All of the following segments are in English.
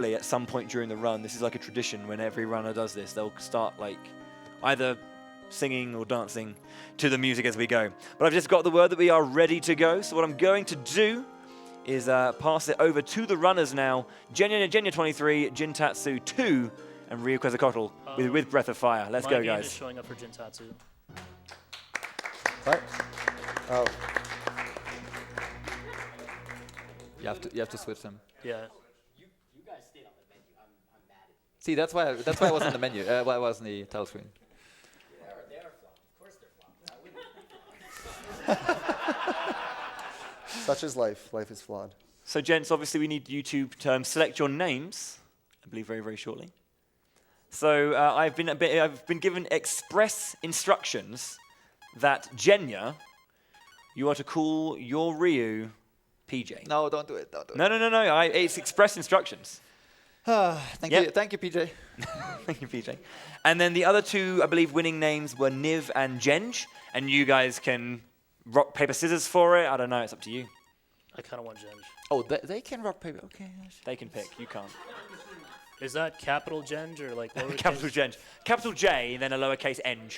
at some point during the run, this is like a tradition when every runner does this, they'll start like either singing or dancing to the music as we go. But I've just got the word that we are ready to go. So what I'm going to do is pass it over to the runners now. Jenja 23, GinTatsu2, and RyuQuezacotl with Breath of Fire. Let's go, guys. My game is showing up for GinTatsu. Right. Oh. You have to switch them. Yeah. You guys stayed on the menu. I'm mad at you. See, that's why I was on the menu. Why I was on the title screen. They are flopped. Of course they're flopped. I wouldn't be. Such is life. Life is flawed. So, gents, obviously we need you to select your names, I believe very, very shortly. So I've been given express instructions that Jenja, you are to call your Ryu PJ. No, don't do it. Don't do it. No. It's express instructions. Thank you, PJ. Thank you, PJ. And then the other two, I believe, winning names were Niv and Jenj, and you guys can rock, paper, scissors for it. I don't know. It's up to you. I kind of want Jenj. Oh, they can rock paper. Okay. They can pick. You can't. Is that capital Jenj or like lowercase? Capital Jenj. Capital J, then a lowercase Eng.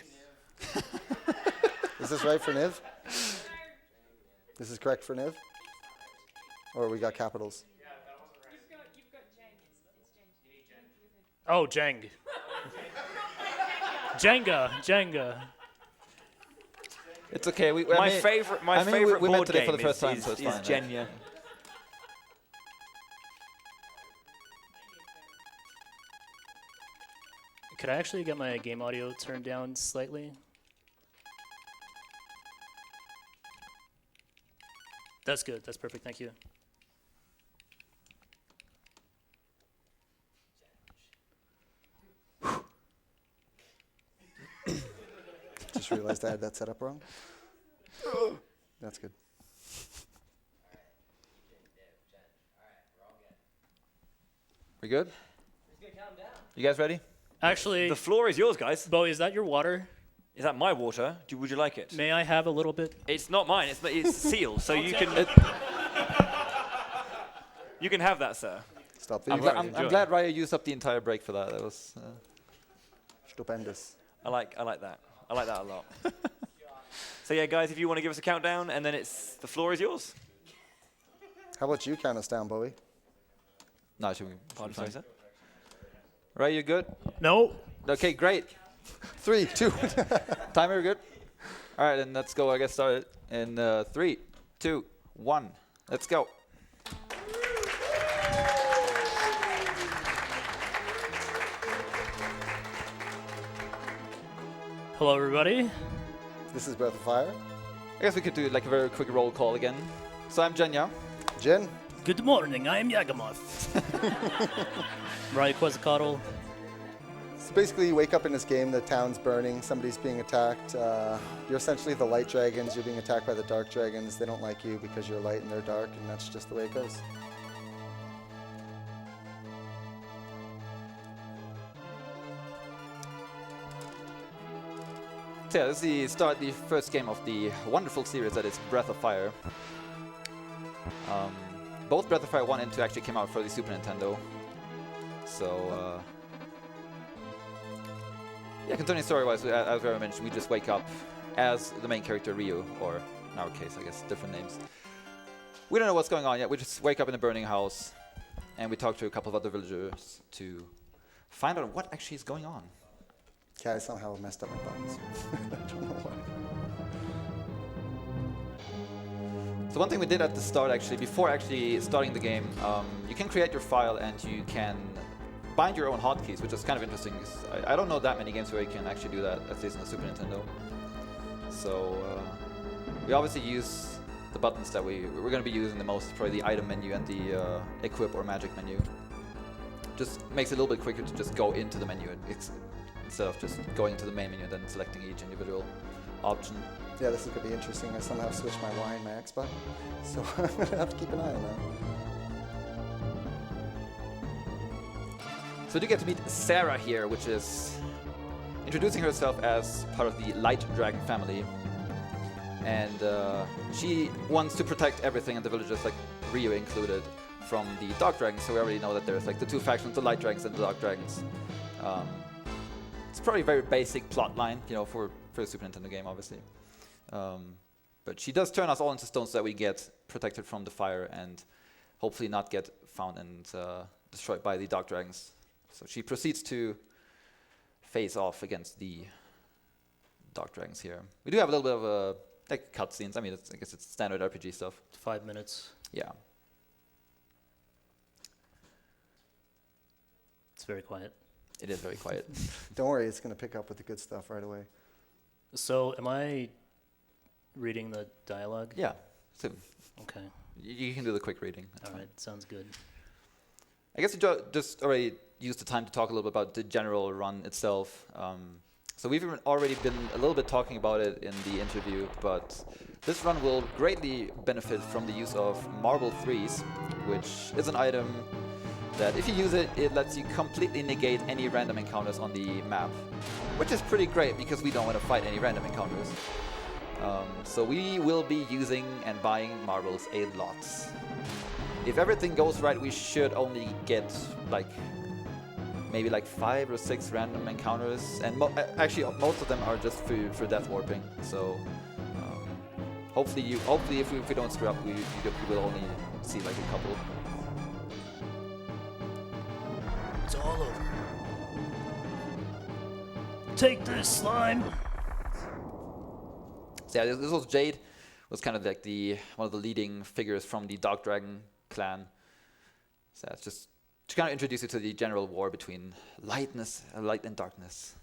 Is this right for Niv? This is correct for Niv? Or we got capitals? You've got Jeng. It's Jeng. Oh, Jeng. Jenga. It's okay. My favorite we met board today game for the first time, is, so it's is fine. Jenja. Could I actually get my game audio turned down slightly? That's good. That's perfect. Thank you. Just realized I had that set up wrong. That's good. We good? You guys ready? Actually, The floor is yours, guys. Bowie, is that your water? Is that my water? Would you like it? May I have a little bit? It's not mine. It's sealed, so you can. You can have that, sir. Stop I'm, these. I'm glad Ryu used up the entire break for that. That was. Stupendous. I like that. I like that a lot. So yeah, guys, if you want to give us a countdown, and then the floor is yours. How about you count us down, Bowie? No, should we? Pardon, sorry, sir. Ryu, you good? No. Okay, great. 3, 2. Timer, good? All right, then let's go. I guess started in 3, 2, 1. Let's go. Hello, everybody. This is Breath of Fire. I guess we could do like a very quick roll call again. So I'm Jenja. Jin. Good morning. I am Yagamoth. RyuQuezacotl. So basically, you wake up in this game, the town's burning, somebody's being attacked. You're essentially the light dragons. You're being attacked by the dark dragons. They don't like you because you're light and they're dark, and that's just the way it goes. So yeah, this is the first game of the wonderful series that is Breath of Fire. Both Breath of Fire 1 and 2 actually came out for the Super Nintendo. So, yeah, continuing story-wise, as I mentioned, we just wake up as the main character, Ryu, or in our case, I guess, different names. We don't know what's going on yet. We just wake up in a burning house, and we talk to a couple of other villagers to find out what actually is going on. Yeah, I somehow messed up my buttons. I don't know why. So one thing we did at the start, actually, before actually starting the game, you can create your file and you can bind your own hotkeys, which is kind of interesting. I don't know that many games where you can actually do that, at least on the Super Nintendo. So we obviously use the buttons that we're going to be using the most, probably the item menu and the equip or magic menu. Just makes it a little bit quicker to just go into the menu instead of just going into the main menu and then selecting each individual option. Yeah, this is going to be interesting. I somehow switched my Y and my X button, so I'm going to have to keep an eye on that. So you get to meet Sarah here, which is introducing herself as part of the Light Dragon family. And she wants to protect everything in the villages, like Ryu included, from the Dark Dragons, so we already know that there's like the two factions, the Light Dragons and the Dark Dragons. It's probably a very basic plot line, you know, for a Super Nintendo game, obviously. But she does turn us all into stone so that we get protected from the fire and hopefully not get found and destroyed by the Dark Dragons. So she proceeds to face off against the Dark Dragons here. We do have a little bit of like cutscenes. I mean, I guess it's standard RPG stuff. 5 minutes. Yeah. It's very quiet. It is very quiet. Don't worry, it's going to pick up with the good stuff right away. So, am I reading the dialogue? Yeah. So Okay. you can do the quick reading. That's All fine. right. Sounds good. I guess you just already used the time to talk a little bit about the general run itself. So we've already been a little bit talking about it in the interview, but this run will greatly benefit from the use of Marble 3s, which is an item that if you use it, it lets you completely negate any random encounters on the map, which is pretty great because we don't want to fight any random encounters. So we will be using and buying marbles a lot. If everything goes right, we should only get like maybe like 5 or 6 random encounters, and actually most of them are just for death warping. So hopefully if we don't screw up, we will only see like a couple. It's all over. Take this, slime. So yeah, this was Jade, was kind of like one of the leading figures from the Dark Dragon clan. So it's just to kind of introduce you to the general war between light and darkness.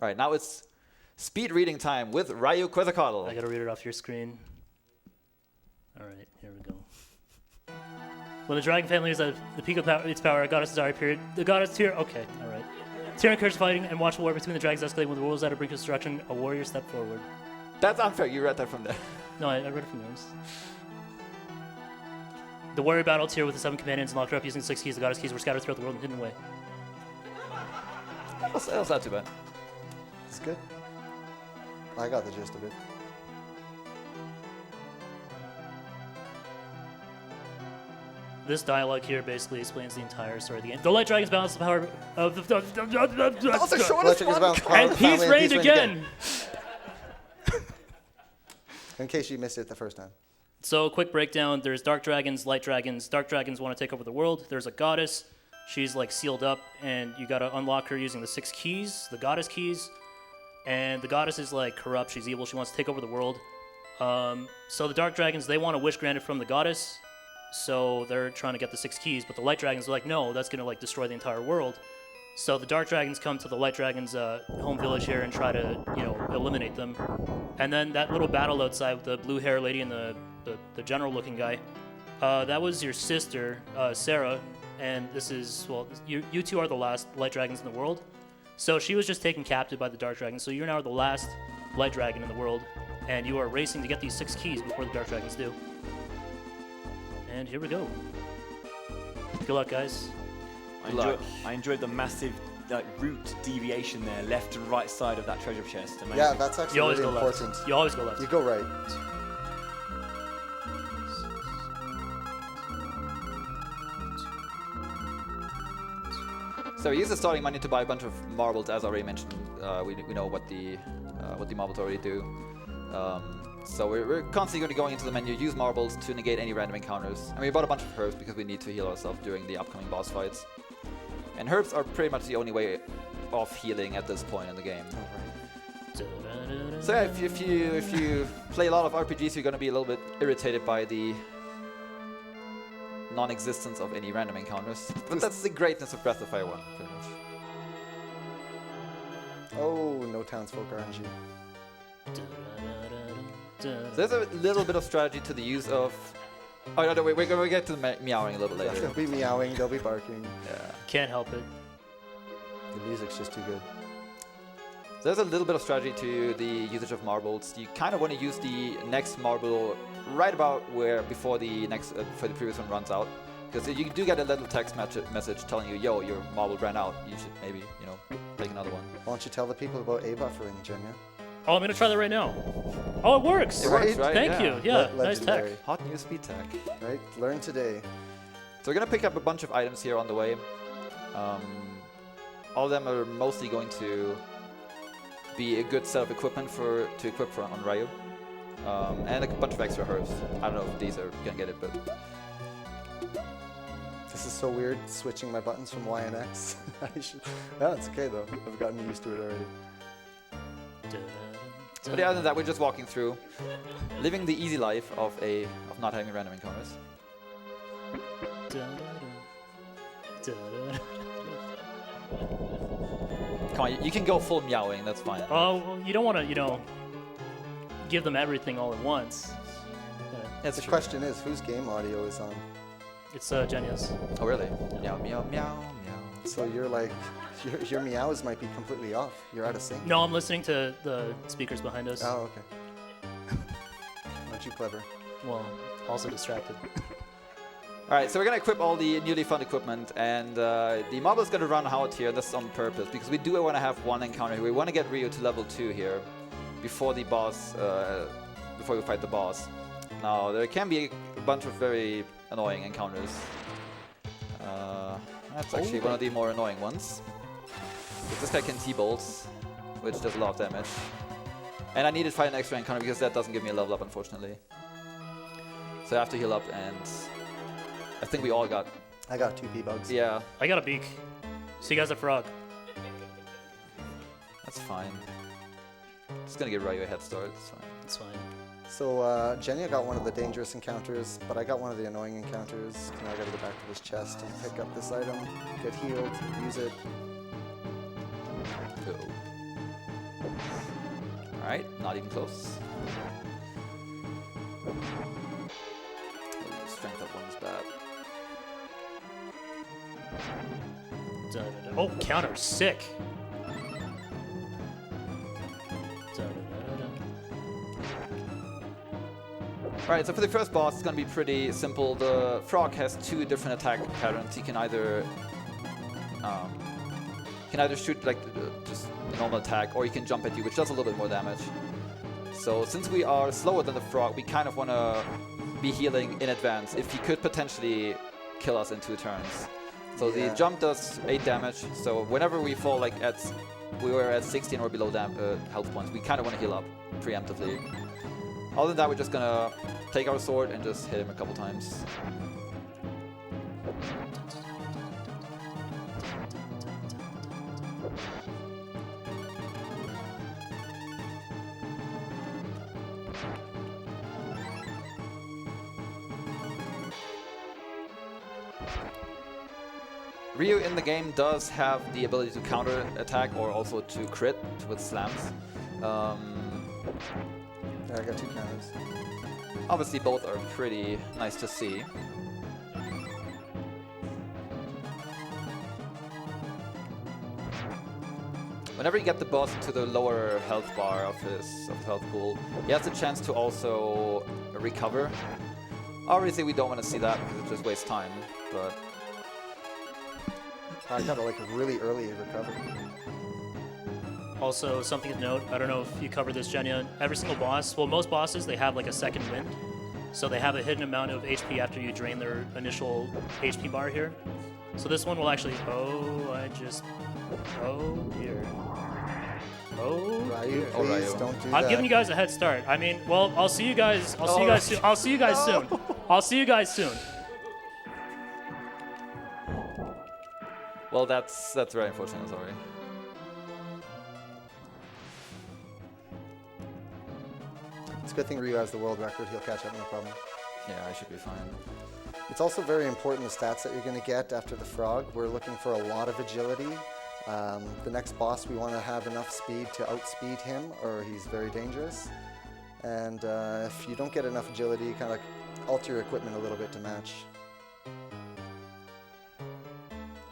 All right, now it's speed reading time with RyuQuezacotl. I gotta read it off your screen. All right, here we go. When the dragon family is at the peak of its power, a goddess desire period. The goddess tier. Okay, all right. Tyrann encourages fighting and watch war between the dragons escalate when the world is at a brink of destruction. A warrior step forward. That's unfair. You read that from there. No, I read it from yours. The warrior battled here with the 7 companions and locked her up using 6 keys. The goddess keys were scattered throughout the world and hidden away. That was not too bad. It's good. I got the gist of it. This dialogue here basically explains the entire story of the game. The light dragons balance the power of the... That was the shortest one. And peace reigned again! In case you missed it the first time. So, quick breakdown. There's dark dragons, light dragons. Dark dragons want to take over the world. There's a goddess. She's like sealed up, and you gotta unlock her using the 6 keys, the goddess keys. And the goddess is like corrupt. She's evil. She wants to take over the world. So the dark dragons, they want a wish granted from the goddess. So they're trying to get the 6 keys, but the light dragons are like, no, that's gonna like destroy the entire world. So the dark dragons come to the light dragons' home village here and try to, eliminate them. And then that little battle outside with the blue hair lady and the general-looking guy, that was your sister, Sarah. And this is, well, you two are the last light dragons in the world. So she was just taken captive by the dark dragons. So you're now the last light dragon in the world, and you are racing to get these 6 keys before the dark dragons do. And here we go. Good luck, guys. I enjoyed the massive route deviation there, left and right side of that treasure chest. Amazing. Yeah, that's actually You always really go left. important. You always go left. You go right. So we use the starting money to buy a bunch of marbles, as already mentioned. We know what the marbles already do. So we're constantly going to go into the menu, use marbles to negate any random encounters. And we bought a bunch of herbs because we need to heal ourselves during the upcoming boss fights. And herbs are pretty much the only way of healing at this point in the game. So yeah, if you play a lot of RPGs, you're going to be a little bit irritated by the non-existence of any random encounters. But that's the greatness of Breath of Fire 1, pretty much. Oh, no townsfolk RNG. So there's a little bit of strategy to the use of... Oh, no, wait, we're going to get to the meowing a little bit later. They'll be meowing, they'll be barking. Yeah. Can't help it. The music's just too good. So there's a little bit of strategy to the usage of marbles. You kind of want to use the next marble right about before the previous one runs out, because you do get a little text message telling you, yo, your marble ran out. You should maybe, take another one. Why don't you tell the people about A buffering, Jenja? Oh, I'm gonna try that right now. Oh, it works. It works, right? Thank Yeah. you. Yeah, nice tech. Legendary. Hot new speed tech. Right? Learn today. So we're gonna pick up a bunch of items here on the way. All of them are mostly going to be a good set of equipment to equip on Ryu. And a bunch of extra herbs. I don't know if these are gonna get it, but This is so weird, switching my buttons from Y and X. No, it's okay though. I've gotten used to it already. But yeah, other than that, we're just walking through, living the easy life of not having random encounters. Come on, you can go full meowing, that's fine. Oh, well, you don't want to, give them everything all at once. That's The true. question is, whose game audio is on? It's Jenja's. Oh really? Meow, meow, meow, meow. So you're like, your meows might be completely off. You're out of sync. No, I'm listening to the speakers behind us. Oh, okay. Aren't you clever? Well, also distracted. Alright, so we're gonna equip all the newly found equipment, and the mob is gonna run out here. This is on purpose, because we do want to have one encounter here. We want to get Ryu to level 2 here, before the boss, before we fight the boss. Now, there can be a bunch of very annoying encounters. That's actually one of the more annoying ones. This guy can T-bolt, which does a lot of damage. And I need to fight an extra encounter because that doesn't give me a level up, unfortunately. So I have to heal up, and I think we all got... I got 2 P-bugs. Yeah, I got a beak. So you guys a frog. that's fine. Just gonna give Ryu a head start, it's fine. That's fine. So Jenja got one of the dangerous encounters, but I got one of the annoying encounters. Now I gotta go back to this chest and pick up this item, get healed, use it. Alright, not even close. Oh, strength up one is bad. Oh, counter, sick. Alright, so for the first boss, it's gonna be pretty simple. The frog has 2 different attack patterns. He can either shoot like just a normal attack, or he can jump at you, which does a little bit more damage. So since we are slower than the frog, we kind of want to be healing in advance if he could potentially kill us in 2 turns. So the jump does 8 damage. So whenever we fall like we were at 16 or below health points, we kind of want to heal up preemptively. Other than that, we're just gonna take our sword and just hit him a couple times. Ryu in the game does have the ability to counter attack or also to crit with slams. Yeah, I got 2 counters. Obviously both are pretty nice to see. Whenever you get the boss into the lower health bar of his health pool, he has a chance to also recover. Obviously we don't want to see that because it just wastes time, but... I got like a really early recovery. Also, something to note, I don't know if you covered this, Jenja, every single boss, well, most bosses, they have like a second wind. So they have a hidden amount of HP after you drain their initial HP bar here. So this one will actually, oh dear. Oh, Ryu, Oh, please Ryu. don't do that. I'm giving you guys a head start. I mean, well, I'll see you guys soon. I'll see you guys soon. I'll see you guys soon. Well, that's very unfortunate, sorry. It's a good thing Ryu has the world record. He'll catch up, no problem. Yeah, I should be fine. It's also very important the stats that you're going to get after the frog. We're looking for a lot of agility. The next boss, we want to have enough speed to outspeed him, or he's very dangerous. And if you don't get enough agility, you kind of alter your equipment a little bit to match.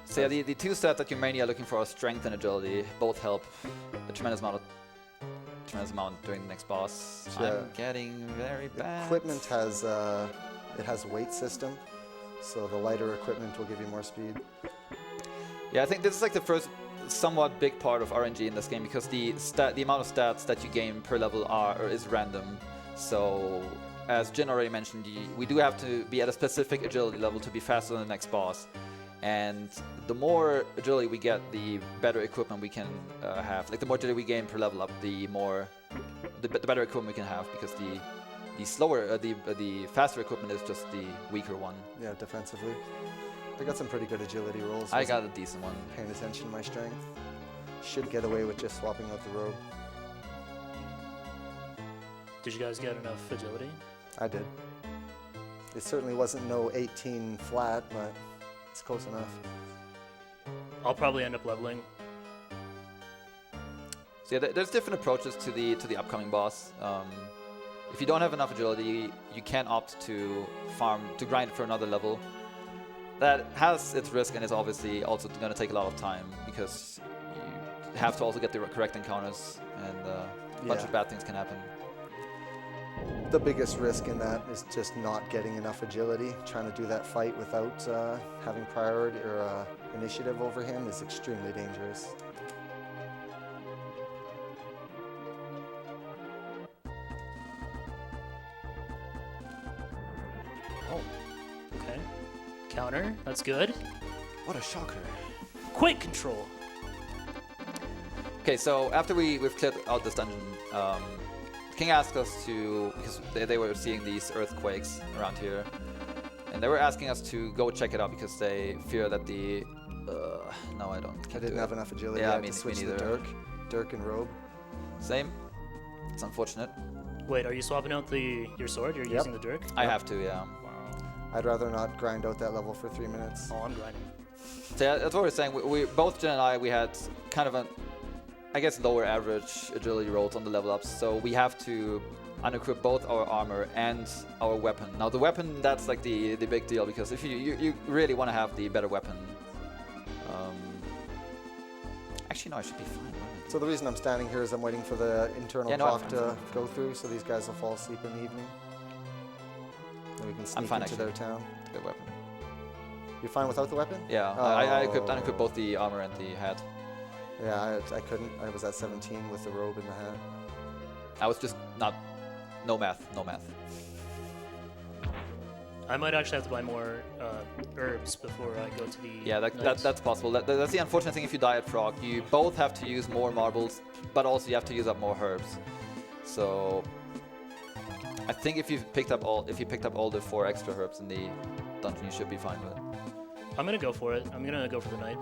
So yeah, the 2 stats that you mainly are looking for are strength and agility. Both help a tremendous amount during the next boss. Yeah. I'm getting very bad. Equipment has it has weight system, so the lighter equipment will give you more speed. Yeah, I think this is like the first somewhat big part of RNG in this game because the amount of stats that you gain per level is random. So, as Jin already mentioned, we do have to be at a specific agility level to be faster than the next boss. And the more agility we get, the better equipment we can have. Like the more agility we gain per level up, the better equipment we can have, because the faster equipment is just the weaker one. Yeah, defensively. I got some pretty good agility rolls. I got a decent one. Paying attention to my strength. Should get away with just swapping out the robe. Did you guys get enough agility? I did. It certainly wasn't no 18 flat, but it's close enough. I'll probably end up leveling. So yeah, there's different approaches to the upcoming boss. If you don't have enough agility, you can opt to grind for another level. That has its risk and is obviously also going to take a lot of time, because you have to also get the correct encounters, and a bunch of bad things can happen. The biggest risk in that is just not getting enough agility. Trying to do that fight without having priority or initiative over him is extremely dangerous. Oh, okay. Counter, that's good. What a shocker. Quick control. Okay, so after we've cleared out this dungeon, King asked us to, because they were seeing these earthquakes around here, and they were asking us to go check it out because they fear that the... no, I don't. I didn't have enough agility. Yeah, I had me to switch neither. to Dirk and robe. Same. It's unfortunate. Wait, are you swapping out your sword? You're using the dirk? I have to, yeah. Wow. I'd rather not grind out that level for 3 minutes. Oh, I'm grinding. So yeah, that's what we're saying. We both Jen and I, we had kind of I guess lower average agility rolls on the level ups, so we have to unequip both our armor and our weapon. Now the weapon, that's like the big deal, because if you really want to have the better weapon. Actually, no, I should be fine. So the reason I'm standing here is I'm waiting for the internal Yeah, no, I'm clock fine. to go through, so these guys will fall asleep in the evening. And we can sneak fine, into their actually. town. It's a good weapon. You're fine without the weapon? Yeah, I unequipped both the armor and the hat. Yeah, I couldn't. I was at 17 with the robe and the hat. I was just no math. I might actually have to buy more herbs before I go to the Yeah, knights. that's possible. That's the unfortunate thing if you die at Frog. You both have to use more marbles, but also you have to use up more herbs. So I think if you picked up all the 4 extra herbs in the dungeon, you should be fine with it. I'm gonna go for it. I'm gonna go for the knight.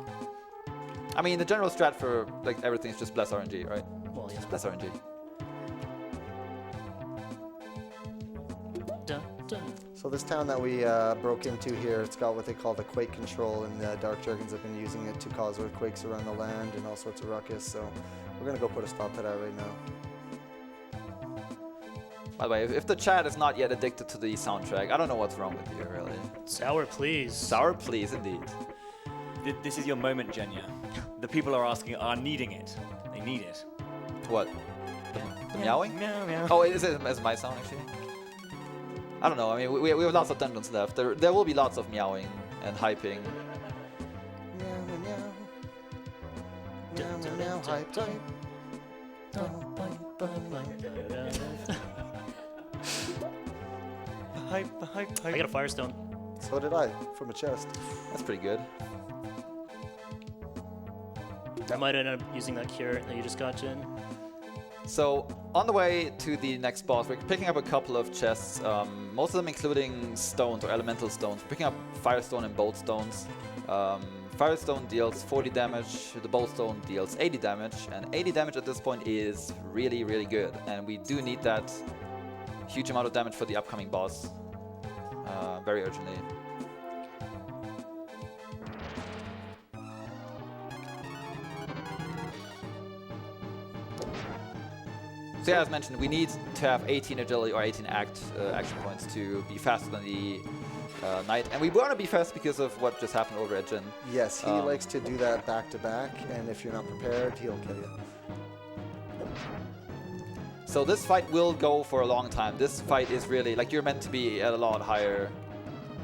I mean, the general strat for like everything is just bless RNG, right? Well, yeah. Bless RNG. Dun, dun. So this town that we broke into here, it's got what they call the quake control, and the Dark Dragons have been using it to cause earthquakes around the land and all sorts of ruckus. So we're gonna go put a stop to that right now. By the way, if the chat is not yet addicted to the soundtrack, I don't know what's wrong with you, really. Sour, please. Sour, please, indeed. This is your moment, Jenja. The people are needing it. They need it. What? The meowing? Meow, meow. Oh, is it my sound actually? I don't know. I mean, we have lots of dungeons left. There will be lots of meowing and hyping. Meow, meow, meow, meow, meow, hype, hype. Hype. I got a firestone. So did I, from a chest. That's pretty good. I might end up using that cure that you just got, Jin. So on the way to the next boss, we're picking up a couple of chests, most of them including stones or elemental stones. We're picking up Firestone and Bolt Stones. Firestone deals 40 damage, the Bolt Stone deals 80 damage, and 80 damage at this point is really, really good. And we do need that huge amount of damage for the upcoming boss very urgently. So yeah, as mentioned, we need to have 18 agility or 18 action points to be faster than the knight. And we want to be fast because of what just happened over at Jin. Yes, he likes to do that back to back, and if you're not prepared, he'll kill you. So this fight will go for a long time. This fight is really, like, you're meant to be at a lot higher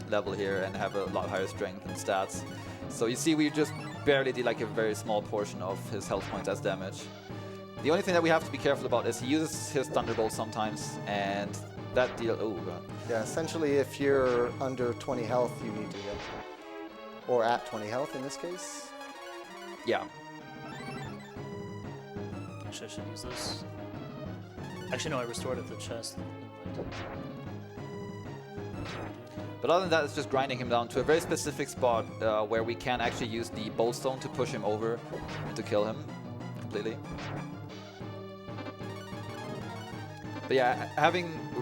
level here and have a lot higher strength and stats. So you see, we just barely did like a very small portion of his health points as damage. The only thing that we have to be careful about is he uses his Thunderbolt sometimes, and that deal. Oh god. Yeah, essentially, if you're under 20 health, you need to get, or at 20 health in this case. Yeah. Actually, I should use this. Actually, no, I restored it to the chest. But other than that, it's just grinding him down to a very specific spot where we can actually use the Bolt Stone to push him over and to kill him completely. But yeah,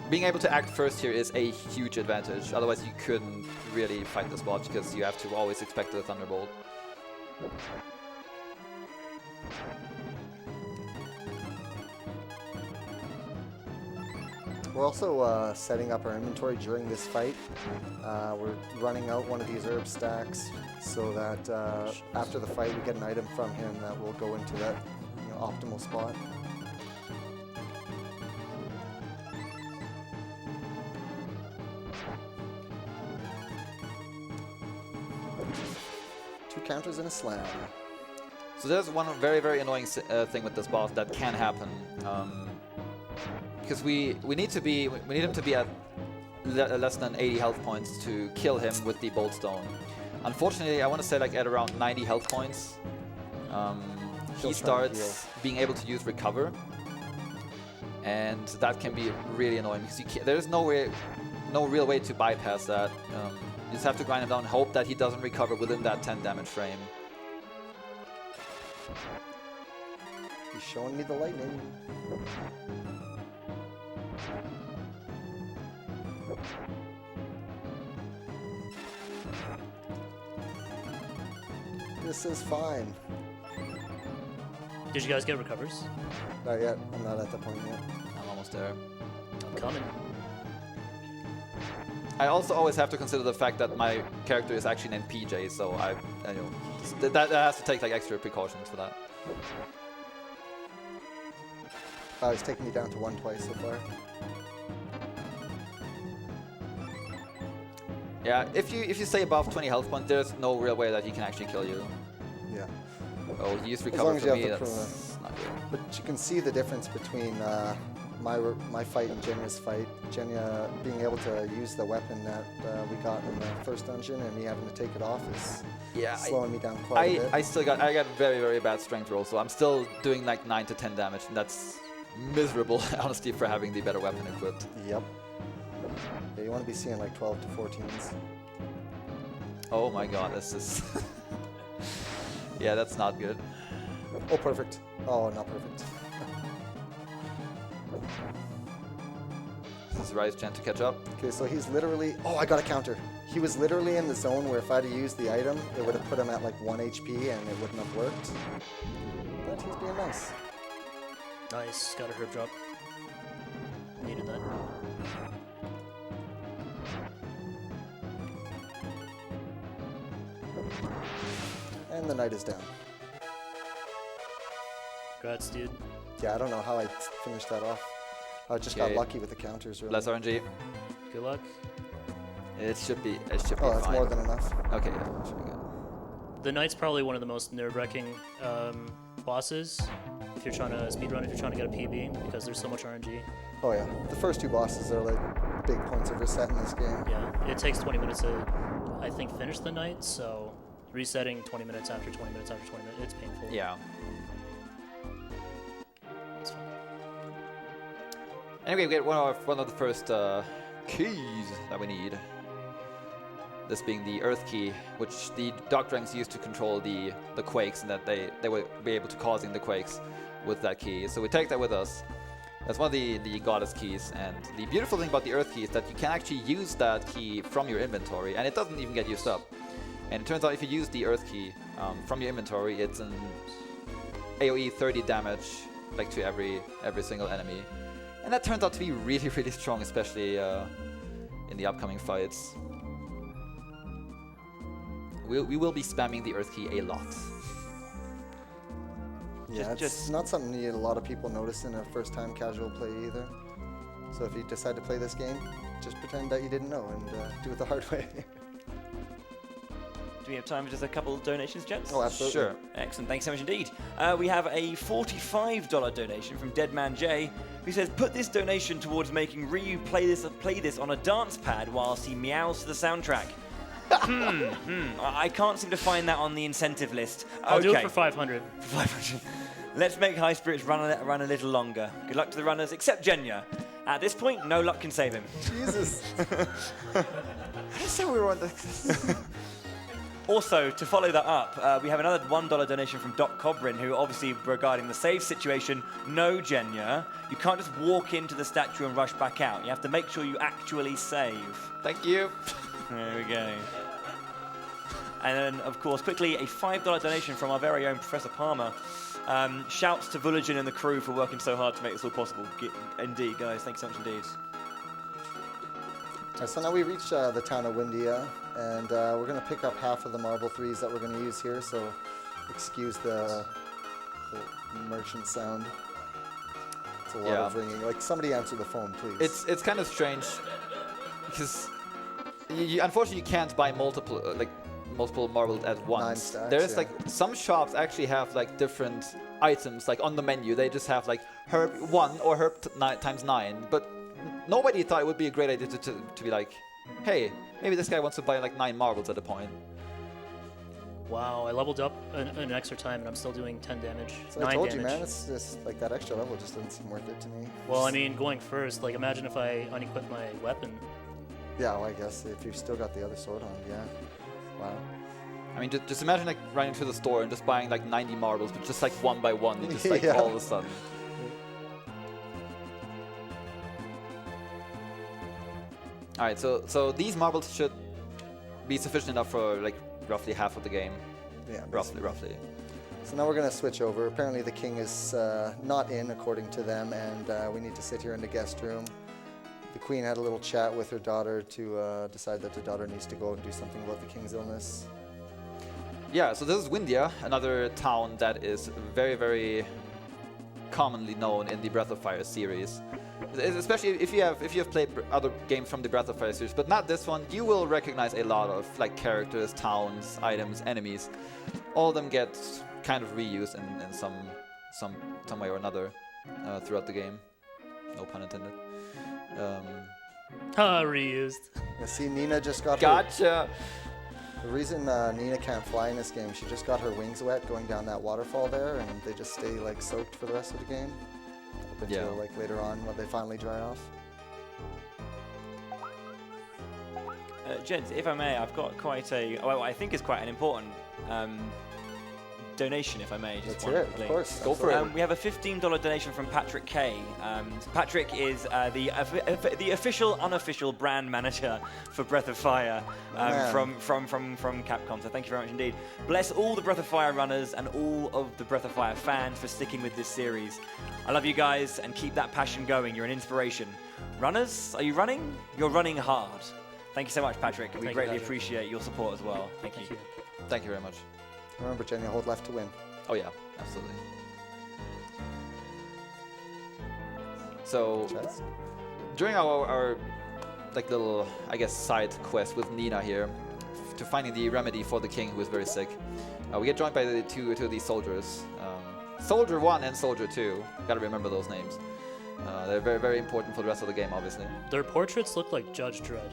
being able to act first here is a huge advantage. Otherwise, you couldn't really fight this boss because you have to always expect the Thunderbolt. We're also setting up our inventory during this fight. We're running out one of these herb stacks so that after the fight we get an item from him that will go into that optimal spot. Two counters and a slam. So there's one very, very annoying thing with this boss that can happen. Because we need him to be at less than 80 health points to kill him with the Bolt Stone. Unfortunately, I want to say like at around 90 health points, he starts being able to use Recover, and that can be really annoying because there is no real way to bypass that. You just have to grind him down and hope that he doesn't recover within that 10 damage frame. He's showing me the lightning. This is fine. Did you guys get recovers? Not yet. I'm not at the point yet. I'm almost there. I'm coming. I also always have to consider the fact that my character is actually named PJ, so that has to take like extra precautions for that. He's taken me down to 1 twice so far. Yeah, if you stay above 20 health points, there's no real way that he can actually kill you. Yeah. Oh, he used As Recover long as for you me, have the that's not good. But you can see the difference between my fight and Jenja's fight. Jenja being able to use the weapon that we got in the first dungeon and me having to take it off is slowing me down quite a bit. I got very, very bad strength roll, so I'm still doing like 9 to 10 damage, and that's miserable, honestly, for having the better weapon equipped. Yep. Yeah, you want to be seeing like 12 to 14s. Oh my god, this is... yeah, that's not good. Oh, perfect. Oh, not perfect. This is Ryu's chance to catch up. Okay, so he's literally... Oh, I got a counter. He was literally in the zone where if I had used the item, it would have put him at like 1 HP and it wouldn't have worked. But he's being nice. Nice, got a herb drop. Needed that. And the night is down. Congrats, dude. Yeah, I don't know how I finished that off. I just got lucky with the counters, really. Less RNG. Good luck. It should be Oh, that's fine. more than enough. Okay, yeah, should be good. The Knight's probably one of the most nerve-wracking bosses if you're trying to speedrun, if you're trying to get a PB, because there's so much RNG. Oh yeah, the first 2 bosses are like big points of reset in this game. Yeah, it takes 20 minutes to, I think, finish the Knight, so resetting 20 minutes after 20 minutes after 20 minutes, it's painful. Yeah. It's fine. Anyway, we get one of the first keys that we need. This being the Earth Key, which the Dark Dragons use to control the quakes, and that they will be able to causing the quakes with that key. So we take that with us. That's one of the goddess keys, and the beautiful thing about the Earth Key is that you can actually use that key from your inventory, and it doesn't even get used up. And it turns out if you use the Earth Key from your inventory, it's an AoE 30 damage like to every single enemy. And that turns out to be really, really strong, especially in the upcoming fights. We will be spamming the Earth Key a lot. Yeah, it's not something a lot of people notice in a first-time casual play either. So if you decide to play this game, just pretend that you didn't know and do it the hard way. we have time for just a couple of donations, gents? Oh, absolutely. Sure. Excellent, thanks so much indeed. We have a $45 donation from Deadman J, who says, put this donation towards making Ryu play this on a dance pad whilst he meows to the soundtrack. I can't seem to find that on the incentive list. I'll do it Okay. for 500. 500. Let's make High Spirits run a little longer. Good luck to the runners, except Jenja. At this point, no luck can save him. Jesus. I said we were on the... Also, to follow that up, we have another $1 donation from Doc Cobrin, who obviously, regarding the save situation, no, Jenja, you can't just walk into the statue and rush back out. You have to make sure you actually save. Thank you. There we go. And then, of course, quickly, a $5 donation from our very own Professor Palmer. Shouts to Vulligan and the crew for working so hard to make this all possible. Indeed, guys. Thanks so much indeed. So now we reach the town of Windia, and we're going to pick up half of the marble threes that we're going to use here, so excuse the merchant sound. It's a lot of ringing. Like, somebody answer the phone, please. It's kind of strange because you unfortunately you can't buy multiple marbles at once. 9 stacks, There's yeah. like some shops actually have like different items like on the menu. They just have like herb 1 or herb times 9, but nobody thought it would be a great idea to be like, hey, maybe this guy wants to buy like 9 marbles at a point. Wow, I leveled up an extra time and I'm still doing 10 damage. So 9 I told damage. you, man, it's just like that extra level just doesn't seem worth it to me. Well, I mean, going first, like imagine if I unequip my weapon. Yeah, well, I guess if you've still got the other sword on, yeah. Wow. I mean, just imagine like running to the store and just buying like 90 marbles, but just like one by one, just like Yeah. all of a sudden. All right, so these marbles should be sufficient enough for like roughly half of the game. Yeah. Roughly. So now we're going to switch over. Apparently the king is not in, according to them, and we need to sit here in the guest room. The queen had a little chat with her daughter to decide that the daughter needs to go and do something about the king's illness. Yeah, so this is Windia, another town that is very, very commonly known in the Breath of Fire series. Especially if you have played other games from the Breath of Fire series, but not this one, you will recognize a lot of like characters, towns, items, enemies. All of them get kind of reused in some way or another throughout the game. No pun intended. Reused. You see, Nina just got Gotcha. The reason Nina can't fly in this game, she just got her wings wet going down that waterfall there, and they just stay like soaked for the rest of the game. Up until like later on when they finally dry off. Gents, if I may, I've got quite what I think is quite an important donation, if I may. Just Let's one hear it, quickly. of course. Go for it. We have a $15 donation from Patrick K. Patrick is the official, unofficial brand manager for Breath of Fire from Capcom. So thank you very much indeed. Bless all the Breath of Fire runners and all of the Breath of Fire fans for sticking with this series. I love you guys and keep that passion going. You're an inspiration. Runners, are you running? You're running hard. Thank you so much, Patrick. We Thank you, greatly Patrick. appreciate your support as well. Thank you. Thank you very much. Remember, Jenny, hold left to win. Oh yeah, absolutely. So Chess? during our like little, I guess, side quest with Nina here, to finding the remedy for the king who is very sick, we get joined by the two of these soldiers, Soldier 1 and Soldier 2. Gotta remember those names. They're very, very important for the rest of the game, obviously. Their portraits look like Judge Dredd.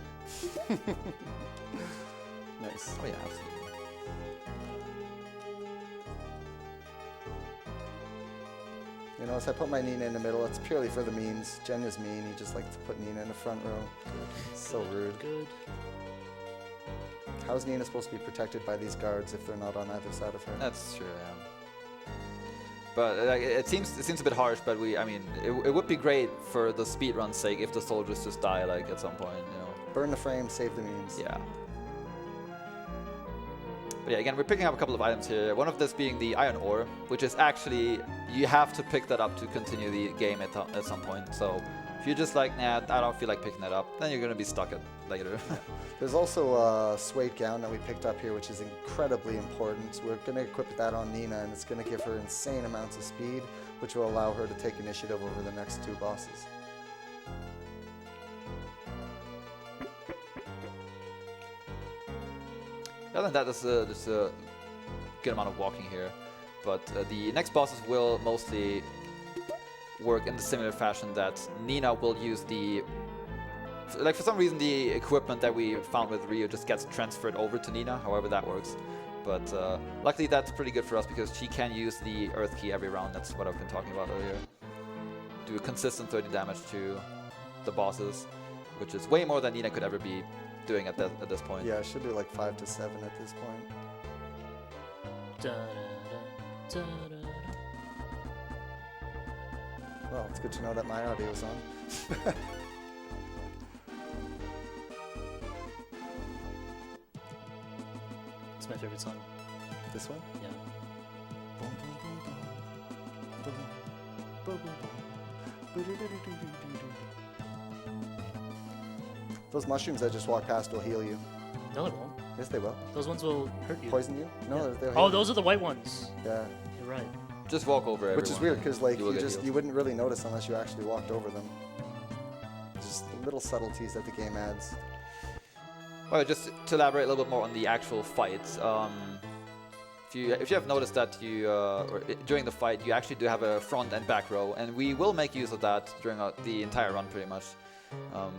Nice. Oh yeah, absolutely. You know, as I put my Nina in the middle, it's purely for the memes. Jen is mean. He just likes to put Nina in the front row. So rude. Good. How's Nina supposed to be protected by these guards if they're not on either side of her? That's true, yeah. But it seems a bit harsh, but I mean, it would be great for the speedrun's sake if the soldiers just die like at some point, you know. Burn the frame, save the memes. Yeah. But yeah, again, we're picking up a couple of items here. One of this being the iron ore, which is actually, you have to pick that up to continue the game at some point. So if you're just like, nah, I don't feel like picking that up, then you're going to be stuck at later. There's also a suede gown that we picked up here, which is incredibly important. We're going to equip that on Nina, and it's going to give her insane amounts of speed, which will allow her to take initiative over the next 2 bosses. Other than that, there's a good amount of walking here. But the next bosses will mostly work in the similar fashion that Nina will use the... Like, for some reason, the equipment that we found with Ryu just gets transferred over to Nina, however that works. But luckily, that's pretty good for us because she can use the Earth Key every round. That's what I've been talking about earlier. Do a consistent 30 damage to the bosses, which is way more than Nina could ever be doing at this point. Yeah, I should do like 5 to 7 at this point. Well, it's good to know that my audio is on. It's my favorite song. This one? Yeah. Those mushrooms I just walked past will heal you. No, they won't. Yes, they will. Those ones will hurt you. Poison you? No, Yeah. they'll heal Oh, you. those are the white ones. Yeah. You're right. Just walk over everyone. Which is weird because like will get you healed. wouldn't really notice unless you actually walked over them. Just little subtleties that the game adds. Well, just to elaborate a little bit more on the actual fight. If you have noticed that during the fight you actually do have a front and back row, and we will make use of that during the entire run pretty much.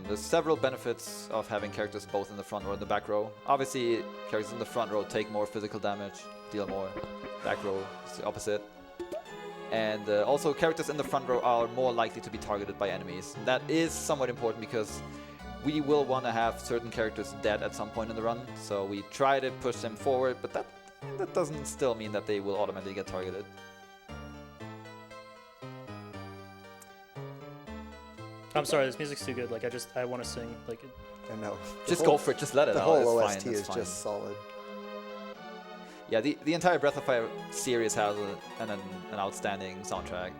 There's several benefits of having characters both in the front row and the back row. Obviously, characters in the front row take more physical damage, deal more. Back row is the opposite. And also, characters in the front row are more likely to be targeted by enemies. That is somewhat important because we will want to have certain characters dead at some point in the run. So we try to push them forward, but that doesn't still mean that they will automatically get targeted. I'm sorry, this music's too good. Like, I want to sing. Like, I know. Just go for it. Just let it The out. whole It's OST fine, is it's fine. just solid. Yeah, the entire Breath of Fire series has an outstanding soundtrack.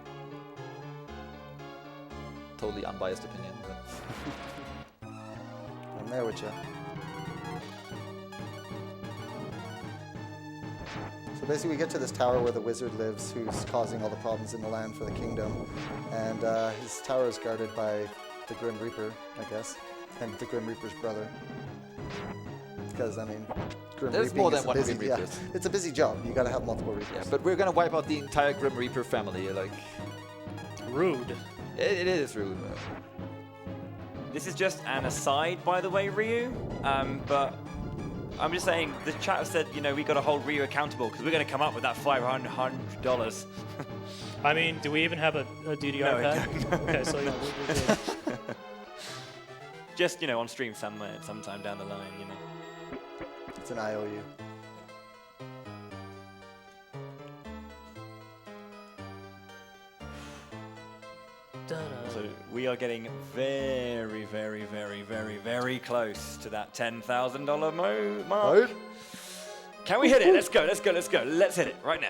Totally unbiased opinion, but I'm there with you. So basically we get to this tower where the wizard lives who's causing all the problems in the land for the kingdom. And his tower is guarded by the Grim Reaper, I guess. And the Grim Reaper's brother. Because, I mean, Grim There's Reaping more is than a one busy, Grim yeah, Reapers. it's a busy job. You gotta have multiple Reapers. yeah, but we're gonna wipe out the entire Grim Reaper family. Like, rude. it is rude. This is just an aside, by the way, Ryu. But I'm just saying, the chat said, you know, we got to hold Ryu accountable because we're going to come up with that $500. I mean, do we even have a DDR No, pad? no. Okay, so yeah, we're good. Just, you know, on stream somewhere, sometime down the line, you know. It's an IOU. So we are getting very, very, very, very, very close to that $10,000 mark. Can we hit it? Let's go, let's go, let's go. Let's hit it right now.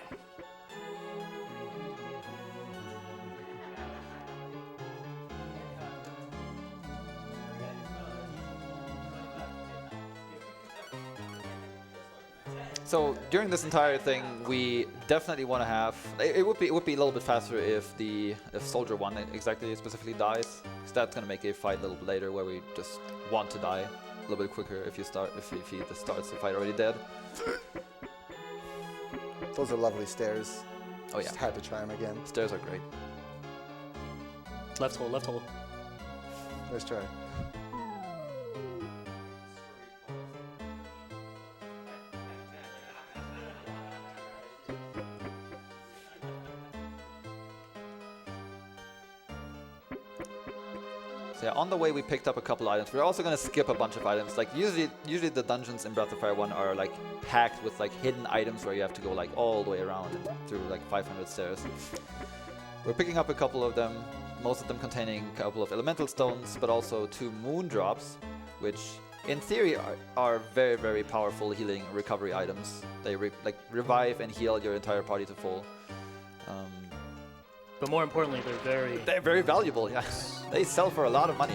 So during this entire thing, we definitely want to have. It would be a little bit faster if Soldier 1 exactly specifically dies, because that's gonna make a fight a little bit later where we just want to die a little bit quicker if he just starts the fight already dead. Those are lovely stairs. Oh yeah, Just had to try them again. stairs are great. Left hole, left hole. Let's try. So yeah, on the way we picked up a couple items. We're also gonna skip a bunch of items. Like usually the dungeons in Breath of Fire 1 are like packed with like hidden items where you have to go like all the way around and through like 500 stairs. We're picking up a couple of them, most of them containing a couple of elemental stones, but also 2 moon drops, which in theory are very, very powerful healing recovery items. They revive and heal your entire party to full. But more importantly, They're very valuable, yeah. They sell for a lot of money.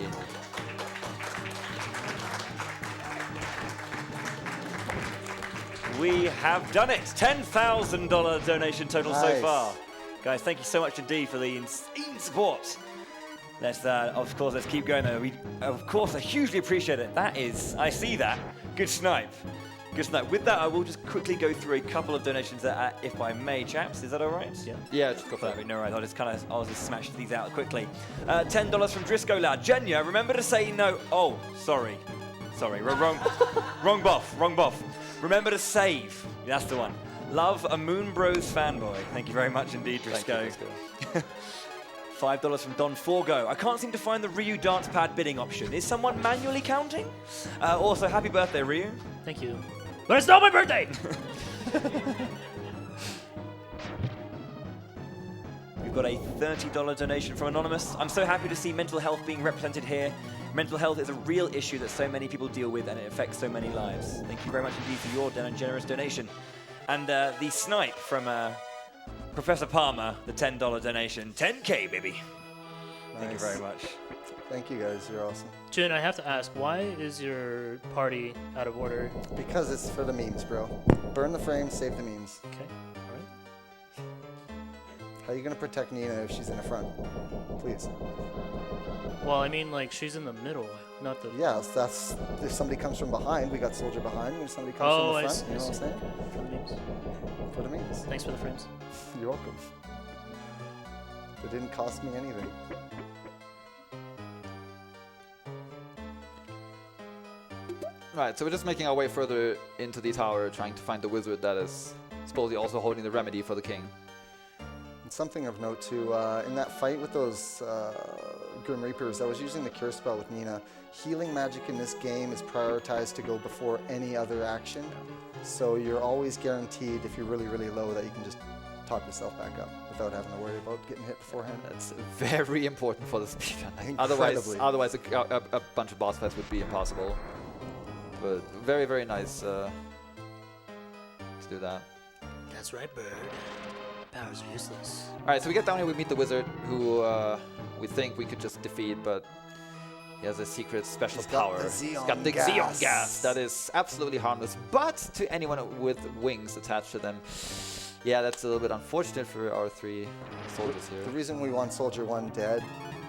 We have done it. $10,000 donation total so Nice. far. Guys, thank you so much indeed for the insane support. Let's, of course, let's keep going though. We, of course, I hugely appreciate it. That is, I see that. Good snipe. Good to know. With that, I will just quickly go through a couple of donations that are, if I may, chaps. Is that all right? Yeah. Yeah, just go for Perfect. it. No worries. I'll just smash these out quickly. $10 from Driscoll Lad. Jenja, remember to say no. Oh, sorry. Wrong buff. Remember to save. That's the one. Love, a Moon Bros fanboy. Thank you very much indeed, Driscoll. $5 from Don Forgo. I can't seem to find the Ryu dance pad bidding option. Is someone manually counting? Also, happy birthday, Ryu. Thank you. But it's not my birthday! We've got a $30 donation from Anonymous. I'm so happy to see mental health being represented here. Mental health is a real issue that so many people deal with, and it affects so many lives. Thank you very much indeed for your generous donation. And the snipe from Professor Palmer, the $10 donation. 10K, baby. Thank you very much. Thank you guys, you're awesome. Jin, I have to ask, why is your party out of order? Because it's for the memes, bro. Burn the frame, save the memes. Okay, alright. How are you gonna protect Nina if she's in the front? Please. Well, I mean, like, she's in the middle, not the... Yeah, so that's, if somebody comes from behind, we got soldier behind. If somebody comes Oh, from I the see, front, you know what I'm saying? For the memes. For the memes. Thanks for the frames. You're welcome. It didn't cost me anything. Right, so we're just making our way further into the tower, trying to find the wizard that is supposedly also holding the remedy for the king. And something of note too, in that fight with those Grim Reapers, I was using the Cure spell with Nina. Healing magic in this game is prioritized to go before any other action. So you're always guaranteed, if you're really, really low, that you can just top yourself back up without having to worry about getting hit beforehand. That's very important for the speedrun. Incredibly. Otherwise a bunch of boss fights would be impossible. But very, very nice to do that. That's right, bird. Powers are useless. Alright, so we get down here, we meet the wizard, who we think we could just defeat, but he has a secret special He's got power. the He's Xeon got the gas. Xeon gas that is absolutely harmless, but to anyone with wings attached to them, yeah, that's a little bit unfortunate for our three soldiers here. The reason we want Soldier 1 dead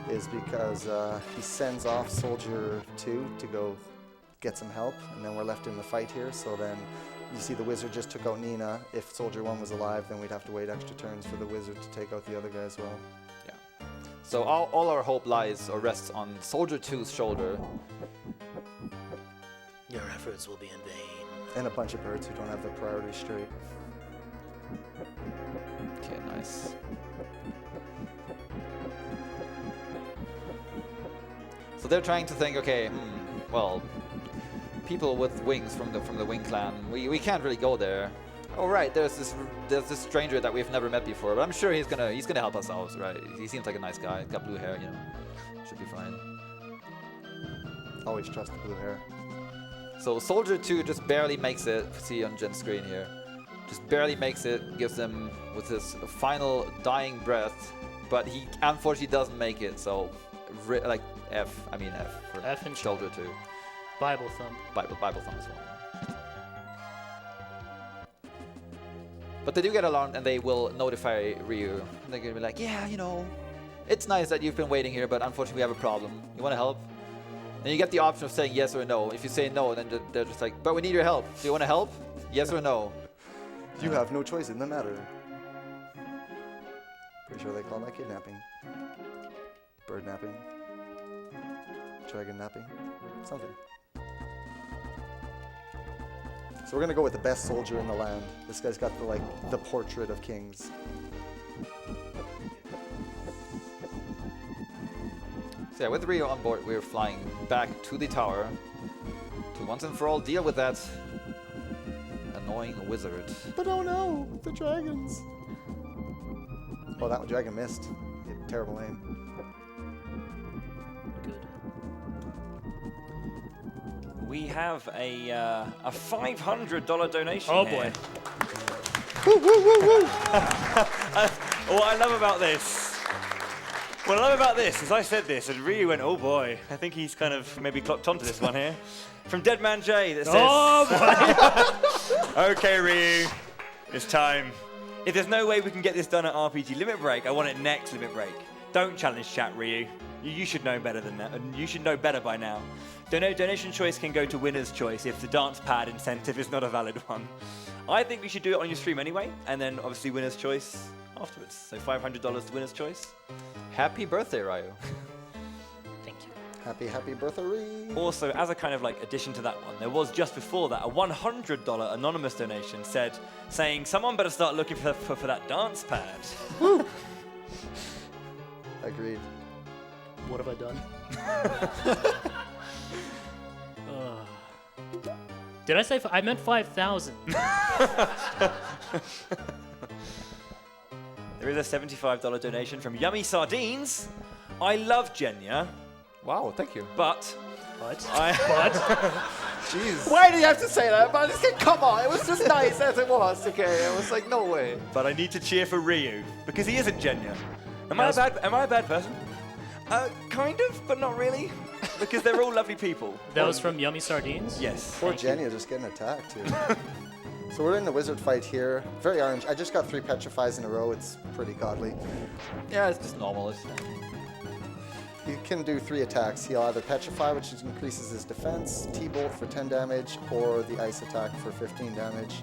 is because he sends off Soldier 2 to go get some help, and then we're left in the fight here. So then you see the wizard just took out Nina. If Soldier 1 was alive, then we'd have to wait extra turns for the wizard to take out the other guy as well. Yeah. So all our hope lies or rests on Soldier 2's shoulder. Your efforts will be in vain. And a bunch of birds who don't have their priorities straight. Okay, nice. So they're trying to think, okay, well, people with wings from the Wing Clan, we can't really go there. Oh right, there's this stranger that we've never met before, but I'm sure he's gonna help us out, right? He seems like a nice guy. He's got blue hair, you know, should be fine. Always trust the blue hair. So Soldier 2 just barely makes it. See on Jen's screen here, just barely makes it. Gives him with his final dying breath, but he unfortunately doesn't make it. So like F for F and Soldier 2. Bible thumb. Bible thumb as well. But they do get along, and they will notify Ryu. They're gonna be like, yeah, you know, it's nice that you've been waiting here, but unfortunately we have a problem. You want to help? And you get the option of saying yes or no. If you say no, then they're just like, but we need your help. Do you want to help? Yes or no? You have no choice in the matter. Pretty sure they call that kidnapping. Bird napping. Dragon napping. Something. So we're gonna go with the best soldier in the land. This guy's got the portrait of kings. So yeah, with Ryu on board, we're flying back to the tower to once and for all deal with that annoying wizard. But oh no, the dragons. Oh, that dragon missed. He had terrible aim. Good. We have a $500 donation. Oh here. boy. Woo, woo, woo, woo. What I love about this. What I love about this is I said this and Ryu went, oh boy. I think he's kind of maybe clocked onto this one here. From Deadman J that says, Oh boy. okay, Ryu, it's time. If there's no way we can get this done at RPG Limit Break, I want it next Limit Break. Don't challenge chat, Ryu. You should know better than that. And you should know better by now. Donation choice can go to winner's choice if the dance pad incentive is not a valid one. I think we should do it on your stream anyway, and then obviously winner's choice afterwards. So $500 to winner's choice. Happy birthday, Ryu. Thank you. Happy birthday. Also, as a kind of like addition to that one, there was just before that a $100 anonymous donation saying someone better start looking for that dance pad. Agreed. What have I done? Did I say I meant 5,000? There is a $75 donation from Yummy Sardines. I love Jenja, Wow, thank you. but What? Jeez. Why do you have to say that? But come on, it was just nice as it was. Okay, I was like, no way. I need to cheer for Ryu because he isn't Jenja. Am Yes. I a bad person? Kind of, but not really, because they're all lovely people. That was from Yummy Sardines? Yes. Poor Jenja just getting attacked too. So we're in the wizard fight here. Very orange. I just got 3 petrifies in a row. It's pretty godly. Yeah, it's just normal. He can do 3 attacks. He'll either petrify, which increases his defense, T-bolt for 10 damage, or the ice attack for 15 damage.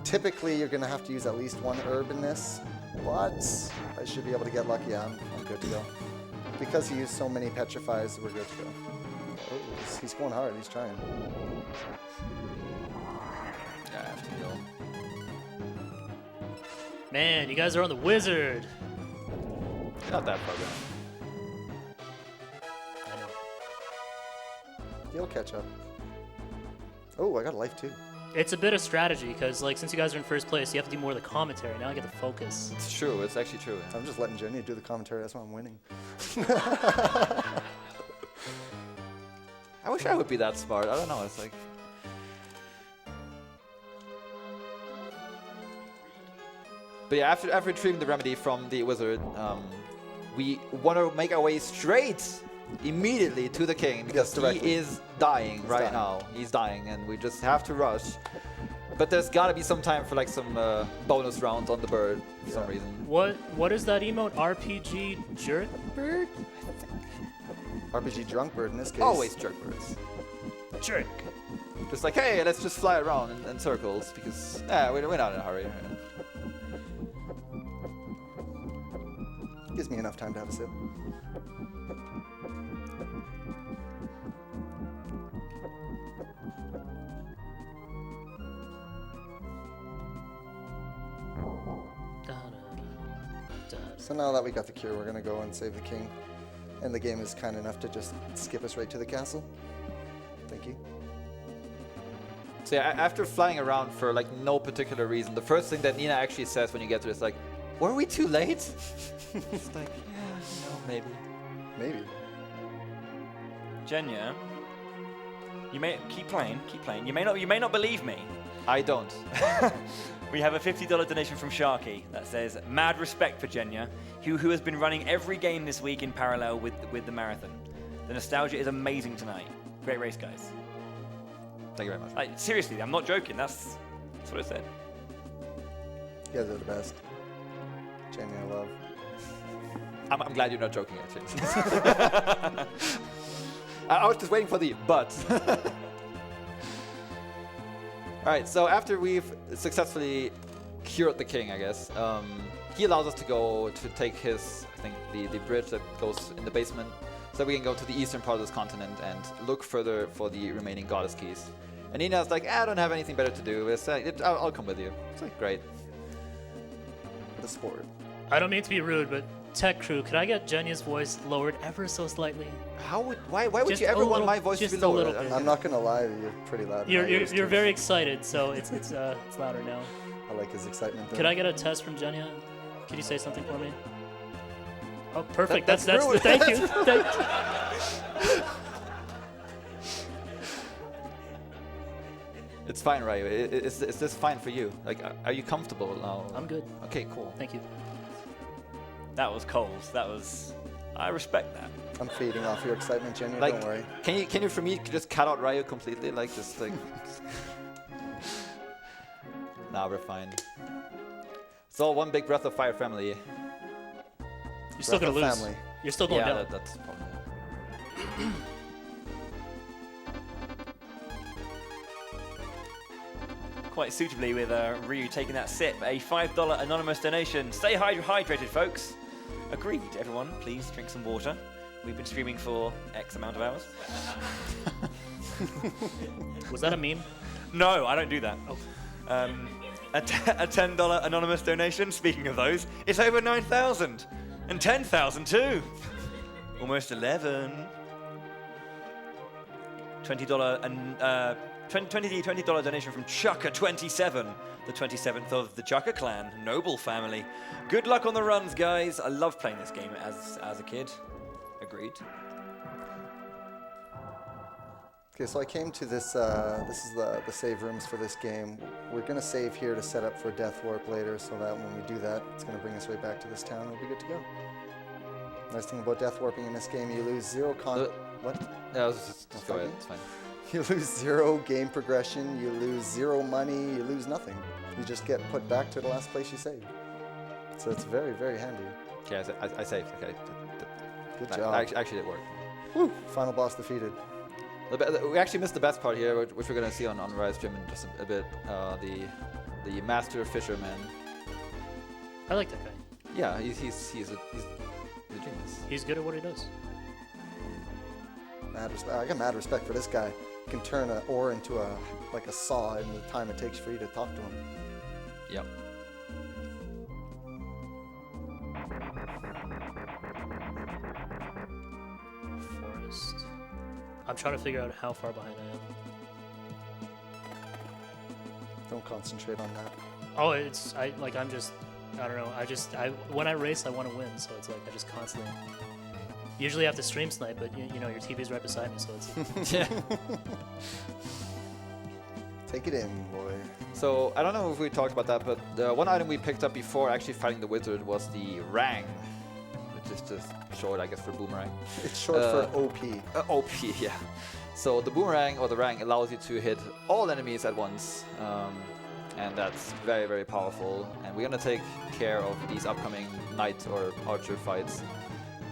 Typically, you're going to have to use at least 1 herb in this, but I should be able to get lucky. I'm good to go. Because he used so many petrifies, we're good to go. Oh, he's going hard. He's trying. Yeah, I have to heal. Man, you guys are on the wizard. You're not that far down. I know. He'll catch up. Oh, I got a life too. It's a bit of strategy because, like, since you guys are in first place, you have to do more of the commentary. Now I get to focus. It's true. It's actually true. I'm just letting Jenny do the commentary. That's why I'm winning. I wish I would be that smart. I don't know. It's like. But yeah, after retrieving the remedy from the wizard, we want to make our way straight immediately to the king because he directly. is dying right dying. now. He's dying, and we just have to rush. But there's got to be some time for like some bonus rounds on the bird for some reason. What is that emote? RPG jerk bird? RPG drunk bird in this case. Always jerk birds. Jerk. Just like, hey, let's just fly around in circles because we're not in a hurry. Gives me enough time to have a sip. So now that we got the cure, we're gonna go and save the king. And the game is kind enough to just skip us right to the castle. Thank you. So yeah, after flying around for like no particular reason, the first thing that Nina actually says when you get to it is like, were we too late? It's like, yeah, maybe. Maybe. Jenja, you may keep playing. You may not believe me. I don't. We have a $50 donation from Sharky that says, mad respect for Jenja, who has been running every game this week in parallel with the marathon. The nostalgia is amazing tonight. Great race, guys. Thank you very much. Like, seriously, I'm not joking. That's what I said. You guys are the best. Jenny, I love. I'm glad you're not joking, actually. I was just waiting for the but. All right, so after we've successfully cured the king, I guess, he allows us to go to take his, I think, the bridge that goes in the basement, so we can go to the eastern part of this continent and look further for the remaining goddess keys. And Nina's like, I don't have anything better to do. I'll come with you. It's like, great. The sport. I don't mean to be rude, but Tech Crew, could I get Jenya's voice lowered ever so slightly? Why would Just you a ever want little- my voice to just be a lower? little bit. I'm not gonna lie, you're pretty loud. in my ears, You're too. very excited, so it's louder now. I like his excitement. Could I get a test from Jenya? Could you say something for me? Oh, perfect. That's That's rude. thank you. That's Thank- It's fine, Ryu. Is this fine for you? Like, are you comfortable now? I'm good. Okay, cool. Thank you. That was cold. I respect that. I'm feeding off your excitement, Jenny. Like, Don't worry. can you for me just cut out Ryu completely? Like, just like. Nah, we're fine. It's all one big Breath of Fire family. You're still Breath gonna of lose. family. You're still going Yeah, down. that's probably. Quite suitably with Ryu taking that sip. A $5 anonymous donation. Stay hydrated, folks. Agreed, everyone. Please drink some water. We've been streaming for X amount of hours. Was that a meme? No, I don't do that. Oh. A $10 anonymous donation. Speaking of those, it's over 9,000 and 10,000 too. Almost 11. $20 and $20 donation from Chucker27, the 27th of the Chucker clan, noble family. Good luck on the runs, guys. I love playing this game as a kid. Agreed. Okay, so I came to this. This is the save rooms for this game. We're gonna save here to set up for Death Warp later, so that when we do that, it's gonna bring us right back to this town. We'll be good to go. Nice thing about Death Warping in this game, you lose zero what? Yeah, just go ahead. It's fine. You lose 0 game progression. You lose 0 money. You lose nothing. You just get put back to the last place you saved. So it's very, very handy. Okay, I saved. Okay. Good job. Actually, it worked. Woo! Final boss defeated. We actually missed the best part here, which we're gonna see on Rise Stream in just a bit. The master fisherman. I like that guy. Yeah, he's a genius. He's good at what he does. Mad respect. I got mad respect for this guy. He can turn an ore into a saw in the time it takes for you to talk to him. Yep. Forest. I'm trying to figure out how far behind I am. Don't concentrate on that. Oh, I'm just, I don't know. When I race, I want to win, so it's like I just constantly. Usually I have to stream snipe, but you know your TV's right beside me, so it's. Yeah. Take it in, boy. So I don't know if we talked about that, but the one item we picked up before actually fighting the wizard was the Rang, which is just short, I guess, for boomerang. It's short for OP. OP, yeah. So the boomerang or the Rang allows you to hit all enemies at once, and that's very, very powerful. And we're gonna take care of these upcoming knight or archer fights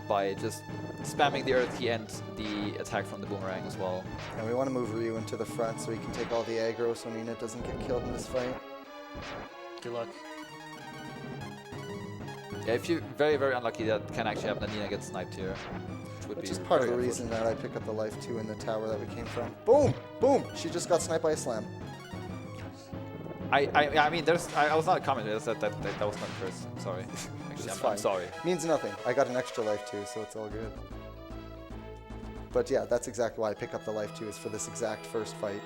by just spamming the earth key and the attack from the boomerang as well. And we want to move Ryu into the front so he can take all the aggro so Nina doesn't get killed in this fight. Good luck. Yeah, if you're very, very unlucky, that can actually happen that Nina gets sniped here. Which is part of the reason that I pick up the life 2 in the tower that we came from. Boom! Boom! She just got sniped by a slam. I mean, I was not commenting. That was not first. I'm sorry. Actually, I'm sorry. Means nothing. I got an extra life 2, so it's all good. But yeah, that's exactly why I pick up the life 2 is for this exact first fight.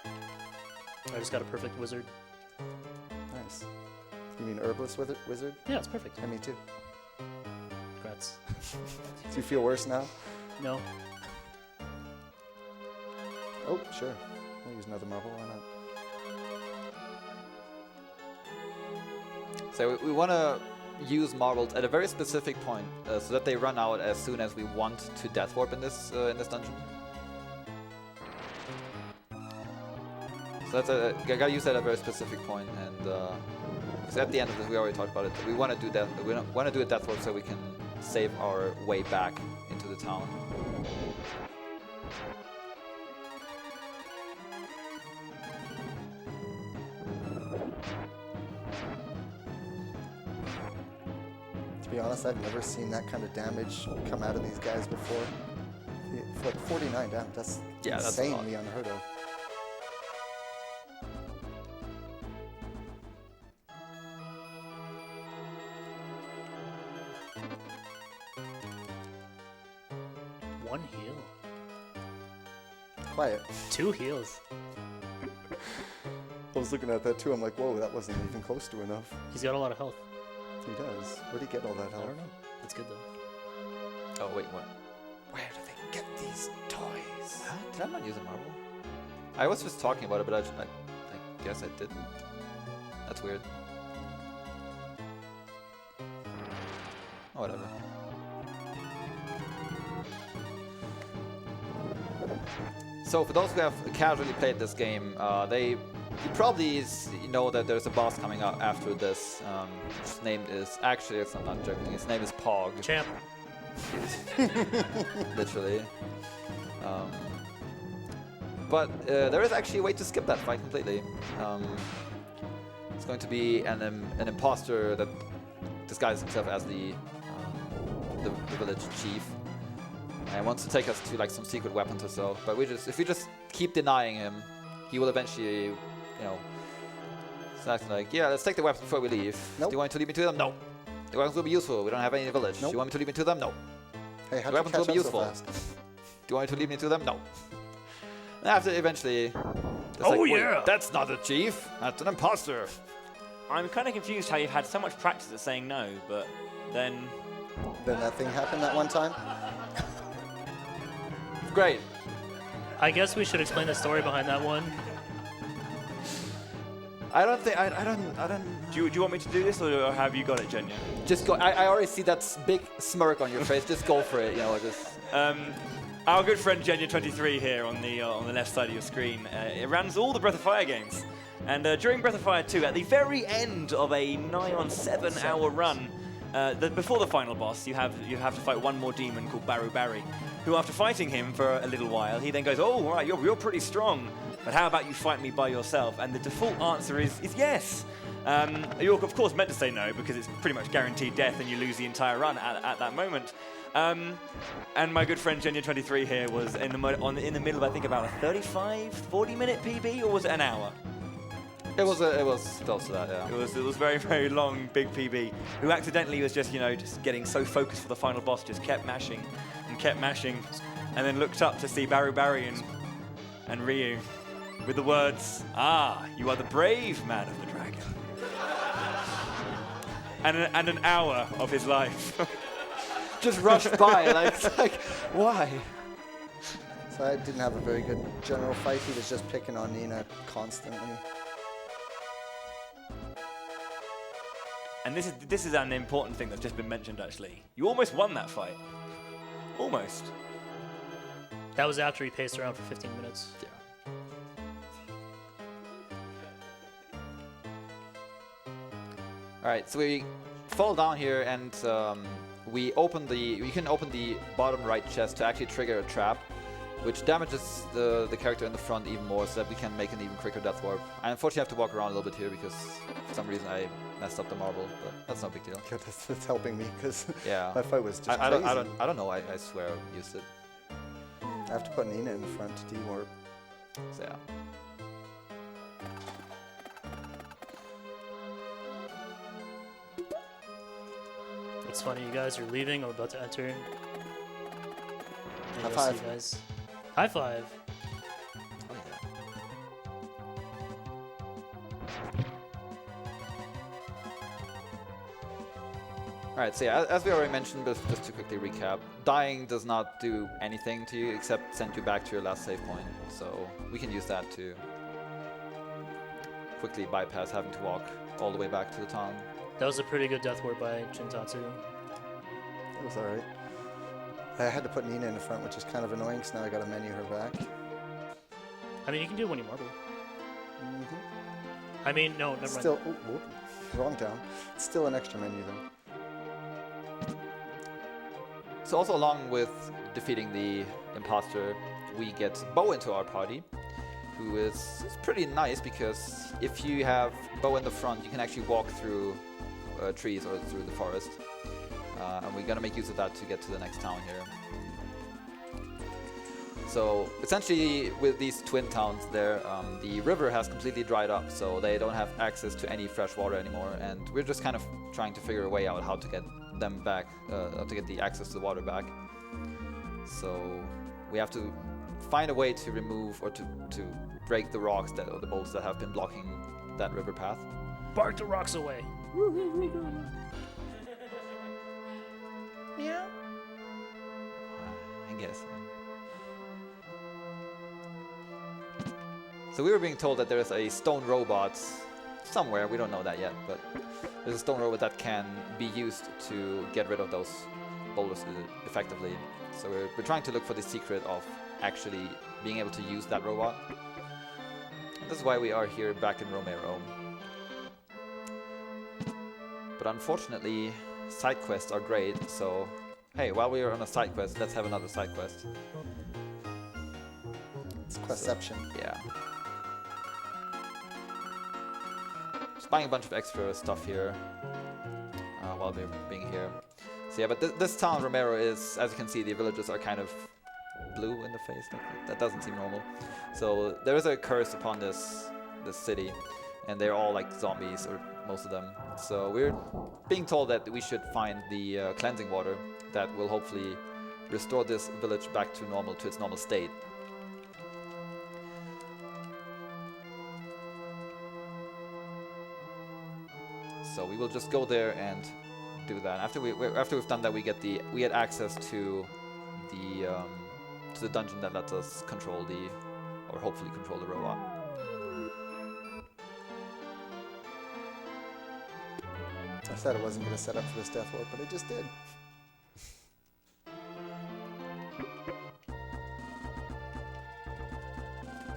I just got a perfect wizard. Nice. You mean herbless wizard? Yeah, it's perfect. Yeah, me too. Congrats. Do you feel worse now? No. Oh, sure. I'll use another marble. Why not? So we want to use marbles at a very specific point, so that they run out as soon as we want to death warp in this dungeon. So that's I gotta use that at a very specific point, and because at the end of this, we already talked about it. We want to do that. We want to do a death warp so we can save our way back into the town. To be honest, I've never seen that kind of damage come out of these guys before. Like 49 damage, that's insanely unheard of. One heal. Quiet. 2 heals. I was looking at that too, I'm like, whoa, that wasn't even close to enough. He's got a lot of health. He does. Where'd he get all that I health? don't know. That's good though. Oh wait, what? Where do they get these toys? Huh? Did I not use a marble? I was just talking about it, but I guess I didn't. That's weird. Oh, whatever. So for those who have casually played this game, they you probably know that there's a boss coming up after this. His name is actually, I'm not joking. His name is Pog. Champ. Literally. But there is actually a way to skip that fight completely. It's going to be an imposter that disguises himself as the village chief and wants to take us to like some secret weapons or so. But if we just keep denying him, he will eventually, you know, start like, yeah, let's take the weapons before we leave. Nope. Do you want me to lead me to them? No. The weapons will be useful. We don't have any in the village. Nope. Do you want me to lead me to them? No. Hey, how'd The you weapons catch will be up useful. so fast? Do you want me to lead me to them? No. And after eventually, it's Oh, like, wait, yeah. that's not a chief. That's an imposter. I'm kind of confused how you've had so much practice at saying no, but then Then that thing happened that one time. Great. I guess we should explain the story behind that one. I don't think I don't. do you want me to do this, or have you got it, Jenja? Just go. I already see that big smirk on your face. Just go for it. You know, just. Our good friend Jenja23 here on the left side of your screen runs all the Breath of Fire games, and during Breath of Fire 2, at the very end of a nigh on 7-hour run, before the final boss, you have to fight one more demon called Baru Bari, who after fighting him for a little while, he then goes, "Oh, all right, you're pretty strong, but how about you fight me by yourself?" And the default answer is yes. You're of course meant to say no because it's pretty much guaranteed death and you lose the entire run at that moment. And my good friend Jenja23 here was in the middle of I think about a 35-40 minute PB, or was it an hour? It was close to that. Yeah. It was very, very long, big PB, who accidentally was just getting so focused for the final boss, just kept mashing, and then looked up to see Baru Bari and Ryu with the words, "Ah, you are the brave man of the dragon." and an hour of his life. Just rushed by. like why? So I didn't have a very good general fight. He was just picking on Nina constantly. And this is an important thing that's just been mentioned, actually. You almost won that fight. Almost. That was after he paced around for 15 minutes. Yeah. All right, so we fall down here and we can open the bottom right chest to actually trigger a trap, which damages the character in the front even more, so that we can make an even quicker death warp. I unfortunately have to walk around a little bit here because for some reason I messed up the marble, but that's no big deal. Good, that's helping me because Yeah. my fight was just I crazy. don't know. I swear I used it. I have to put Nina in the front to de-warp. So yeah. It's funny, you guys are leaving. I'm about to enter. High See five. you guys. High five. Oh, yeah. Alright, so yeah, as we already mentioned, but just to quickly recap, dying does not do anything to you except send you back to your last save point. So we can use that to quickly bypass having to walk all the way back to the town. That was a pretty good death ward by GinTatsu2. It was alright. I had to put Nina in the front, which is kind of annoying, because now I got to menu her back. I mean, you can do it when you marble. Mm-hmm. I mean, no, never mind. Still, whoop, wrong down. It's still an extra menu though. So also along with defeating the imposter, we get Bo into our party, who is pretty nice because if you have Bo in the front, you can actually walk through trees or through the forest. And we're gonna make use of that to get to the next town here. So essentially with these twin towns there, the river has completely dried up, so they don't have access to any fresh water anymore, and we're just kind of trying to figure a way out how to get them back, to get the access to the water back. So we have to find a way to remove or to break the rocks or the bolts that have been blocking that river path. Bark the rocks away. Yeah. I guess. So we were being told that there's a stone robot somewhere, we don't know that yet, but there's a stone robot that can be used to get rid of those boulders effectively. So we're trying to look for the secret of actually being able to use that robot. This is why we are here back in Romero. But unfortunately, side quests are great, so hey, while we are on a side quest, let's have another side quest. It's questception. Yeah. Just buying a bunch of extra stuff here while we're being here. So yeah, but this town, Romero, is, as you can see, the villagers are kind of blue in the face. That doesn't seem normal. So there is a curse upon this city, and they're all like zombies, or most of them. So we're being told that we should find the cleansing water that will hopefully restore this village back to normal, to its normal state. So we will just go there and do that. After we've done that, we get access to the dungeon that lets us control or hopefully control the robot. I said I wasn't going to set up for this death warp, but I just did.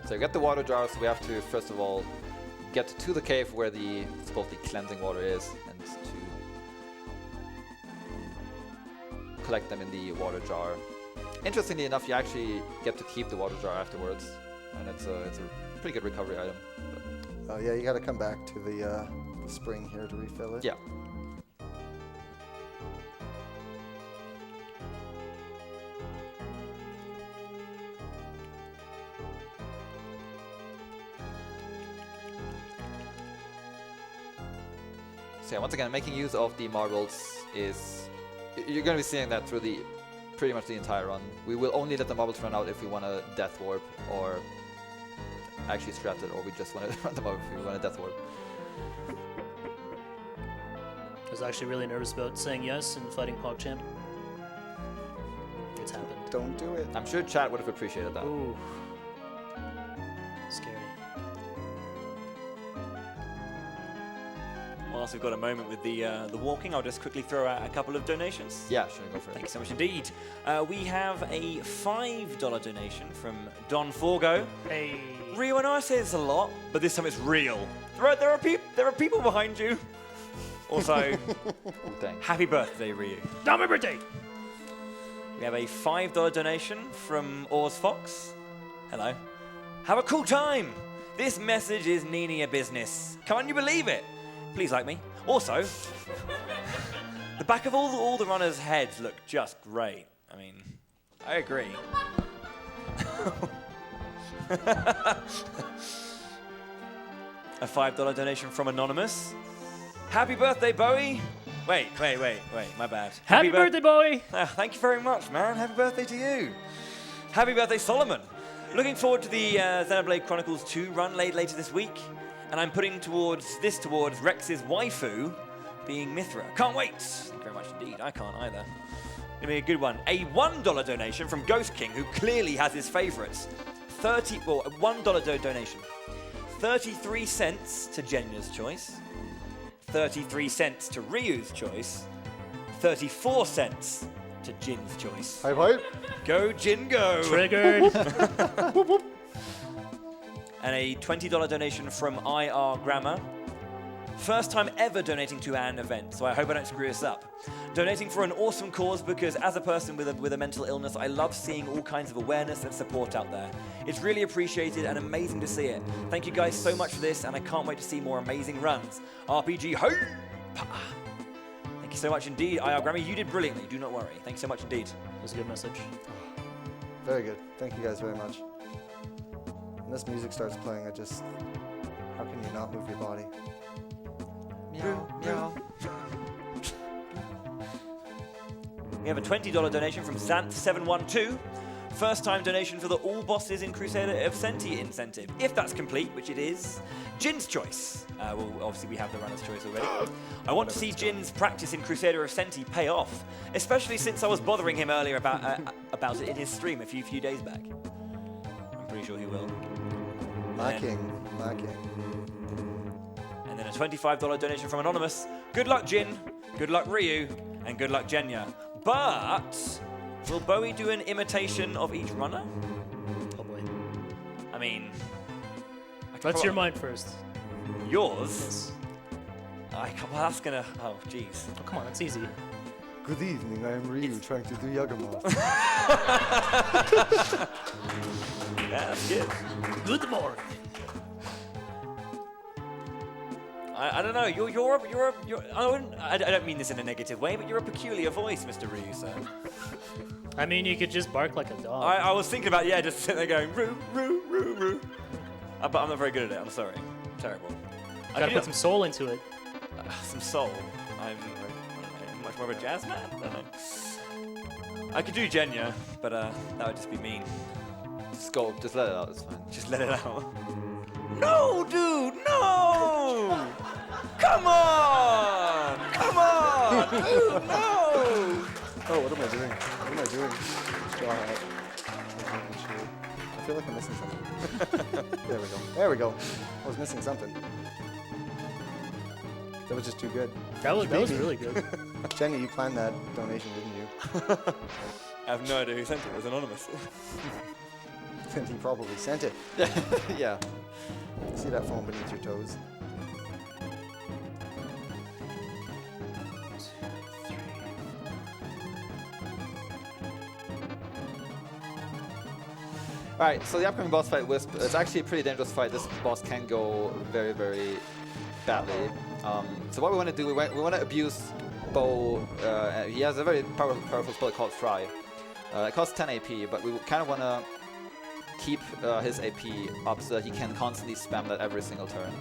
So we get the water jars. We have to first of all get to the cave where the supposedly cleansing water is, and to collect them in the water jar. Interestingly enough, you actually get to keep the water jar afterwards, and it's a pretty good recovery item. Oh yeah, you got to come back to the spring here to refill it. Yeah. So yeah, once again, making use of the marbles is... You're going to be seeing that through pretty much the entire run. We will only let the marbles run out if we want a death warp, or actually scrapped it, or we just want to run them out if we want a death warp. I was actually really nervous about saying yes and fighting PogChamp. It's happened. Don't do it. I'm sure chat would have appreciated that. Ooh. Scary. Whilst we've got a moment with the walking, I'll just quickly throw out a couple of donations. Yeah, sure, go for it. Thank you so much indeed. We have a $5 donation from Don Forgo. Hey. Ryu, I know I say this a lot, but this time it's real. There are people behind you. Also, Thanks. happy birthday, Ryu. Not my birthday! We have a $5 donation from Oz Fox. Hello. Have a cool time. This message is Nini a business. Can't you believe it? Please like me. Also, the back of all the runners' heads look just great. I mean, I agree. A $5 donation from Anonymous. Happy birthday, Bowie. Wait, my bad. Happy birthday, Bowie! Thank you very much, man. Happy birthday to you. Happy birthday, Solomon. Looking forward to the Xenoblade Chronicles 2 run later this week. And I'm putting towards Rex's waifu being Mithra. Can't wait. Thank you very much indeed. I can't either. It'll be a good one. A $1 donation from Ghost King, who clearly has his favorites. A $1 donation. 33 cents to Jenja's choice. 33 cents to Ryu's choice. 34 cents to Jin's choice. Hype, hype. Go, Jin, go. Triggered! And a $20 donation from IR Grammar. First time ever donating to an event, so I hope I don't screw this up. Donating for an awesome cause because as a person with a mental illness, I love seeing all kinds of awareness and support out there. It's really appreciated and amazing to see it. Thank you guys so much for this, and I can't wait to see more amazing runs. RPG, ho! Thank you so much indeed, IR Grammar. You did brilliantly, do not worry. Thanks so much indeed. That was a good message. Very good. Thank you guys very much. When this music starts playing, how can you not move your body? Meow, meow. We have a $20 donation from Xanth712. First time donation for the All Bosses in Crusader of Senti incentive. If that's complete, which it is, Jin's choice. Well, obviously we have the runner's choice already. I want to see Jin's practice in Crusader of Senti pay off, especially since I was bothering him earlier about it in his stream a few days back. I'm pretty sure he will. My king. And then a $25 donation from Anonymous. Good luck, Jin. Good luck, Ryu. And good luck, Jenja. But will Bowie do an imitation of each runner? Oh boy. I mean, I Let's hear mine first. Yours? Well, that's gonna. Oh, jeez. Oh, come on, that's easy. Good evening, I am Ryu trying to do Yagama. Yeah, that's good. Good morning. I don't know. I don't mean this in a negative way, but you're a peculiar voice, Mr. Ryu. So. I mean, you could just bark like a dog. I was thinking about just sitting there going roo roo roo roo. But I'm not very good at it. I'm sorry. I'm terrible. Gotta put some soul into it. Some soul. I'm much more of a jazz man. I don't know. I could do Jenja, but that would just be mean. Just go. Just let it out. It's fine. Just let it out. No, dude, no! Come on! Come on! Dude, no! Oh, what am I doing? What am I doing? Straw hat. I feel like I'm missing something. There we go. There we go. I was missing something. That was just too good. That was really good. Jenny, you planned that donation, didn't you? I have no idea who sent it. It was anonymous. And he probably sent it. Yeah. See that phone beneath your toes? Alright, so the upcoming boss fight, Wisp, it's actually a pretty dangerous fight. This boss can go very, very badly. So what we want to do, we want to abuse Bo. He has a very powerful spell called Fry. It costs 10 AP, but we kind of want to keep his AP up so that he can constantly spam that every single turn.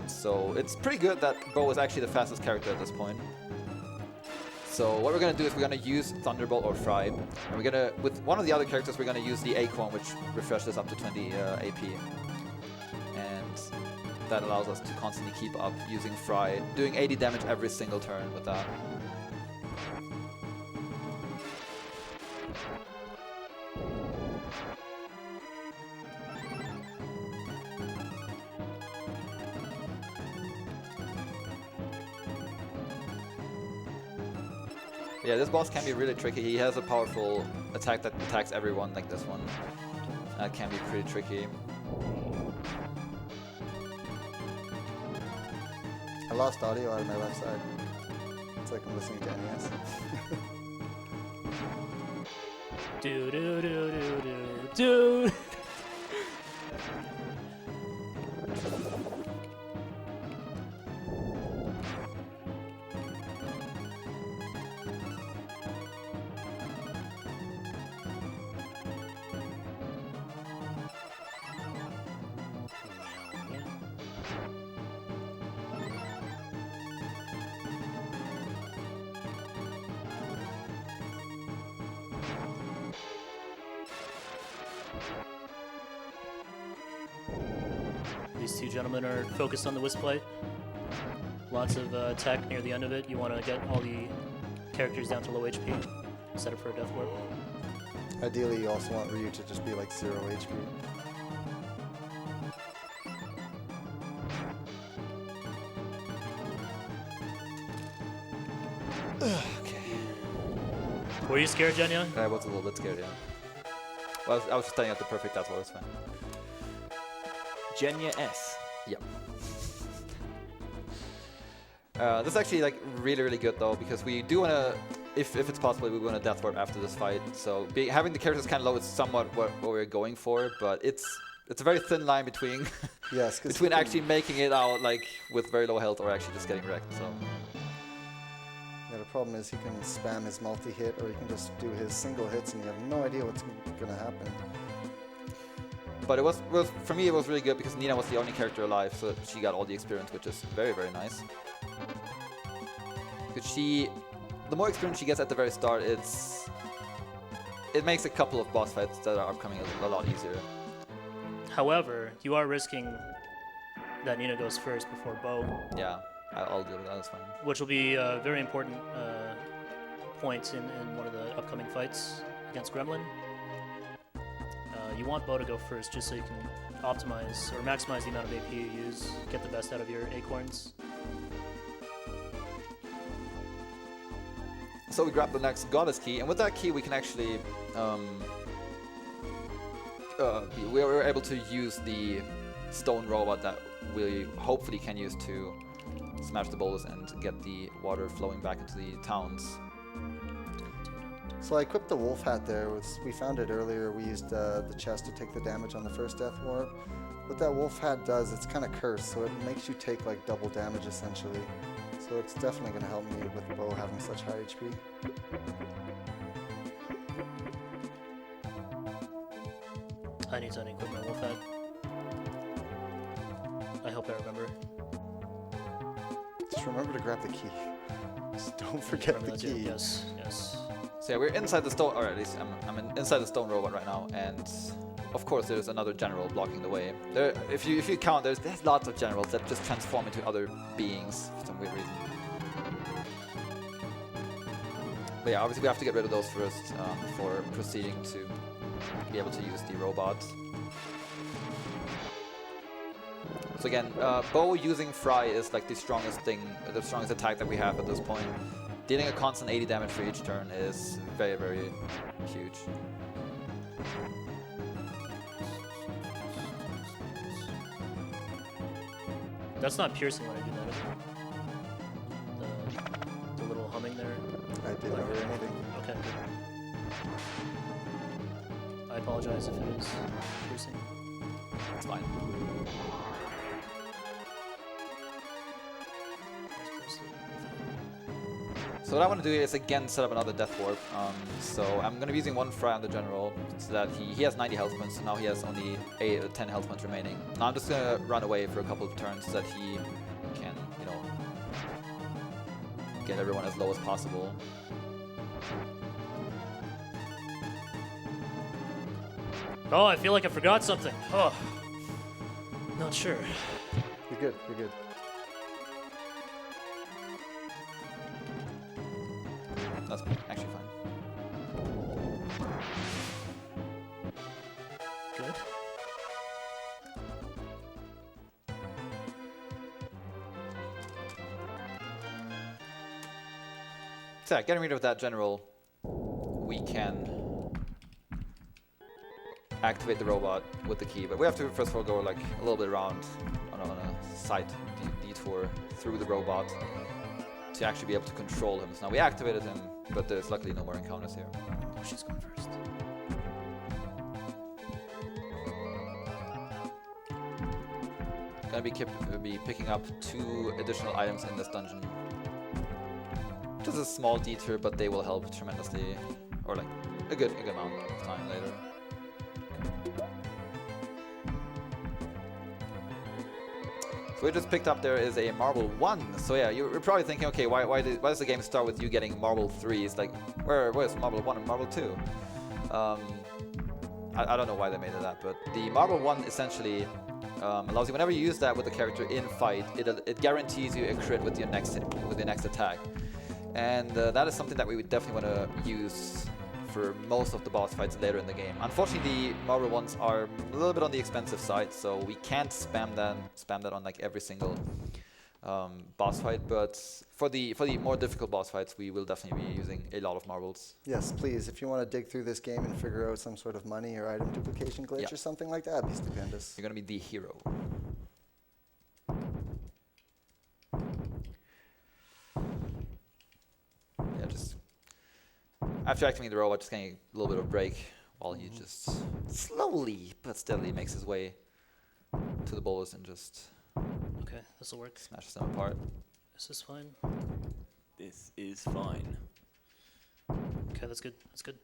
So it's pretty good that Bo is actually the fastest character at this point. So what we're going to do is we're going to use Thunderbolt or Fry. And we're going to, with one of the other characters, we're going to use the Acorn, which refreshes up to 20 AP. And that allows us to constantly keep up using Fry, doing 80 damage every single turn with that. Yeah, this boss can be really tricky. He has a powerful attack that attacks everyone, like this one. That can be pretty tricky. I lost audio out of my left side. It's like I'm listening to NES. Do do do do do do. These two gentlemen are focused on the Wisp play. Lots of tech near the end of it. You want to get all the characters down to low HP. Set up for a death warp. Ideally, you also want Ryu to just be like 0 HP. Okay. Were you scared, Jenja? I was a little bit scared, yeah. Well, I was just standing at the perfect, that's what was fine. Jenja S. Yep. This is actually like really good though, because we do want to, if it's possible, we want to death warp after this fight. So having the characters kind of low is somewhat what we're going for, but it's a very thin line between Yes, between actually making it out like with very low health or actually just getting wrecked. So yeah, the problem is he can spam his multi-hit, or he can just do his single hits, and you have no idea what's gonna happen. but it was for me it was really good because Nina was the only character alive, so she got all the experience, which is very nice. Because the more experience she gets at the very start, it makes a couple of boss fights that are upcoming a lot easier. However, you are risking that Nina goes first before Bo, Yeah, I'll deal with that. That's fine. which will be a very important point in one of the upcoming fights against Gremlin. You want Bo to go first just so you can optimize or maximize the amount of AP you use, get the best out of your acorns. So we grab the next goddess key, and with that key we can actually we were able to use the stone robot that we hopefully can use to smash the boulders and get the water flowing back into the towns. So I equipped the wolf hat there. We found it earlier. We used the chest to take the damage on the first death warp. What that wolf hat does, it's kind of cursed, so it makes you take like double damage essentially. So it's definitely going to help me with the bow having such high HP. I need to unequip my wolf hat. I hope I remember. Just remember to grab the key. Just don't I need to forget remember the that too. key. Yes, yes. So yeah, we're inside the stone, or at least inside the stone robot right now, and of course there's another general blocking the way. If you count, there's lots of generals that just transform into other beings for some weird reason. But yeah, obviously we have to get rid of those first before proceeding to be able to use the robots. So again, bow using Fry is like the strongest attack that we have at this point. Dealing a constant 80 damage for each turn is very, very huge. That's not piercing when I do that, is it? The little humming there. I didn't hear anything. Okay. I apologize if it is piercing. It's fine. So what I want to do is again set up another death warp. So I'm going to be using one Fry on the general so that he has 90 health points, so now he has only 8 or 10 health points remaining. Now I'm just going to run away for a couple of turns so that he can, you know, get everyone as low as possible. Oh, I feel like I forgot something. Oh, not sure. You're good, you're good. That's actually fine. Good. So yeah, getting rid of that general, we can activate the robot with the key, but we have to first of all go like a little bit around on a side detour through the robot to actually be able to control him. So now we activated him, but there's luckily no more encounters here. Oh, she's going first. Gonna be picking up 2 additional items in this dungeon. Just a small detour, but they will help tremendously, or like a good amount of time later. So we just picked up there is a Marble 1. So yeah, you're probably thinking, okay, why does the game start with you getting Marble 3? It's like, where's Marble 1 and Marble 2? I don't know why they made it that, but the Marble 1 essentially allows you, whenever you use that with the character in fight, it guarantees you a crit with your next attack. And that is something that we would definitely want to use for most of the boss fights later in the game. Unfortunately, the Marble ones are a little bit on the expensive side, so we can't spam that on like every single boss fight. But for the more difficult boss fights, we will definitely be using a lot of marbles. Yes, please. If you want to dig through this game and figure out some sort of money or item duplication glitch or something like that, be stupendous. You're gonna be the hero. Yeah, just after activating the robot, just getting a little bit of break while he just slowly but steadily makes his way to the boulders and just Okay, this will work. smashes them apart. This is fine. This is fine. Okay, that's good. That's good.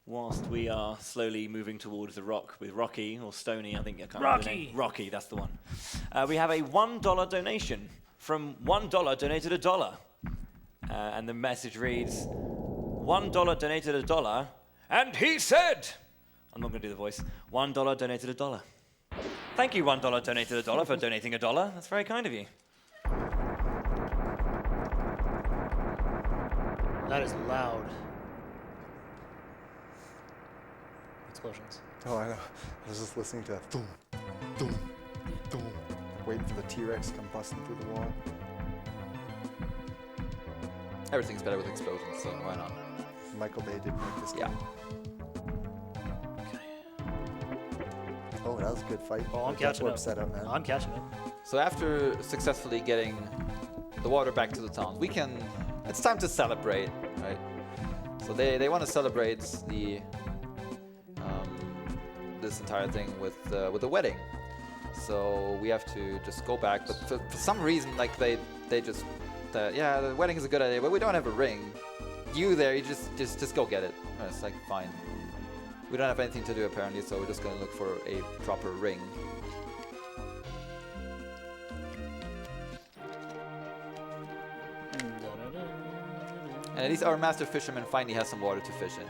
Whilst we are slowly moving towards the rock with Rocky, or Stony, I think I can't Rocky! remember the name. Rocky, that's the one. We have a $1 donation from $1 donated $1. And the message reads, $1 donated $1, and he said, I'm not going to do the voice, $1 donated $1. Thank you, $1 donated $1 for donating $1. That's very kind of you. That is loud. Explosions. Oh, I know. I was just listening to that. Boom, boom, boom. Waiting for the T-Rex to come busting through the wall. Everything's better with explosions, so why not? Michael Bay did make this Yeah. game. that was a good fight. Oh, I'm Good catching warp up. setup, man. I'm catching up. So after successfully getting the water back to the town, we can. It's time to celebrate, right? So they want to celebrate the this entire thing with the wedding. So we have to just go back, but for some reason, like they just yeah, the wedding is a good idea, but we don't have a ring. You there, you just go get it. And it's like fine. We don't have anything to do apparently, so we're just gonna look for a proper ring. And at least our master fisherman finally has some water to fish in.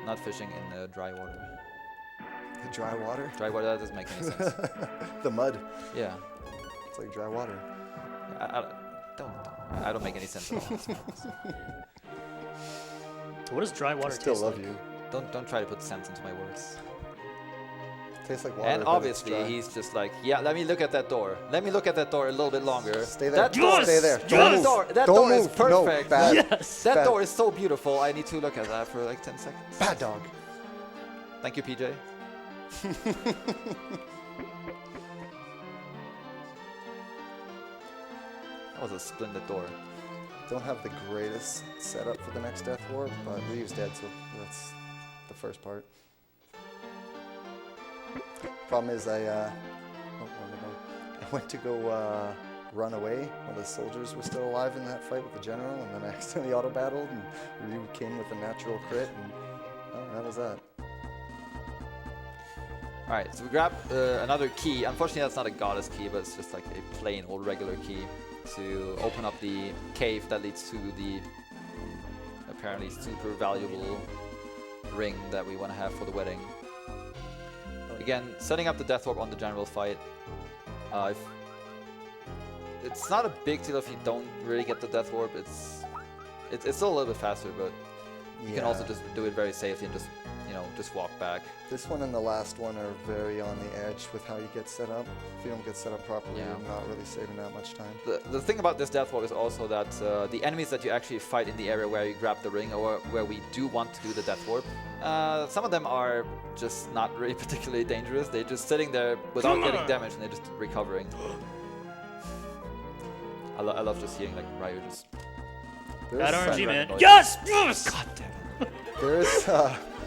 Not fishing in dry water. The dry water? Dry water, that doesn't make any sense. The mud. Yeah. It's like dry water. I don't make any sense at all. What does dry water I still taste love like? you. Don't try to put sense into my words. Tastes like water. And but it's obviously dry. he's just like, yeah, let me look at that door. Let me look at that door a little bit longer. Stay there. That door, Stay there. Yes! Don't Yes! move. that Don't door is move. No, perfect. bad. Yes! That Bad. door is so beautiful. I need to look at that for like 10 seconds. Bad dog. Thank you, PJ. That was a splendid door. Don't have the greatest setup for the next Death Warp, but Ryu's dead, so that's the first part. Problem is, I went to go run away while the soldiers were still alive in that fight with the general, and then I accidentally auto-battled, and Ryu came with a natural crit, and that was that. Alright, so we grab another key. Unfortunately, that's not a goddess key, but it's just like a plain old regular key to open up the cave that leads to the apparently super valuable ring that we want to have for the wedding. Again, setting up the Death Warp on the general fight. It's not a big deal if you don't really get the Death Warp. It's still a little bit faster, but you can also just do it very safely and just just walk back. This one and the last one are very on the edge with how you get set up. If you don't get set up properly, Yeah. you're not really saving that much time. The thing about this Death Warp is also that the enemies that you actually fight in the area where you grab the ring or where we do want to do the Death Warp, some of them are just not really particularly dangerous. They're just sitting there without getting damaged and they're just recovering. I love just seeing like Ryu just... Bad RNG, man. noise. Yes! Yes! God damn it. There's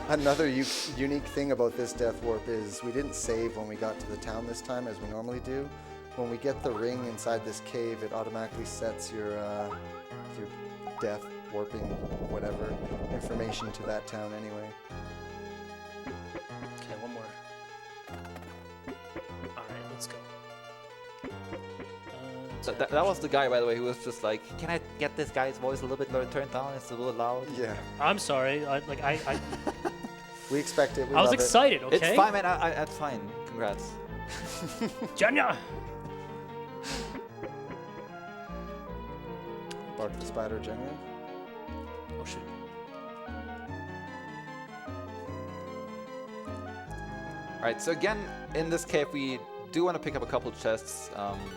another unique thing about this Death Warp is we didn't save when we got to the town this time as we normally do. When we get the ring inside this cave, it automatically sets your death warping whatever information to that town anyway. Okay, one more. Alright, let's go. So that was the guy, by the way, who was just like, can I get this guy's voice a little bit turned down? It's a little loud. Yeah, I'm sorry. I we expect it. We was love excited, okay? It's fine, man. That's fine. Congrats. Jenja! Bark the Spider, Jenja. Oh, shoot. Alright, so again, in this cave, we do want to pick up a couple chests,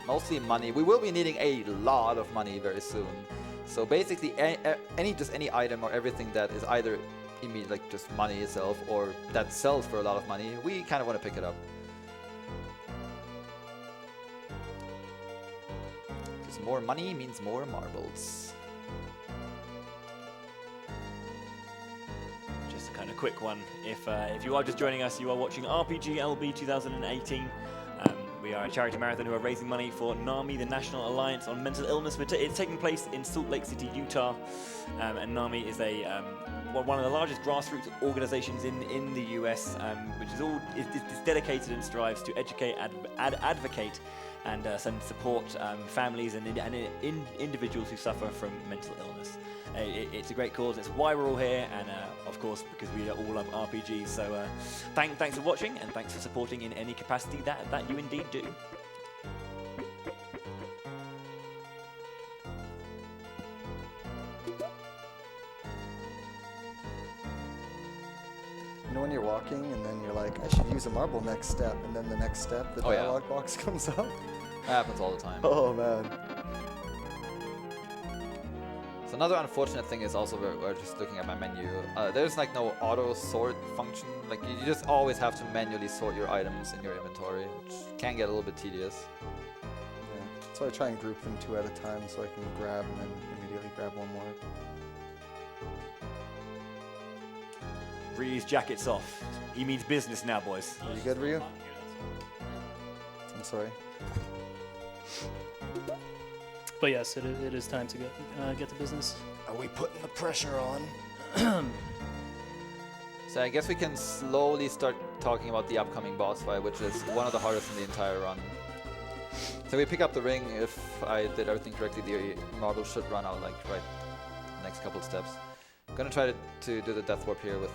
mostly money. We will be needing a lot of money very soon. So basically, any item or everything that is either like just money itself or that sells for a lot of money, we kind of want to pick it up. Because more money means more marbles. Just a kind of quick one. If you are just joining us, you are watching RPG LB 2018. We are a charity marathon who are raising money for NAMI, the National Alliance on Mental Illness. It's taking place in Salt Lake City, Utah. And NAMI is one of the largest grassroots organizations in the US, which is dedicated and strives to educate, advocate, and support families and individuals who suffer from mental illness. It's a great cause. It's why we're all here, and of course because we all love RPGs. So thanks for watching, and thanks for supporting in any capacity that you indeed do. You know when you're walking and then you're like, I should use a marble next step, and then the next step, the Oh, yeah. dialogue box comes up. That happens all the time. Oh man. So another unfortunate thing is also we're just looking at my menu. There's like no auto sort function. Like you just always have to manually sort your items in your inventory, which can get a little bit tedious. Yeah. So I try and group them 2 at a time so I can grab and then immediately grab one more. Ryu's jacket's off. He means business now, boys. Are you good, Ryu? I'm sorry. But yes, it is time to get to business. Are we putting the pressure on? So I guess we can slowly start talking about the upcoming boss fight, which is one of the hardest in the entire run. So we pick up the ring. If I did everything correctly, the marble should run out like right next couple of steps. I'm gonna try to do the death warp here with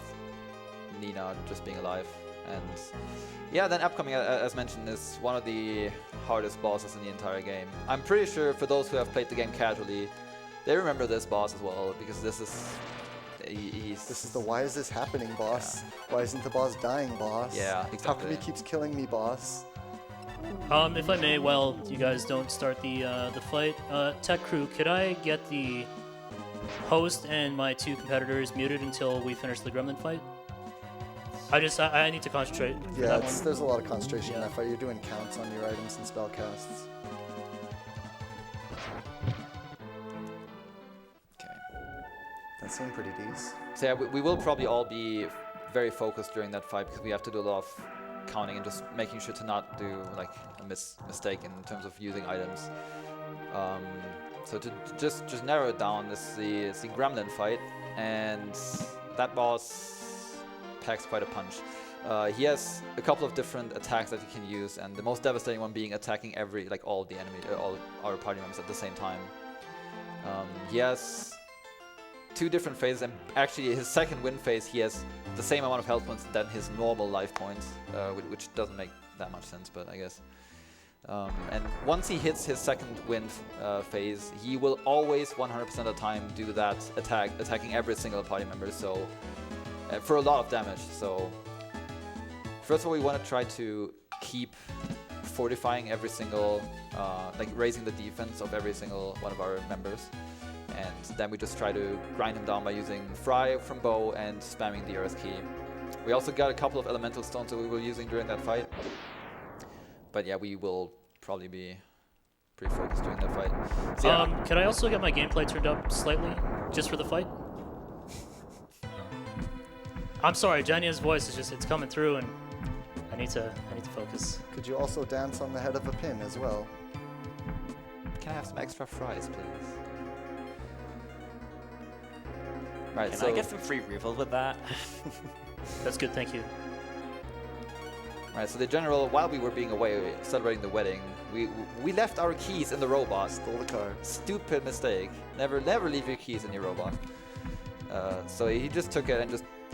Nina just being alive. And yeah, then upcoming, as mentioned, is one of the hardest bosses in the entire game. I'm pretty sure for those who have played the game casually, they remember this boss as well, because this is... This is the why is this happening, boss? Yeah. Why isn't the boss dying, boss? Yeah, exactly. How come he keeps killing me, boss? If I may, while you guys don't start the fight, Tech Crew, could I get the host and my 2 competitors muted until we finish the Gremlin fight? I need to concentrate. Yeah, there's a lot of concentration in that fight. You're doing counts on your items and spell casts. Okay. That seemed pretty decent. So yeah, we will probably all be very focused during that fight because we have to do a lot of counting and just making sure to not do like a mistake in terms of using items. So to just narrow it down, this is the Gremlin fight, and that boss packs quite a punch. He has a couple of different attacks that he can use, and the most devastating one being attacking all the enemy, all our party members at the same time. He has 2 different phases, and actually his second win phase, he has the same amount of health points than his normal life points, which doesn't make that much sense, but I guess. And once he hits his second win phase, he will always 100% of the time do that attacking every single party member. So. For a lot of damage. So first of all, we want to try to keep fortifying every single, like raising the defense of every single one of our members. And then we just try to grind him down by using Fry from bow and spamming the Earth key. We also got a couple of elemental stones that we were using during that fight. But yeah, we will probably be pretty focused during that fight. So yeah. Can I also get my gameplay turned up slightly, just for the fight? I'm sorry, Jenja's voice is it's coming through, and I need to focus. Could you also dance on the head of a pin as well? Can I have some extra fries, please? Right, Can so I get some free refills with that? That's good, thank you. Right, so the general, while we were being away celebrating the wedding, we left our keys in the robot. Stole the car. Stupid mistake. Never leave your keys in your robot. So he just took it and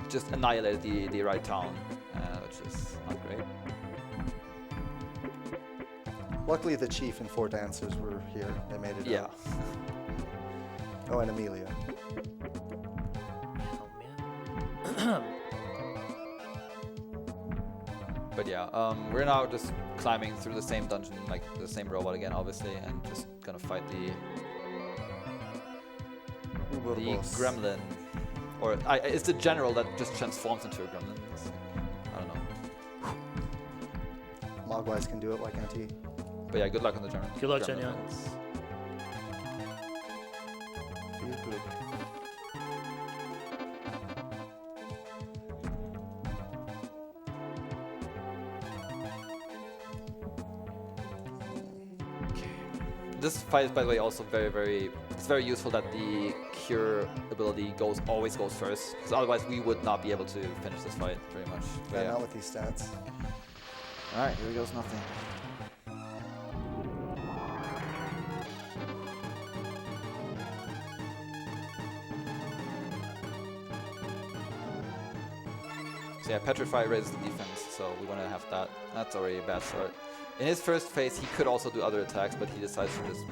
just annihilated the right town, which is not great. Luckily, the chief and 4 dancers were here. They made it out. Oh, and Amelia. Oh, man. But yeah, we're now just climbing through the same dungeon, like the same robot again, obviously, and just gonna fight the Gremlin. Or it's the general that just transforms into a Gremlin. I don't know. Mogwais can do it, why can't he? But yeah, good luck on the general. Good luck, Jenja. Feel good. This fight is, by the way, also it's very useful that the cure ability always goes first, because otherwise we would not be able to finish this fight, pretty much. Yeah, not with these stats. Alright, here goes nothing. So yeah, Petrify raises the defense, so we want to have that. That's already a bad start. In his first phase, he could also do other attacks, but he decides to just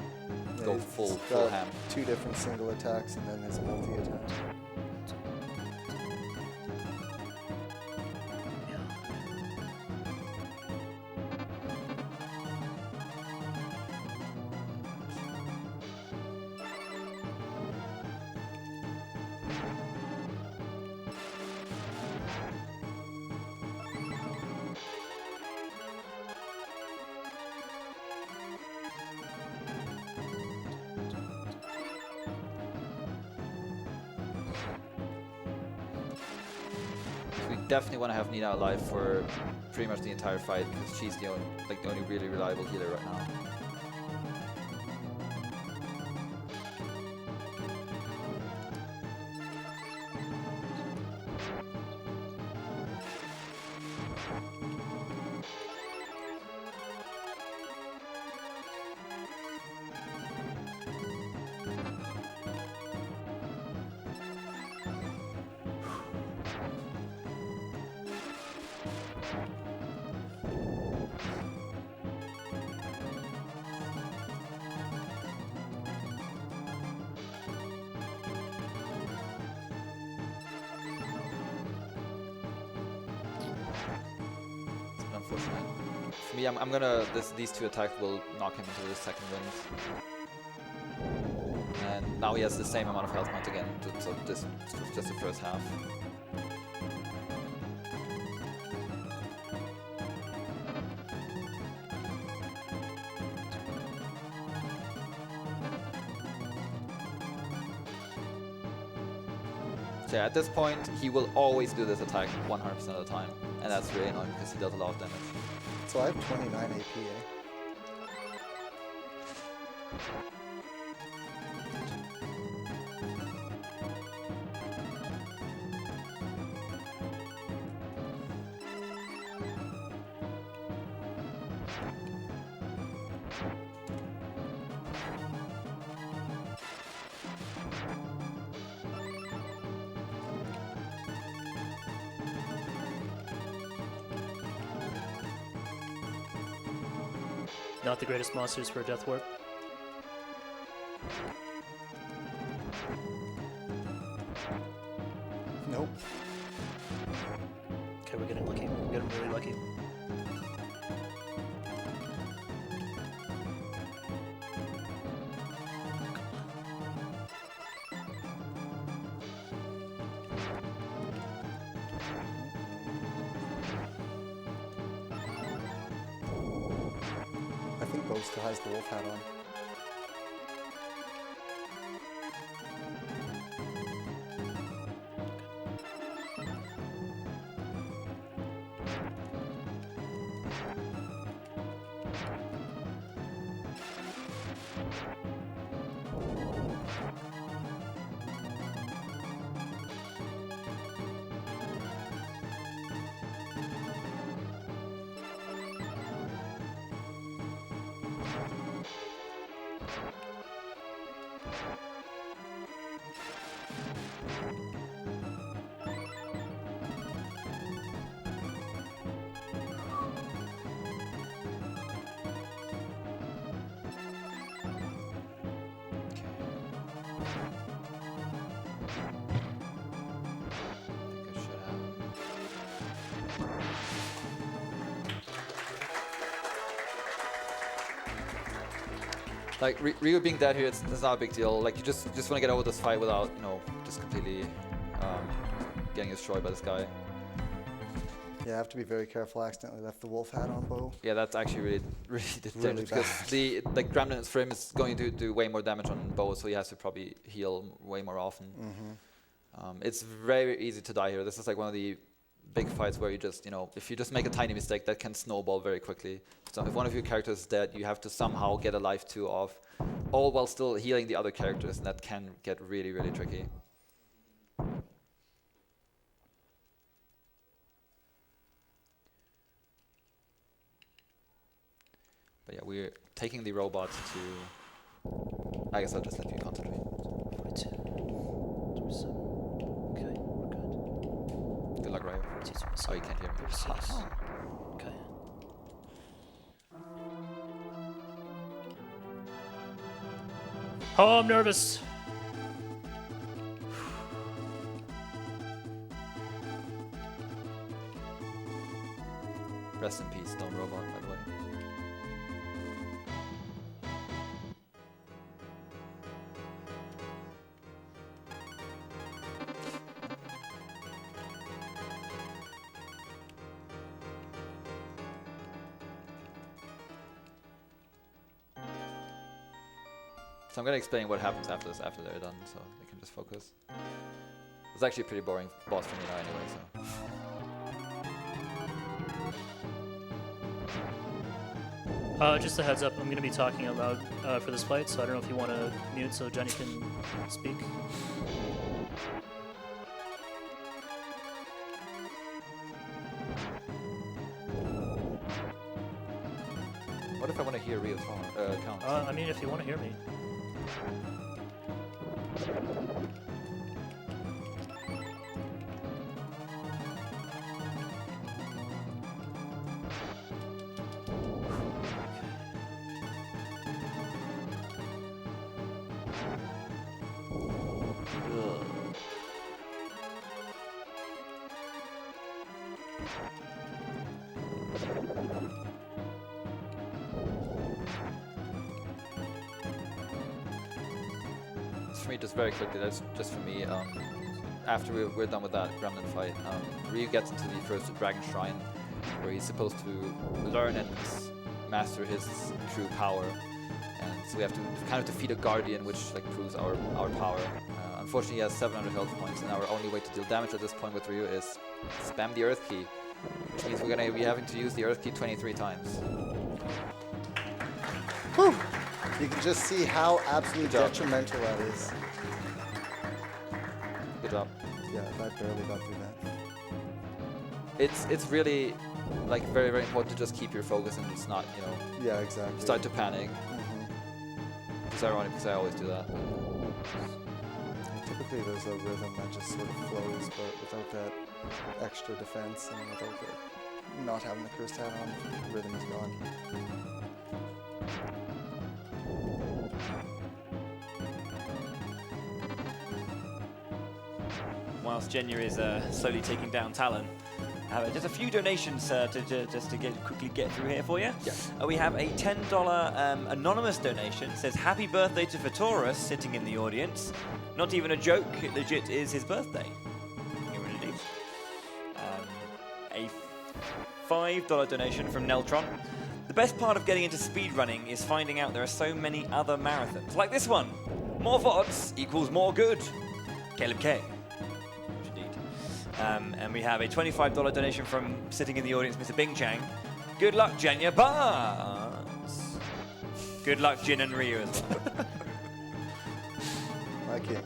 go full ham. 2 different single attacks and then his multi-attack. definitely want to have Nina alive for pretty much the entire fight because she's the only really reliable healer right now. Unfortunate. For me, I'm gonna these two attacks will knock him into the second wind, and now he has the same amount of health once again. So this was just the first half. So yeah, at this point, he will always do this attack 100% of the time, and that's really annoying because he does a lot of damage. So I have 29 AP. Not the greatest monsters for a Death Warp. Nope. Okay, we're getting lucky. We're getting really lucky. I think Bo still has the wolf hat on. Like Ryu being dead here, it's not a big deal. Like you just want to get over this fight without, you know, just completely getting destroyed by this guy. Yeah, I have to be very careful. I accidentally left the wolf hat on Bo. Yeah, that's actually really did Really damage because the Gremlin for him is going to do way more damage on Bo, so he has to probably heal way more often. It's very easy to die here. This is like one of the big fights where you just, you know, if you just make a tiny mistake, that can snowball very quickly. So if one of your characters is dead, you have to somehow get a life 2 off, all while still healing the other characters, and that can get really, really tricky. But yeah, we're taking the robots to... I guess I'll just let you concentrate. 42. 27. Okay, we're good. Good luck, Ryu. 42, Oh, you can't hear me. 36. Okay. Oh, I'm nervous. Rest in peace, Stone Robot, by the way. So I'm going to explain what happens after this, after they're done, so they can just focus. It's actually a pretty boring boss for me now anyway, so... Just a heads up, I'm going to be talking out loud for this fight, so I don't know if you want to mute so Jenny can speak. What if I want to hear Ryu count? I mean, if you want to hear me. For me, just very quickly, that's just for me. After we're done with that Gremlin fight, Ryu gets into the first Dragon Shrine, where he's supposed to learn and master his true power. And so we have to kind of defeat a Guardian, which like proves our power. Unfortunately, he has 700 health points, and our only way to deal damage at this point with Ryu is spam the Earth Key, which means we're gonna be having to use the Earth Key 23 times. Whew. You can just see how absolutely detrimental that is. Good job. Yeah, I barely got through that. It's really like very, very important to just keep your focus and just not, you know, Yeah, exactly. start to panic. It's ironic because I always do that. Typically there's a rhythm that just sort of flows, but without that extra defense and without the not having the cursed hat on, the rhythm is gone. Whilst Jenja is slowly taking down Talon, just a few donations just to quickly get through here for you. Yeah. We have a $10 anonymous donation. It says, "Happy birthday to Fatoris," sitting in the audience. Not even a joke, it legit is his birthday. Here it is. A $5 donation from Neltron. "The best part of getting into speedrunning is finding out there are so many other marathons. Like this one. More VODs equals more good. Caleb K." And we have a $25 donation from sitting in the audience, Mr. Bing Chang. "Good luck, Jenja Bars." Good luck, Jin and Ryu as well. Okay.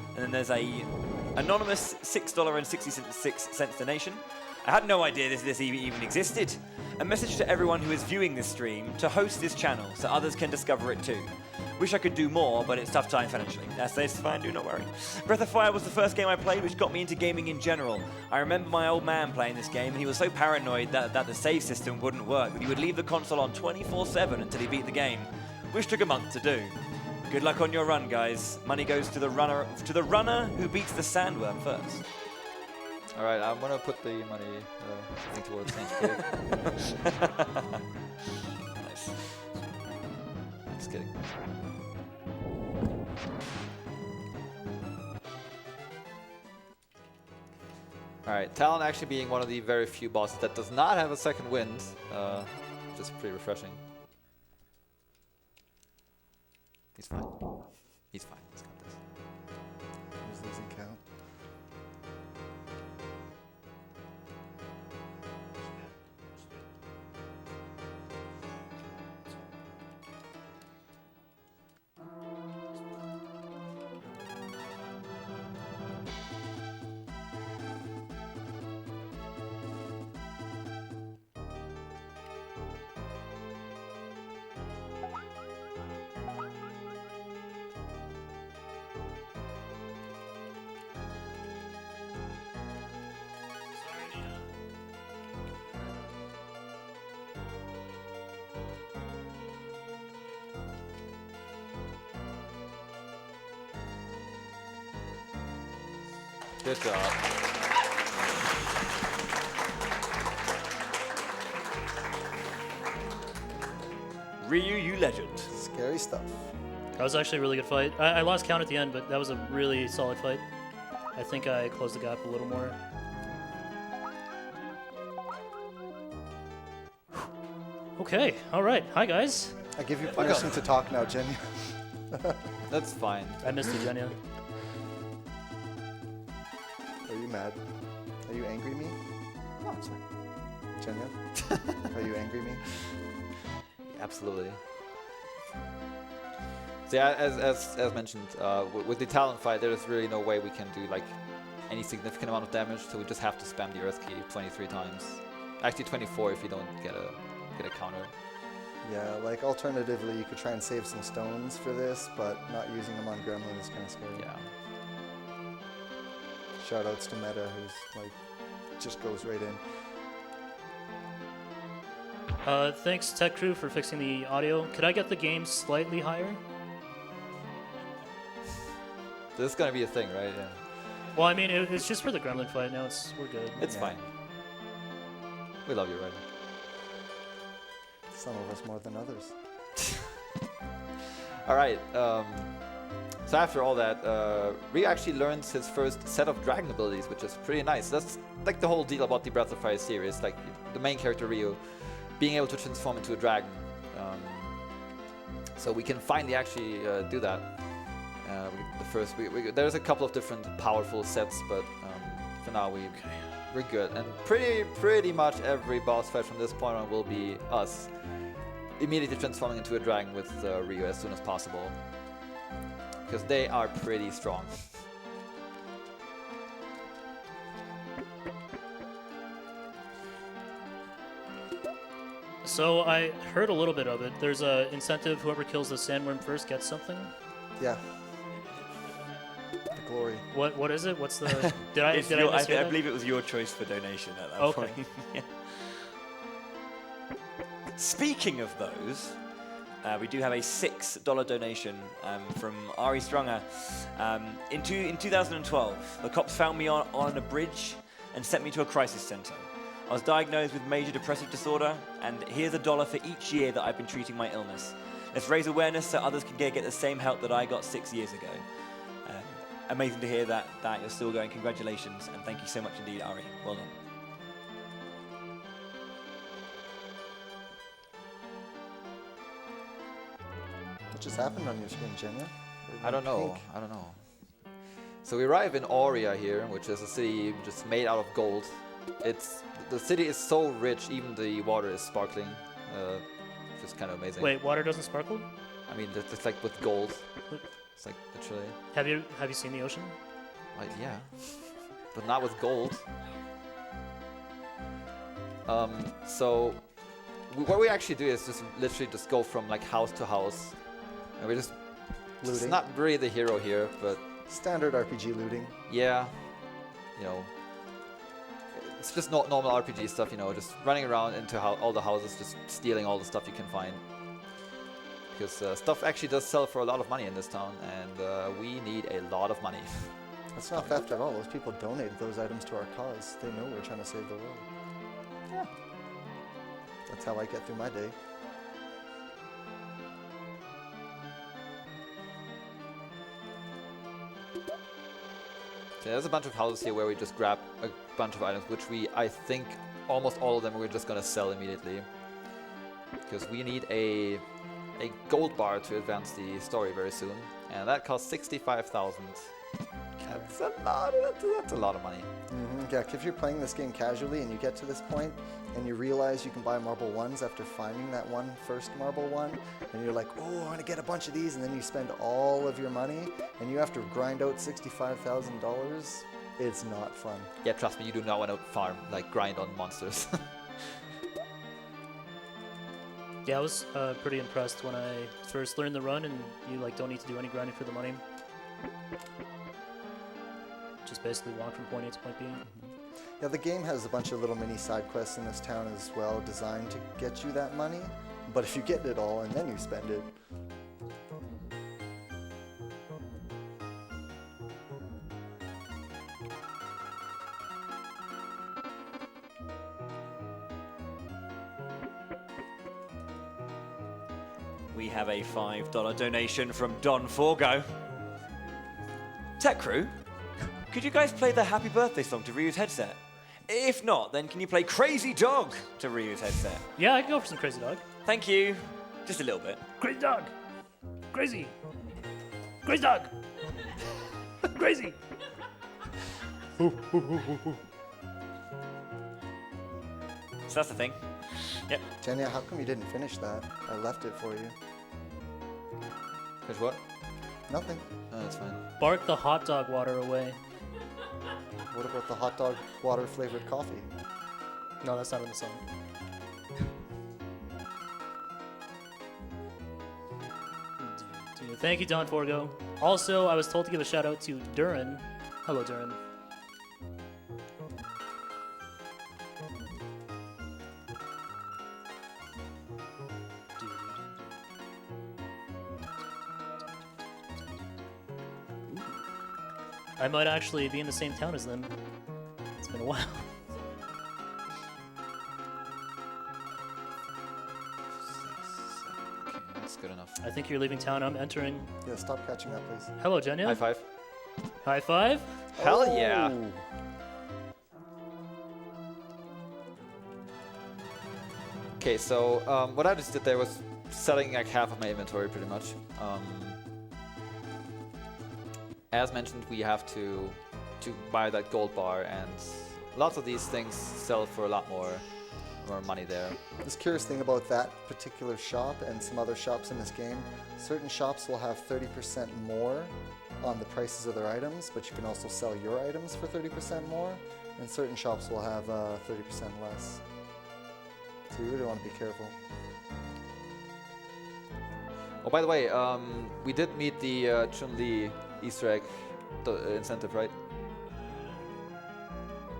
And then there's a anonymous $6.66 donation. "I had no idea this even existed. A message to everyone who is viewing this stream to host this channel so others can discover it too. Wish I could do more, but it's tough time financially." That's fine, do not worry. "Breath of Fire was the first game I played, which got me into gaming in general. I remember my old man playing this game, and he was so paranoid that the save system wouldn't work that he would leave the console on 24/7 until he beat the game. Which took a month to do. Good luck on your run, guys. Money goes to the runner who beats the Sandworm first." All right, I'm gonna put the money thing towards Saint Cave. Nice. Just kidding. All right, Talon actually being one of the very few bosses that does not have a second wind, just pretty refreshing. He's fine. He's fine. He's got this. Who's losing count? Good job. Ryu, you legend. Scary stuff. That was actually a really good fight. I lost count at the end, but that was a really solid fight. I think I closed the gap a little more. Okay, all right. Hi, guys. I give you permission to talk now, Jenny. That's fine. I missed you, Jenja. Are you mad? Are you angry at me? No, I'm sorry. Jenja? Are you angry me? Absolutely. So yeah, as mentioned, with the talent fight, there's really no way we can do like any significant amount of damage, so we just have to spam the Earth Key 23 times. Actually 24 if you don't get a counter. Yeah, like alternatively, you could try and save some stones for this, but not using them on Gremlin is kind of scary. Yeah. Shoutouts to Meta, who's like, just goes right in. Thanks, Tech Crew, for fixing the audio. Could I get the game slightly higher? This is gonna be a thing, right? Yeah. Well, I mean, it's just for the Gremlin fight. Now we're good. It's Yeah. fine. We love you, right? Some of us more than others. All right. So after all that, Ryu actually learns his first set of dragon abilities, which is pretty nice. That's like the whole deal about the Breath of Fire series, like the main character Ryu being able to transform into a dragon. So we can finally actually do that. There's a couple of different powerful sets, but for now we're good. And pretty much every boss fight from this point on will be us immediately transforming into a dragon with Ryu as soon as possible, because they are pretty strong. So I heard a little bit of it. There's a incentive. Whoever kills the Sandworm first gets something. Yeah. The glory. What is it? What's the? Did I It's did your- I mishear I that? believe it was your choice for donation at that Okay. point. Yeah. Speaking of those, we do have a $6 donation from Ari Strunger. In 2012, the cops found me on a bridge and sent me to a crisis center. I was diagnosed with major depressive disorder, and here's $1 for each year that I've been treating my illness. Let's raise awareness so others can get the same help that I got 6 years ago. Amazing to hear that you're still going. Congratulations, and thank you so much indeed, Ari. Well done. What just happened on your screen, Jenja? I don't know. I don't know. So we arrive in Aurea here, which is a city just made out of gold. The city is so rich, even the water is sparkling. Which is kind of amazing. Wait, water doesn't sparkle? I mean, it's like with gold. It's like literally. Have you seen the ocean? Like, yeah, but not with gold. So what we actually do is just literally just go from like house to house, and we're just Looting. not really the hero here, but Standard RPG looting. yeah, you know, it's just not normal RPG stuff, you know, just running around into all the houses, just stealing all the stuff you can find. Because stuff actually does sell for a lot of money in this town, and we need a lot of money. That's not theft at all. Those people donated those items to our cause. They know we're trying to save the world. Yeah. That's how I get through my day. So there's a bunch of houses here where we just grab a bunch of items, which I think almost all of them we're just gonna sell immediately. Because we need a gold bar to advance the story very soon, and that costs 65,000. That's a lot. That's a lot of money. Yeah, if you're playing this game casually and you get to this point and you realize you can buy marble ones after finding that first marble one, and you're like, oh, I want to get a bunch of these, and then you spend all of your money and you have to grind out $65,000, it's not fun. Yeah, trust me, you do not want to farm, like grind on monsters. Yeah, I was pretty impressed when I first learned the run, and you like don't need to do any grinding for the money. Just basically walk from point A to point B. Yeah, the game has a bunch of little mini side quests in this town as well, designed to get you that money. But if you get it all and then you spend it, We have a $5 donation from Don Forgo. Tech Crew, could you guys play the Happy Birthday song to Ryu's headset? If not, then can you play Crazy Dog to Ryu's headset? Yeah, I can go for some Crazy Dog. Thank you. Just a little bit. Crazy Dog! Crazy! Crazy Dog! Crazy! So that's the thing. Yep. Jenja, how come you didn't finish that? I left it for you. Finish what? Nothing. Oh, that's fine. Bark the hot dog water away. What about the hot dog water flavored coffee? No, that's not in the song. Thank you, Don Forgo. Also, I was told to give a shout out to Durin. Hello, Durin. I might actually be in the same town as them. It's been a while. Okay, that's good enough. I think you're leaving town. I'm entering. Yeah, stop catching up, please. Hello, Jenja. High five. High five. Hell yeah. Oh. Okay, so what I just did there was selling like half of my inventory pretty much. As mentioned, we have to buy that gold bar, and lots of these things sell for a lot more money there. This curious thing about that particular shop and some other shops in this game, certain shops will have 30% more on the prices of their items, but you can also sell your items for 30% more, and certain shops will have 30% less. So you really want to be careful. Oh, by the way, we did meet the Chun-Li Easter egg incentive, right?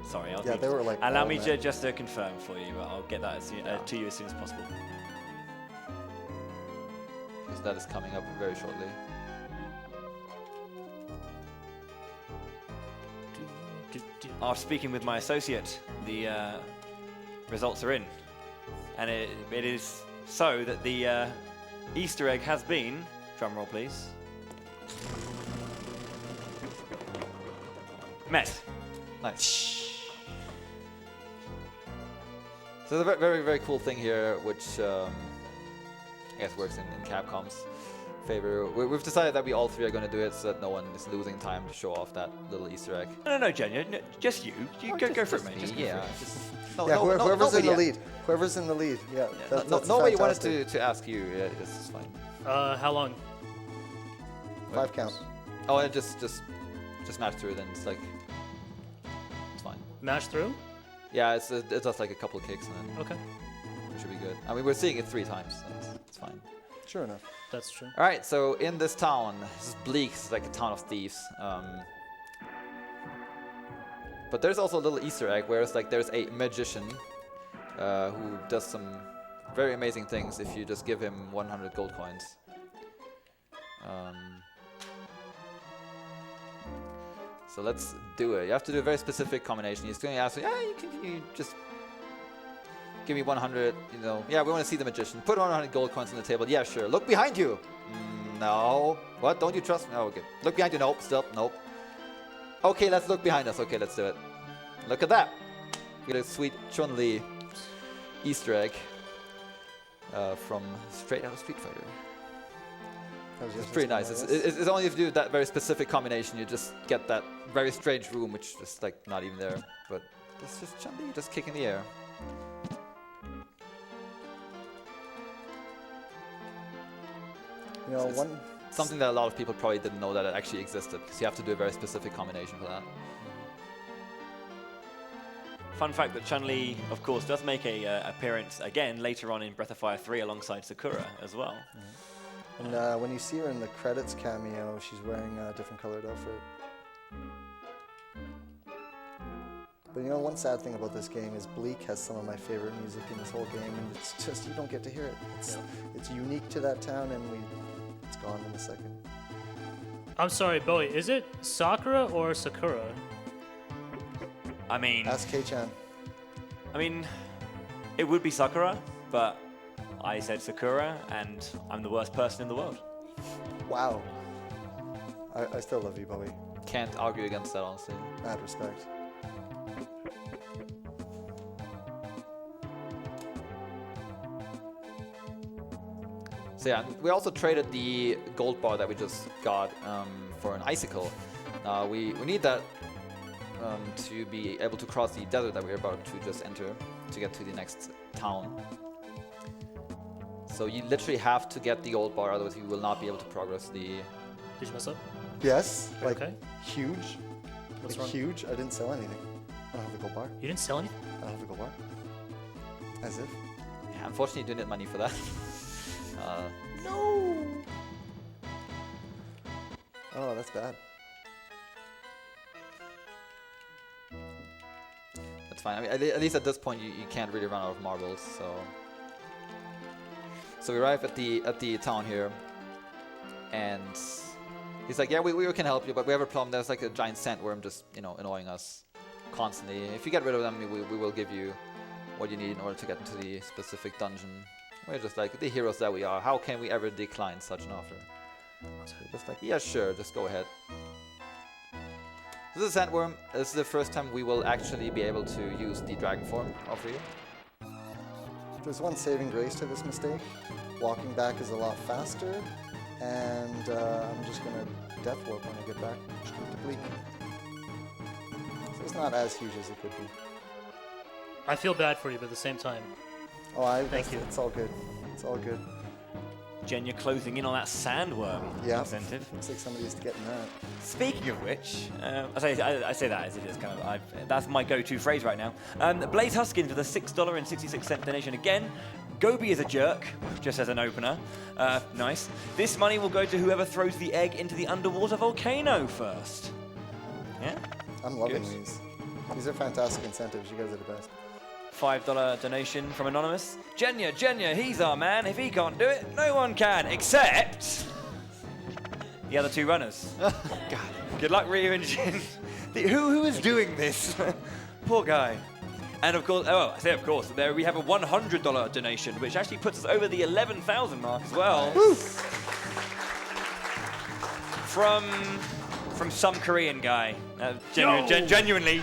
Sorry, I'll Yeah, they were like. allow all me men. just to confirm for you. I'll get that to you as soon as possible. Because that is coming up very shortly. After speaking with my associate, the results are in. And it is so that the Easter egg has been, drumroll please, met. Nice. So the very, very cool thing here, which I guess works in Capcom's favor. We've decided that we all three are going to do it so that no one is losing time to show off that little Easter egg. No, Jenja, no, just you. You go for it, mate. me, Just go yeah. for it. No, Yeah, no, no, whoever's in nobody the yet. lead. Whoever's in the lead. Yeah. That's Nobody wanted fantastic. to ask you. Yeah, this is fine. How long? 5 count. Oh, and just smash through. Then it's like it's fine. Mash through? Yeah, it's just like a couple of kicks and then Okay, it should be good. I mean, we're seeing it 3 times. So it's fine. Sure enough. that's true. All right, so in this town, this is bleak. It's like a town of thieves. But there's also a little Easter egg where it's like there's a magician who does some very amazing things if you just give him 100 gold coins. So let's do it. You have to do a very specific combination. He's going to ask, yeah, can you just give me 100, you know, yeah, we want to see the magician. Put 100 gold coins on the table. Yeah, sure. Look behind you. No. What? Don't you trust me? Oh, okay. Look behind you. Nope. Still. Nope. Okay, let's look behind us. Okay, let's do it. Look at that. We get a sweet Chun-Li Easter egg from straight out of Street Fighter. That was It's just pretty nice. hilarious. It's only if you do that very specific combination, you just get that very strange room, which is just like not even there. But it's just Chun-Li just kicking the air. You know, It's- one. Something that a lot of people probably didn't know that it actually existed, because you have to do a very specific combination for that. Fun fact that Chun-Li, of course, does make a appearance again later on in Breath of Fire 3 alongside Sakura as well. And when you see her in the credits cameo, she's wearing a different colored outfit. But you know, one sad thing about this game is Bleak has some of my favorite music in this whole game, and it's just, you don't get to hear it. It's unique to that town, and it's gone in a second. I'm sorry, Bowie. Is it Sakura or Sakura? I mean, Ask K-chan. it would be Sakura, but I said Sakura, and I'm the worst person in the world. Wow. I still love you, Bowie. Can't argue against that, honestly. Mad respect. So yeah, we also traded the gold bar that we just got for an icicle. We need that to be able to cross the desert that we're about to just enter. to get to the next town. So you literally have to get the gold bar, otherwise you will not be able to progress the... Did you mess up? Yes, like Okay. huge. What's Like wrong? huge. I didn't sell anything. I don't have the gold bar. You didn't sell anything? I don't have the gold bar. As if. Yeah, unfortunately, you do need money for that. No! Oh, that's bad. That's fine. I mean, at least at this point, you can't really run out of marbles. So we arrive at the town here, and he's like, "Yeah, we can help you, but we have a problem. There's like a giant sandworm just annoying us constantly. If you get rid of them, we will give you what you need in order to get into the specific dungeon." We're just like the heroes that we are. How can we ever decline such an offer? So we're just like, yeah, sure, just go ahead. This is a sandworm. This is the first time we will actually be able to use the dragon form of Ryu. There's one saving grace to this mistake. Walking back is a lot faster, and I'm just gonna death warp when I get back straight to Bleak. So it's not as huge as it could be. I feel bad for you, but at the same time, Oh, Thank you. It's all good. It's all good. Jenja closing in on that sandworm Yeah. incentive. Looks like somebody's getting that. Speaking of which, I say that as it is kind of, that's my go-to phrase right now. Blaze Huskins with a $6.66 donation again. Gobi is a jerk, just as an opener. Nice. This money will go to whoever throws the egg into the underwater volcano first. Yeah? I'm loving Good. these. These are fantastic incentives. You guys are the best. $5 donation from Anonymous. Jenja, he's our man. If he can't do it, no one can, except the other two runners. God. Good luck, Ryu and Jin. Who is doing this? Poor guy. And of course, there we have a $100 donation, which actually puts us over the 11,000 mark as well. Woo! From some Korean guy. Genuinely,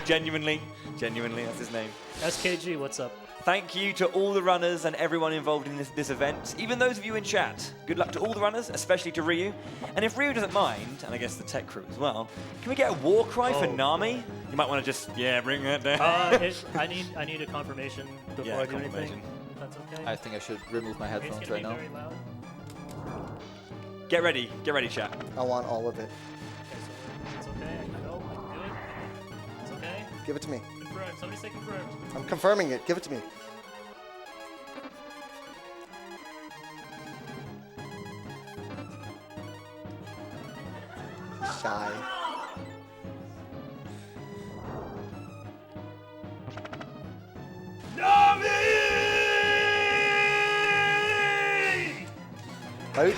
that's his name. SKG, what's up? Thank you to all the runners and everyone involved in this event, even those of you in chat. Good luck to all the runners, especially to Ryu. And if Ryu doesn't mind, and I guess the tech crew as well, can we get a war cry for Nami? You might want to just, bring that down. I need a confirmation before I do anything. confirmation. If that's okay. I think I should remove my It's headphones gonna right be now. very loud. Get ready, chat. I want all of it. Okay, so it's okay. I can go. I can do it. It's okay. Give it to me. Confirmed. Somebody say confirmed. I'm confirming it. Give it to me. Shy. Out.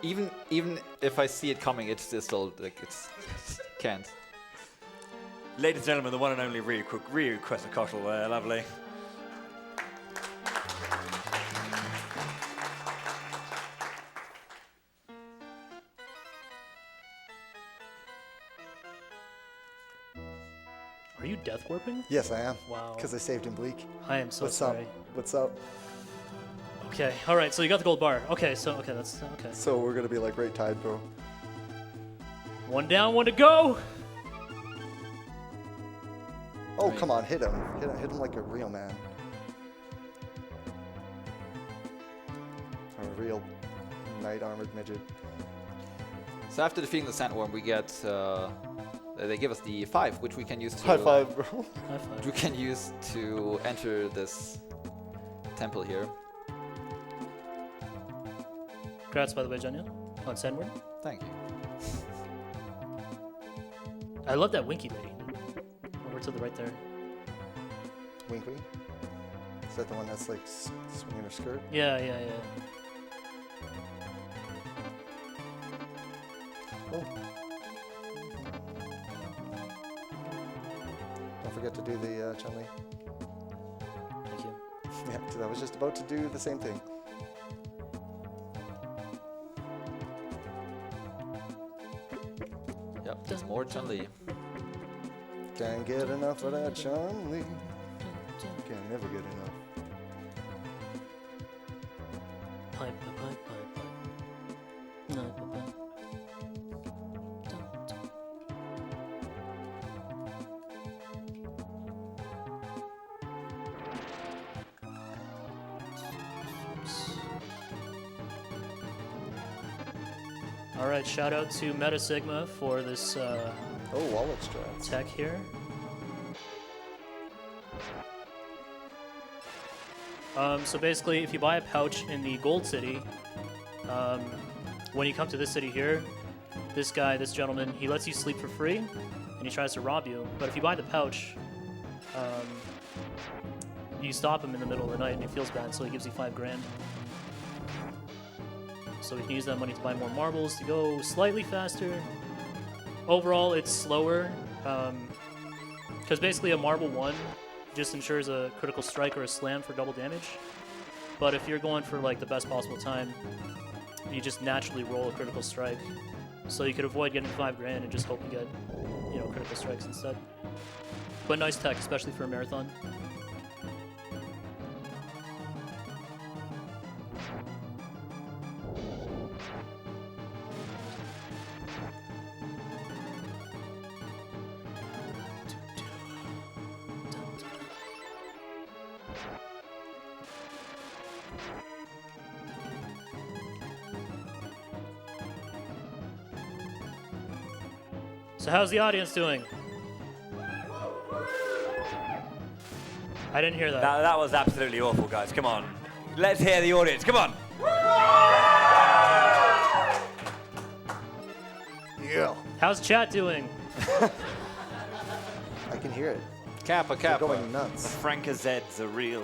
Even if I see it coming, it's still like can't. Ladies and gentlemen, the one and only RyuQuezacotl there, lovely. Are you death warping? Yes, I am. Wow. Because I saved him Bleak. I am so What's sorry. up? What's up? Okay. All right. So you got the gold bar. Okay. So that's okay. So we're gonna be like right tied, bro. One down, one to go. Oh, Right. come on, hit him. Hit him like a real man. Or a real knight armored midget. So after defeating the sandworm, we get they give us the 5, which we can use to High five, bro. High five. we can use to enter this temple here. Congrats, by the way, Jenja, on Sandworm. Thank you. I love that winky lady. Over to the right there. Wink wink. Is that the one that's like swinging her skirt? Yeah. Oh. Don't forget to do the Chun-Li. Thank you. Yeah, because I was just about to do the same thing. Yep, there's more Chun-Li. Can't get enough of that Chun-Li. Can never get enough. Pipe. All right, shout out to Meta Sigma for this Oh, wallet strats. tech here. So basically, if you buy a pouch in the Gold City, when you come to this city here, this gentleman, he lets you sleep for free, and he tries to rob you. But if you buy the pouch, you stop him in the middle of the night, and he feels bad, so he gives you 5 grand. So we can use that money to buy more marbles to go slightly faster. Overall, it's slower, because basically a marble 1 just ensures a critical strike or a slam for double damage. But if you're going for like the best possible time, you just naturally roll a critical strike. So you could avoid getting 5 grand and just hope you get, critical strikes instead. But nice tech, especially for a marathon. So how's the audience doing? I didn't hear that. That was absolutely awful, guys. Come on. Let's hear the audience. Come on. Yeah. How's chat doing? I can hear it. Kappa, They're Kappa. going nuts. Franca Zeds are real.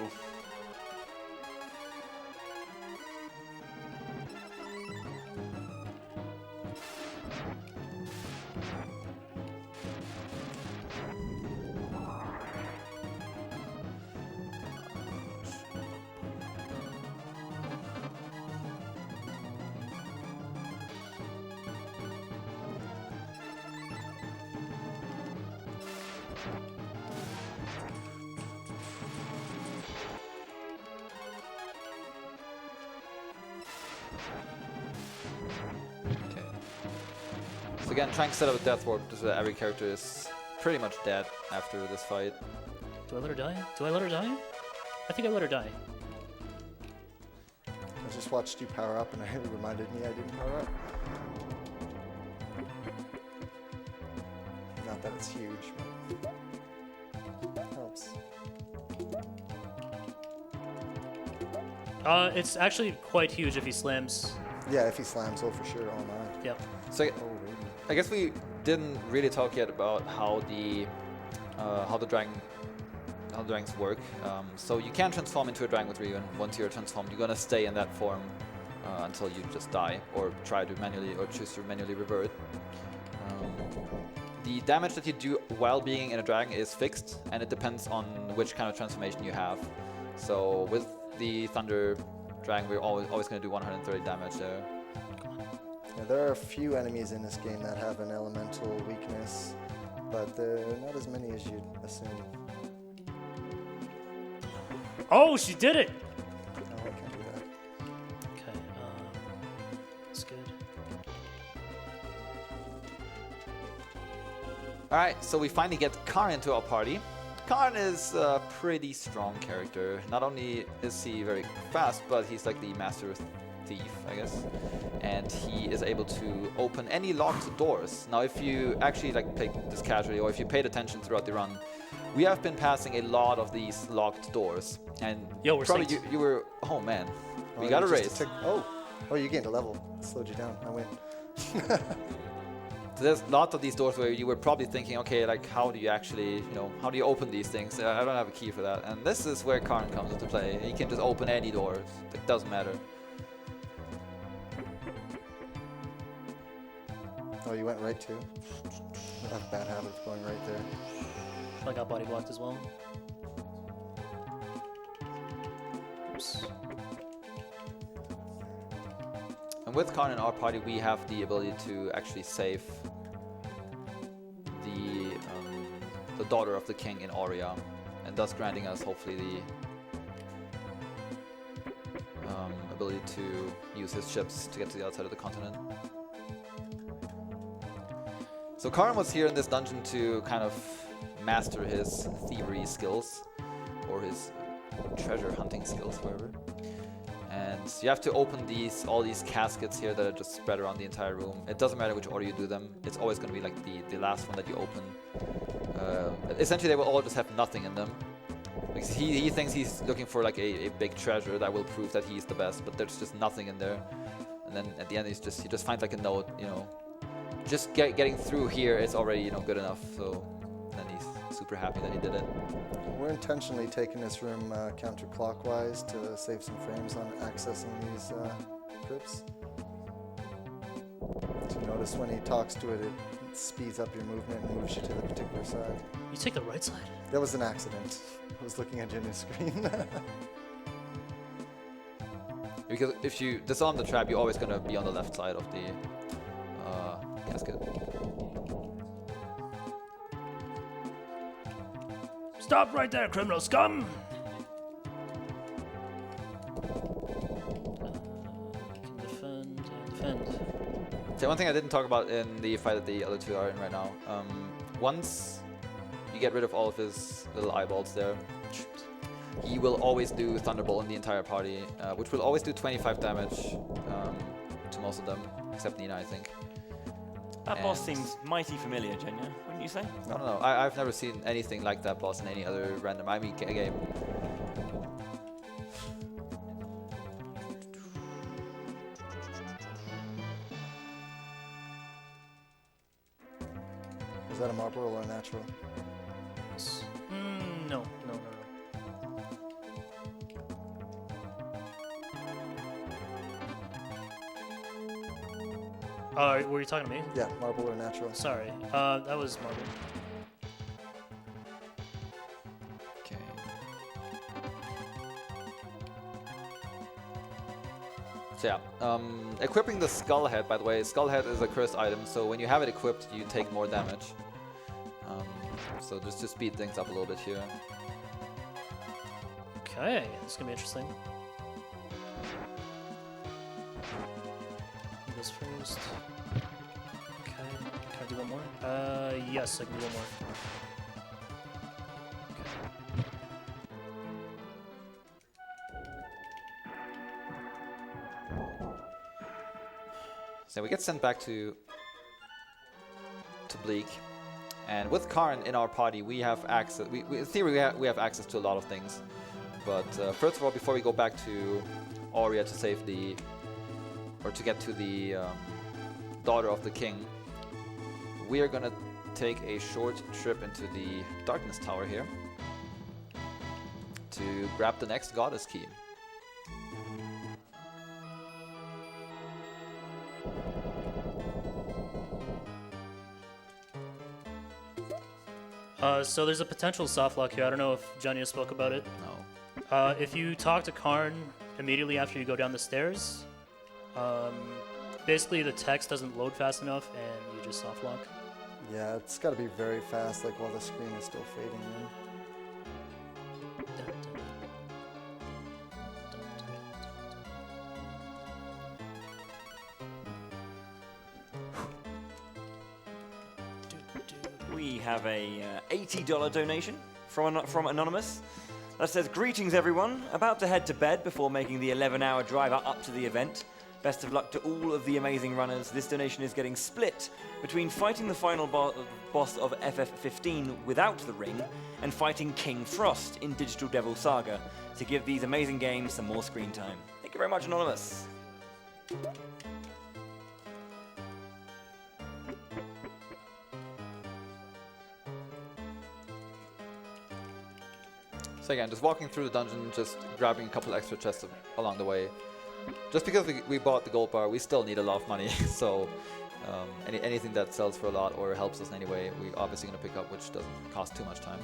So again, trying to set up a death warp so that every character is pretty much dead after this fight. Do I let her die? Do I let her die? I think I let her die. I just watched you power up and it reminded me I didn't power up. Not that it's huge, but helps. It's actually quite huge if he slams. Yeah, if he slams, oh for sure, oh my. Yep. So Oh, baby. I guess we didn't really talk yet about how the dragons work. So you can transform into a dragon with Ryu, and once you're transformed, you're gonna stay in that form until you just die, or try to manually, or choose to manually revert. The damage that you do while being in a dragon is fixed, and it depends on which kind of transformation you have. So with the Thunder Dragon, we're always going to do 130 damage there. Yeah, there are a few enemies in this game that have an elemental weakness, but they're not as many as you'd assume. Oh, she did it! No, I can't do that. Okay, that's good. Alright, so we finally get Karn into our party. Karn is a pretty strong character. Not only is he very fast, but he's like the master thief, I guess. And he is able to open any locked doors. Now, if you actually played this casually, or if you paid attention throughout the run, we have been passing a lot of these locked doors. And Yo, we're probably synced. you were, oh man, we Oh, got a just race. Oh, you gained a level. Slowed you down. I win. So there's lots of these doors where you were probably thinking, okay, how do you actually, how do you open these things? I don't have a key for that. And this is where Karn comes into play. He can just open any doors. It doesn't matter. Oh, you went right too? I have a bad habit of going right there. I got body blocked as well. Oops. And with Karn in our party, we have the ability to actually save the daughter of the king in Aurea, and thus granting us hopefully the ability to use his ships to get to the outside of the continent. So Karn was here in this dungeon to kind of master his thievery skills, or his treasure hunting skills, whatever. And you have to open all these caskets here that are just spread around the entire room. It doesn't matter which order you do them. It's always going to be like the last one that you open. Essentially, they will all just have nothing in them. Like he thinks he's looking for like a big treasure that will prove that he's the best, but there's just nothing in there. And then at the end, he just finds like a note, you know. Just getting through here is already, you know, good enough. So then he's super happy that he did it. We're intentionally taking this room counterclockwise to save some frames on accessing these crypts. So you notice when he talks to it, it speeds up your movement and moves you to the particular side. You take the right side? That was an accident. I was looking at Jenja's screen. Because if you disarm the trap, you're always going to be on the left side of the casket. Stop right there, criminal scum! Can defend and defend. So one thing I didn't talk about in the fight that the other two are in right now. Once you get rid of all of his little eyeballs there, he will always do Thunderbolt in the entire party, which will always do 25 damage to most of them, except Nina, I think. That boss seems mighty familiar, Jenja, wouldn't you say? I don't know. I've never seen anything like that boss in any other random IME game. Is that a marble or a natural? No. Were you talking to me? Yeah, marble or natural. Sorry, that was marble. Okay. So yeah, equipping the Skull Head, by the way. Skull Head is a cursed item, so when you have it equipped, you take more damage. So just to speed things up a little bit here. Okay, this is gonna be interesting. This first. Okay, can I do one more? Yes, I can do one more. So we get sent back to Bleak. And with Karn in our party, we have access. In theory, we have access to a lot of things. But first of all, before we go back to Aurea to save to get to the daughter of the king, we are gonna take a short trip into the Darkness Tower here to grab the next goddess key. So there's a potential soft lock here. I don't know if Jenja spoke about it. No. If you talk to Karn immediately after you go down the stairs, basically the text doesn't load fast enough and you just soft lock. Yeah, it's got to be very fast, like while the screen is still fading in. We have a $80 donation from Anonymous that says, "Greetings everyone, about to head to bed before making the 11-hour drive up to the event. Best of luck to all of the amazing runners. This donation is getting split between fighting the final boss of FF15 without the ring and fighting King Frost in Digital Devil Saga to give these amazing games some more screen time." Thank you very much, Anonymous. So again, just walking through the dungeon, just grabbing a couple extra chests along the way. Just because we bought the gold bar, we still need a lot of money. So anything that sells for a lot or helps us in any way, we're obviously going to pick up, which doesn't cost too much time.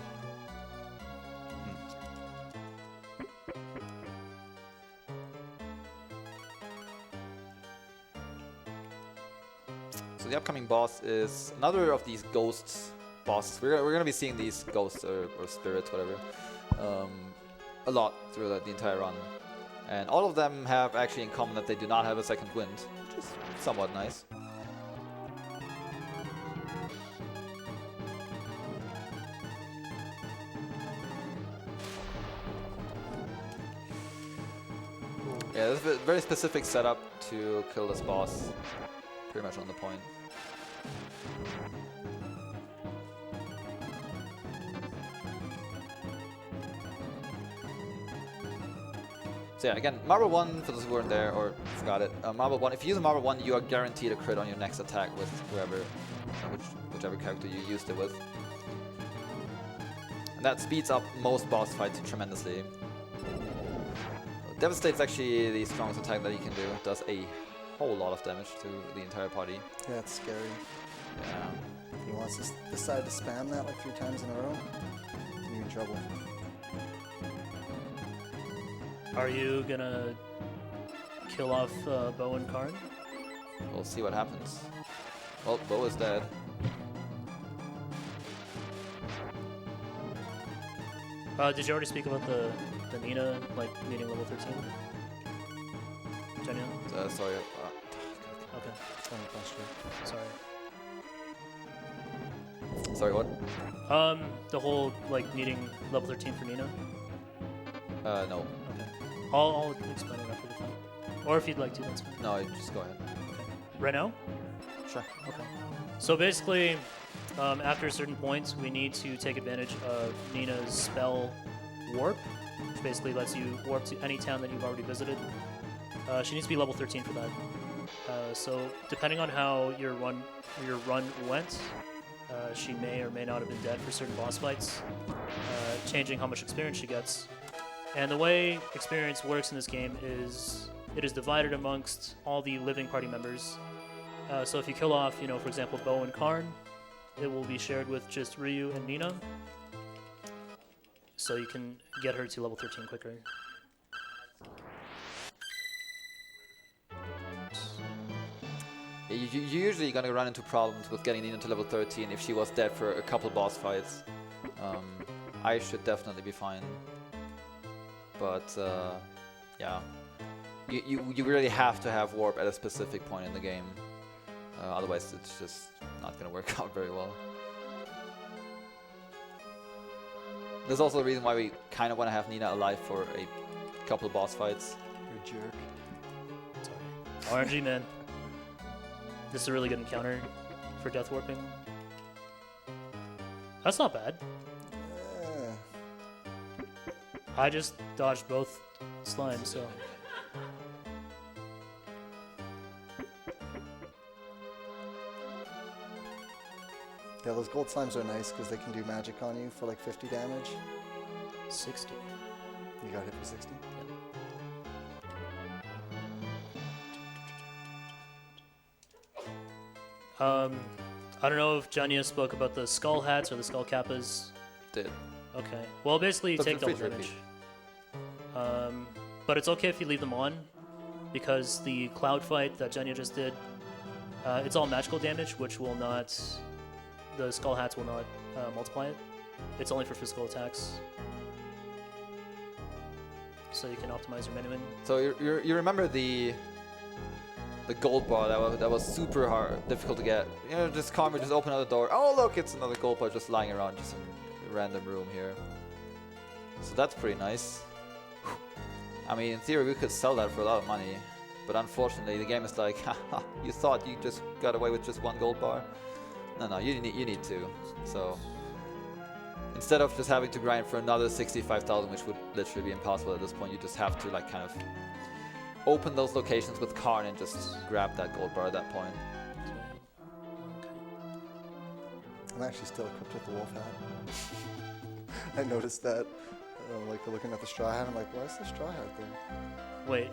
So the upcoming boss is another of these ghosts bosses. We're going to be seeing these ghosts or spirits, whatever, a lot through the entire run. And all of them have actually in common that they do not have a second wind, which is somewhat nice. Yeah, there's a very specific setup to kill this boss. Pretty much on the point. So yeah, again, Marble 1, for those who weren't there or forgot it, Marble 1, if you use a Marble 1, you are guaranteed a crit on your next attack with whoever, whichever character you used it with. And that speeds up most boss fights tremendously. Devastate's actually the strongest attack that you can do. It does a whole lot of damage to the entire party. Yeah, it's scary. Yeah. If he wants to decide to spam that like 3 times in a row, you're in trouble. Are you gonna kill off Bo and Karn? We'll see what happens. Well, Bo is dead. Did you already speak about the Nina, like, needing level 13? Jenja? Sorry. Okay. Sorry. Sorry, what? The whole, like, needing level 13 for Nina? No. Okay. I'll explain it after the fight. Or if you'd like to, that's fine. No, you just go ahead. Okay. Right now? Sure. Okay. So basically, after a certain point, we need to take advantage of Nina's spell Warp, which basically lets you warp to any town that you've already visited. She needs to be level 13 for that. So depending on how your run went, she may or may not have been dead for certain boss fights, changing how much experience she gets. And the way experience works in this game is it is divided amongst all the living party members. So if you kill off, for example, Bo and Karn, it will be shared with just Ryu and Nina. So you can get her to level 13 quicker. You're usually gonna run into problems with getting Nina to level 13 if she was dead for a couple boss fights. I should definitely be fine. But yeah, you really have to have warp at a specific point in the game. Otherwise, it's just not gonna work out very well. There's also a reason why we kind of want to have Nina alive for a couple boss fights. You're a jerk. Sorry. RNG, man. This is a really good encounter for death warping. That's not bad. I just dodged both slimes, so. Yeah, those gold slimes are nice because they can do magic on you for like 50 damage. 60. You got hit for 60? I don't know if Jenja spoke about the skull hats or the skull kappas. Did. Okay. Well, basically you But take feel double free to damage. But it's okay if you leave them on, because the cloud fight that Jenja just did, it's all magical damage, which will not, the skull hats will not multiply it. It's only for physical attacks. So you can optimize your menu. So you remember the gold bar that was super difficult to get. Just Karma just open the door. Oh look, it's another gold bar just lying around just in a random room here. So that's pretty nice. I mean, in theory, we could sell that for a lot of money, but unfortunately, the game is like, haha, you thought you just got away with just one gold bar? No, you need two. So instead of just having to grind for another 65,000, which would literally be impossible at this point, you just have to like kind of open those locations with Karn and just grab that gold bar at that point. I'm actually still equipped with the wolf hat. I noticed that. Like looking at the straw hat, I'm like, why is the straw hat there? Wait.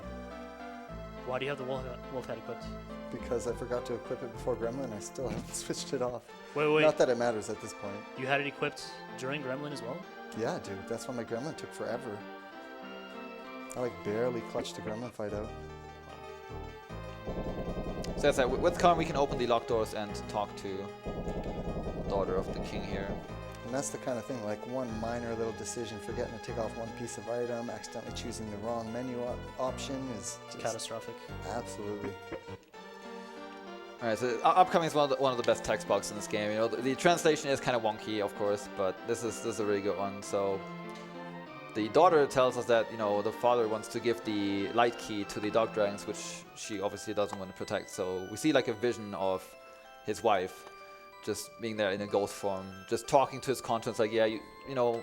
Why do you have the wolf hat equipped? Because I forgot to equip it before Gremlin. I still haven't switched it off. Wait. Not that it matters at this point. You had it equipped during Gremlin as well? Yeah, dude. That's why my Gremlin took forever. I like barely clutched the Gremlin fight out. So that's it. With Karn, we can open the locked doors and talk to Daughter of the King here. And that's the kind of thing, like one minor little decision, forgetting to take off one piece of item, accidentally choosing the wrong menu option is just Catastrophic. Absolutely. All right, so upcoming is one of the best text boxes in this game. The translation is kind of wonky, of course, but this is a really good one. So the daughter tells us that, you know, the father wants to give the light key to the dark dragons, which she obviously doesn't want to protect. So we see like a vision of his wife just being there in a ghost form, just talking to his conscience, like, yeah, you know,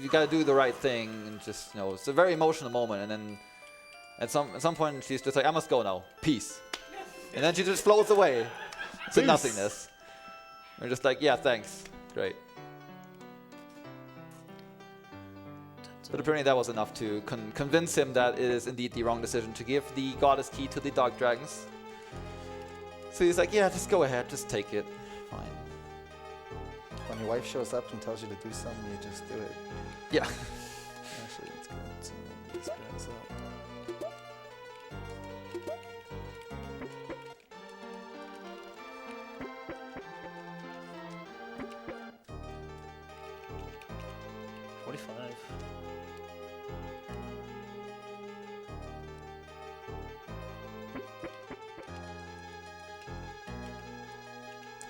you gotta do the right thing, and just, you know, it's a very emotional moment. And then at some point she's just like, I must go now, peace. And then she just floats away to nothingness. We're just like, yeah, thanks, great. But apparently that was enough to convince him that it is indeed the wrong decision to give the goddess key to the dark dragons. So he's like, yeah, just go ahead, just take it, fine. When your wife shows up and tells you to do something, you just do it. Yeah. Actually, it's good to experience that.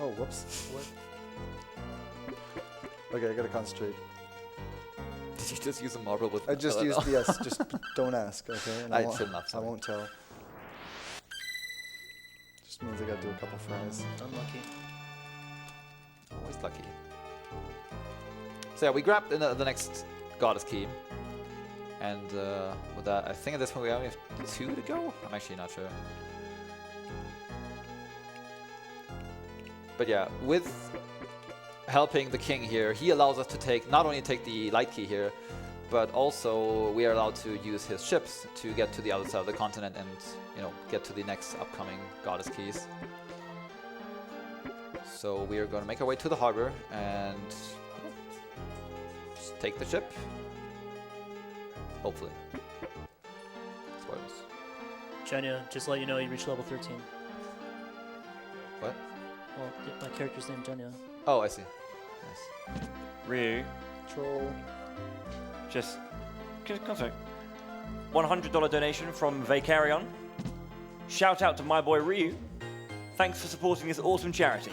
Oh, whoops. Okay, I gotta concentrate. Did you just use a marble with I just used the yes, just don't ask, okay? And I shouldn't have, I sorry. won't tell. Just means I gotta do a couple fries. Unlucky. Always lucky. So yeah, we grabbed the next goddess key. And with that, I think at this point we only have 2 to go? I'm actually not sure. But yeah, with helping the king here, he allows us to not only take the light key here, but also we are allowed to use his ships to get to the other side of the continent and, you know, get to the next upcoming goddess keys. So we are going to make our way to the harbor and just take the ship. Hopefully. Spoilers. Jenja, just to let you know, you reached level 13. What? Well, my character's named Jenja. Oh, I see. Nice. Ryu, Troll. just contact. $100 donation from Vacarion. Shout out to my boy Ryu. Thanks for supporting this awesome charity.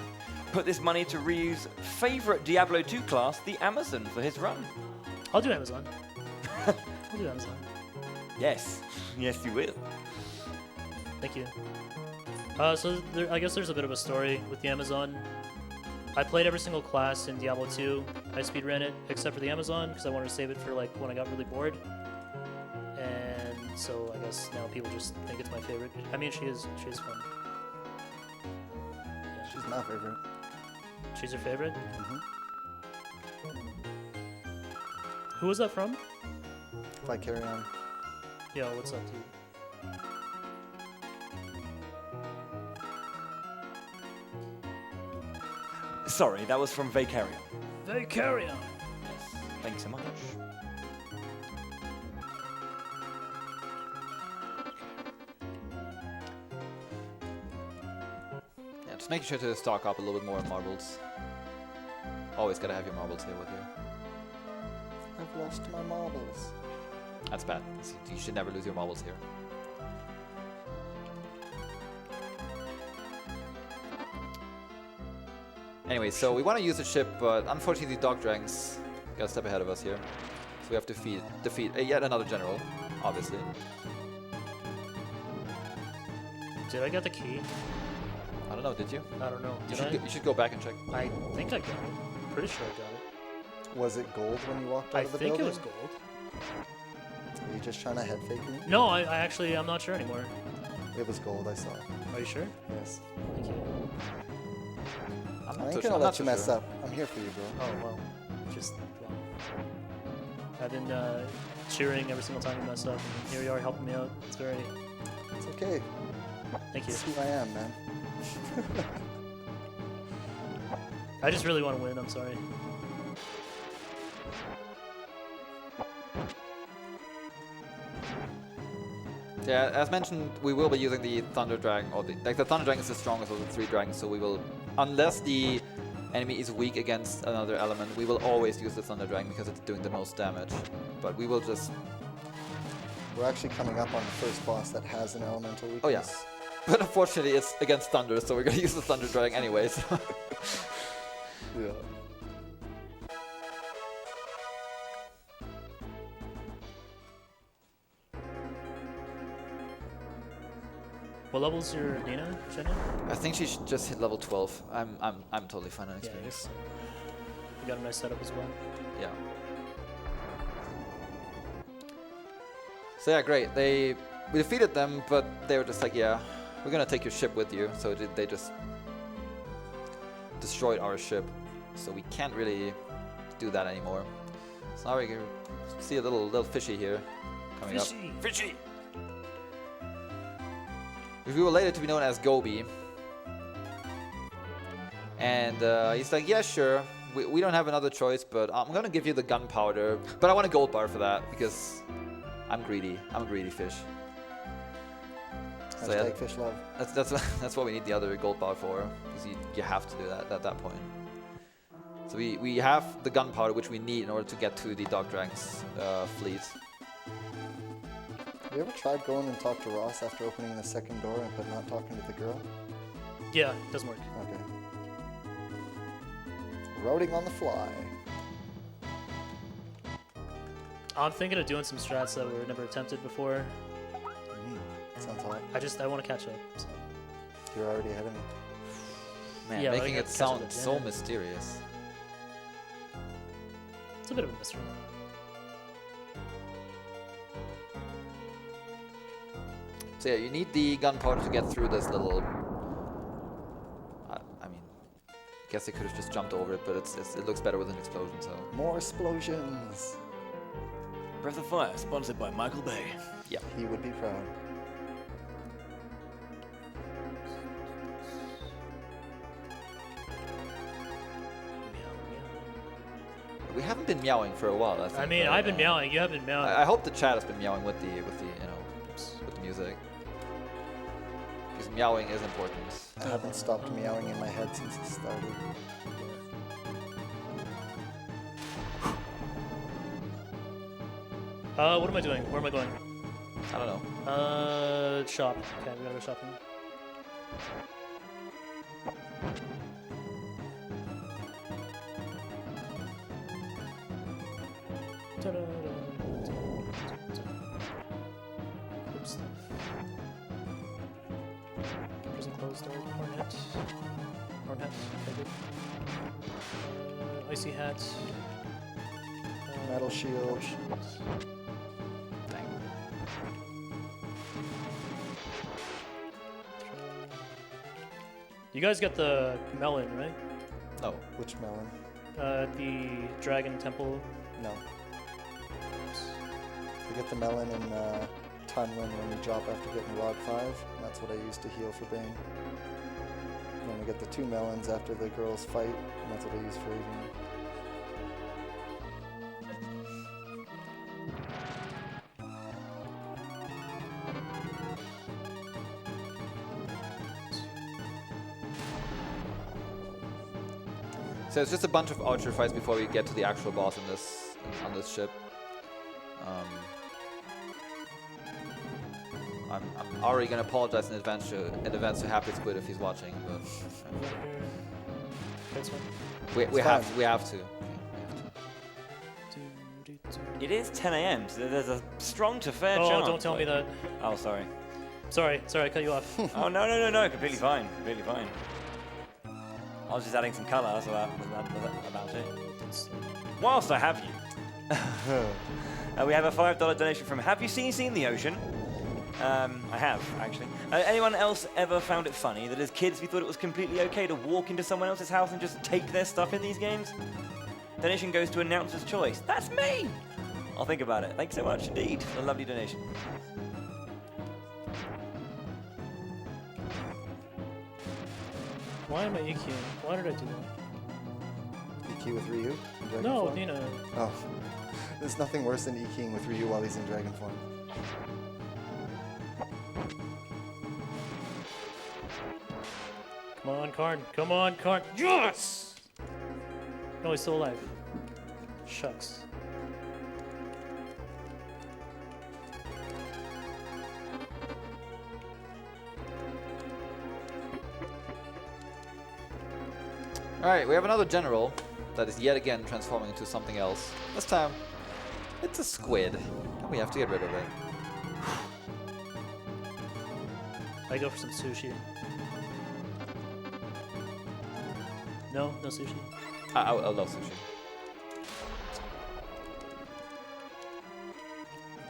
Put this money to Ryu's favorite Diablo 2 class, the Amazon, for his run. I'll do Amazon. I'll do Amazon. Yes, yes you will. Thank you. So I guess there's a bit of a story with the Amazon. I played every single class in Diablo 2. I speedran it except for the Amazon because I wanted to save it for like when I got really bored. And so I guess now people just think it's my favorite. I mean, she is fun. Yeah. She's my favorite. She's your favorite? Mm-hmm. Who was that from? If I carry on. Yo, what's up, dude? Sorry, that was from Vacarion. Vacarion! Yes, thanks so much. Yeah, just making sure to stock up a little bit more on marbles. Always gotta have your marbles here with you. I've lost my marbles. That's bad. You should never lose your marbles here. Anyway, so we want to use the ship, but unfortunately the Dark Dragons got a step ahead of us here. So we have to defeat yet another general, obviously. Did I get the key? I don't know, did you? I don't know. You should go back and check. I think I got it. Pretty sure I got it. Was it gold when you walked out I of the think building? it was gold. Were you just trying to head fake me? No, I actually, I'm not sure anymore. It was gold, I saw. Are you sure? Yes. Thank you. I'm I not ain't so gonna sure. let you mess up. I'm here for you, bro. Oh, well. Just, well. I've been cheering every single time you mess up, and here you are helping me out. It's very, It's okay. thank you. It's who I am, man. I just really want to win, I'm sorry. Yeah, as mentioned, we will be using the Thunder Dragon, or the Thunder Dragon is the strongest of the 3 dragons, so we will, unless the enemy is weak against another element, we will always use the Thunder Dragon because it's doing the most damage. But we will just... We're actually coming up on the first boss that has an elemental weakness. Oh yeah. But unfortunately it's against Thunder, so we're gonna use the Thunder Dragon anyways. Yeah. What level's your Nina, Jenja? I think she should just hit level 12. I'm totally fine on Yeah, experience. you got a nice setup as well. Yeah. So yeah, great. We defeated them, but they were just like, yeah, we're gonna take your ship with you. So they just destroyed our ship. So we can't really do that anymore. So now we can see a little fishy here coming up. Fishy! We were later to be known as Gobi. And he's like, yeah, sure. We don't have another choice, but I'm gonna give you the gunpowder. But I want a gold bar for that because I'm greedy. I'm a greedy fish. So Hashtag fish love. That's what we need the other gold bar for, because you have to do that at that point. So we have the gunpowder which we need in order to get to the Dark Dragon's fleet. Have you ever tried going and talk to Ross after opening the second door but not talking to the girl? Yeah, doesn't work. Okay. Routing on the fly. I'm thinking of doing some strats that were never attempted before. Sounds hot. I want to catch up. So. You're already ahead of me. Man, Yeah, making I it gotta catch sound up to so Jen. mysterious. It's a bit of a mystery. So yeah, you need the gunpowder to get through this little. I mean, I guess they could have just jumped over it, but it looks better with an explosion. So More explosions. Breath of Fire, sponsored by Michael Bay. yeah. He would be proud. We haven't been meowing for a while. I think. I mean, right? I've been meowing. You have been meowing. I hope the chat has been meowing with the with the music. Because meowing is important. I haven't stopped meowing in my head since it started. What am I doing? Where am I going? I don't know. Shop. Okay, we gotta go shopping. Oops. Prison closed door. Hornet. Hornet. Okay, good. Icy hat. Metal shield. Dang. You guys got the melon, right? No. Which melon? The dragon temple. No. You get the melon in Tunlin when you drop after getting Rod 5. That's what I use to heal for Bane. Then we get the 2 melons after the girls fight, and that's what I use for Avian. So it's just a bunch of archer fights before we get to the actual boss on this ship. I'm already gonna apologize in advance to Happy Squid if he's watching, but That's one. we have to. It is 10 a.m., so there's a strong to fair Oh, chance. don't tell me that. Oh, sorry. Sorry, I cut you off. Oh, no, completely fine, completely fine. I was just adding some colour, that's about it. Whilst I have you, we have a $5 donation from Have You Seen the Ocean? I have, actually. Anyone else ever found it funny that as kids we thought it was completely okay to walk into someone else's house and just take their stuff in these games? Donation goes to Announcer's Choice. That's me! I'll think about it. Thanks so much indeed for the lovely donation. Why am I EQing? Why did I do that? EQ with Ryu in Dragon No, form? Nina. Oh. There's nothing worse than EQing with Ryu while he's in Dragon form. Come on, Karn. Come on, Karn. Yes! No, he's still alive. Shucks. Alright, we have another general that is yet again transforming into something else. This time, it's a squid. And we have to get rid of it. I go for some sushi. No sushi. I love sushi.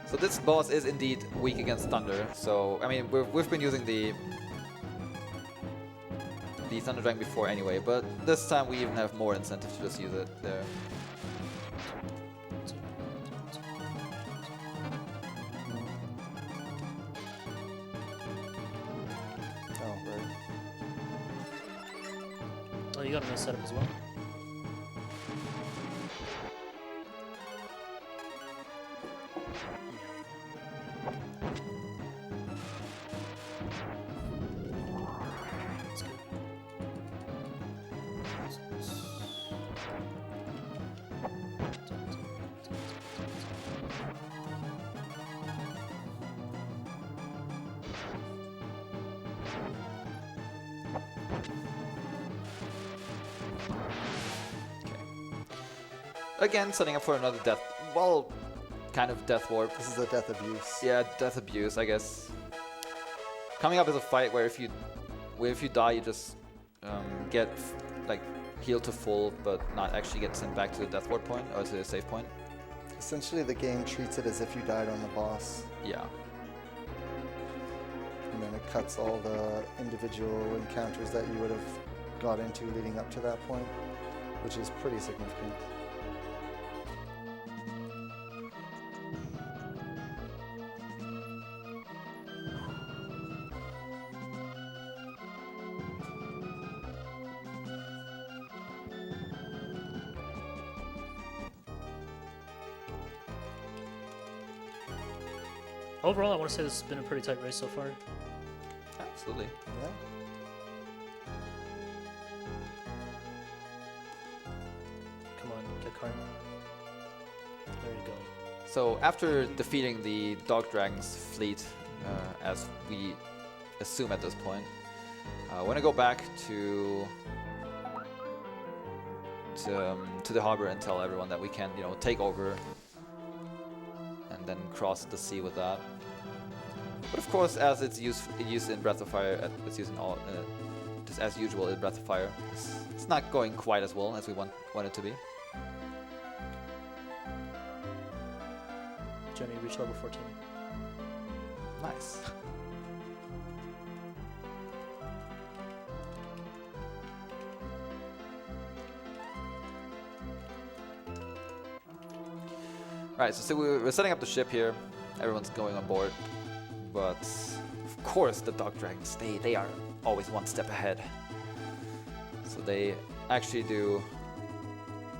So this boss is indeed weak against thunder. So I mean, we've been using the Thunder Dragon before anyway, but this time we even have more incentive to just use it there. Oh, right. Oh, you got a nice setup as well. That's good. Again, setting up for another death. Well, kind of death warp. This is a death abuse. Yeah, death abuse, I guess. Coming up is a fight where if you die, you just get like healed to full, but not actually get sent back to the death ward point or to the save point. Essentially, the game treats it as if you died on the boss, Yeah. and then it cuts all the individual encounters that you would have got into leading up to that point, which is pretty significant. Overall, I want to say this has been a pretty tight race so far. Absolutely. Yeah. Come on, get Karn. There you go. So after defeating the Dog Dragon's fleet, as we assume at this point, we're gonna go back to the harbor and tell everyone that we can, take over and then cross the sea with that. But of course, as it's used in Breath of Fire, it's used in all, just as usual in Breath of Fire. It's not going quite as well as we want it to be. Jenny, reach level 14. Nice. Right, so we're setting up the ship here. Everyone's going on board. But of course the Dog Dragons, they are always one step ahead. So they actually do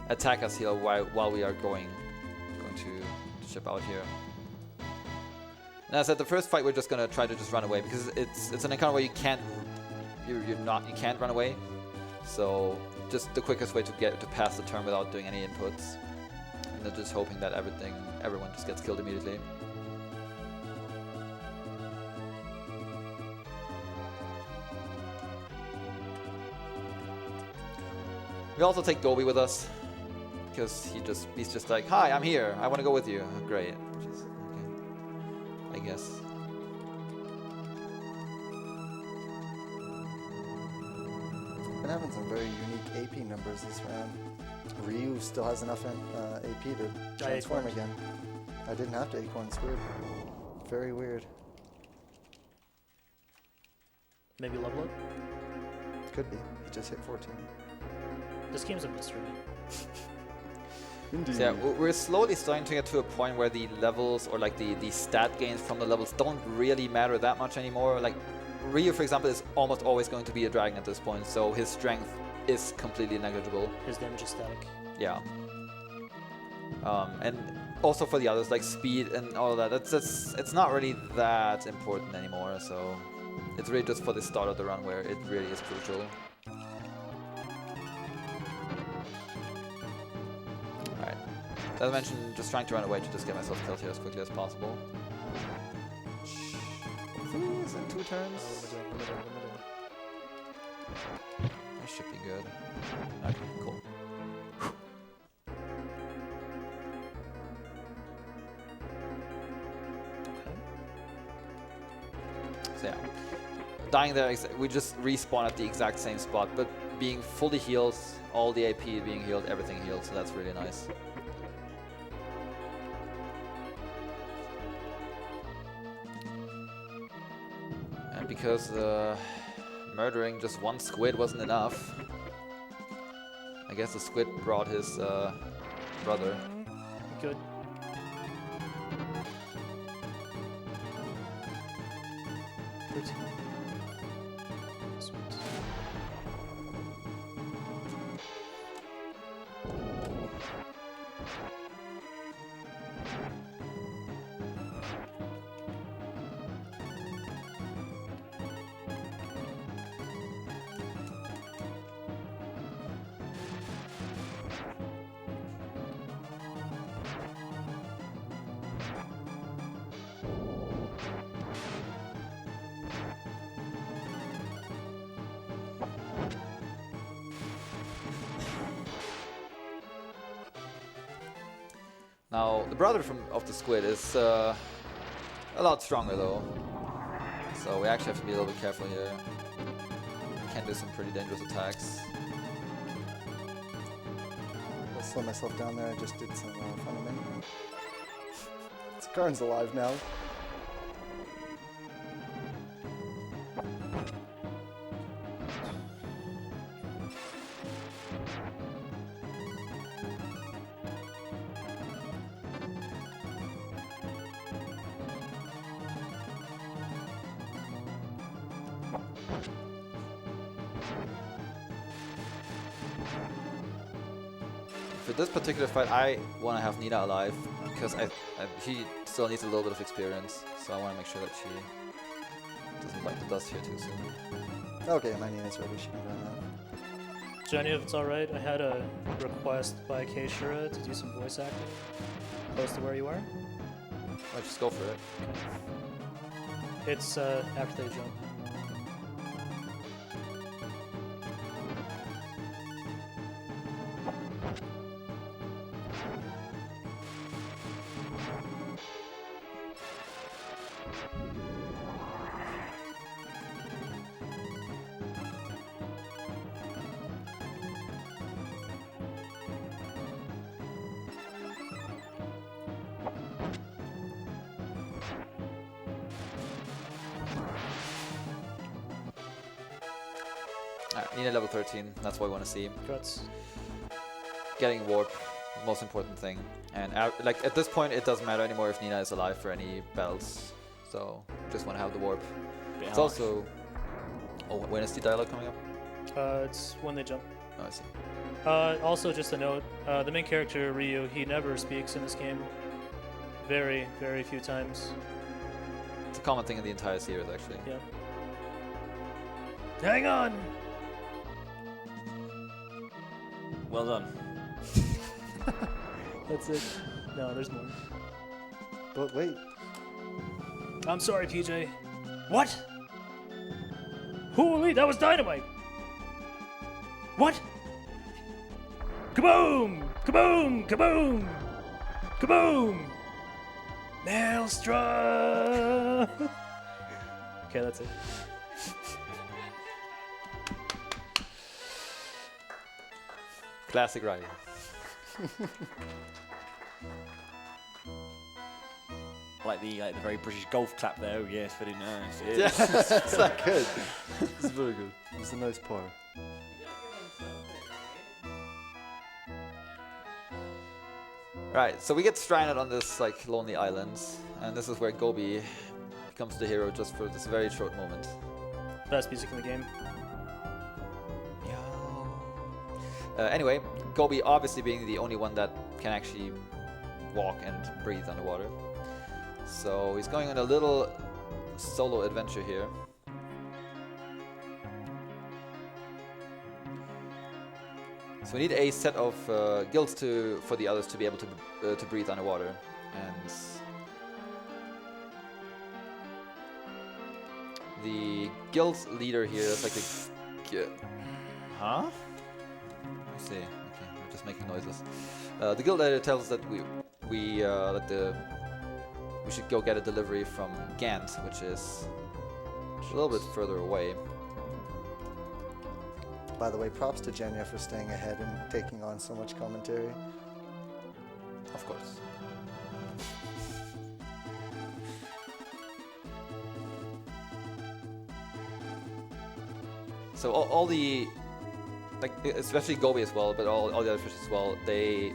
attack us here while we are going to ship out here. And as I said, the first fight we're just gonna try to just run away because it's an encounter where you can't run away. So just the quickest way to pass the turn without doing any inputs. And then just hoping that everyone just gets killed immediately. We also take Gobi with us because he's just like, hi, I'm here. I want to go with you. Oh, great. Just, okay. I guess. Been having some very unique AP numbers this round. Ryu still has enough AP to transform acorned. again. I didn't have to acorn. It's weird. Very weird. Maybe level up? Could be. He just hit 14. This game's a mystery. Indeed. So yeah, we're slowly starting to get to a point where the levels or like the stat gains from the levels don't really matter that much anymore. Like Ryu, for example, is almost always going to be a dragon at this point, so his strength is completely negligible. His damage is static. Yeah. And also for the others, like speed and all of that, it's not really that important anymore. So it's really just for the start of the run where it really is crucial. Alright. As I mentioned, just trying to run away to just get myself killed here as quickly as possible. Please, in 2 turns. That should be good. Okay, cool. So yeah, dying there, we just respawn at the exact same spot, but being fully healed, all the AP being healed, everything healed, so that's really nice. And because murdering just one squid wasn't enough, I guess the squid brought his brother. Good. Now, the brother of the squid is a lot stronger though, so we actually have to be a little bit careful here. Can do some pretty dangerous attacks. I'll slow myself down there. I just did some fun of me. This Karn's alive now. For this particular fight, I want to have Nina alive because he still needs a little bit of experience, so I want to make sure that she doesn't bite the dust here too soon. Okay, my Nina's ready. She can go now. Jenja, if it's alright, I had a request by Keishira to do some voice acting close to where you are. Let's just go for it. It's after they jump. Alright, Nina level 13, that's what we want to see. Guts. Getting warp, most important thing. And like at this point, it doesn't matter anymore if Nina is alive for any battles. So just want to have the warp. It's also. Oh, when is the dialogue coming up? It's when they jump. Oh, I see. Also, just a note: the main character Ryu, he never speaks in this game. Very, very few times. It's a common thing in the entire series, actually. Yeah. Hang on. Well done. That's it. No, there's more. But wait, I'm sorry, PJ. What? Holy, that was dynamite! What? Kaboom! Kaboom! Kaboom! Kaboom! Maelstrom! Okay, that's it. Classic Ryu. Like the very British golf clap there. Oh yes, very nice. Yeah, it's not good. it's very good. It's a nice par. Right, so we get stranded on this like lonely island, and this is where Gobi becomes the hero just for this very short moment. Best music in the game. Anyway, Gobi obviously being the only one that can actually walk and breathe underwater. So he's going on a little solo adventure here. So we need a set of guilds for the others to be able to breathe underwater, and the guild leader here is like a huh? I see. Okay, we're just making noises. The guild leader tells us that we should go get a delivery from Gant, which a little bit further away. By the way, props to Jenja for staying ahead and taking on so much commentary. Of course. So all the, like especially Gobi as well, but all the other fish as well, they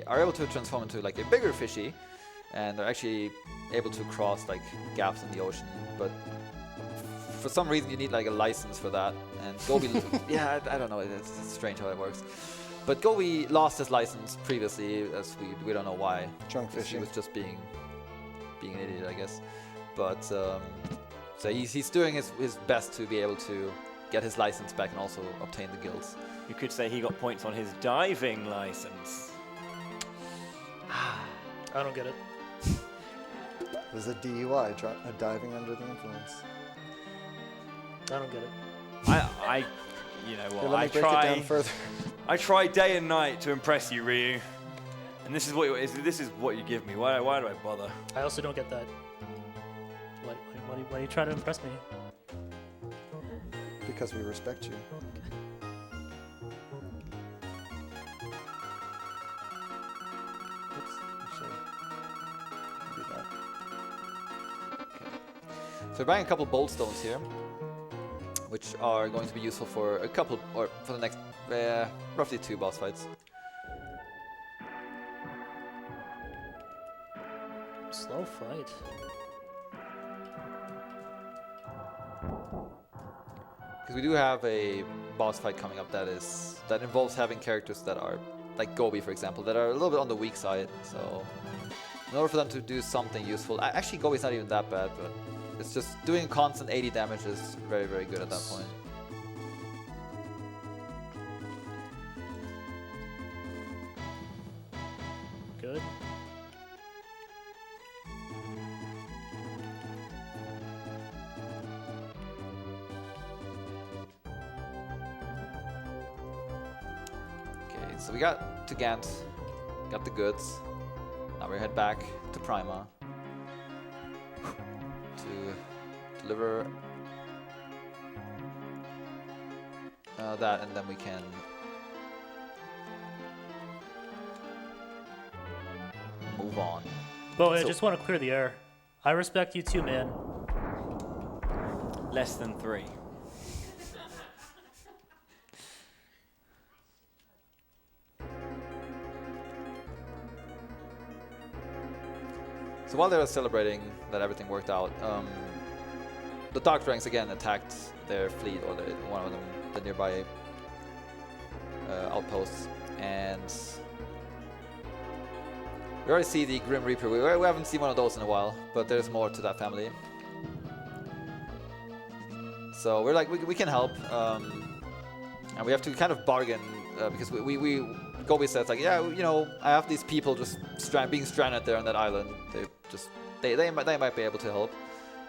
are able to transform into like a bigger fishy, and they're actually able to cross like gaps in the ocean. But for some reason you need like a license for that, and Gobi, yeah, I don't know, it's strange how it works. But Gobi lost his license previously, as we don't know why. Drunk He fishing. was just being an idiot, I guess. But so he's doing his best to be able to get his license back and also obtain the guilds. You could say he got points on his diving license. I don't get it. It was a DUI, diving under the influence. I don't get it. I you know Here, what? let me break it down further. I try day and night to impress you, Ryu. And this is what you give me. Why do I bother? I also don't get that. Why are you trying to impress me? Because we respect you. Oops, actually, do that. So we're buying a couple bolt stones here, which are going to be useful for a couple, or for the next roughly 2 boss fights. Slow fight. Because we do have a boss fight coming up that involves having characters that are, like Gobi for example, that are a little bit on the weak side. So in order for them to do something useful, actually Gobi's not even that bad, but it's just doing constant 80 damage is very, very good at that point. Good. Okay, so we got to Gant, got the goods. Now we head back to Prima to deliver that, and then we can move on. Bo, I So- just want to clear the air. I respect you too, man. Less than 3. So while they were celebrating that everything worked out, the Dark Dragons again attacked their fleet, or one of them, the nearby outposts, and we already see the Grim Reaper. We haven't seen one of those in a while, but there's more to that family. So we're like, we can help, and we have to kind of bargain because Gobi says like, yeah, you know, I have these people just being stranded there on that island. They might be able to help.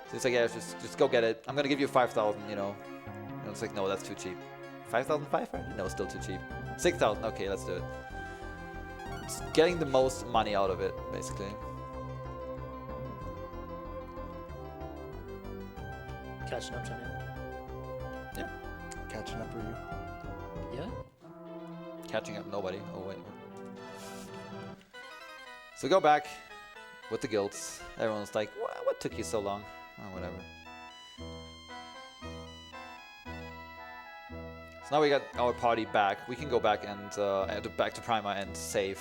So it's like, yeah, just go get it. I'm gonna give you 5,000, you know. And it's like, no, that's too cheap. 5,500? No, still too cheap. 6,000. Okay, let's do it. It's getting the most money out of it, basically. Catching up, Jenja. Yeah. Catching up, Ryu. Yeah? Catching up, nobody. Oh wait. So we go back with the guilds. Everyone's like, what took you so long? Oh, whatever. So now we got our party back. We can go back and back to Prima and save.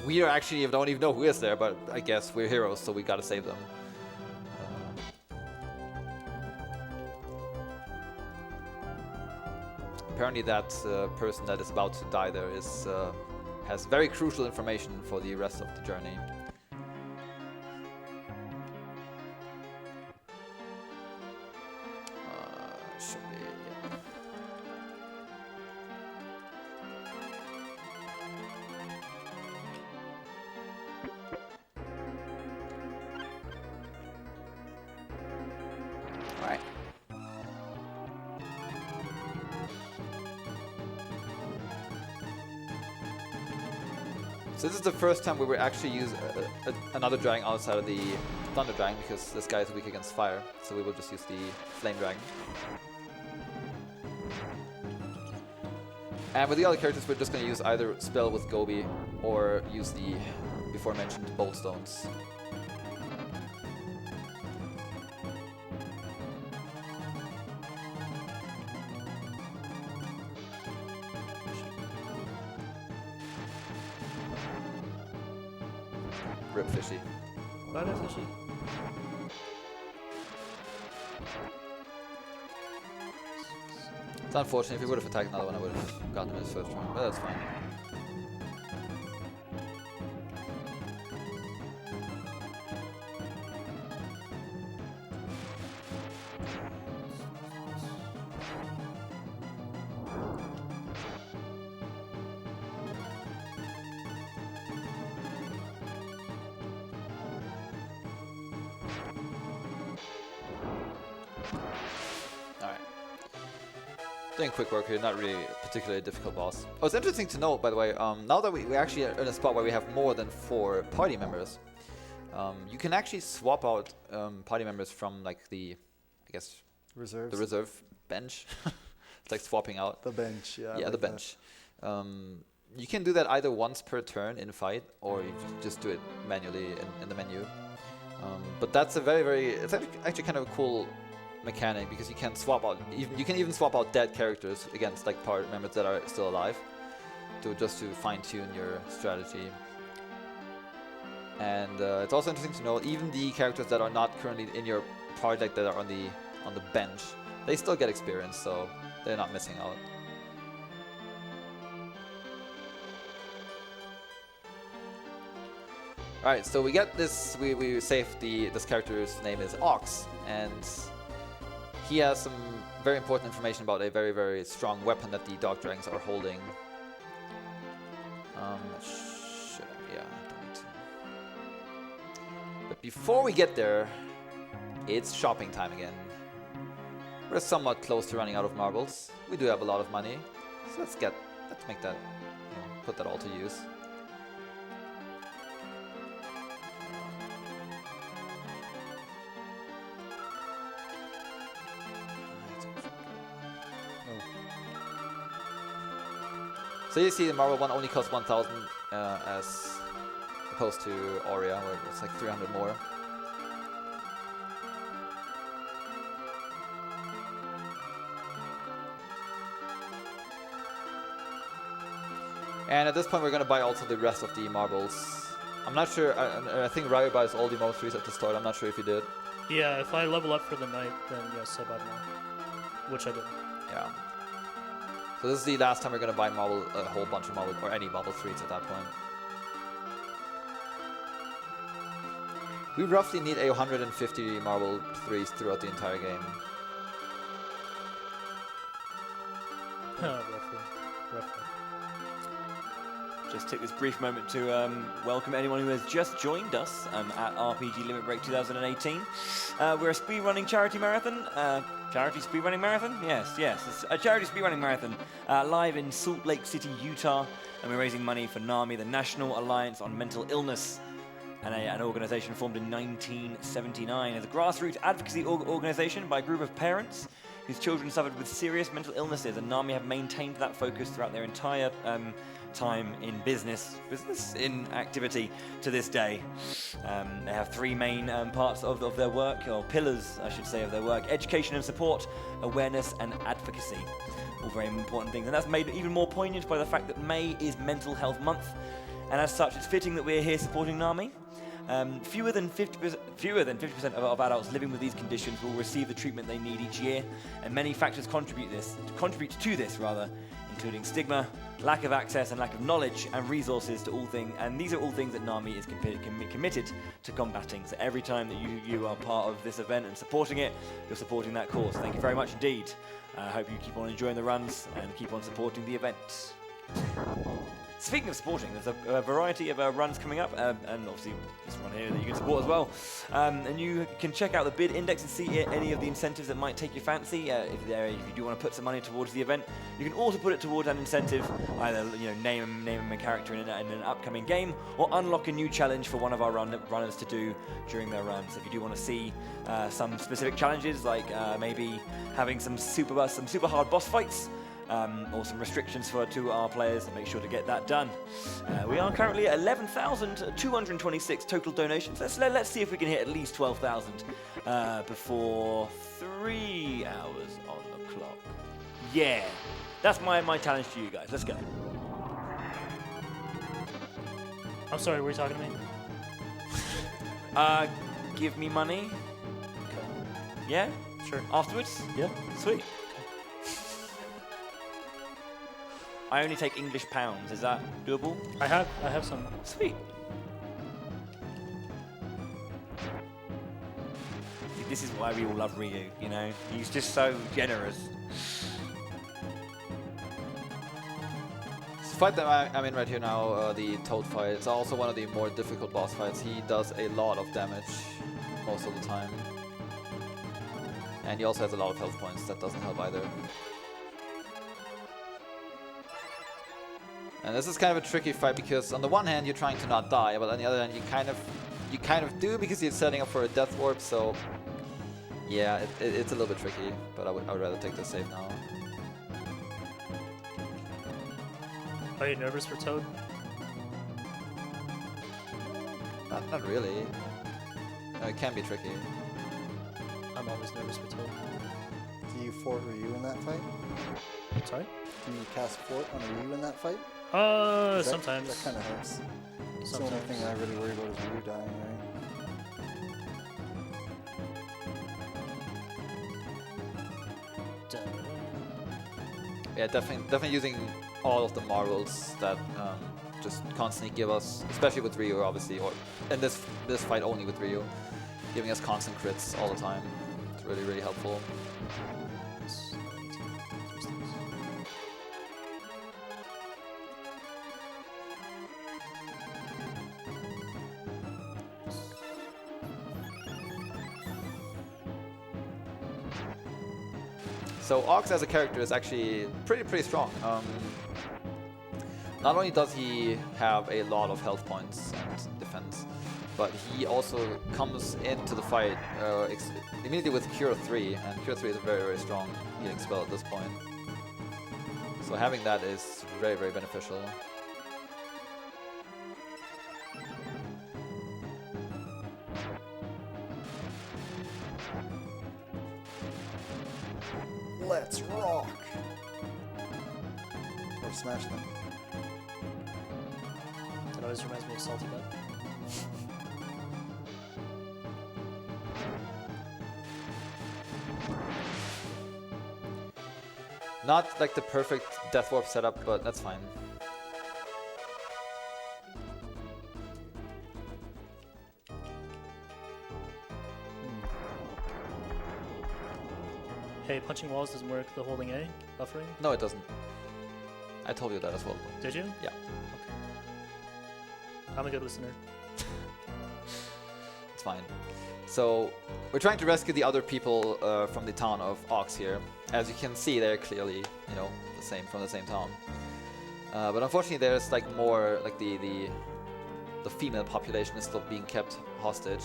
We don't even know who is there, but I guess we're heroes, so we gotta save them. Apparently that person that is about to die there has very crucial information for the rest of the journey. Should be, yeah. All right. So this is the first time we will actually use another dragon outside of the Thunder Dragon, because this guy is weak against fire. So we will just use the Flame Dragon. And with the other characters, we're just going to use either spell with Gobi or use the before mentioned Bolt Stones. Rip Fishy. Bye, Fishy. It's unfortunate. If he would have attacked another one, I would have gotten him his first round, but that's fine. Doing quick work here, not really a particularly difficult boss. Oh, it's interesting to note, by the way, now that we actually are in a spot where we have more than 4 party members, you can actually swap out party members from like the, I guess, Reserves. the reserve bench. It's like swapping out. The bench, yeah. Yeah, like the bench. You can do that either once per turn in fight, or you just do it manually in the menu. But that's a it's actually kind of a cool mechanic, because you can swap out, you can even swap out dead characters against like party members that are still alive, just to fine-tune your strategy. And it's also interesting to know, even the characters that are not currently in your party, like that are on the bench, they still get experience, so they're not missing out. Alright, so we get this, we save this character's name is Ox, and he has some very important information about a very, very strong weapon that the Dog Dragons are holding. Yeah, don't need to. But before we get there, it's shopping time again. We're somewhat close to running out of marbles. We do have a lot of money, so let's make that, put that all to use. So you see the marble one only costs 1,000 as opposed to Aurea, where it's like 300 more. And at this point we're going to buy also the rest of the marbles. I'm not sure, I think Ryu buys all the marble 3s at the start, I'm not sure if he did. Yeah, if I level up for the night, then yes, I buy more. Which I did. Yeah. So this is the last time we're going to buy marble, a whole bunch of marble, or any marble 3s at that point. We roughly need 150 marble 3s throughout the entire game. Roughly. Just take this brief moment to welcome anyone who has just joined us at RPG Limit Break 2018. We're a speedrunning charity marathon. Charity speedrunning marathon? Yes. It's a charity speedrunning marathon live in Salt Lake City, Utah. And we're raising money for NAMI, the National Alliance on Mental Illness, and an organization formed in 1979 as a grassroots advocacy organization by a group of parents whose children suffered with serious mental illnesses. And NAMI have maintained that focus throughout their entire time in business in activity to this day. They have 3 main parts of their work, or pillars I should say of their work: education and support, awareness and advocacy. All very important things, and that's made even more poignant by the fact that May is Mental Health Month, and as such it's fitting that we're here supporting NAMI. Fewer than 50% of adults living with these conditions will receive the treatment they need each year, and many factors contribute to this, including stigma, lack of access, and lack of knowledge and resources to all things. And these are all things that NAMI is committed to combating. So every time that you are part of this event and supporting it, you're supporting that cause. Thank you very much indeed. I hope you keep on enjoying the runs and keep on supporting the event. Speaking of supporting, there's a variety of runs coming up, and obviously this one here that you can support as well. And you can check out the bid index and see any of the incentives that might take your fancy. If you do want to put some money towards the event, you can also put it towards an incentive, either name a character in an upcoming game, or unlock a new challenge for one of our runners to do during their runs. If you do want to see some specific challenges, like maybe having some super hard boss fights, or some restrictions to our players, make sure to get that done. We are currently at 11,226 total donations. Let's see if we can hit at least 12,000 before 3 hours on the clock. Yeah, that's my challenge to you guys. Let's go. I'm sorry, were you talking to me? Give me money. Okay. Yeah? Sure. Afterwards? Yeah. Sweet. I only take English pounds. Is that doable? I have some. Sweet. See, this is why we all love Ryu, you know? He's just so generous. This fight that I'm in right here now, the Toad fight, it's also one of the more difficult boss fights. He does a lot of damage most of the time. And he also has a lot of health points. That doesn't help either. And this is kind of a tricky fight because on the one hand you're trying to not die, but on the other hand you kind of do because you're setting up for a death warp. So yeah, it's a little bit tricky, but I would rather take the save now. Are you nervous for Toad? Not really. No, it can be tricky. I'm always nervous for Toad. Do you fort Ryu in that fight? Sorry? Do you cast fort on Ryu in that fight? Sometimes. That kind of hurts. That's the only thing I really worry about is Ryu dying, right? Yeah, definitely using all of the marbles that just constantly give us, especially with Ryu, obviously, or in this fight only with Ryu, giving us constant crits all the time. It's really, really helpful. So Ox as a character is actually pretty strong. Not only does he have a lot of health points and defense, but he also comes into the fight immediately with Cure 3, and Cure 3 is a very, very strong healing spell at this point. So having that is very, very beneficial. Let's rock! Or smash them. That always reminds me of Salty Butt. Not like the perfect Death Warp setup, but that's fine. Hey, punching walls doesn't work. The holding A, buffering. No, it doesn't. I told you that as well. Did you? Yeah. Okay. I'm a good listener. It's fine. So we're trying to rescue the other people from the town of Ox here. As you can see, they're clearly, the same from the same town. But unfortunately, there's like more like the female population is still being kept hostage.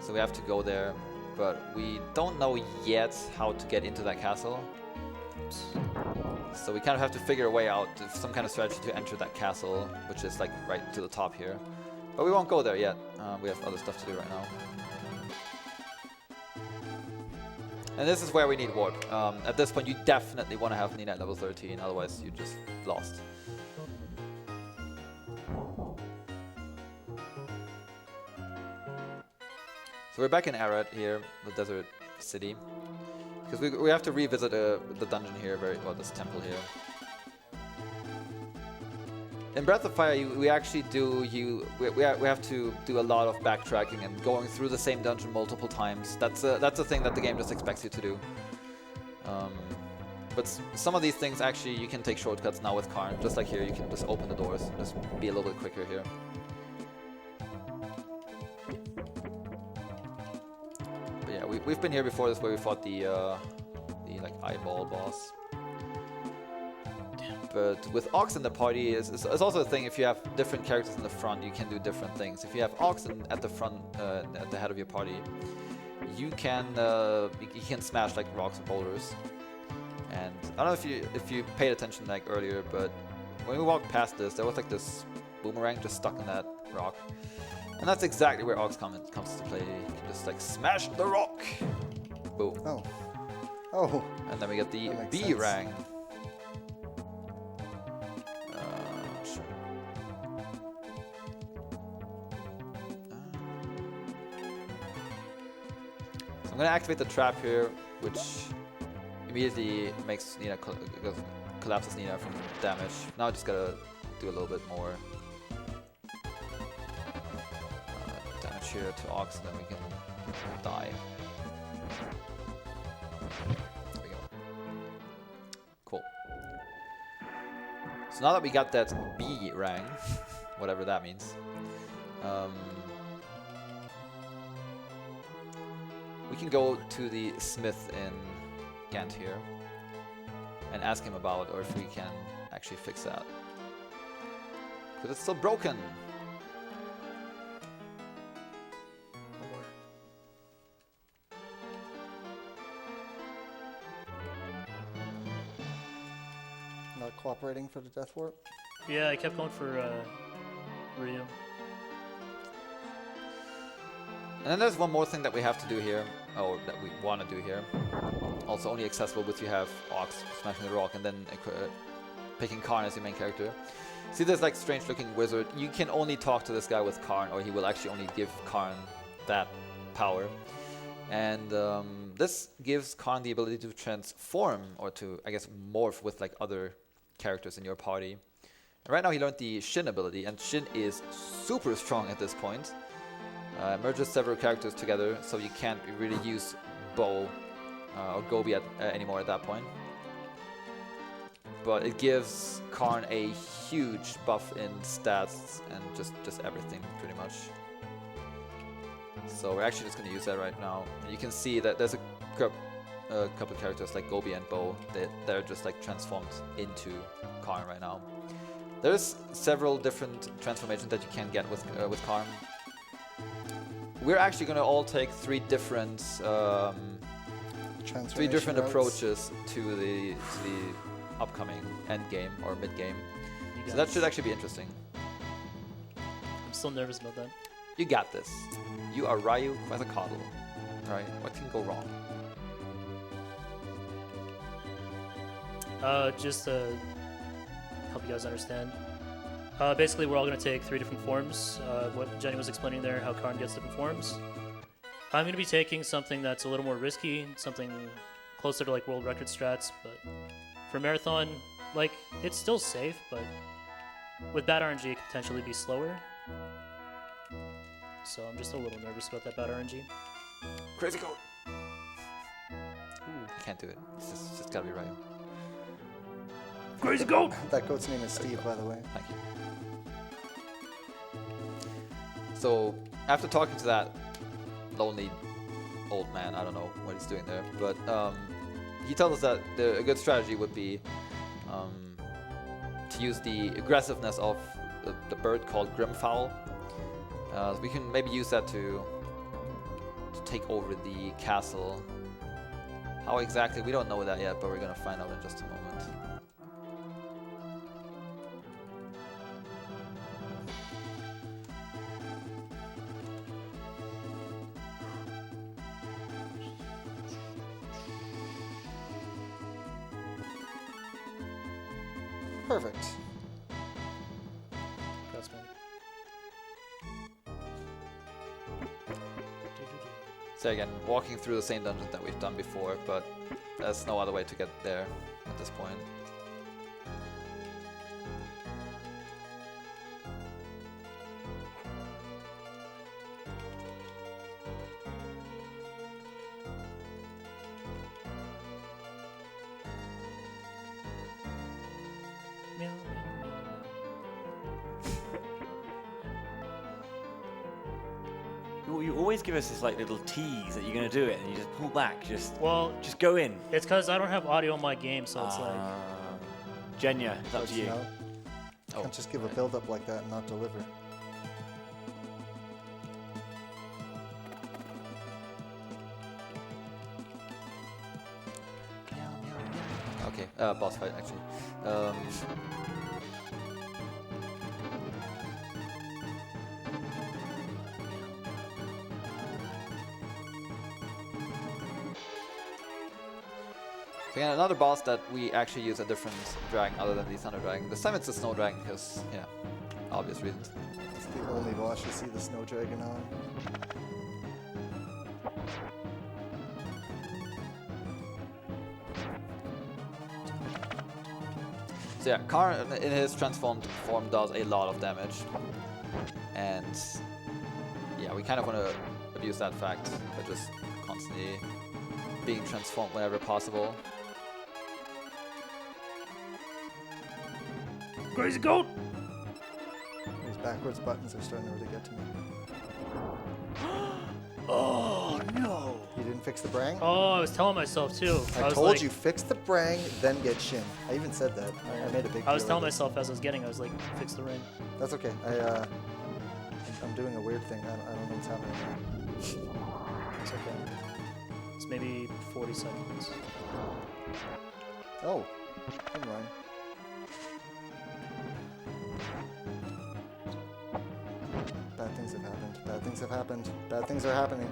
So we have to go there, but we don't know yet how to get into that castle. So we kind of have to figure a way out, some kind of strategy to enter that castle, which is like right to the top here. But we won't go there yet. We have other stuff to do right now. And this is where we need warp. At this point, you definitely want to have Nina at level 13, otherwise you just lost. So we're back in Arad here, the desert city, because we have to revisit the dungeon here, this temple here. In Breath of Fire, we actually we have to do a lot of backtracking and going through the same dungeon multiple times. That's a thing that the game just expects you to do. But some of these things actually you can take shortcuts now with Karn. Just like here, you can just open the doors, just be a little bit quicker here. But yeah, we've been here before. This is where we fought the like eyeball boss. But with Ox in the party, is also a thing. If you have different characters in the front, you can do different things. If you have Ox at the front, at the head of your party, you can smash like rocks and boulders. And I don't know if you paid attention like earlier, but when we walked past this, there was like this boomerang just stuck in that rock, and that's exactly where Ox comes to play. You can just like smash the rock, boom. Oh. Oh. And then we get the That makes B sense. rang. So I'm gonna activate the trap here, which immediately makes Nina collapses Nina from damage. Now I just gotta do a little bit more damage here to Ox, and then we can die. There we go. Cool. So now that we got that B rang, whatever that means, we can go to the smith in Gant here and ask him about, or if we can actually fix that, because it's still broken. Not cooperating for the death warp? Yeah, I kept going for Ryu. And then there's one more thing that we have to do here, or that we want to do here. Also only accessible if you have Ox smashing the rock and then picking Karn as your main character. See this like strange looking wizard? You can only talk to this guy with Karn, or he will actually only give Karn that power. And this gives Karn the ability to transform, or to, I guess, morph with like other characters in your party. And right now he learned the Shin ability, and Shin is super strong at this point. Merges several characters together, so you can't really use Bo or Gobi anymore at that point. But it gives Karn a huge buff in stats and just everything, pretty much. So we're actually just going to use that right now. And you can see that there's a couple of characters like Gobi and Bo that they're just like transformed into Karn right now. There's several different transformations that you can get with Karn. We're actually going to all take three different Transformation routes. approaches to the upcoming end game or mid game. So that should actually be interesting. I'm still nervous about that. You got this. You are RyuQuezacotl. Right? What can go wrong? Just to help you guys understand. Basically, we're all going to take three different forms. What Jenny was explaining there, how Karn gets different forms. I'm going to be taking something that's a little more risky, something closer to like world record strats, but for Marathon, like, it's still safe, but with bad RNG, it could potentially be slower. So I'm just a little nervous about that bad RNG. Crazy goat! I can't do it. It's just gotta be Ryu. Crazy goat! That goat's name is Steve, by the way. Thank you. So, after talking to that lonely old man, I don't know what he's doing there, but he tells us that a good strategy would be to use the aggressiveness of the bird called Grimfowl. We can maybe use that to take over the castle. How exactly, we don't know that yet, but we're gonna find out in just a moment. Perfect. That's fine. So again, walking through the same dungeon that we've done before, but there's no other way to get there at this point. you always give us this like little tease that you're gonna do it, and you just pull back. Just go in. It's because I don't have audio on my game, so it's like. Jenja, it's up to you. You can't just give a build-up like that and not deliver. Okay, boss fight actually. So again, another boss that we actually use a different dragon other than the Thunder Dragon. This time it's the Snow Dragon because, yeah, obvious reasons. It's the only boss you see the Snow Dragon on. So yeah, Karn in his transformed form does a lot of damage. And yeah, we kind of want to abuse that fact by just constantly being transformed whenever possible. Crazy goat! These backwards buttons are starting to really get to me. Oh no! You didn't fix the brang? Oh, I was telling myself too. I was told like, you, fix the brang, then get shin. I even said that. I made a big I was deal telling of it. myself as I was getting, I was like, fix the ring. That's okay. I'm doing a weird thing. I don't know what's happening now. It's okay. It's maybe 40 seconds. Oh, never mind. Bad things have happened. Bad things have happened. Bad things are happening.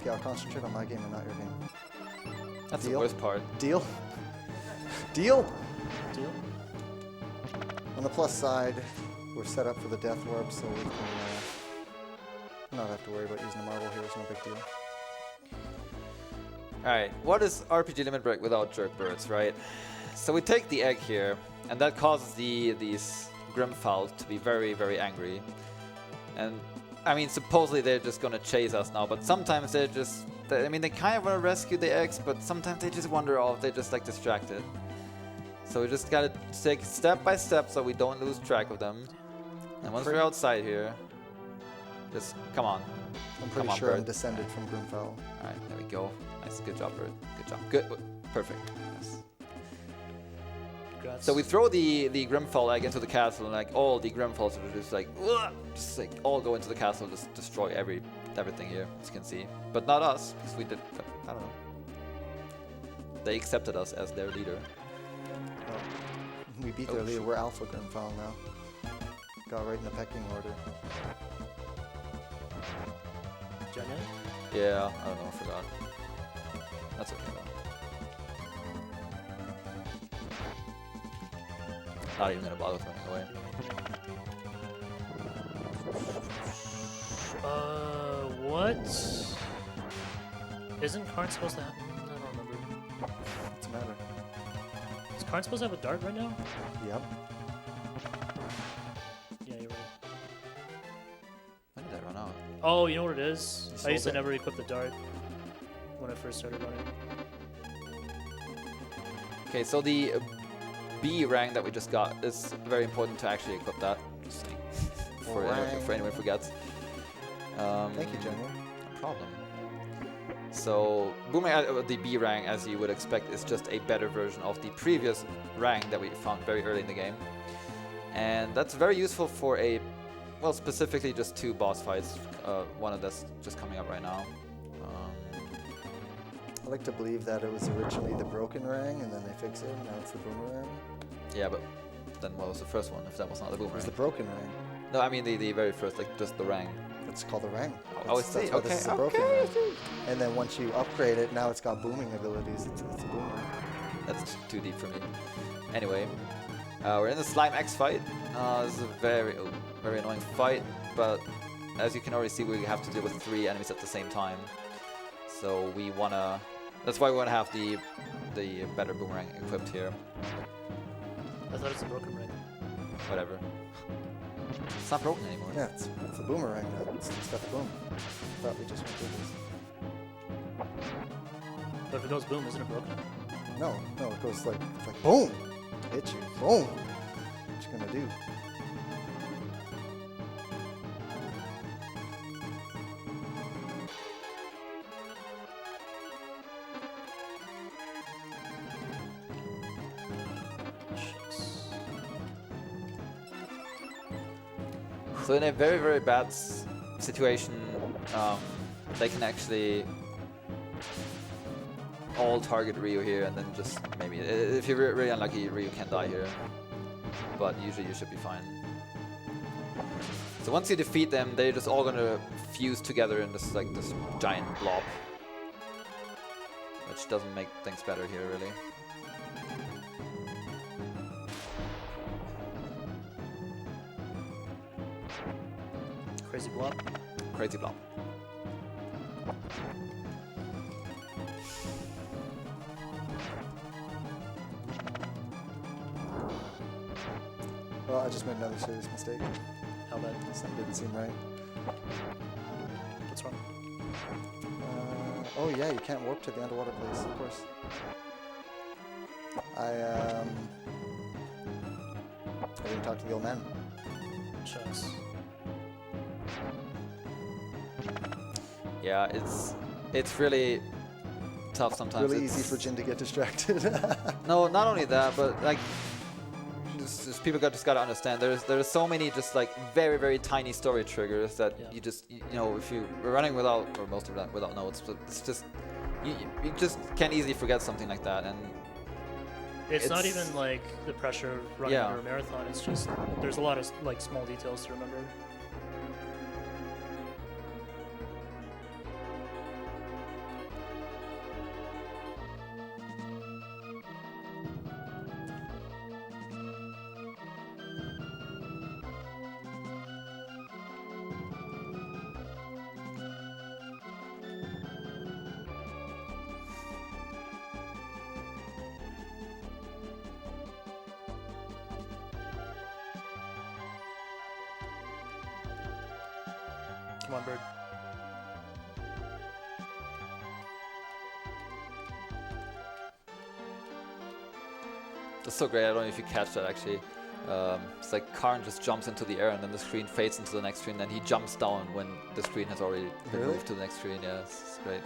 Okay, I'll concentrate on my game and not your game. That's Deal? the worst part. Deal? Deal? Deal? On the plus side, we're set up for the death warp, so we can not have to worry about using the marble here. It's no big deal. Alright, what is RPG Limit Break without jerk birds, right? So we take the egg here, and that causes these Grimfowl to be very, very angry. And I mean, supposedly they're just gonna chase us now, but sometimes they're just, I mean, they kind of want to rescue the eggs, but sometimes they just wander off, they're just like distracted. So we just gotta take step by step so we don't lose track of them. And once we're outside here, just come on. I'm pretty on, sure I'm bird. descended from Grimfowl. Alright, there we go. Nice, good job, Bird. Good job. Good, perfect. Yes. Congrats. So we throw the Grimfowl egg into the castle, and like all the Grimfowls are just like, ugh, just like all go into the castle, just destroy everything here, as you can see. But not us, because we did, I don't know. They accepted us as their leader. Oh, we beat their leader. We're Alpha Grimfowl now. Got right in the pecking order. Jenja? Yeah, I don't know, I forgot. That's okay though. Not even gonna bother throwing it away. What? Isn't Karn supposed to have... I don't remember. What's the matter? Is Karn supposed to have a dart right now? Yep. Yeah, you're right. When did I run out? Oh, you know what it is? You I used to sold it. never equip the dart when I first started running. Okay, so the B rank that we just got is very important to actually equip that. Just saying. For anyone who forgets. Thank you, Jenja. No problem. So, Boomerang, the B rank, as you would expect, is just a better version of the previous rank that we found very early in the game. And that's very useful for well, specifically just 2 boss fights. One of that's just coming up right now. I like to believe that it was originally the broken rang, and then they fix it, and now it's the boomerang. Yeah, but then what was the first one, if that was not the It Boomerang? was the broken rang. No, I mean the very first, like just the rank. It's called the rang. Oh, I That's see. why this Okay, is a broken okay, rang. And then once you upgrade it, now it's got booming abilities. It's a boomerang. That's too deep for me. Anyway, we're in the Slime X fight. This is a very annoying fight, but as you can already see, we have to deal with 3 enemies at the same time. So we wanna. That's why we wanna have the better boomerang equipped here. I thought it's a broken ring. Whatever. It's not broken anymore. Yeah, it's a boomerang now. It's stuff boom. I thought we just went through this. But if it goes boom, isn't it broken? No, it goes like, it's like boom. Hit you. Boom. What you gonna do? So in a very, very bad situation, they can actually all target Ryu here, and then just maybe, if you're really unlucky, Ryu can die here. But usually you should be fine. So once you defeat them, they're just all gonna fuse together in this this giant blob, which doesn't make things better here, really. Crazy blob. Crazy blob. Well, I just made another serious mistake. How bad? Something didn't seem right. What's wrong? Oh yeah, you can't warp to the underwater place, of course. I didn't talk to the old man. Shucks. Yeah, it's really tough sometimes. Really easy for Jin to get distracted. No, not only that, but like, just people just gotta understand. There's so many just like very, very tiny story triggers that Yeah. you know, if you're running without, or most of that without notes, but it's just you just can't easily forget something like that. And It's not It's- even like the pressure of running Yeah. under a marathon. It's just there's a lot of like small details to remember. Come on, bird. it's so great. I don't know if you catch that actually. It's like Karn just jumps into the air, and then the screen fades into the next screen, and he jumps down when the screen has already been Really? moved to the next screen. Yeah, it's great.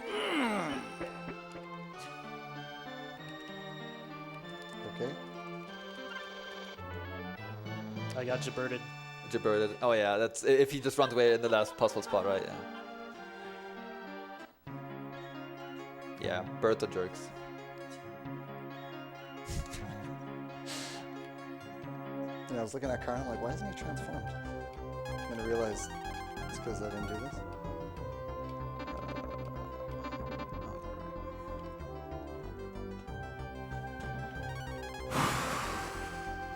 Okay. I got jabberted. Gibberted. Oh yeah, that's if he just runs away in the last possible spot, right? Yeah. Yeah, birds are jerks. Yeah, I was looking at Karn, I'm like, why isn't he transformed? And then I realized it's because I didn't do this.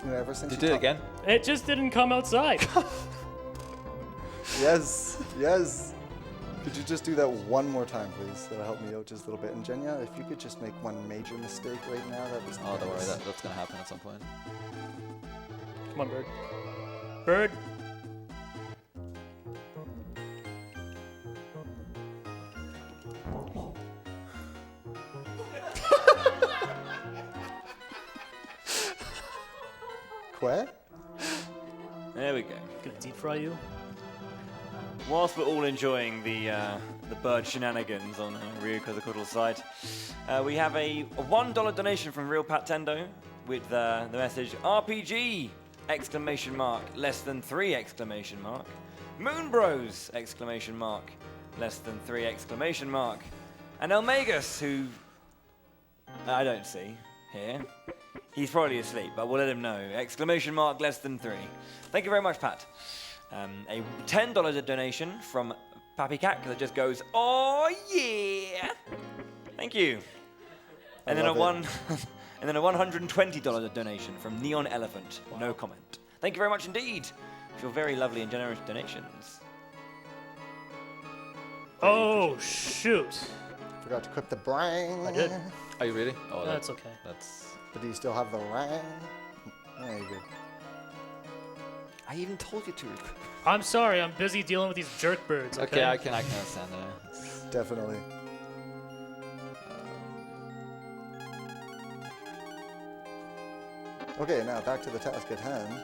You know, ever since Did you do it again? It just didn't come outside. Yes, yes. Could you just do that one more time, please? That'll help me out just a little bit. And Jenja, if you could just make one major mistake right now, that was. Oh, don't worry, that's gonna happen at some point. Come on, bird. Bird. Que? There we go. Gonna deep fry you. Whilst we're all enjoying the bird shenanigans on RyuQuezacotl's side, we have a $1 donation from Real Patendo with the message RPG! Exclamation mark, less than 3 exclamation mark. Moon Bros! Exclamation mark, less than 3 exclamation mark. And Elmagus, who I don't see here. He's probably asleep, but we'll let him know. Exclamation mark, less than 3. Thank you very much, Pat. A $10 donation from Pappy Cack that just goes, oh yeah! Thank you. And then and then a $120 donation from Neon Elephant. Wow. No comment. Thank you very much indeed for your very lovely and generous donations. Oh shoot! Forgot to equip the brain. I did. Are you really? Oh, That's okay. That's. But do you still have the ring? Yeah, you do. I even told you to. I'm sorry. I'm busy dealing with these jerk birds. Okay. Okay, I can understand that. Definitely. Okay, now back to the task at hand.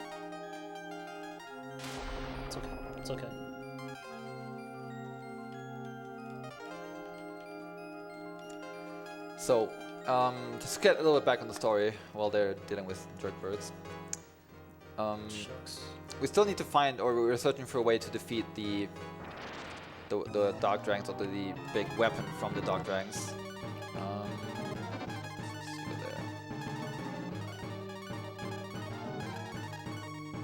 It's okay. It's okay. So, to get a little bit back on the story while they're dealing with jerk birds. Shucks. We still need to find, or we're searching for a way to defeat the dark dragons, or the big weapon from the dark dragons. Let's see there.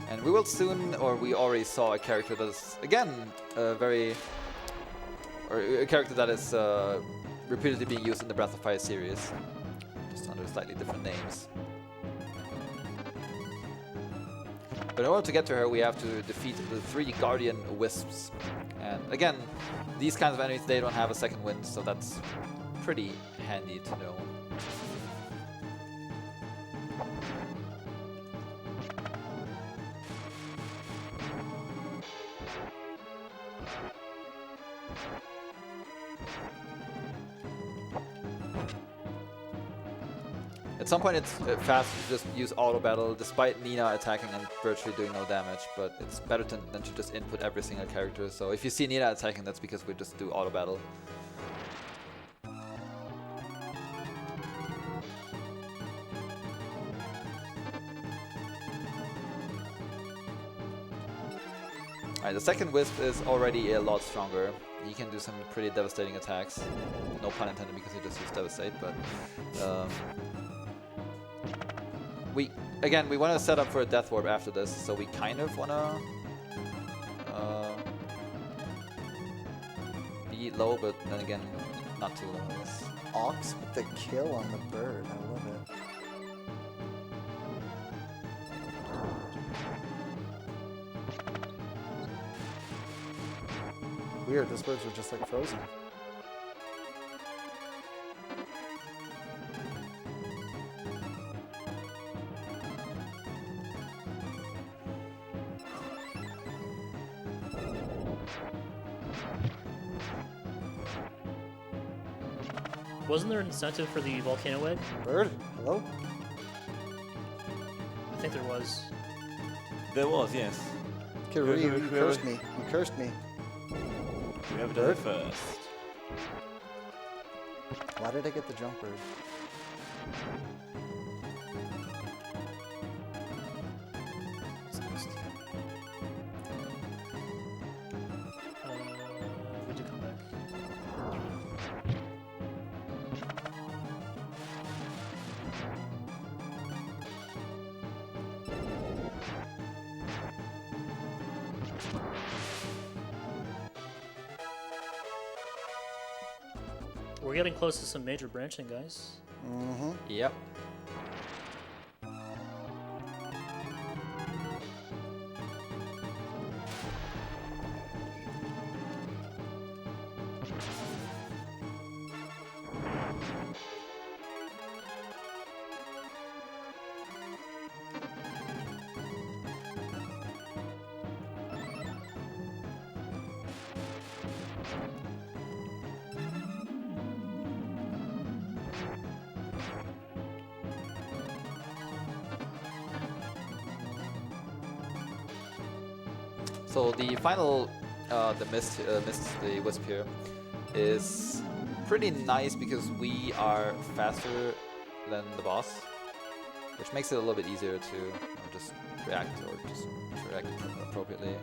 And we will soon, or we already saw a character that is again a character that is repeatedly being used in the Breath of Fire series, just under slightly different names. But in order to get to her, we have to defeat the 3 Guardian Wisps. And again, these kinds of enemies, they don't have a second wind, so that's pretty handy to know. At some point it's fast to just use auto battle despite Nina attacking and virtually doing no damage, but it's better than to just input every single character. So if you see Nina attacking, that's because we just do auto battle. Alright, the second Wisp is already a lot stronger. He can do some pretty devastating attacks. No pun intended because he just used Devastate, but we want to set up for a Death Warp after this, so we kind of want to be low, but then again, not too low, I guess. Ox with the kill on the bird. I love it. Weird, those birds were just like frozen. Wasn't there an incentive for the volcano egg? Bird, hello? I think there was. There was, yes. Kirui, you cursed me. You cursed me. Whoever does it first. Why did I get the jump bird? What's next? We do come back. We're getting close to some major branching, guys. Mm-hmm. Yep. So the final, the Wisp here, is pretty nice because we are faster than the boss, which makes it a little bit easier to just react appropriately.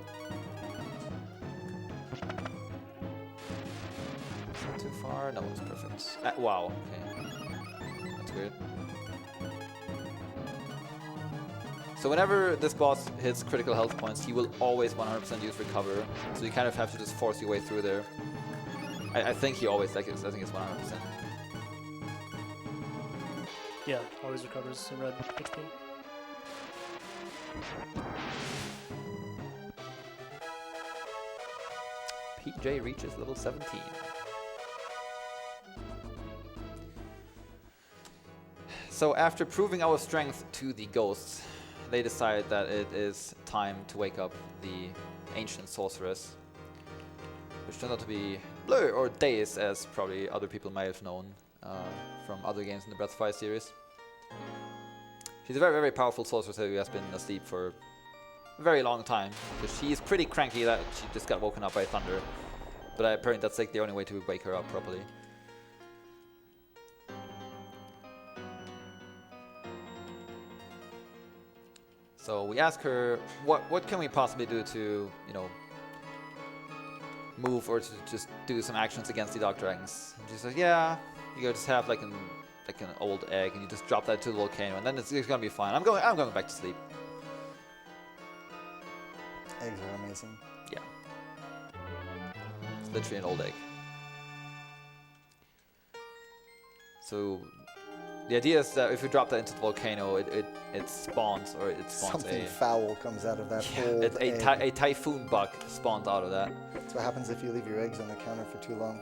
Is that too far? No, it's perfect. Wow, okay. That's weird. So whenever this boss hits critical health points, he will always 100% use Recover. So you kind of have to just force your way through there. I think he always like it. I think it's 100%. Yeah, always recovers in red HP. PJ reaches level 17. So after proving our strength to the ghosts, they decide that it is time to wake up the ancient sorceress, which turned out to be Blur, or Deis, as probably other people might have known from other games in the Breath of Fire series. She's a very, very powerful sorceress who has been asleep for a very long time. Because she is pretty cranky that she just got woken up by thunder. But apparently that's like the only way to wake her up properly. So we ask her, what can we possibly do to, you know, move or to just do some actions against the Dark Dragons? And she says, yeah, you just have like an old egg and you just drop that to the volcano and then it's gonna be fine. I'm going back to sleep. Eggs are amazing. Yeah. It's literally an old egg. So the idea is that if you drop that into the volcano, it spawns Something foul comes out of that old egg. a typhoon bug spawns out of that. That's what happens if you leave your eggs on the counter for too long.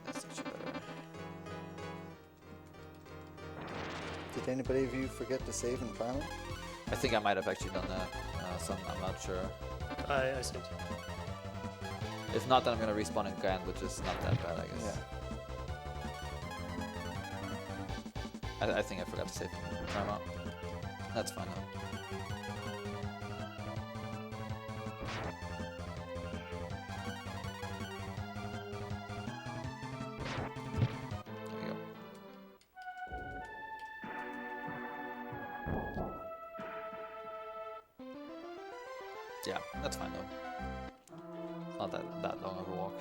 That's actually better. Did anybody of you forget to save in Primal? I think I might have actually done that, so I'm not sure. I saved. If not, then I'm gonna respawn again, which is not that bad, I guess. Yeah. I think I forgot to save Karma. That's fine though. There we go. Yeah, that's fine though. Not that long of a walk.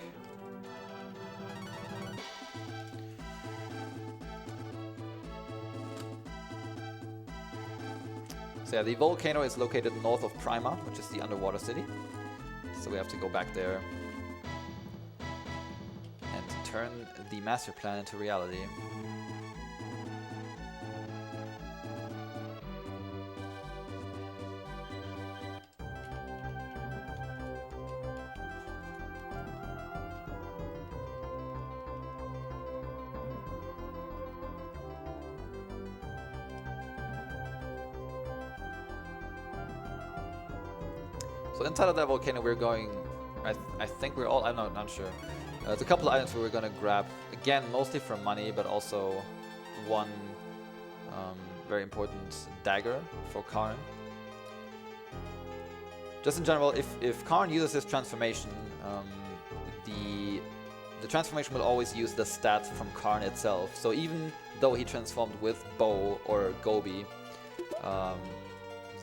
So yeah, the volcano is located north of Prima, which is the underwater city. So we have to go back there and turn the master plan into reality. So inside of that volcano we're going, I think we're all, I'm not sure. There's a couple of items we're going to grab, again mostly for money, but also one very important dagger for Karn. Just in general, if Karn uses his transformation, the transformation will always use the stats from Karn itself. So even though he transformed with Bow or Gobi,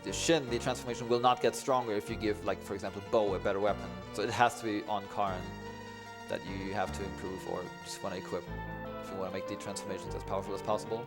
the Shin, the transformation will not get stronger if you give, like, for example, Bow a better weapon. So it has to be on Karn that you have to improve or just want to equip if you want to make the transformations as powerful as possible.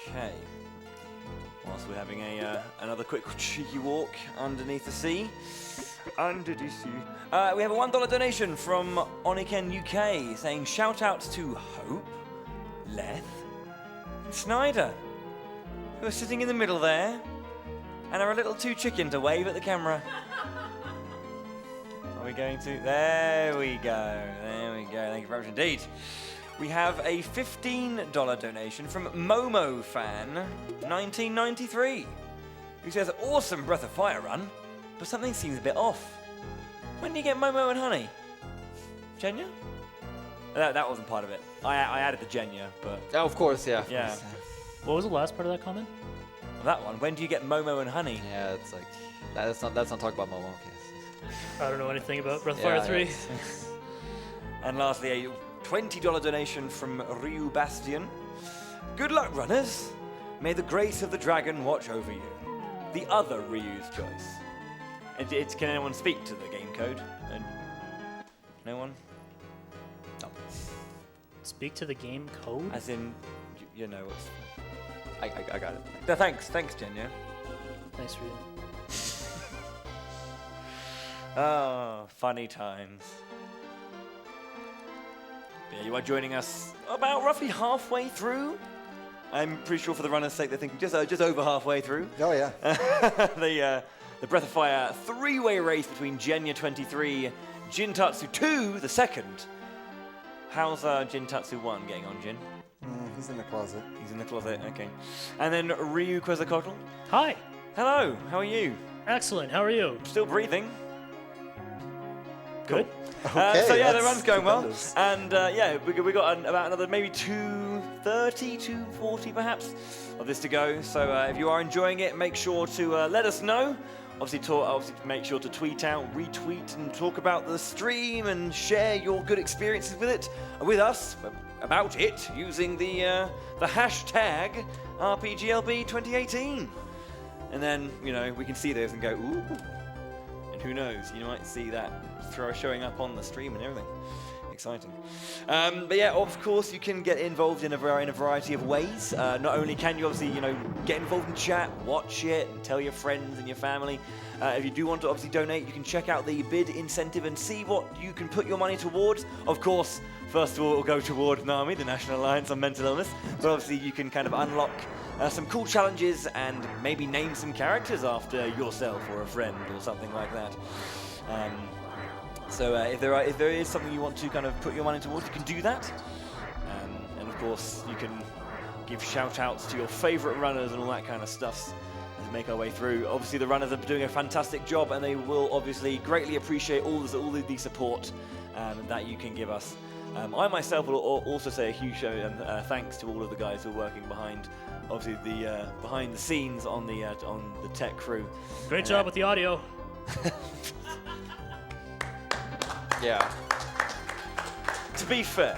Okay. Whilst we're having another quick cheeky walk underneath the sea. Under the sea. We have a $1 donation from Oniken UK saying shout outs to Hope, Leth, and Snyder, who are sitting in the middle there and are a little too chicken to wave at the camera. Are we going to? There we go. There we go. Thank you very much indeed. We have a $15 donation from Momo Fan 1993, who says, awesome Breath of Fire run, but something seems a bit off. When do you get Momo and Honey? Jenja? That wasn't part of it. I added the Jenja, but... Oh, of course, yeah. Yeah. What was the last part of that comment? That one. When do you get Momo and Honey? Yeah, it's like... Let's not talk about Momo. Okay. I don't know anything about Breath of Fire 3. Yeah. And lastly, a $20 donation from Ryu Bastion. Good luck, runners. May the grace of the dragon watch over you. The other Ryu's choice. Can anyone speak to the game code? No one? No. Speak to the game code? As in, you know what's... I got it. No, thanks, Jenja. Thanks for you. Ah, funny times. Yeah, you are joining us about roughly halfway through. I'm pretty sure for the runner's sake they're thinking just over halfway through. Oh, yeah. The Breath of Fire three-way race between Jenja 23, GinTatsu2 the second. How's GinTatsu1 getting on, Jin? He's in the closet. He's in the closet, okay. And then RyuQuezacotl. Hi. Hello, how are you? Excellent. How are you? Still breathing? Good. Okay, so yeah, the that's run's going well, tremendous. and yeah, we got about another maybe 230, 240 perhaps of this to go. So if you are enjoying it, make sure to let us know. Obviously, make sure to tweet out, retweet, and talk about the stream and share your good experiences with it, with us, about it using the hashtag RPGLB2018, and then we can see those and go ooh. And who knows, you might see that showing up on the stream and everything. Exciting. But yeah, of course, you can get involved in a variety of ways. Not only can you obviously, get involved in chat, watch it, and tell your friends and your family. If you do want to obviously donate, you can check out the bid incentive and see what you can put your money towards. Of course, first of all, it will go toward NAMI, the National Alliance on Mental Illness. But obviously, you can kind of unlock some cool challenges and maybe name some characters after yourself or a friend or something like that. So if there is something you want to kind of put your money towards, you can do that. And of course, you can give shout-outs to your favorite runners and all that kind of stuff as we make our way through. Obviously, the runners are doing a fantastic job, and they will obviously greatly appreciate all the support that you can give us. I myself will also say a huge thanks to all of the guys who are working behind, obviously behind the scenes on the tech crew. Great job with the audio. Yeah. To be fair,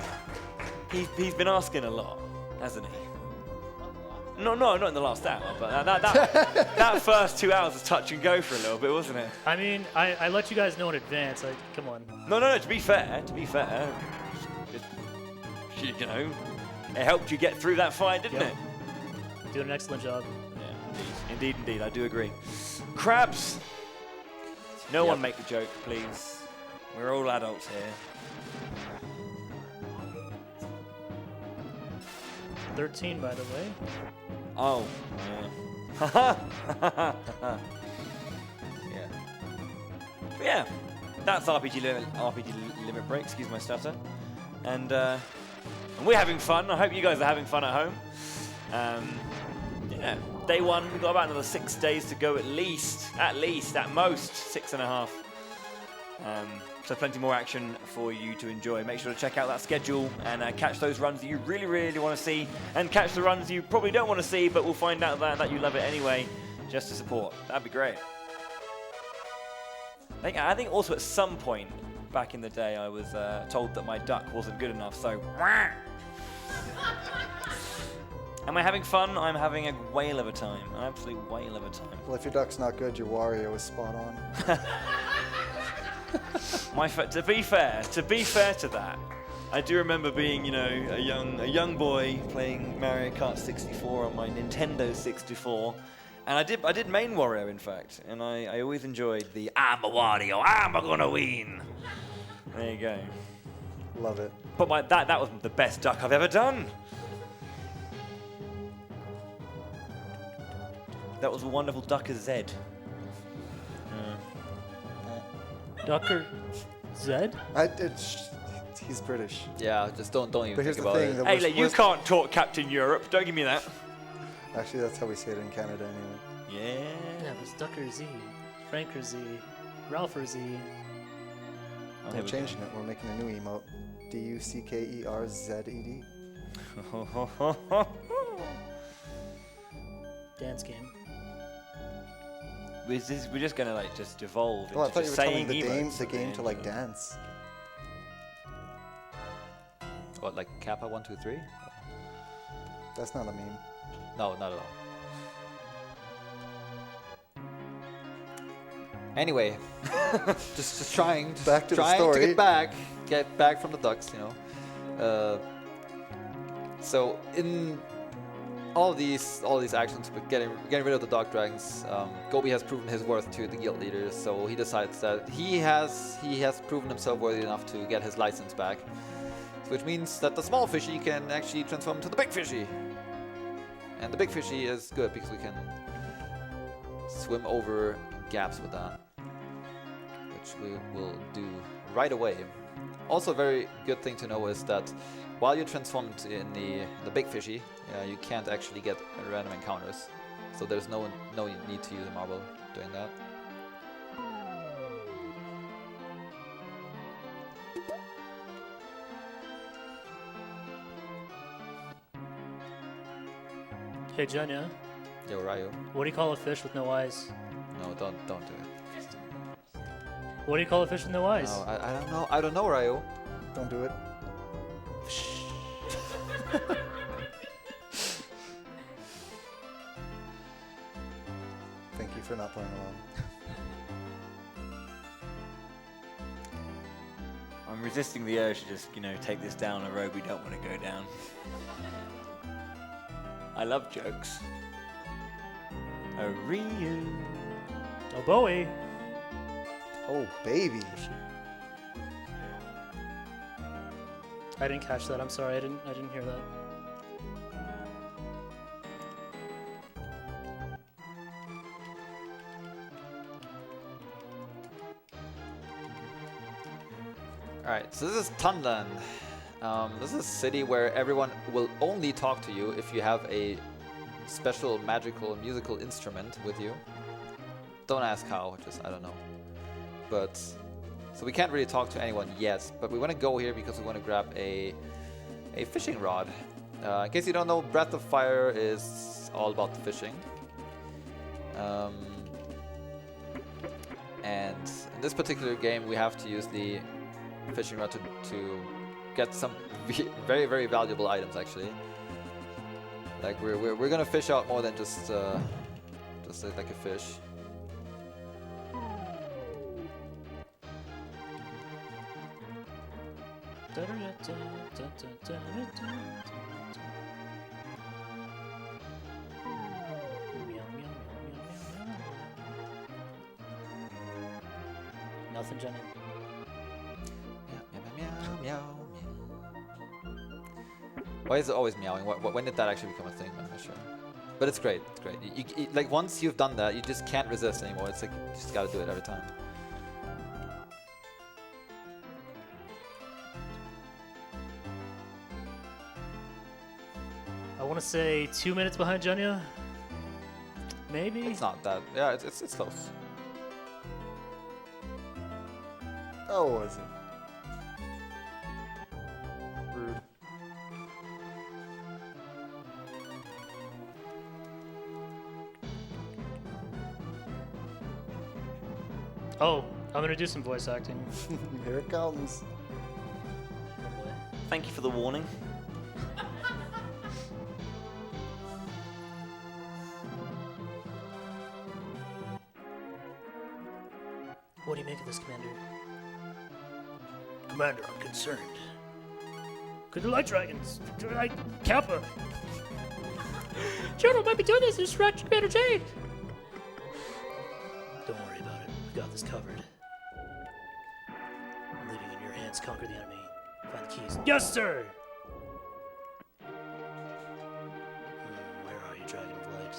he's been asking a lot, hasn't he? No, not in the last hour, but that first 2 hours was touch and go for a little bit, wasn't it? I mean, I let you guys know in advance. Come on. No. To be fair, it helped you get through that fight, didn't Yep. it? Doing an excellent job. Yeah, indeed, I do agree. Crabs. No one make the joke, please. We're all adults here. 13, by the way. Oh, yeah. Yeah. But yeah, that's RPG Limit Break, excuse my stutter. And we're having fun. I hope you guys are having fun at home. Yeah, day one, we've got about another 6 days to go at most 6.5. So plenty more action for you to enjoy. Make sure to check out that schedule and catch those runs that you really, really want to see, and catch the runs you probably don't want to see, but we'll find out that you love it anyway, just to support. That'd be great. I think also at some point back in the day, I was told that my duck wasn't good enough, so... Am I having fun? I'm having a whale of a time. An absolute whale of a time. Well, if your duck's not good, your Wario is spot on. To be fair to that, I do remember being, a young boy playing Mario Kart 64 on my Nintendo 64, and I did main Wario, in fact, and I always enjoyed the "I'm a Wario, I'm gonna win." There you go. Love it. But that was the best duck I've ever done. That was a wonderful Ducker Z. Ducker Zed? He's British. Yeah, just don't even But here's think the about thing, it. the Hey, worst- you worst- can't talk Captain Europe. Don't give me that. Actually, that's how we say it in Canada anyway. Yeah. Yeah, it was Ducker Z, Franker Z, Ralpher Z. Oh, We're changing it. We're making a new emote. DUCKERZED. Dance game. We're just gonna just evolve Oh, I into thought you just were telling saying the emotes game at to the end. dance. What, like Kappa 1, 2, 3? That's not a meme. No, not at all. Anyway, just trying Back to the trying story. to get back from the ducks, So in all these actions with getting rid of the Dark Dragons, Gobi has proven his worth to the guild leaders, so he decides that he has proven himself worthy enough to get his license back, which means that the small fishy can actually transform into the big fishy, and the big fishy is good because we can swim over gaps with that, which we will do right away. Also, a very good thing to know is that while you're transformed in the big fishy, you can't actually get random encounters. So there's no need to use a marble doing that. Hey, Jenja, Yo, Ryu. what do you call a fish with no eyes? No, don't do it. What do you call a fish with no eyes? No, I don't know. I don't know, Ryu. Don't do it. Thank you for not playing along. I'm resisting the urge to just, take this down a road we don't want to go down. I love jokes. Oh, Ryu. Oh, Bowie. Oh, baby. I didn't catch that. I'm sorry. I didn't hear that. Alright, so this is Tundan. This is a city where everyone will only talk to you if you have a special magical musical instrument with you. Don't ask how, just I don't know. But so we can't really talk to anyone yet, but we want to go here because we want to grab a fishing rod. In case you don't know, Breath of Fire is all about the fishing. And in this particular game, we have to use the fishing rod to get some very, very valuable items, actually. Like we're gonna fish out more than just like a fish. Nothing, Jenny. Why is it always meowing? When did that actually become a thing? I'm not sure. But it's great. It's great. Like once you've done that, you just can't resist anymore. It's like you just gotta do it every time. I want to say 2 minutes behind Jenja. Maybe. It's not that. Yeah, it's close. Oh, was it? Rude. Oh, I'm gonna do some voice acting. Here it comes. Thank you for the warning. What do you make of this, Commander? Commander, I'm concerned. Could the Light Dragons, like Kappa? General might be doing this to distract Commander Jade. Don't worry about it. We've got this covered. I'm leaving it in your hands. Conquer the enemy. Find the keys. Yes, sir! Where are you, Dragon of Light?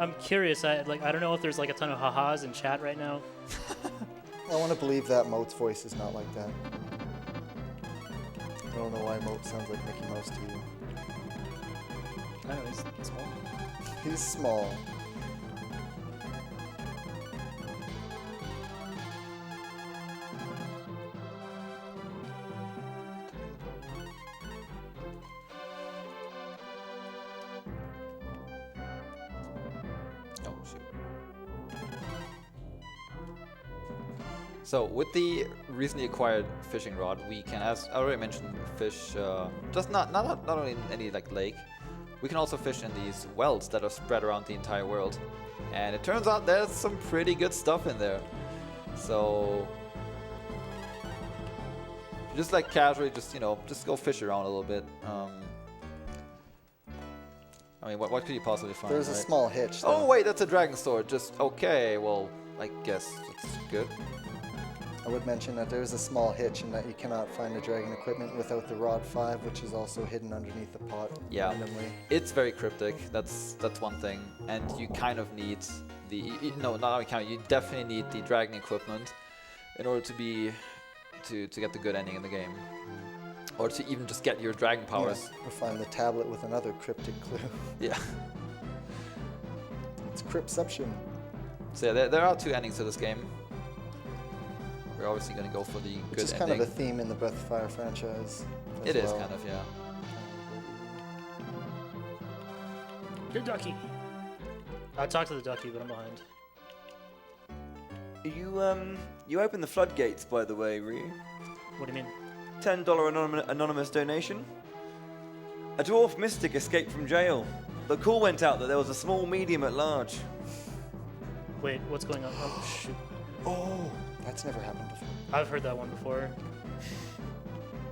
I'm curious. I don't know if there's like a ton of ha-has in chat right now. I want to believe that Moat's voice is not like that. I don't know why Moat sounds like Mickey Mouse to you. I don't know, he's small. He's small. Oh, shoot. So with the recently acquired fishing rod, we can, as I already mentioned, fish just not only in any like lake. We can also fish in these wells that are spread around the entire world, and it turns out there's some pretty good stuff in there. So Just like casually, just just go fish around a little bit. I mean, what could you possibly find? There's a right? small hitch. Oh though. wait, that's a dragon sword. Just okay. Well, I guess that's good. I would mention that there's a small hitch in that you cannot find the dragon equipment without the Rod 5, which is also hidden underneath the pot Yeah. randomly. It's very cryptic. That's one thing, and you kind of need no, not only kind of, you definitely need the dragon equipment in order to be to get the good ending in the game, or to even just get your dragon powers. Yeah, or find the tablet with another cryptic clue. Yeah. It's Cryptception. So yeah, there are 2 endings to this game. We're obviously going to go for the Which good is ending. kind of a theme in the Breath of Fire franchise. It is well. kind of, yeah. Good ducky. I talked to the ducky, but I'm behind. You opened the floodgates, by the way, Ryu. What do you mean? $10 anonymous donation. A dwarf mystic escaped from jail. The call went out that there was a small medium at large. Wait, what's going on? Oh, shoot. Oh, that's never happened before. I've heard that one before.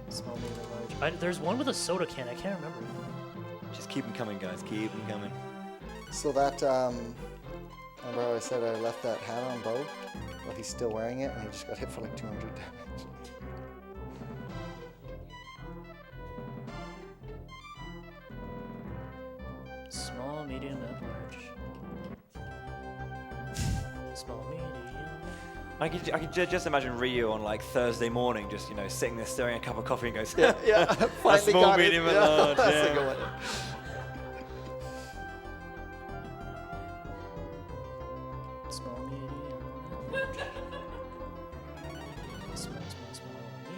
Small, medium, and large. There's one with a soda can. I can't remember. Just keep them coming, guys. Keep them coming. So that, remember how I said I left that hat on Bo? Well, he's still wearing it, and he just got hit for like 200 damage. Small, medium, and large. Small, medium. I could just imagine Ryu on like Thursday morning, just sitting there stirring a cup of coffee and goes, Yeah, a finally small, got it. medium, and Yeah, large. that's a Yeah. good one. Small, medium, and large. Small, medium.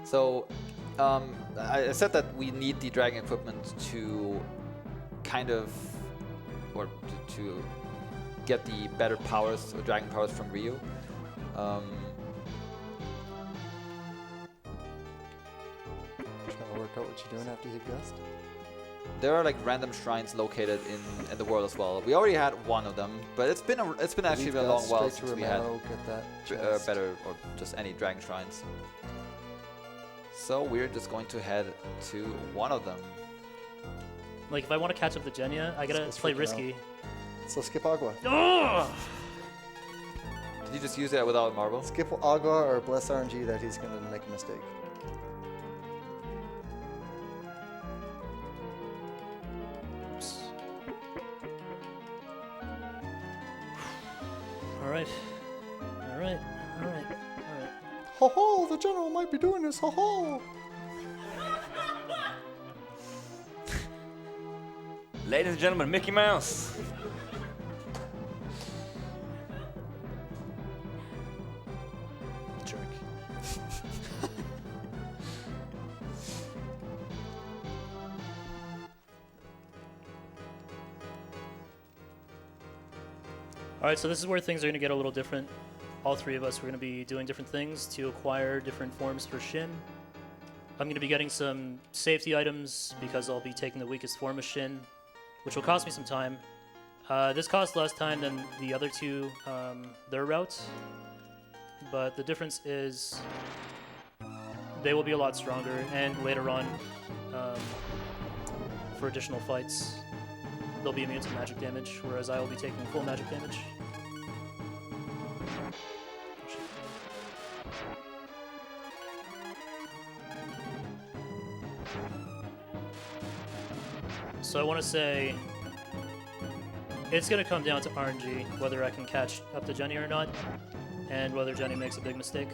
So, I said that we need the dragon equipment to kind of, or to get the better powers, or dragon powers from Ryu. Trying to work out what you're doing after you hit Gust. There are like random shrines located in the world as well. We already had one of them, but it's been actually Leave been a long Gust while straight since to we had Romero, get that chest. better or just any dragon shrines. So we're just going to head to one of them. Like, if I want to catch up to Jenja, I gotta It's play freaking risky. So skip Agua. Ugh! Did you just use that without marble? Skip Agua or bless RNG that he's going to make a mistake. Oops. Alright. Alright. Alright. Alright. Ho ho! The general might be doing this. Ho ho! Ladies and gentlemen, Mickey Mouse. Jerk. Alright, so this is where things are going to get a little different. All 3 of us, we're going to be doing different things to acquire different forms for Shin. I'm going to be getting some safety items because I'll be taking the weakest form of Shin, which will cost me some time. This cost less time than the other 2, their routes, but the difference is they will be a lot stronger, and later on, for additional fights, they'll be immune to magic damage, whereas I will be taking full magic damage. So I want to say it's going to come down to RNG, whether I can catch up to Jenny or not, and whether Jenny makes a big mistake.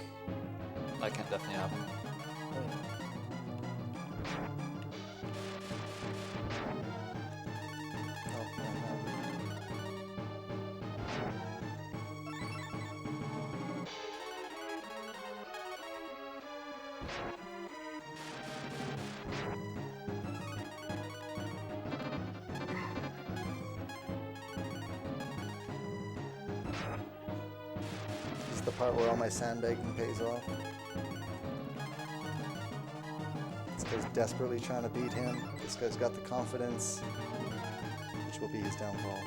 That can definitely happen. This is the part where all my sandbagging pays off. This guy's desperately trying to beat him. This guy's got the confidence, which will be his downfall.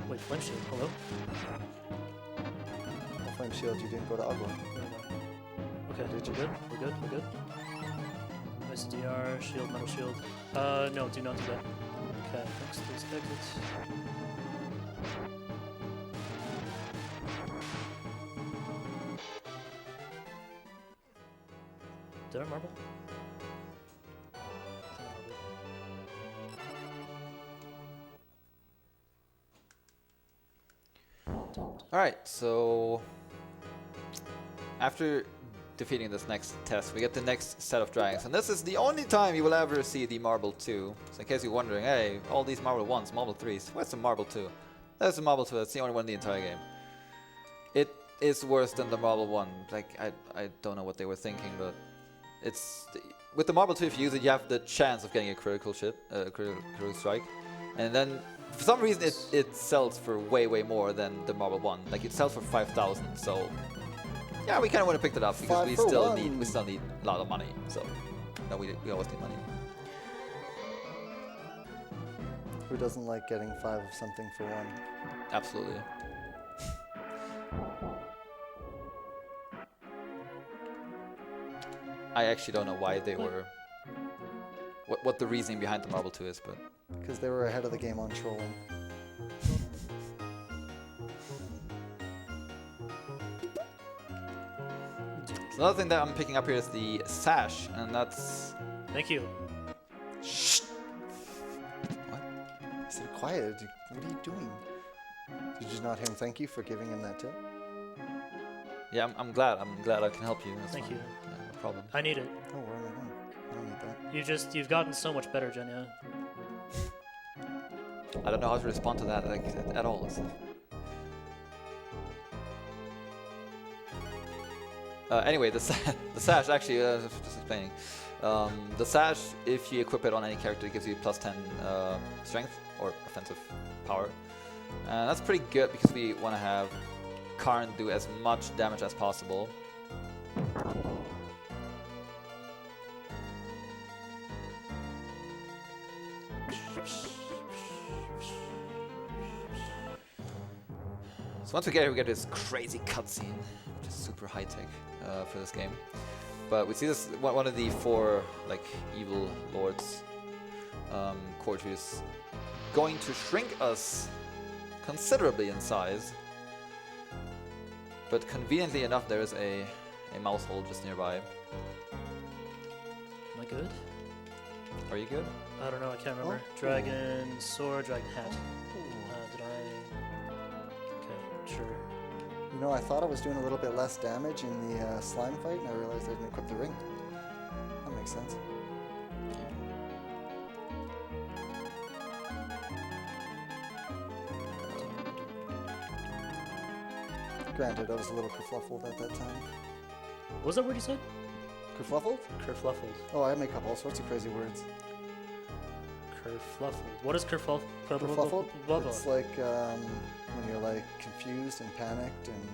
Wait, Flame Shield, hello? Oh, Flame Shield, you didn't go to Ugly. Okay, Did you? we're good, we're good, we're good. SDR, shield, metal shield. No, do not do that. Okay, thanks, please exits. Did I marble? All right, so after defeating this next test, we get the next set of dragons, and this is the only time you will ever see the Marble 2. So in case you're wondering, hey, all these Marble 1s, Marble 3s, where's the Marble 2? There's the Marble 2, that's the only one in the entire game. It is worse than the Marble 1. Like, I don't know what they were thinking, but it's... with the Marble 2, if you use it, you have the chance of getting a critical strike, and then for some reason it sells for way more than the Marble 1. Like, it sells for 5,000, so... yeah, we kind of want to pick that up because we still need a lot of money. So, no, we always need money. Who doesn't like getting 5 of something for 1? Absolutely. I actually don't know why they were... what the reasoning behind the Marble 2 is, but... Because they were ahead of the game on trolling. Another thing that I'm picking up here is the sash, and that's... Thank you. Shh! What? I said, quiet. What are you doing? Did you not hear him thank you for giving him that tip? Yeah, I'm glad. I'm glad I can help you. That's Thank fine. you. Yeah, no problem. I need it. Oh, where am I going? I don't need that. You've gotten so much better, Jenja. I don't know how to respond to that like, at all. Anyway, the sash, actually, just explaining. The sash, if you equip it on any character, it gives you plus 10 strength or offensive power. And that's pretty good because we want to have Karn do as much damage as possible. So once we get here, we get this crazy cutscene, which is super high-tech for this game. But we see this one of the 4 like evil lords, Cortus, going to shrink us considerably in size. But conveniently enough, there is a mouse hole just nearby. Am I good? Are you good? I don't know, I can't remember. Oh. Dragon sword, dragon hat. Did I... Okay, sure. You know, I thought I was doing a little bit less damage in the slime fight, and I realized I didn't equip the ring. That makes sense. Granted, I was a little kerfluffled at that time. What was that word you said? Kerfluffled? Kerfluffled. Oh, I make up all sorts of crazy words. Kerfluffled. What is kerfluffled? Kerfluffled? Blah, blah. It's like when you're like confused and panicked and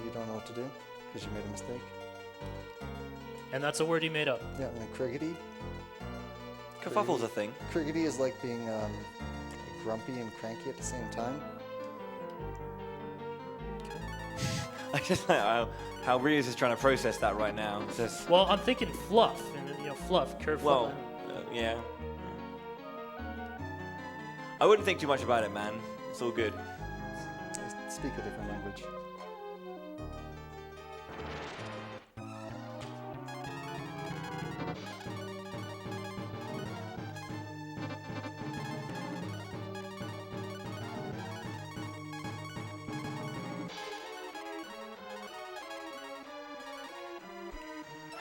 you don't know what to do because you made a mistake. And that's a word you made up. Yeah, and then criggity. Kerfuffle's a thing. Criggity is like being grumpy and cranky at the same time. I just like how Ryu's is trying to process that right now. It's just, Well, I'm thinking fluff, and you know, fluff, kerfluffle. well, yeah. I wouldn't think too much about it, man. It's all good. I speak a different language.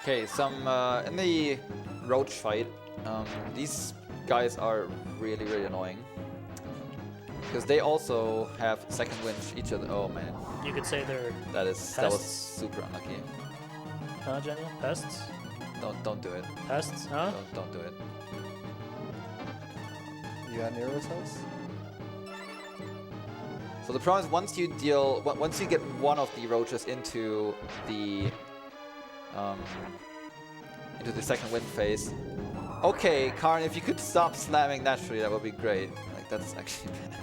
Okay, in the roach fight, these guys are really annoying because they also have second wind each other. Oh man, You could say they're that was pests. super unlucky. Huh, Jenja? Pests? Don't do it. Pests? Huh? Don't do it. you at Nero's house? So the problem is once you get one of the roaches into the second wind phase. Okay, Karn, if you could stop slamming naturally, that would be great. Like that's actually bad.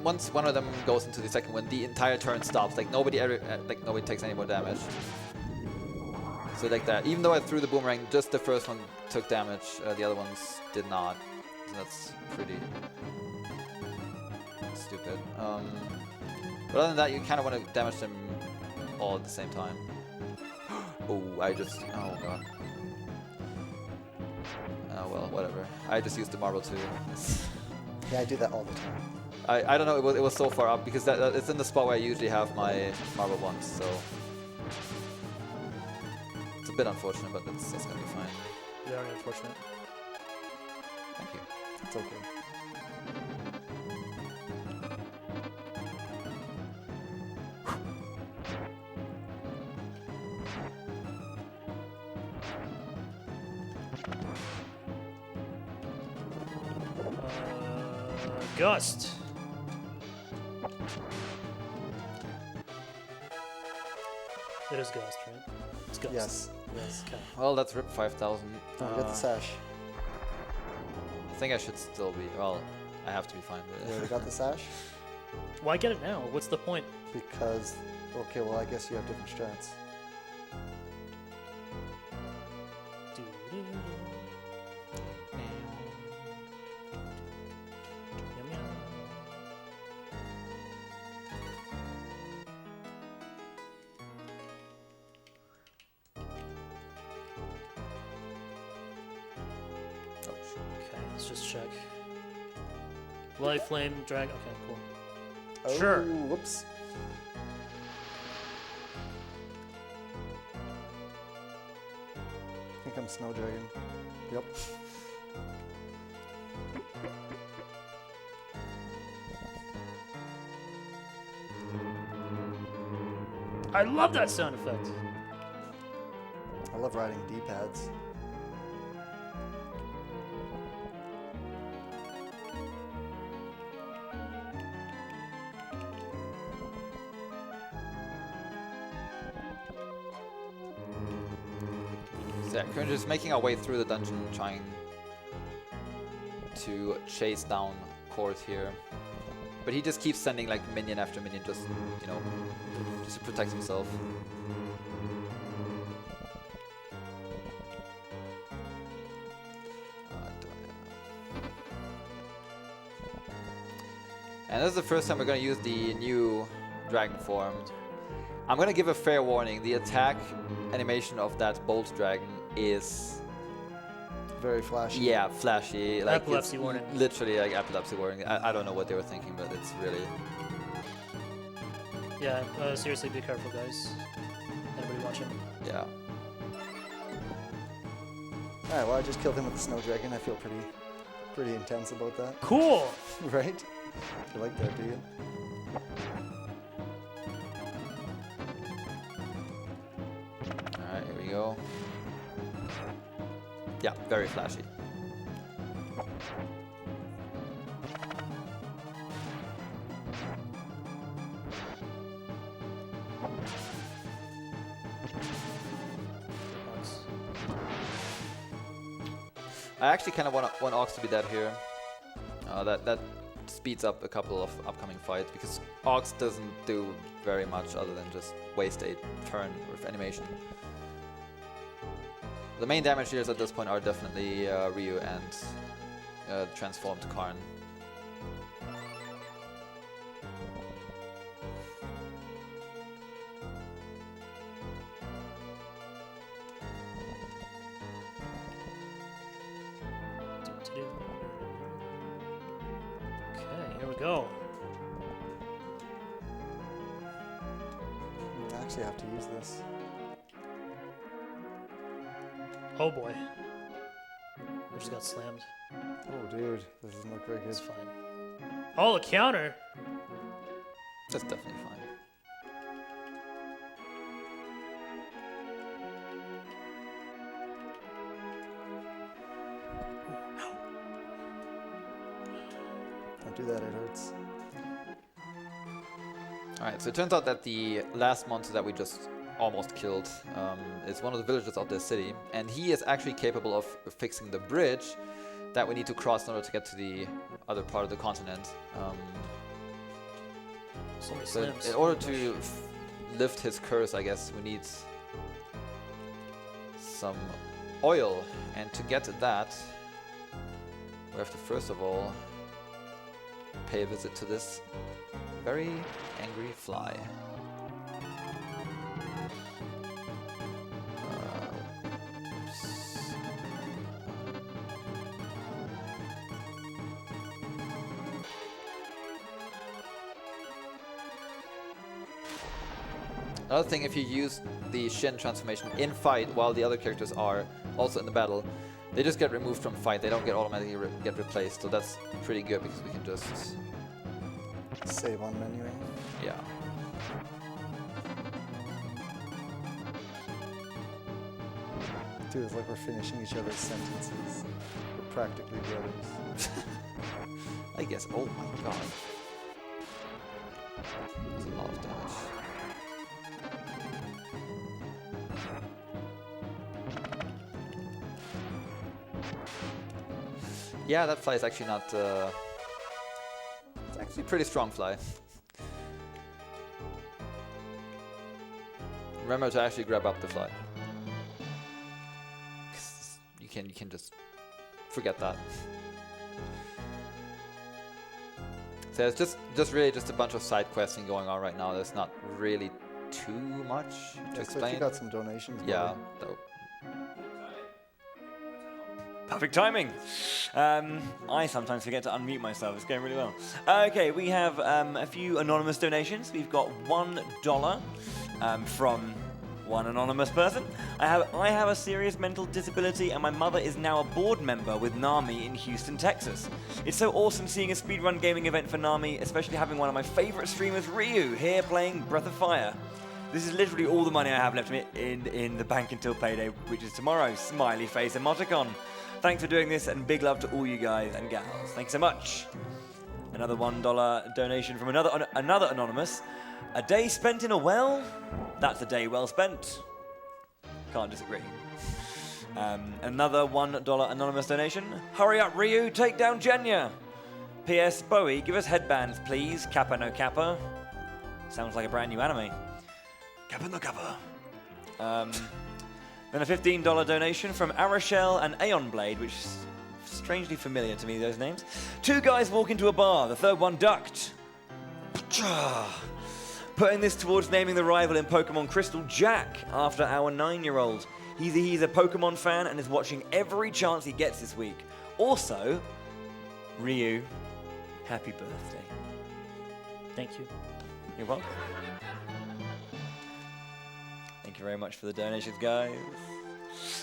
Once one of them goes into the second wind, the entire turn stops. Like nobody takes any more damage. So like that. Even though I threw the boomerang, just the first one took damage. The other ones did not. So that's pretty stupid. But other than that, you kind of want to damage them all at the same time. Oh god. Oh well, whatever. I just used the marble too. Yeah, I do that all the time. I don't know. It was so far up because it's in the spot where I usually have my marble ones. So it's a bit unfortunate, but that's gonna be fine. Very unfortunate. Thank you. It's okay. Gust. It is Gust, right? It's Gust. Yes. Yes. Okay. Well, that's RIP 5,000. Don't get the sash. I think I should still be. Well, I have to be fine with You it. already got the sash? Why get it now? What's the point? Because, okay, well, I guess you have different strats. Yum, yum. Okay, let's just check. Light flame, drag. Okay, cool. Oh, Sure. Whoops. I think I'm Snow Dragon. Yep. I love that sound effect. I love riding D-pads. So yeah, currently just making our way through the dungeon, trying to chase down Kort here. But he just keeps sending like minion after minion, just just to protect himself. And this is the first time we're going to use the new dragon form. I'm going to give a fair warning. The attack animation of that bolt dragon is... Very flashy. yeah, flashy. Like Epilepsy it's warning. Literally like epilepsy warning. I don't know what they were thinking, but it's really... Yeah, seriously, be careful, guys. Anybody watching? yeah. Alright, well, I just killed him with the Snow Dragon. I feel pretty intense about that. Cool! Right? You like that, do you? Alright, here we go. Yeah, very flashy. I actually kind of want Ox to be dead here. That speeds up a couple of upcoming fights because Ox doesn't do very much other than just waste a turn with animation. The main damage dealers at this point are definitely Ryu and transformed Karn. Okay, here we go. I actually have to use this. Oh boy. I just got slammed. Oh, dude. This doesn't look very good. It's fine. Oh, a counter! That's definitely fine. Don't do that, it hurts. Alright, so it turns out that the last monster that we just almost killed is one of the villagers of this city, and he is actually capable of fixing the bridge that we need to cross in order to get to the other part of the continent. So many So slims. in order to lift his curse, I guess we need some oil, and to get that, we have to first of all pay a visit to this very angry fly. Oops. Another thing, if you use the Shin transformation in fight while the other characters are also in the battle, they just get removed from fight. They don't get automatically get replaced, so that's pretty good because we can just, Save on menuing. yeah. Dude, it's like we're finishing each other's sentences. We're practically brothers. I guess. Oh my god. That's a lot of damage. Yeah, that fly is actually not. It's actually a pretty strong fly. Remember to actually grab up the fly. 'Cause you can just forget that. So it's just really just a bunch of side questing going on right now. There's not really too much to Looks like explain. you got some donations. Yeah. buddy. Perfect timing. I sometimes forget to unmute myself. It's going really well. Okay, we have a few anonymous donations. We've got $1 from one anonymous person. I have a serious mental disability, and my mother is now a board member with NAMI in Houston, Texas. It's so awesome seeing a speedrun gaming event for NAMI, especially having one of my favorite streamers, Ryu, here playing Breath of Fire. This is literally all the money I have left in the bank until payday, which is tomorrow. Smiley face emoticon. Thanks for doing this, and big love to all you guys and gals. Thanks so much. Another $1 donation from another anonymous. A day spent in a well? That's a day well spent. Can't disagree. Another $1 anonymous donation. Hurry up, Ryu, take down Jenja. P.S. Bowie, give us headbands, please. Kappa no Kappa. Sounds like a brand new anime. Kappa no Kappa. Then a $15 donation from Arashel and Aeon Blade, which is strangely familiar to me, those names. Two guys walk into a bar, the third one ducked. Putting this towards naming the rival in Pokemon Crystal, Jack, after our 9-year-old. He's a Pokemon fan and is watching every chance he gets this week. Also, Ryu, happy birthday. Thank you. You're welcome. Thank you very much for the donations, guys.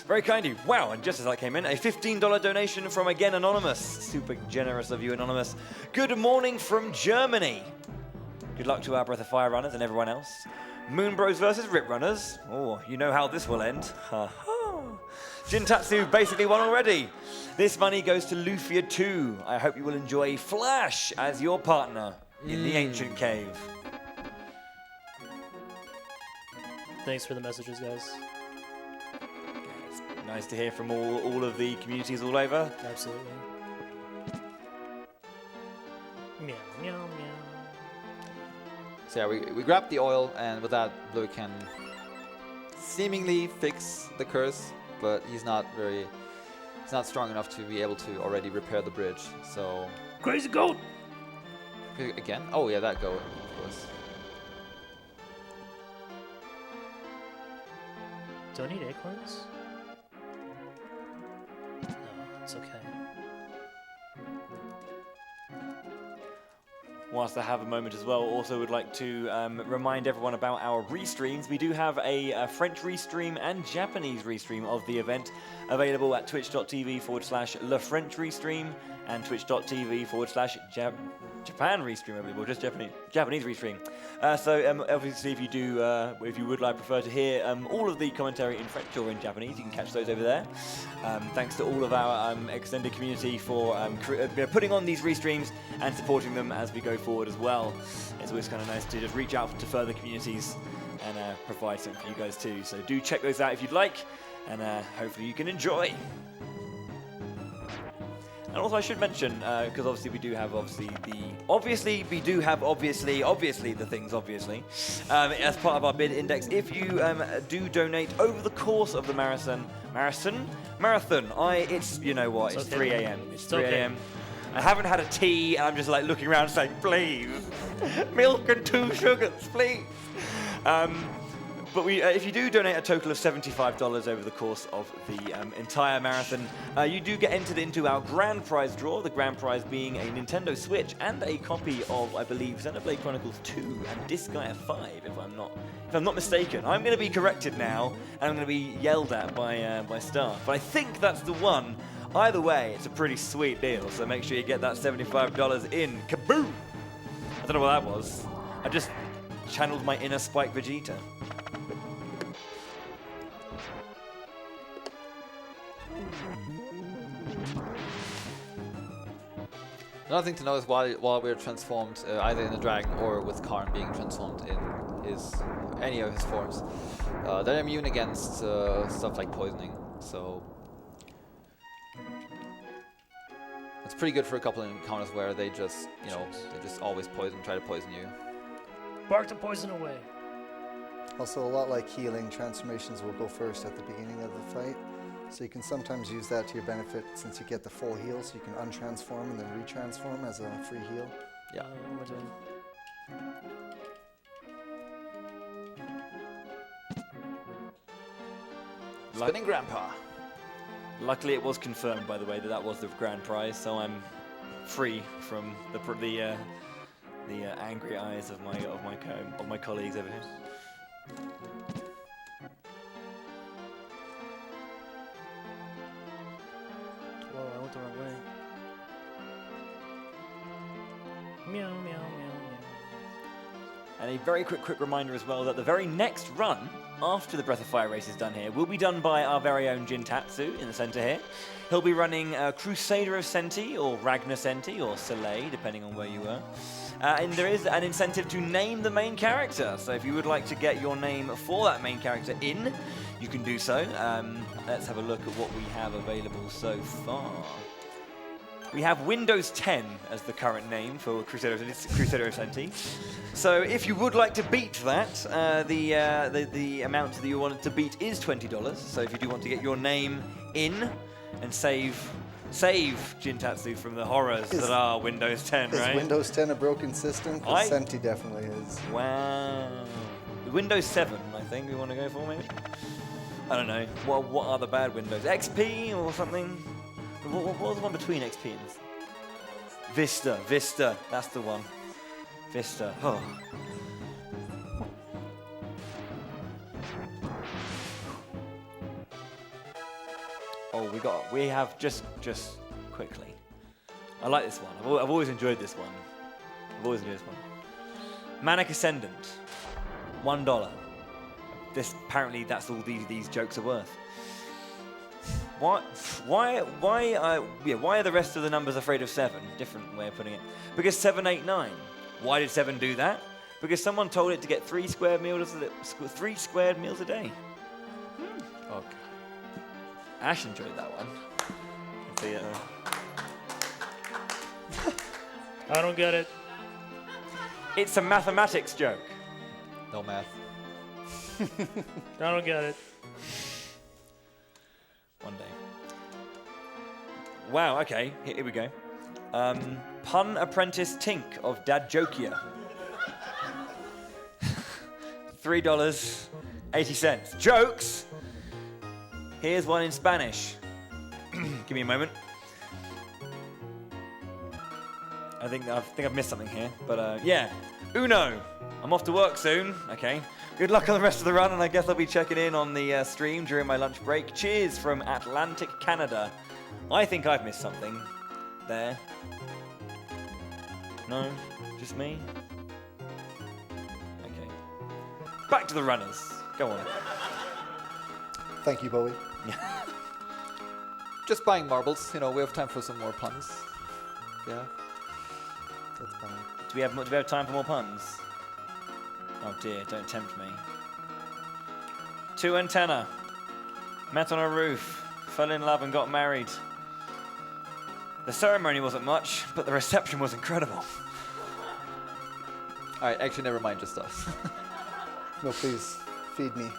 Very kind of you. Wow, and just as that came in, a $15 donation from, again, Anonymous. Super generous of you, Anonymous. Good morning from Germany. Good luck to our Breath of Fire runners and everyone else. Moon Bros versus Rip Runners. Oh, you know how this will end. Ha ha. GinTatsu2 basically won already. This money goes to Lufia 2. I hope you will enjoy Flash as your partner in the ancient cave. Thanks for the messages, guys. It's nice to hear from all of the communities all over. Absolutely. Meow, meow, meow. So yeah, we grab the oil, and with that, Blue can seemingly fix the curse, but he's not strong enough to be able to already repair the bridge. So Crazy goat! again, oh yeah, that goat, of course. Do I need acorns? No, it's okay. Whilst I have a moment as well, also would like to remind everyone about our restreams. We do have a French restream and Japanese restream of the event available at twitch.tv/LeFrench restream and twitch.tv/Japan restream available, just Japanese restream. Obviously, if you do, if you would prefer to hear all of the commentary in French or in Japanese, you can catch those over there. Thanks to all of our extended community for putting on these restreams and supporting them as we go forward as well. It's always kind of nice to just reach out to further communities and provide something for you guys too. So do check those out if you'd like, and hopefully you can enjoy. And also I should mention, because obviously we do have the things, as part of our bid index. If you do donate over the course of the marathon, it's, you know what, it's 3 a.m. It's 3 a.m. I haven't had a tea, and I'm just like looking around saying, please, milk and 2 sugars, please. But if you do donate a total of $75 over the course of the entire marathon, you do get entered into our grand prize draw, the grand prize being a Nintendo Switch and a copy of, I believe, Xenoblade Chronicles 2 and Disgaea 5, if I'm not mistaken. I'm going to be corrected now, and I'm going to be yelled at by staff. But I think that's the one. Either way, it's a pretty sweet deal, so make sure you get that $75 in. Kaboom! I don't know what that was. I just channeled my inner Spike Vegeta. Another thing to know is while we're transformed, either in a dragon or with Karn being transformed in any of his forms, they're immune against stuff like poisoning. So it's pretty good for a couple of encounters where they just always try to poison you. Bark the poison away. Also, a lot like healing, transformations will go first at the beginning of the fight. So you can sometimes use that to your benefit since you get the full heal, so you can untransform and then retransform as a free heal. Yeah. Spinning Grandpa. Luckily, it was confirmed, by the way, that was the grand prize, so I'm free from the angry eyes of my colleagues over here. Whoa, I went the wrong way. Meow, meow, meow, meow. And a very quick reminder as well that the very next run after the Breath of Fire race is done here will be done by our very own GinTatsu in the center here. He'll be running Crusader of Senti, or Ragnar Senti, or Soleil, depending on where you are. And there is an incentive to name the main character. So if you would like to get your name for that main character in, you can do so. Let's have a look at what we have available so far. We have Windows 10 as the current name for Crusader of Senti. So if you would like to beat that, the amount that you want to beat is $20. So if you do want to get your name in and save GinTatsu from the horrors that are Windows 10, right? Is Windows 10 a broken system? Because Senti definitely is. Wow. Windows 7, I think we want to go for, maybe? I don't know. What are the bad Windows? XP or something? What was the one between XP and Vista? Vista, that's the one. Vista. Oh. Oh, we have just quickly. I like this one. I've always enjoyed this one. Manic Ascendant, $1. Apparently that's all these jokes are worth. Why are the rest of the numbers afraid of 7? Different way of putting it. Because 7, 8, 9. Why did 7 do that? Because someone told it to get 3 squared meals a day. Okay. Ash enjoyed that one. I don't get it. It's a mathematics joke. No math. I don't get it. One day. Wow, okay, here we go. Pun Apprentice Tink of Dadjokia. $3.80. Jokes! Here's one in Spanish. Give me a moment. I think I've missed something here, but yeah. Uno! I'm off to work soon. Okay. Good luck on the rest of the run, and I guess I'll be checking in on the stream during my lunch break. Cheers from Atlantic Canada. I think I've missed something there. No? Just me? Back to the runners. Go on. Thank you, Bowie. Just buying marbles. You know, we have time for some more puns. Yeah. That's fine. Do we have time for more puns? Oh dear, don't tempt me. 2 antenna. Met on a roof. Fell in love and got married. The ceremony wasn't much, but the reception was incredible. Alright, actually, never mind, just us. No, please, feed me.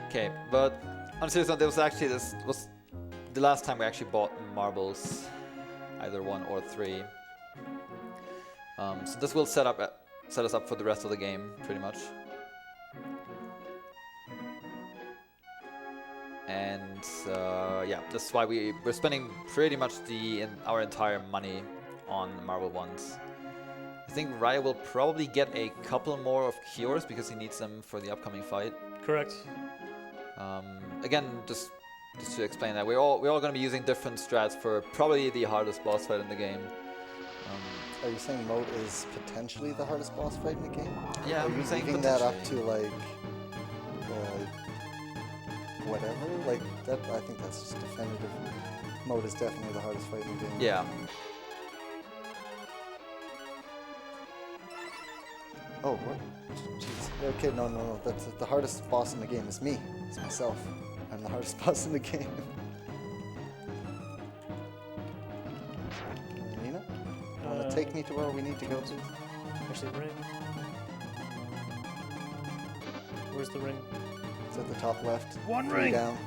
Okay, but on a serious note, this was the last time we actually bought marbles, either 1 or 3. So this will set us up for the rest of the game, pretty much. And yeah, that's why we're spending pretty much our entire money on marble ones. I think Ryu will probably get a couple more of cures because he needs them for the upcoming fight. Correct. Again, just to explain that, we're all going to be using different strats for probably the hardest boss fight in the game. Are you saying mode is potentially the hardest boss fight in the game? Yeah, Are you I'm saying leaving that up to potentially. like whatever? Like that? I think that's just definitive. Mode is definitely the hardest fight in the game. Yeah. Oh, what? Jeez. Okay, no. That's the hardest boss in the game is me. It's myself. I'm the hardest boss in the game. Nina, wanna take me to where we need to go, please? Actually, ring. Where's the ring? It's at the top left. One 3 ring. down.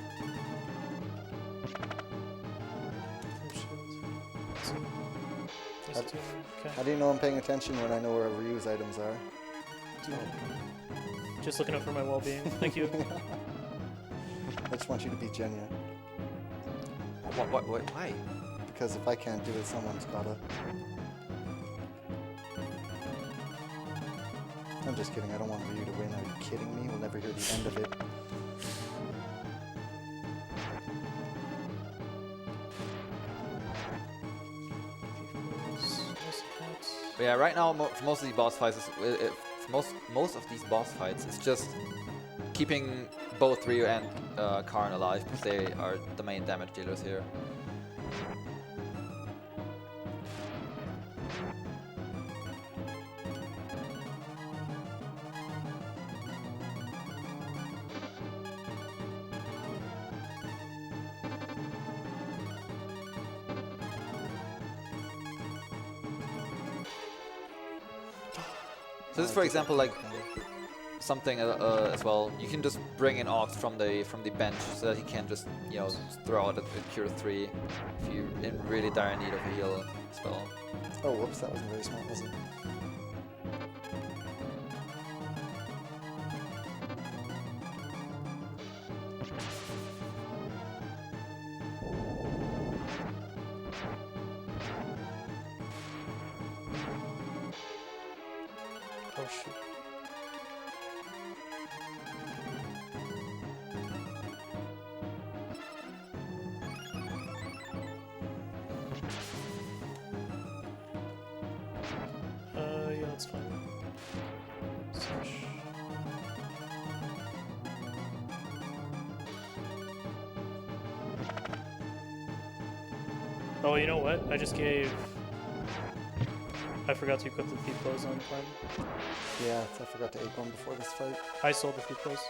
There's 2. How Okay. do you know I'm paying attention when I know where Ryu's items are? Just looking out for my well-being. Thank you. I just want you to beat Jenja. What? Why? Because if I can't do it, someone's gotta. I'm just kidding. I don't want Ryu to win. Are you kidding me? We'll never hear the end of it. But yeah, right now for most of these boss fights, most of these boss fights, it's just keeping both Ryu and Karn alive because they are the main damage dealers here. So this, for example, like something as well. You can just bring in Ox from the bench so that he can just throw out a cure 3 if you're in really dire need of a heal spell. Oh, whoops. That wasn't very smart, was it? Oh shoot. Yeah, that's fine. Slash. Oh, you know what? I forgot to equip the thief clothes on time. Yeah, I forgot to ape one before this fight. I sold the thief clothes.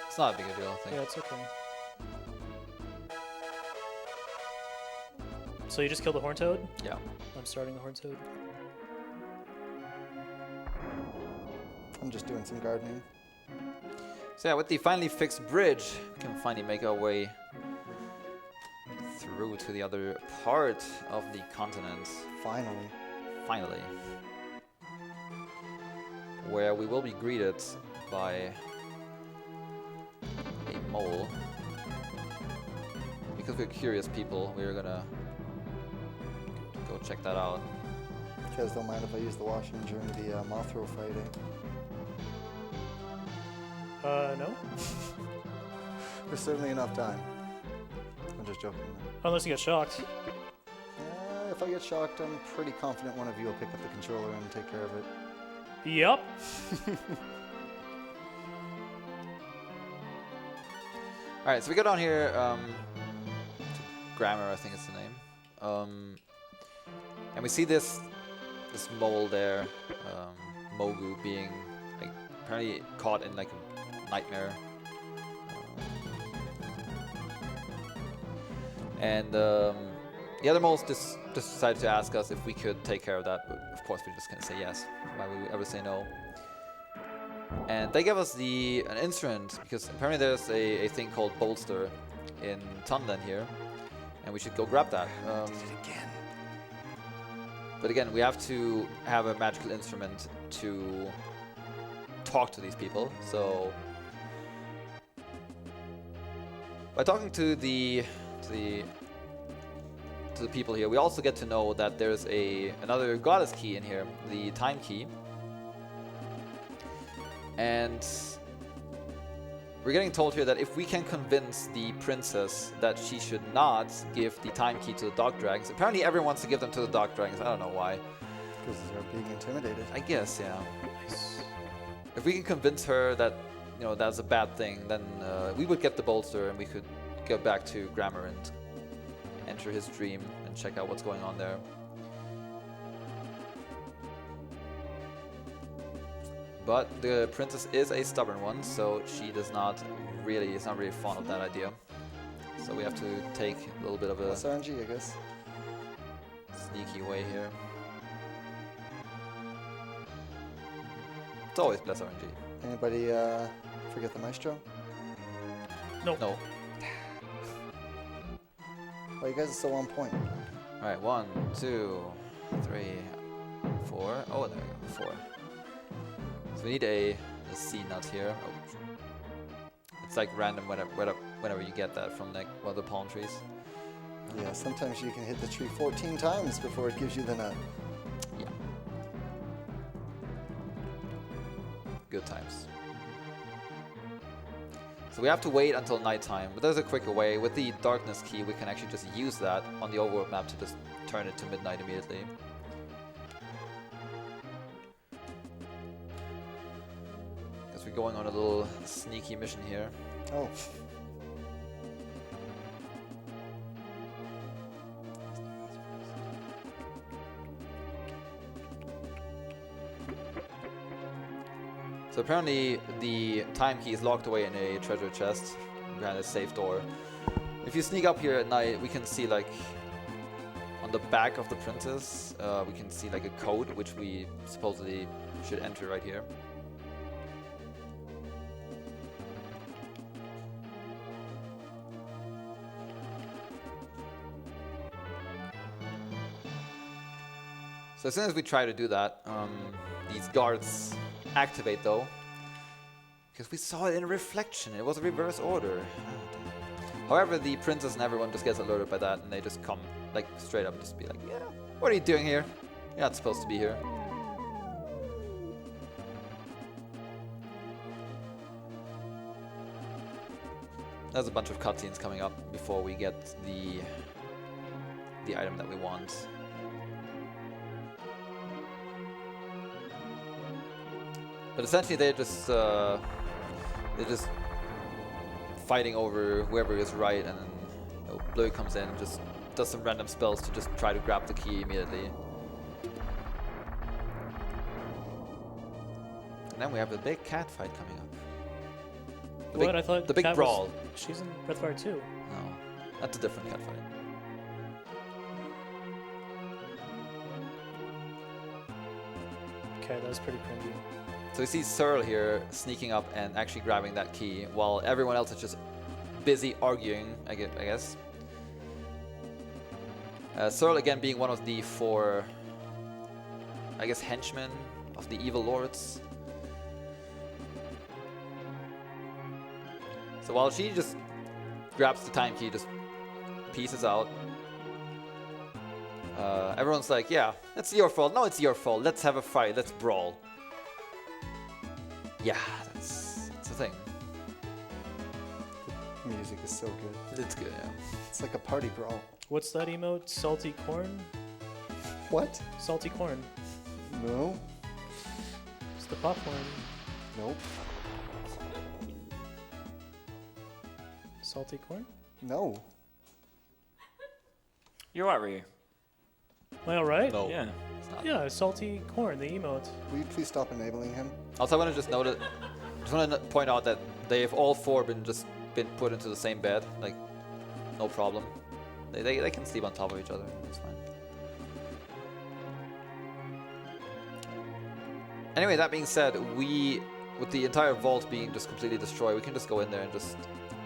It's not a big a deal, I think. Yeah, it's okay. So you just killed the horn toad? Yeah. I'm starting the horn toad. I'm just doing some gardening. So yeah, with the finally fixed bridge, we can finally make our way through to the other part of the continent. Finally. Finally. Where we will be greeted by a mole. Because we're curious people, we're gonna go check that out. You guys don't mind if I use the washroom during the Mothro fight, eh? No? There's certainly enough time. I'm just joking. Unless you get shocked. if I get shocked, I'm pretty confident one of you will pick up the controller and take care of it. Yup. All right, so we go down here to Grammar, I think it's the name, and we see this mole there, Mogu, being like apparently caught in like a nightmare, and the other moles just decided to ask us if we could take care of that, but of course we're just gonna say yes. Why would we ever say no? And they gave us an instrument, because apparently there's a thing called bolster in Tunland here, and we should go grab that. Did it again. But again, we have to have a magical instrument to talk to these people. So by talking to the people here, we also get to know that there's another goddess key in here, the time key. And we're getting told here that if we can convince the princess that she should not give the time key to the Dark Dragons, apparently everyone wants to give them to the Dark Dragons. I don't know why. Because they're being intimidated. I guess, yeah. If we can convince her that, that's a bad thing, then we would get the bolster and we could go back to Grammar and enter his dream and check out what's going on there. But the princess is a stubborn one, so she is not really fond of that idea. So we have to take a little bit of a Plus RNG, I guess. sneaky way here. It's always plus RNG. Anybody forget the maestro? Nope. No. Well, you guys are so on point. All right, 1, 2, 3, 4. Oh, there we go, 4. So we need a C nut here. Oh. It's like random whenever you get that from like one of the palm trees. Yeah, sometimes you can hit the tree 14 times before it gives you the nut. Yeah. Good times. So we have to wait until nighttime, but there's a quicker way. With the darkness key, we can actually just use that on the overworld map to just turn it to midnight immediately. We're going on a little sneaky mission here. Oh. So apparently the time key is locked away in a treasure chest behind a safe door. If you sneak up here at night, we can see like on the back of the princess, we can see like a code which we supposedly should enter right here. So as soon as we try to do that, these guards activate though, because we saw it in a reflection. It was a reverse order. However, the princess and everyone just gets alerted by that, and they just come like straight up and just be like, "Yeah, what are you doing here? You're not supposed to be here." There's a bunch of cutscenes coming up before we get the item that we want. But essentially, they're just fighting over whoever is right, and then Blue comes in and just does some random spells to just try to grab the key immediately. And then we have a big cat fight coming up. What? I thought the big Cat brawl. She's in Breathfire 2. No, that's a different cat fight. Okay, that was pretty cringy. So we see Searle here sneaking up and actually grabbing that key, while everyone else is just busy arguing, I guess. Searle again being one of the 4, I guess, henchmen of the evil lords. So while she just grabs the time key, just pieces out. Everyone's like, "Yeah, it's your fault. No, it's your fault. Let's have a fight. Let's brawl." Yeah, that's a thing. The music is so good. It's good, yeah. It's like a party brawl. What's that emote? Salty corn? What? Salty corn. No. It's the popcorn. Nope. Salty corn? No. You're right, Ryu. Am I alright? No. Yeah. It's not. Yeah, salty corn, the emote. Will you please stop enabling him? Also, I want to just note it. Just want to point out that they've all four been put into the same bed, like no problem. They can sleep on top of each other. It's fine. Anyway, that being said, with the entire vault being just completely destroyed, we can just go in there and just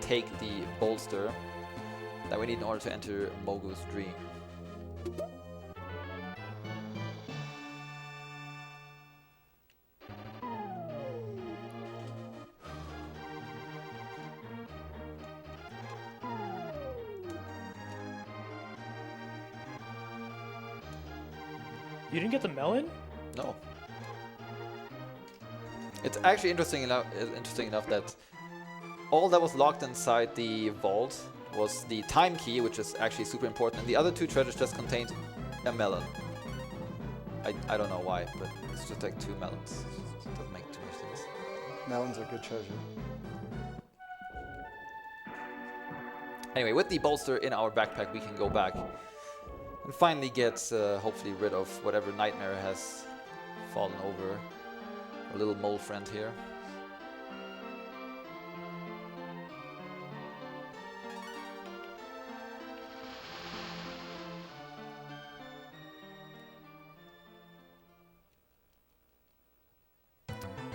take the bolster that we need in order to enter Mogu's dream. You didn't get the melon? No. It's actually interesting enough that all that was locked inside the vault was the time key, which is actually super important, and the other two treasures just contained a melon. I don't know why, but it's just like 2 melons. It doesn't make too much sense. Melons are good treasure. Anyway, with the bolster in our backpack, we can go back and finally get hopefully rid of whatever nightmare has fallen over our little mole friend here.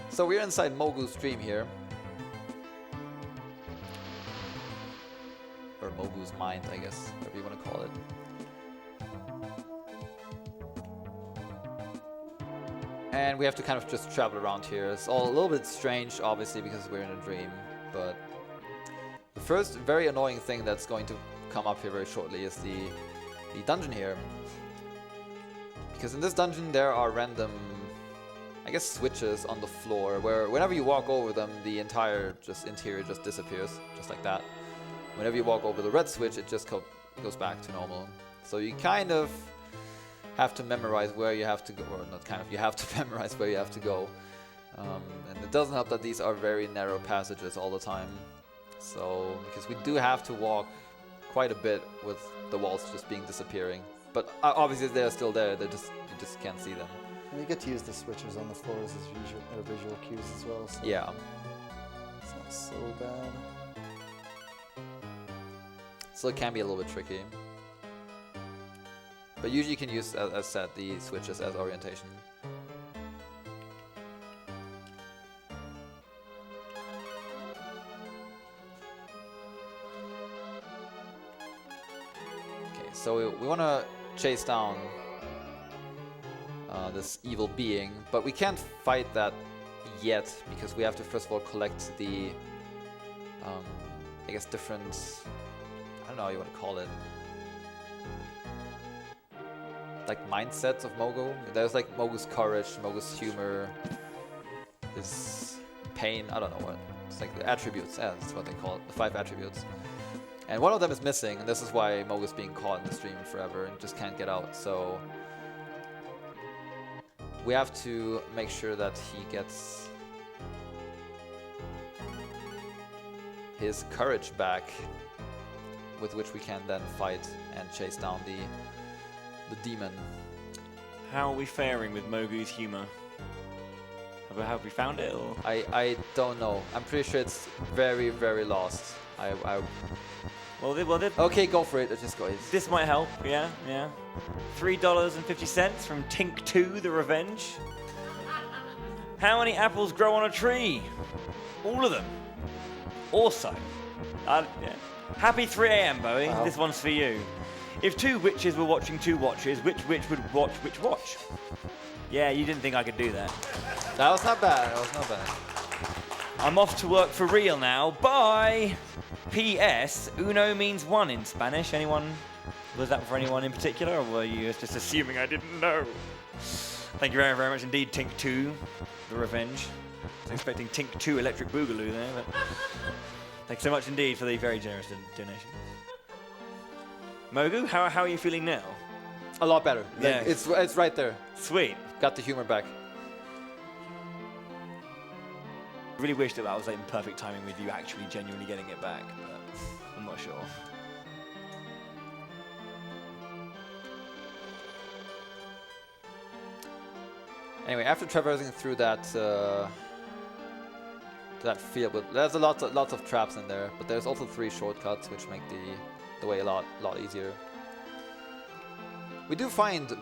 So we're inside Mogu's dream here. Or Mogu's mind, I guess, whatever you want to call it. And we have to kind of just travel around here. It's all a little bit strange, obviously, because we're in a dream. But the first very annoying thing that's going to come up here very shortly is the dungeon here. Because in this dungeon there are random, I guess, switches on the floor where whenever you walk over them, the entire interior just disappears, just like that. Whenever you walk over the red switch, it just goes back to normal. So you kind of have to memorize where you have to go, or not kind of, you have to memorize where you have to go. And it doesn't help that these are very narrow passages all the time. So, because we do have to walk quite a bit with the walls just being disappearing. But obviously they're still there, you just can't see them. And you get to use the switches on the floors as visual cues as well. So Yeah. it's not so bad. So it can be a little bit tricky. But usually you can use, as said, the switches as orientation. Okay, so we want to chase down this evil being, but we can't fight that yet because we have to first of all collect the, I guess, different, I don't know how you want to call it, like mindsets of Mogu. There's like Mogu's courage, Mogu's humor, his pain, I don't know what. It's like the attributes, yeah, that's what they call it, the 5 attributes. And one of them is missing, and this is why Mogu's being caught in the stream forever and just can't get out. So we have to make sure that he gets his courage back, with which we can then fight and chase down the demon. How are we faring with Mogu's humor? Have we found it, or? I don't know. I'm pretty sure it's very, very lost. Okay, go for it. Just go. This might help, yeah. $3.50 from Tink2, the Revenge. How many apples grow on a tree? All of them. Also, yeah. Happy 3 a.m., Bowie. Wow. This one's for you. If 2 witches were watching 2 watches, which witch would watch which watch? Yeah, you didn't think I could do that. That was not bad. That was not bad. I'm off to work for real now. Bye! P.S. Uno means 1 in Spanish. Anyone? Was that for anyone in particular, or were you just assuming I didn't know? Thank you very, very much indeed, Tink2, the Revenge. I was expecting Tink2 Electric Boogaloo there, but thanks so much indeed for the very generous donation. Mogu, how are you feeling now? A lot better. Yeah. Like, it's right there. Sweet. Got the humor back. Really wish that I was like in perfect timing with you actually genuinely getting it back, but I'm not sure. Anyway, after traversing through that that field, but there's lots of traps in there, but there's also 3 shortcuts which make the way a lot easier. We do find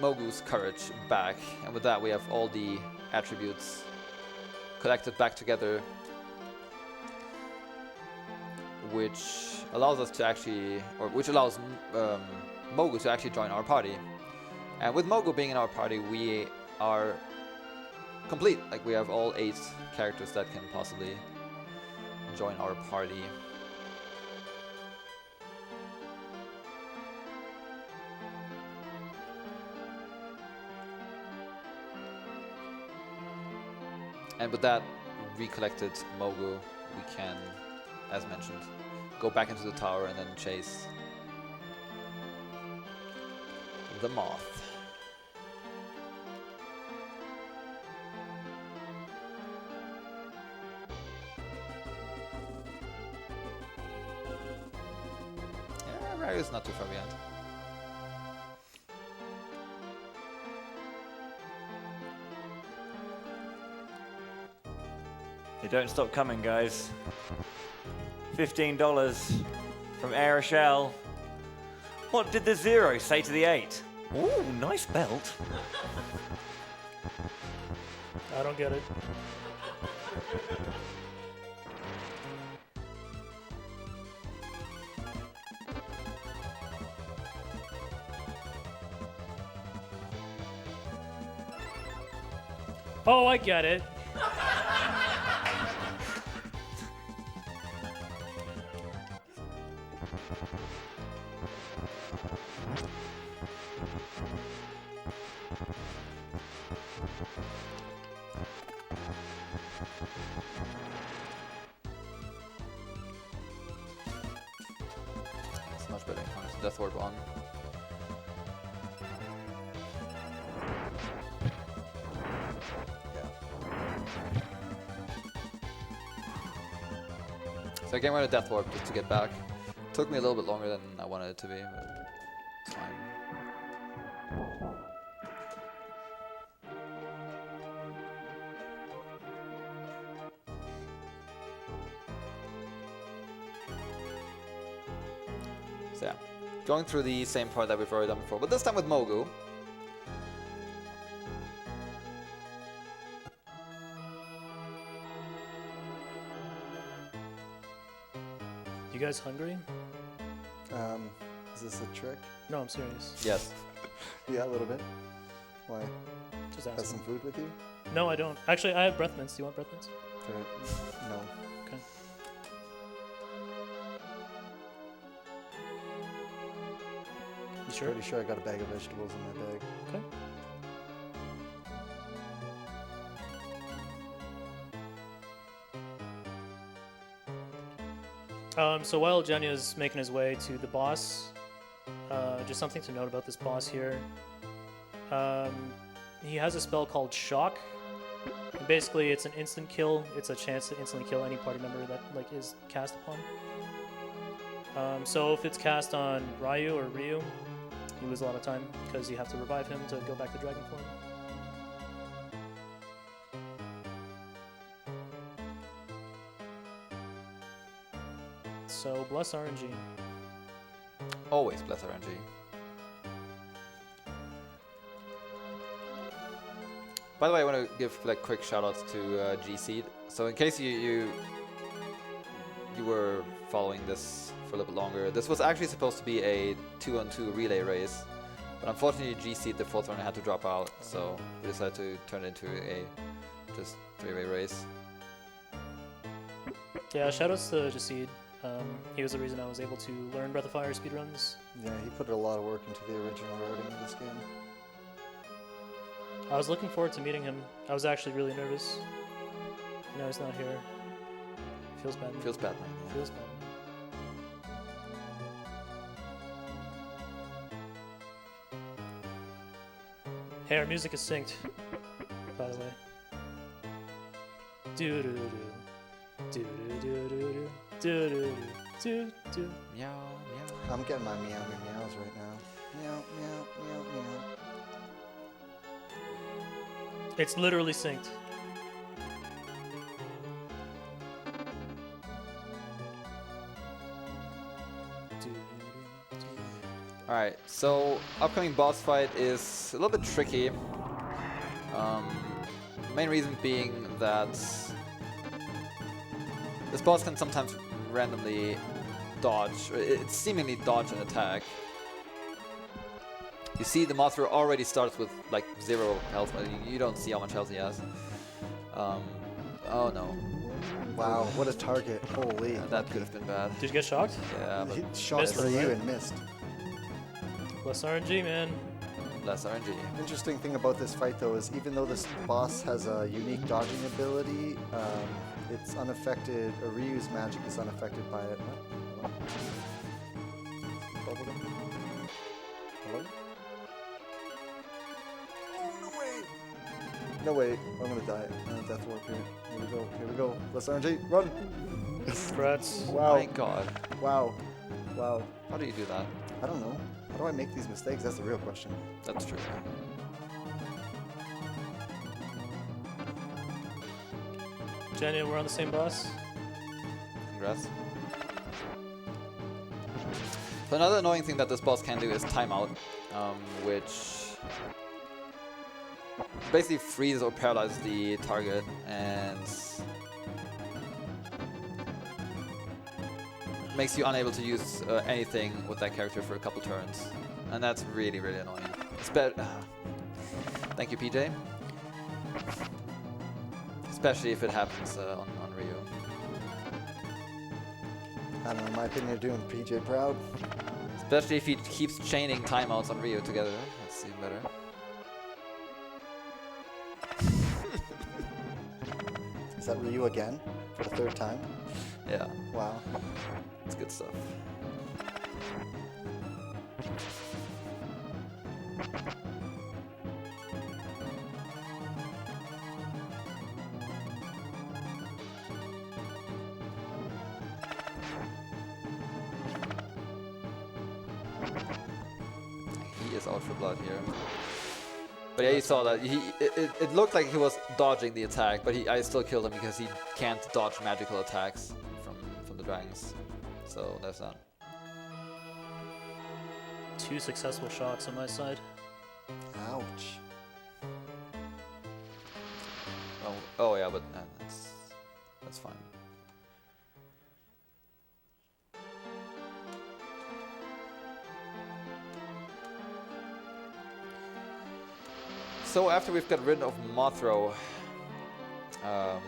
Mogu's courage back, and with that we have all the attributes collected back together, which allows us to actually, or which allows Mogu to actually join our party. And with Mogu being in our party, we are complete. Like, we have all 8 characters that can possibly join our party. And with that recollected Mogu, we can, as mentioned, go back into the tower and then chase the moth. Yeah, Ryu's not too far behind. They don't stop coming, guys. $15 from Aeroshell. What did the 0 say to the 8? Ooh, nice belt. I don't get it. Oh, I get it. It's much better. Death Orb on. So I came out of Death Warp just to get back. Took me a little bit longer than I wanted it to be, but it's fine. So yeah, going through the same part that we've already done before, but this time with Mogu. You guys hungry? Is this a trick? No, I'm serious. Yes. Yeah, a little bit. Why? Just Have some asking. food with you? No, I don't. Actually, I have breath mints. Do you want breath mints? No. Okay. You sure? Pretty sure I got a bag of vegetables in my bag. Okay. So while Jenja's making his way to the boss, just something to note about this boss here. He has a spell called Shock. And basically, it's an instant kill. It's a chance to instantly kill any party member that is cast upon. So if it's cast on Ryu or Ryu, you lose a lot of time because you have to revive him to go back to dragon form. So bless RNG. Always bless RNG. By the way, I want to give quick shoutouts to G Seed. So in case you were following this for a little bit longer, this was actually supposed to be a 2-on-2 relay race, but unfortunately G Seed, the 4th runner, had to drop out, so we decided to turn it into a just 3-way race. Yeah, shoutouts to Jaseed. He was the reason I was able to learn Breath of Fire speedruns. Yeah, he put a lot of work into the original routing of this game. I was looking forward to meeting him. I was actually really nervous. No, he's not here. Feels bad. Feels bad, man. Yeah. Feels bad. Hey, our music is synced, by the way. Do do do do do do do do do do. Meow, meow. I'm getting my meows right now. Meow, meow, meow, meow. It's literally synced. Alright, so upcoming boss fight is a little bit tricky. Main reason being that this boss can sometimes randomly dodge, or it seemingly dodge an attack. You see the Mothra already starts with like 0 health, but you don't see how much health he has. Oh no. Wow, what a target. Holy. That could have been bad. Did you get shocked? Yeah, but He shot Missed for it, you right? and missed. Less RNG, man. less RNG. Interesting thing about this fight though is even though this boss has a unique dodging ability, it's unaffected, Ryu's magic is unaffected by it. What? Bubblegum? Hello? Oh, no way! No way, I'm gonna die. Death warp here. Here we go. Less RNG, run! Congrats. Wow. My god. Wow. Wow. How do you do that? I don't know. How do I make these mistakes? That's the real question. That's true. Jenja, we're on the same bus. Congrats. So another annoying thing that this boss can do is timeout, which basically freezes or paralyzes the target and makes you unable to use anything with that character for a couple turns. And that's really, really annoying. Thank you, PJ. Especially if it happens on Ryu. I don't know, in my opinion, you're doing PJ proud. Especially if he keeps chaining timeouts on Ryu together. That's even better. Is that Ryu again? For the third time? Yeah, Wow. it's good stuff. He is out for blood here. But yeah, you saw that. It looked like he was dodging the attack, but I still killed him because he can't dodge magical attacks from the dragons. So there's that. 2 successful shots on my side. Ouch. Oh yeah, but that's fine. So after we've got rid of Mothra,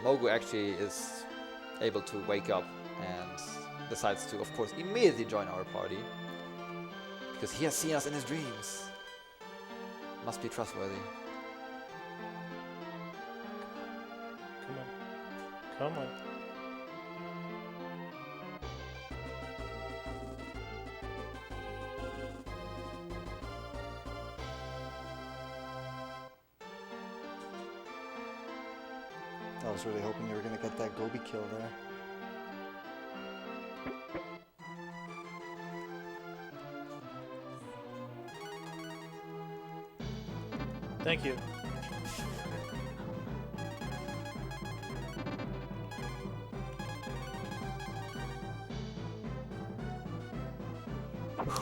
Mogu actually is able to wake up and decides to, of course, immediately join our party. Because he has seen us in his dreams. Must be trustworthy. Come on. Come on. I was really hoping you were going to get that Gobi kill there. Thank you.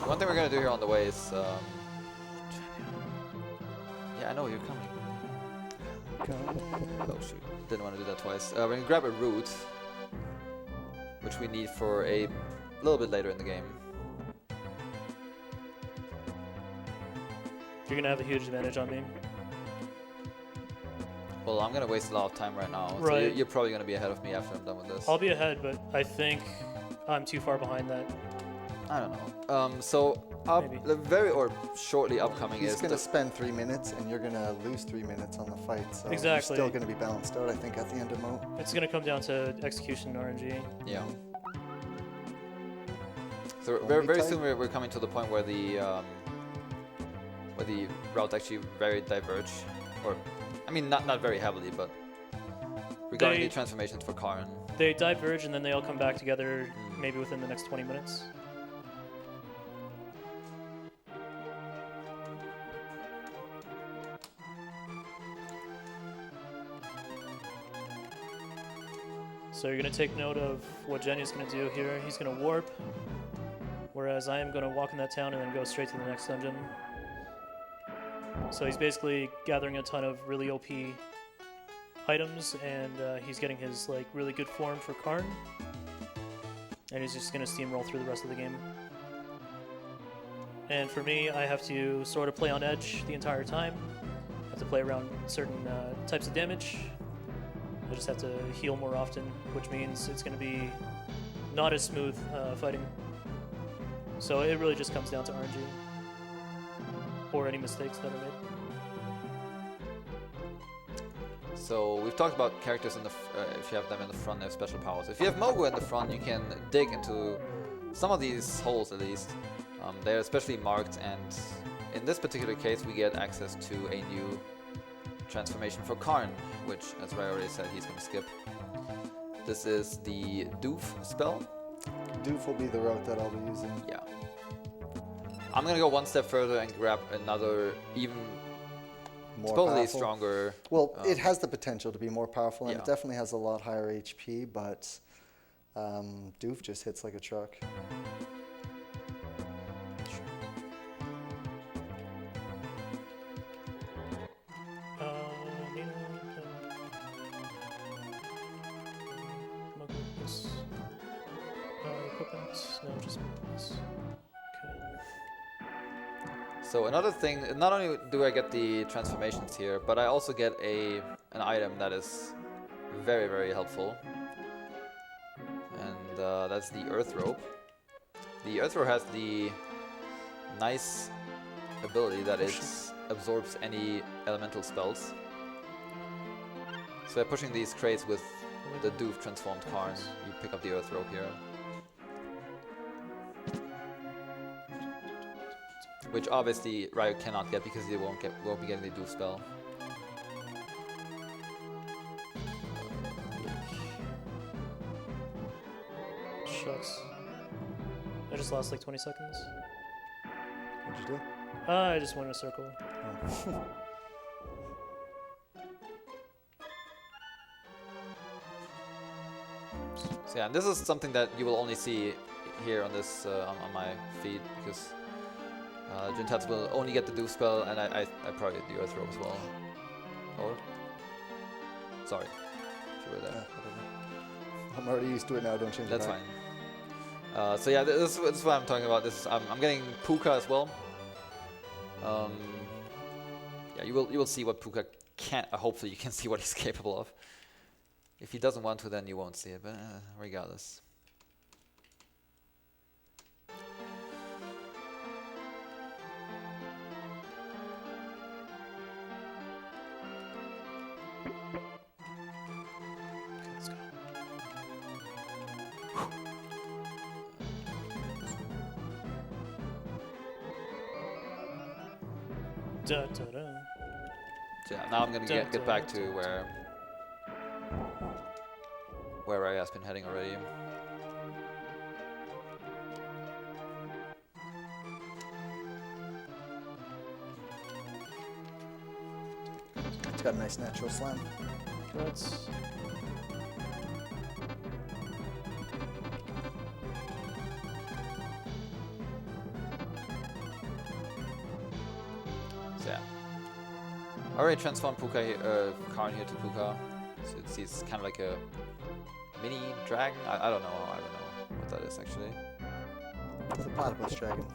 One thing we're gonna do here on the way is, yeah, I know you're coming. Oh shoot, didn't want to do that twice. We're gonna grab a root, which we need for a little bit later in the game. You're gonna have a huge advantage on me. Well, I'm gonna waste a lot of time right now, so Right. you're probably gonna be ahead of me after I'm done with this. I'll be ahead, but I think I'm too far behind that. I don't know. So Maybe. very or shortly upcoming He's is going the to spend 3 minutes, and you're going to lose 3 minutes on the fight. So Exactly. you're still going to be balanced out, I think, at the end of Mo. It's gonna come down to execution and RNG. yeah. So Hold very, me very tight. soon we're coming to the point where the where the routes actually very diverge, or I mean not very heavily, but regarding the transformations for Karn. They diverge and then they all come back together maybe within the next 20 minutes. So you're going to take note of what Jenja's going to do here. He's going to warp, whereas I am going to walk in that town and then go straight to the next dungeon. So he's basically gathering a ton of really OP items, and he's getting his like really good form for Karn. And he's just going to steamroll through the rest of the game. And for me, I have to sort of play on edge the entire time. I have to play around certain types of damage. I just have to heal more often, which means it's going to be not as smooth fighting. So it really just comes down to RNG. Or any mistakes that are made. So we've talked about characters in the if you have them in the front, they have special powers. If you have Mogu in the front, you can dig into some of these holes at least. They're especially marked, and in this particular case, we get access to a new transformation for Karn, which, as Ray already said, he's going to skip. This is the Doof spell. Doof will be the route that I'll be using. Yeah. I'm going to go one step further and grab another even More supposedly powerful. stronger. Well, it has the potential to be more powerful, and Yeah. it definitely has a lot higher HP, but Doof just hits like a truck. No, just this. So another thing, not only do I get the transformations here, but I also get an item that is very, very helpful. And that's the Earth Rope. The Earth Rope has the nice ability that it absorbs any elemental spells. So by pushing these crates with the Doof transformed Karn, you pick up the Earth Rope here. Which obviously Ryu cannot get because he won't be getting the Doof spell. Shucks. I just lost like 20 seconds. What'd you do? I just went in a circle. Oh. So yeah, this is something that you will only see here on this on my feed, because GinTatsu will only get the Doof spell, and I probably get the Earth Rope as well. Or sorry, if you were there. Yeah, whatever. I'm already used to it now. Don't change it. That's back. fine. So yeah, this is what I'm talking about. I'm getting Puka as well. Yeah, you will see what Puka can. Hopefully, you can see what he's capable of. If he doesn't want to, then you won't see it. But regardless. Let's go. Da, da, da. So yeah, now I'm gonna get back to where I has been heading already. It's got a nice natural slam. That's So yeah. I already transformed Puka Karn here to Puka. So it's kind of like a mini dragon. I don't know what that is actually. It's a platypus dragon.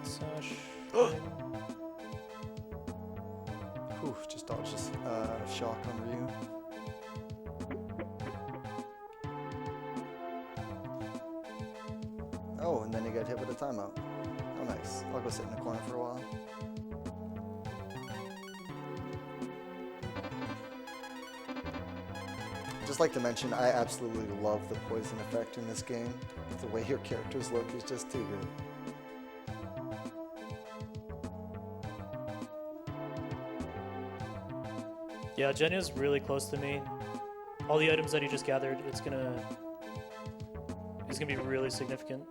Sash. Whew, just dodged a shock on Ryu. Oh, and then he got hit with a timeout. Oh, nice. I'll go sit in the corner for a while. just like to mention, I absolutely love the poison effect in this game. The way your characters look is just too good. Yeah, Jenja's really close to me. All the items that he just gathered, it's gonna be really significant.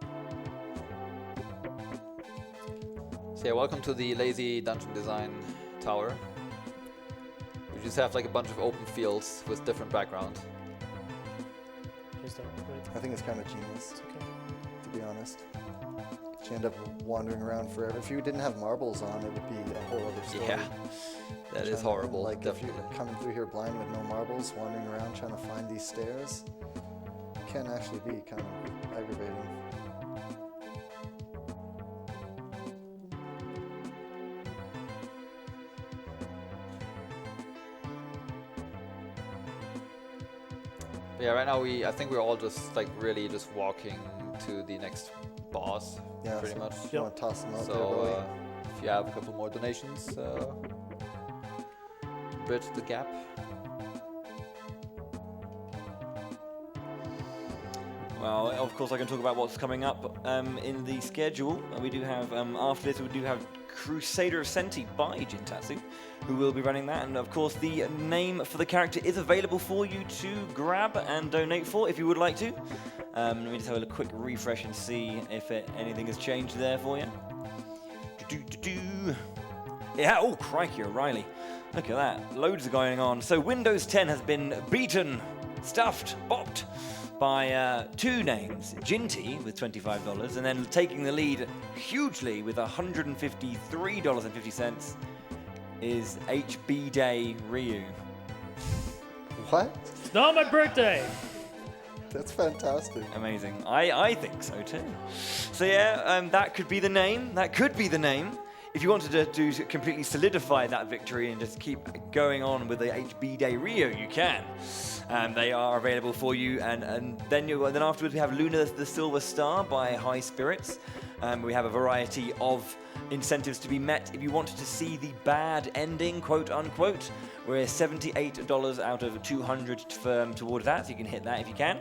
So yeah, welcome to the lazy dungeon design tower. We just have like a bunch of open fields with different background. Just don't wait. I think it's kind of genius, It's okay. to be honest. You end up wandering around forever. If you didn't have marbles on, it would be a whole other story. Yeah, that is horrible. Like if definitely. you're coming through here blind with no marbles, wandering around trying to find these stairs, can actually be kind of aggravating. But yeah, right now I think we're all just like really just walking to the next boss, Yeah, pretty so much. You want to toss them out there, So Billy? if you have a couple more donations, bridge the gap. Well, of course, I can talk about what's coming up in the schedule. We do have, after this, we do have Crusader of Senti by GinTatsu2, who will be running that. And of course, the name for the character is available for you to grab and donate for if you would like to. Let me just have a quick refresh and see if anything has changed there for you. Yeah, oh, crikey, O'Reilly. Look at that. Loads going on. So Windows 10 has been beaten, stuffed, bopped by two names, Jinty with $25, and then taking the lead hugely with $153.50 is HB Day Ryu. What? It's not my birthday! That's fantastic. Amazing. I think so too. So yeah, that could be the name. That could be the name. If you wanted to completely solidify that victory and just keep going on with the HB Day Ryu, you can. They are available for you, and then afterwards we have Luna the Silver Star by High Spirits. We have a variety of incentives to be met if you wanted to see the bad ending, quote unquote. We're $78 out of 200 towards that, so you can hit that if you can.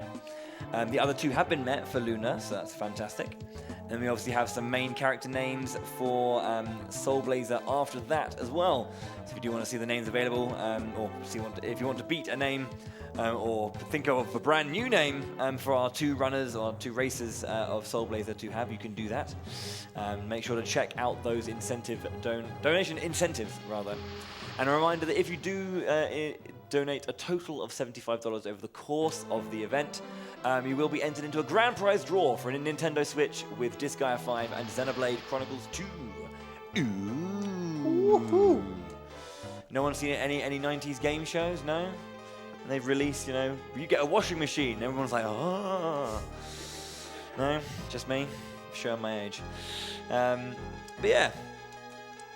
The other two have been met for Luna, so that's fantastic. And we obviously have some main character names for Soul Blazer after that as well. So if you do want to see the names available, or if you want to beat a name, or think of a brand new name for our two runners or two racers of Soul Blazer to have, you can do that. Make sure to check out those donation incentives rather. And a reminder that if you do donate a total of $75 over the course of the event, you will be entered into a grand prize draw for a Nintendo Switch with Disgaea 5 and Xenoblade Chronicles 2. Ooh. Woohoo! No one seen any 90s game shows? No? And they've released, you get a washing machine. Everyone's like, oh. No? Just me? Showing my age. But yeah.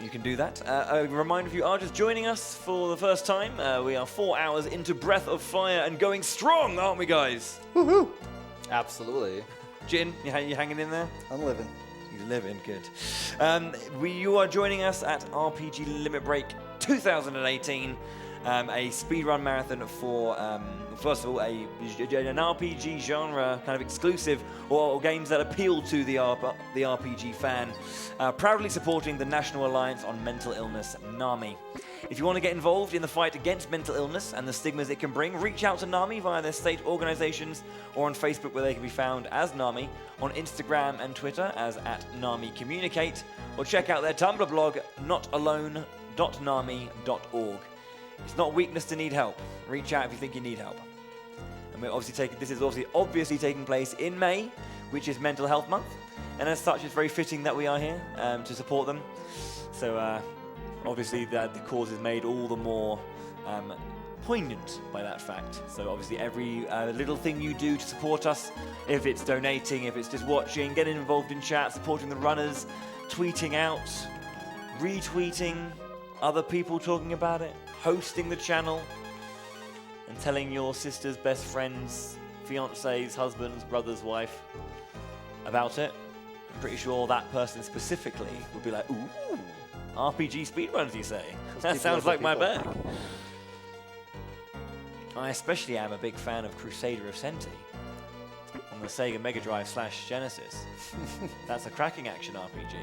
You can do that. A reminder, if you are just joining us for the first time, we are 4 hours into Breath of Fire and going strong, aren't we, guys? Woohoo! Absolutely. Jin, you hanging in there? I'm living. He's living, good. You are joining us at RPG Limit Break 2018, a speedrun marathon for, first of all, an RPG genre kind of exclusive, or games that appeal to the RPG fan, proudly supporting the National Alliance on Mental Illness, NAMI. If you want to get involved in the fight against mental illness and the stigmas it can bring, reach out to NAMI via their state organizations or on Facebook, where they can be found as NAMI, on Instagram and Twitter as @NAMICommunicate, or check out their Tumblr blog, notalone.nami.org. It's not weakness to need help. Reach out if you think you need help. And this is obviously taking place in May, which is Mental Health Month, and as such, it's very fitting that we are here to support them. So obviously, the cause is made all the more poignant by that fact. So obviously, every little thing you do to support us, if it's donating, if it's just watching, getting involved in chat, supporting the runners, tweeting out, retweeting, other people talking about it, hosting the channel, and telling your sister's best friends, fiancés, husbands, brother's wife about it. I'm pretty sure that person specifically would be like, ooh, RPG speedruns, you say? That sounds like my bag. I especially am a big fan of Crusader of Senti on the Sega Mega Drive / Genesis. That's a cracking action RPG.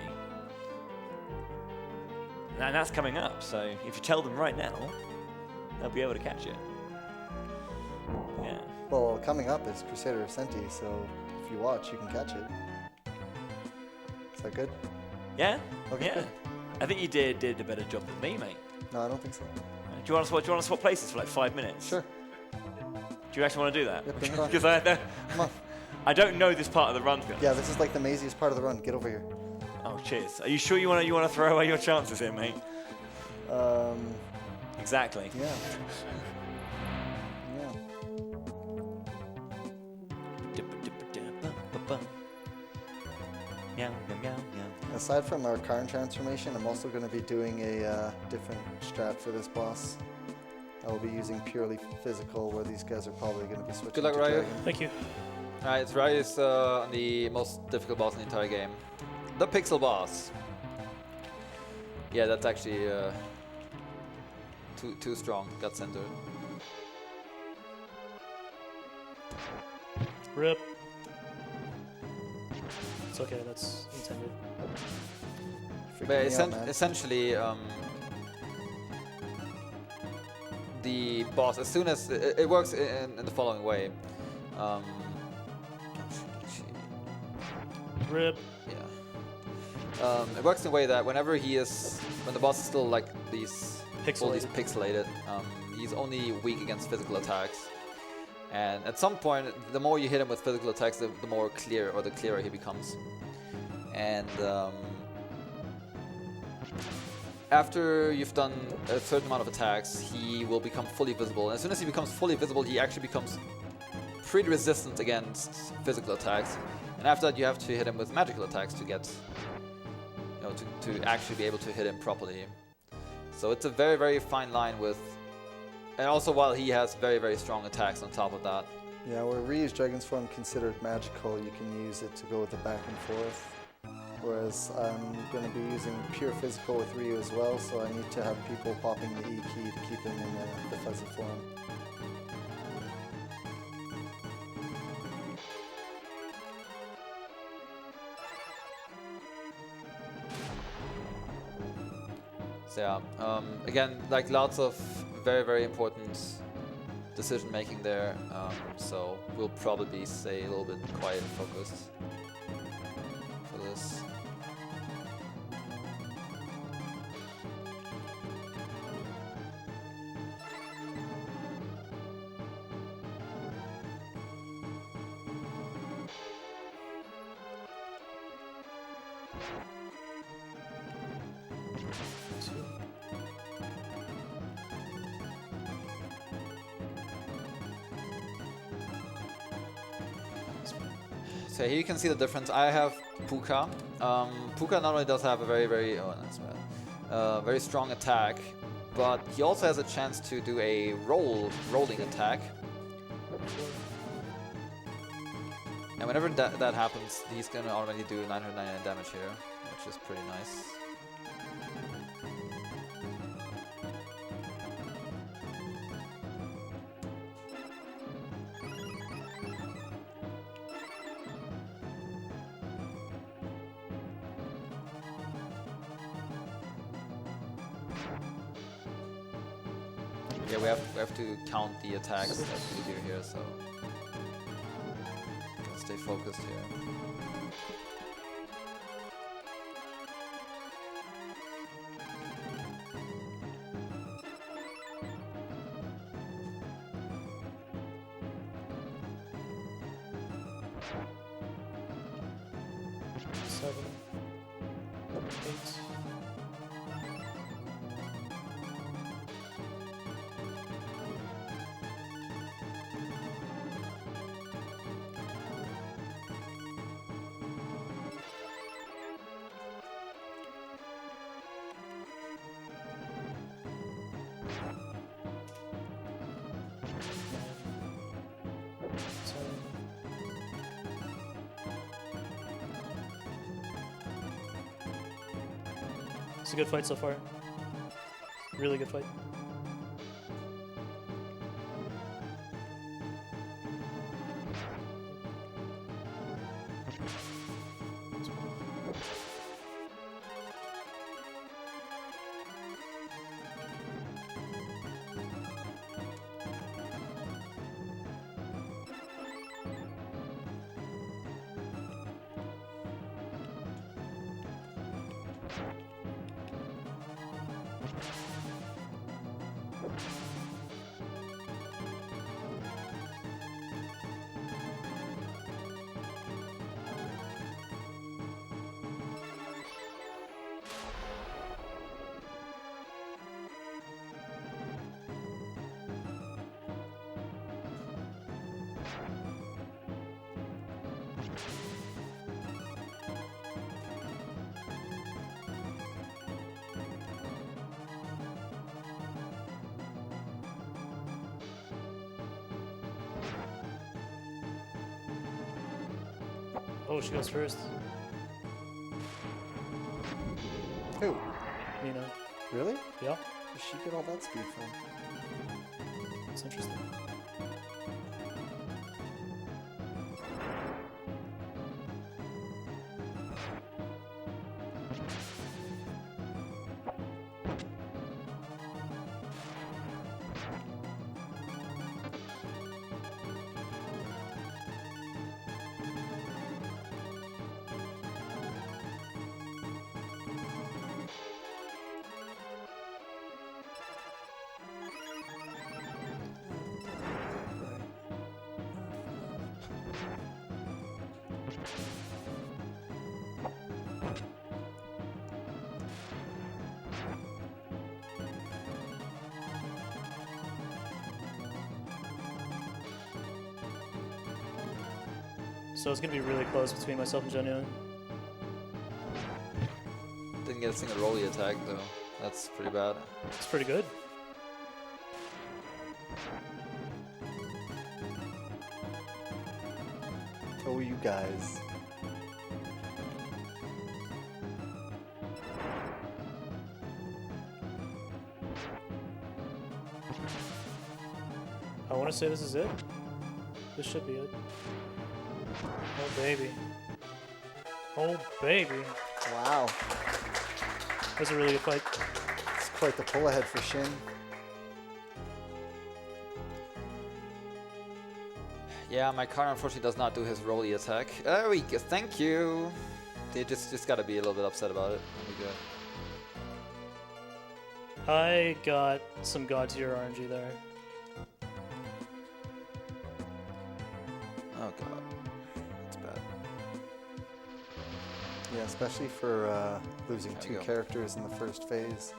And that's coming up, so if you tell them right now, they'll be able to catch it. Yeah. Well, coming up is Crusader of Senti, so if you watch, you can catch it. Is that good? Yeah? Okay, Yeah. good. I think you did a better job than me, mate. No, I don't think so. Do you want to swap places for like 5 minutes? Sure. Do you actually want to do that? Yeah, bring it on. Because Come on. I don't know this part of the run. To be honest. Yeah, this is like the maziest part of the run. Get over here. Oh, cheers. Are you sure you want to throw away your chances here, mate? Exactly. Yeah. Yeah. Meow, meow, meow, meow. Aside from our Karn transformation, I'm also going to be doing a different strat for this boss. I will be using purely physical, where these guys are probably going to be switching Good luck, to Ryu. dragon. Thank you. Alright, so Ryu's the most difficult boss in the entire game. The pixel boss. Yeah, that's actually too strong. Gut center. Rip. It's okay, that's intended. Freaking But me out, man. essentially, the boss, as soon as it works in the following way. Rip. Yeah. It works in a way that when the boss is still like pixelated, he's only weak against physical attacks. And at some point, the more you hit him with physical attacks, the more clear, or the clearer he becomes. And after you've done a certain amount of attacks, he will become fully visible. And as soon as he becomes fully visible, he actually becomes pretty resistant against physical attacks. And after that, you have to hit him with magical attacks to get, to actually be able to hit him properly. So it's a very, very fine line with, and also while he has very, very strong attacks on top of that. Yeah, where Ryu's Dragon's Form considered magical, you can use it to go with the back and forth. Whereas I'm going to be using pure physical with Ryu as well, so I need to have people popping the E key to keep him in the fuzzy form. So yeah, again, like lots of very, very important decision making there. So we'll probably stay a little bit quiet and focused for this. So here you can see the difference. I have Puka. Puka not only does have a very, very, very strong attack, but he also has a chance to do a rolling attack. And whenever that happens, he's gonna already do 999 damage here, which is pretty nice. Yeah, we have to count the attacks that we do here, so gotta stay focused here. Seven. 8. It's a good fight so far. Really good fight. Oh, she goes first. Who? Nina. Really? Yeah, Where'd she get all that speed from? it's interesting. So it's gonna be really close between myself and Jenja. Didn't get a single rolly attack though. That's pretty bad. It's pretty good. Oh, you guys. I want to say this is it. This should be it. Oh baby. Oh baby. Wow. That's a really good fight. It's quite the pull ahead for Shin. Yeah, my card unfortunately does not do his rolly attack. There we go. Thank you. They just gotta be a little bit upset about it. That'll be good. I got some god tier RNG there. Oh god, that's bad. Yeah, especially for losing There we two go. characters in the first phase.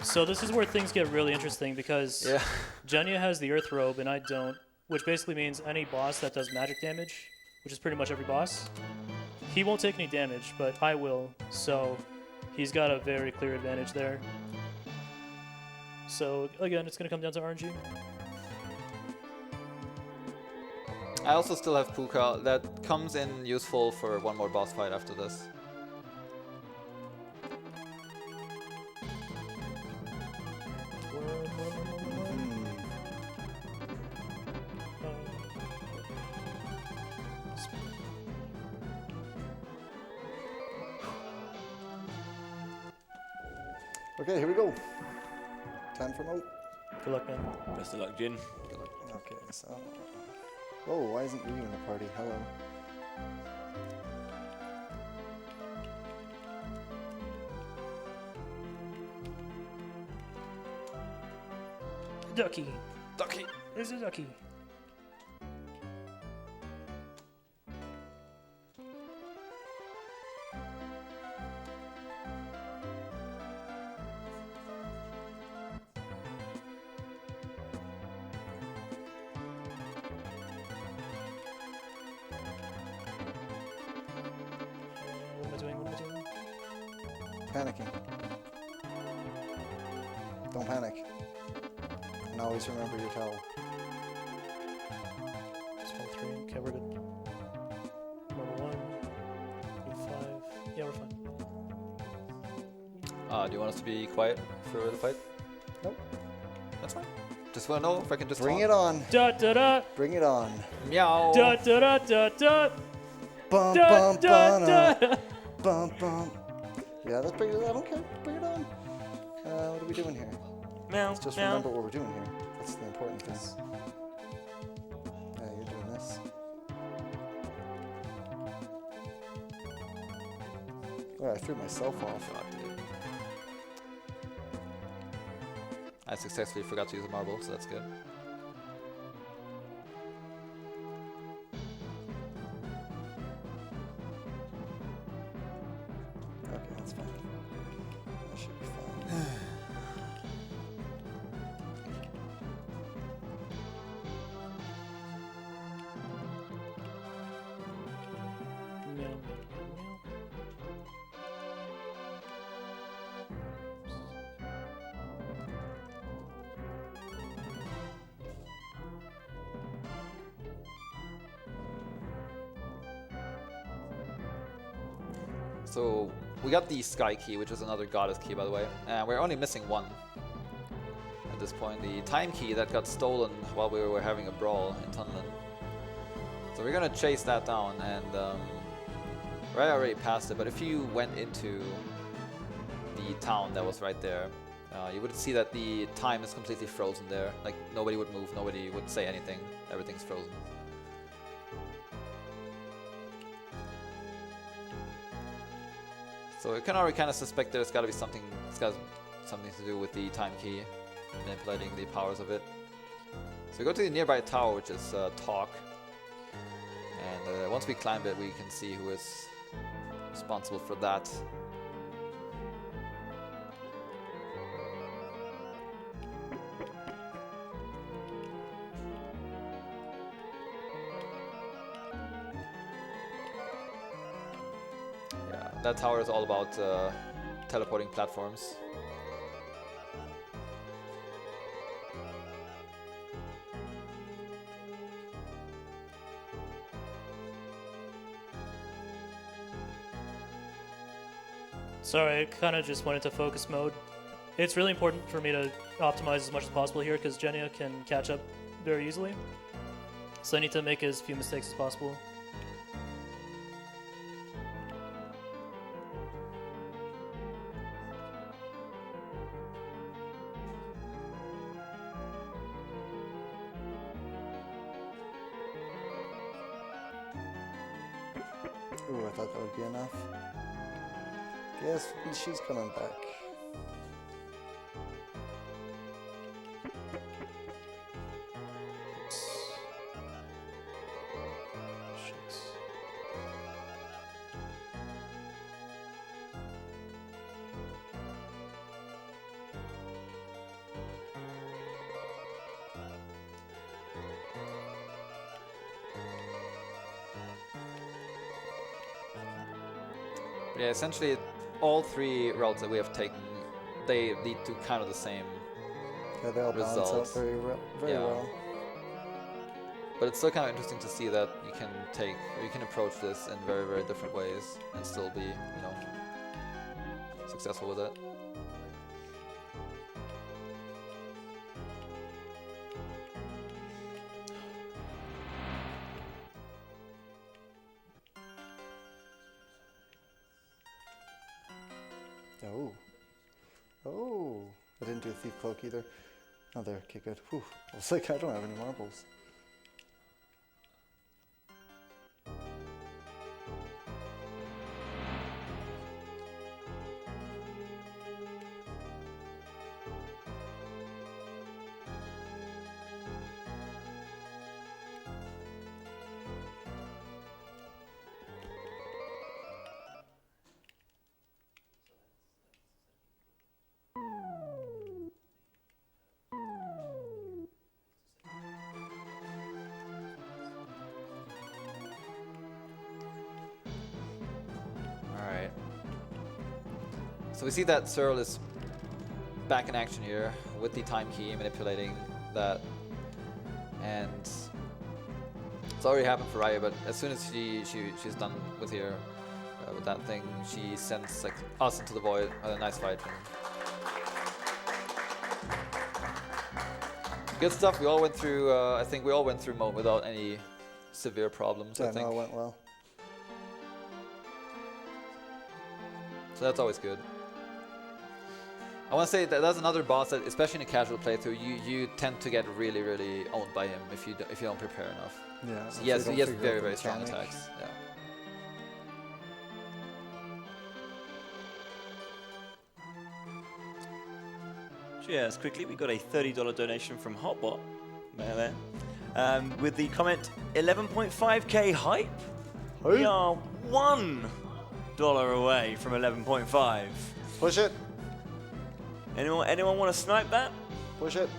So this is where things get really interesting because Yeah. Jenja has the Earth Robe and I don't, which basically means any boss that does magic damage, which is pretty much every boss, he won't take any damage, but I will. So he's got a very clear advantage there. So again, it's going to come down to RNG. I also still have Puka. That comes in useful for one more boss fight after this. Okay, here we go. Time for mode. Good luck, man. Best of luck, Jin. Okay, so. Whoa, why isn't Ryu in the party? Hello. Ducky. Ducky. There's a ducky. What am I doing? What am I doing? Panicking. Don't panic. And always remember your towel. Small 3. Okay, we're good. Level 1. E5. Yeah, we're fine. Do you want us to be quiet for the fight? Nope. That's fine. Just want to know if I can just Bring taunt. it on. Da da da. Bring it on. Meow. Da da da da da. Bum, Da bum, da bum, da. bum, bum. Yeah, let's bring it on. I don't care. Bring it on. What are we doing here? Meow, Let's just meow. remember what we're doing here. That's the important thing. Yeah, you're doing this. Oh, I threw myself off. God, dude. I successfully forgot to use a marble, so that's good. Okay, that's fine. That should be fine. So we got the Sky Key, which is another Goddess Key, by the way. And we're only missing one at this point. The Time Key that got stolen while we were having a brawl in Tunlin. So we're gonna chase that down, and Raya already passed it, but if you went into the town that was right there, you would see that the time is completely frozen there. Like, nobody would move, nobody would say anything, everything's frozen. So we can already kind of suspect there's got to be something. It's got something to do with the time key, manipulating the powers of it. So we go to the nearby tower, which is Talk, and once we climb it, we can see who is responsible for that. That tower is all about teleporting platforms. Sorry, I kind of just went into focus mode. It's really important for me to optimize as much as possible here because Jenja can catch up very easily. So I need to make as few mistakes as possible. Ooh, I thought that would be enough. Guess she's coming back. Yeah, essentially, all three routes that we have taken, they lead to kind of the same Yeah, they all balance out results. very Yeah. well. But it's still kind of interesting to see that you can approach this in very, very different ways and still be, successful with it. Oh. Oh. I didn't do a thief cloak either. Oh, there. Okay, good. Whew. I was like, I don't have any marbles. Alright. So we see that Searle is back in action here with the time key, manipulating that. And it's already happened for Raya, but as soon as she's done with here, with that thing, she sends like us into the void. A nice fight. Good stuff. We all went through. I think we all went through mode without any severe problems. I Yeah, think. no, it went well. So that's always good. I want to say that that's another boss that, especially in a casual playthrough, you tend to get really owned by him if you don't prepare enough. Yeah. So if he has they don't figure out very the strong mechanic. attacks. Yeah. Cheers. Quickly, we got a $30 donation from Hotbot. There. With the comment, 11.5k hype? We are $1 away from 11.5. Push it. Anyone want to snipe that? Push it.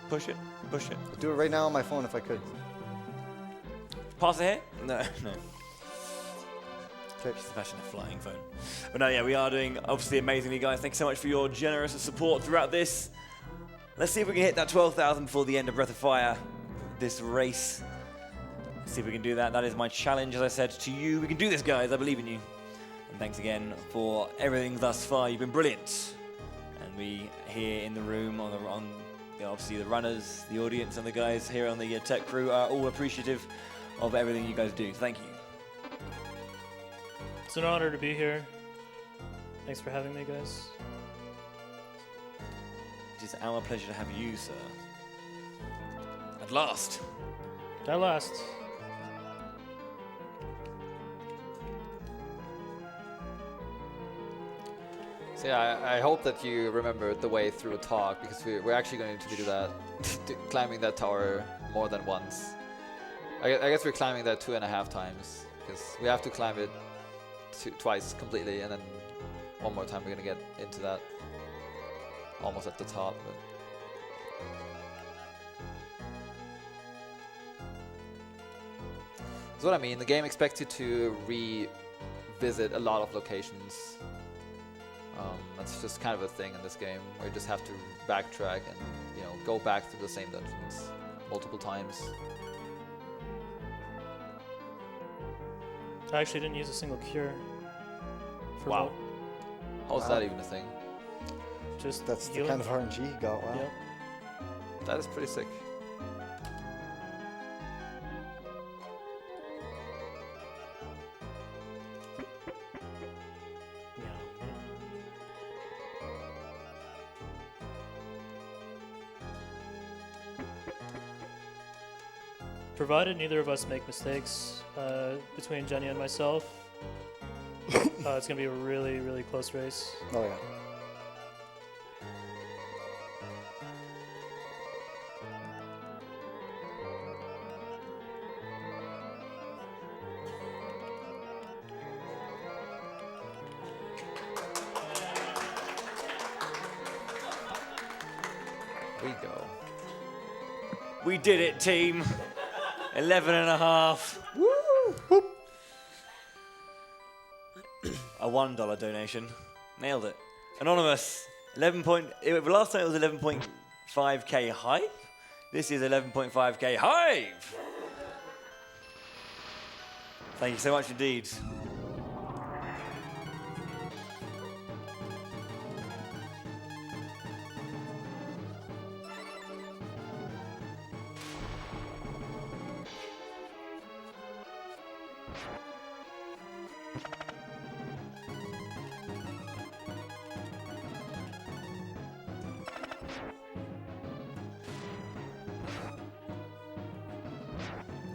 Push it. Push it. I'd do it right now on my phone if I could. Pass it here? No. Okay. Smashing a flying phone. But no, yeah, we are doing obviously amazingly, guys. Thanks so much for your generous support throughout this. Let's see if we can hit that 12,000 before the end of Breath of Fire, this race. Let's see if we can do that. That is my challenge, as I said to you. We can do this, guys. I believe in you. And thanks again for everything thus far. You've been brilliant. And we here in the room, obviously the runners, the audience, and the guys here on the tech crew are all appreciative of everything you guys do. Thank you. It's an honor to be here. Thanks for having me, guys. It is our pleasure to have you, sir. At last. At last. So yeah, I hope that you remember the way through a talk, because we're actually going to do that, climbing that tower more than once. I guess we're climbing that 2.5 times, because we have to climb it twice completely, and then one more time we're gonna get into that almost at the top. But that's what I mean. The game expects you to revisit a lot of locations. That's just kind of a thing in this game, where you just have to backtrack and go back to the same dungeons multiple times. I actually didn't use a single cure. For Wow. How's Wow. that even a thing? Just That's the healing. kind of RNG he got. Wow. Yep. That is pretty sick. Provided neither of us make mistakes between Jenja and myself, it's going to be a really close race. Oh yeah. We go. We did it, team. 11.5. Woo! Whoop. A $1 donation. Nailed it. Anonymous. Last time it was 11.5k hype. This is 11.5k hype. Thank you so much indeed.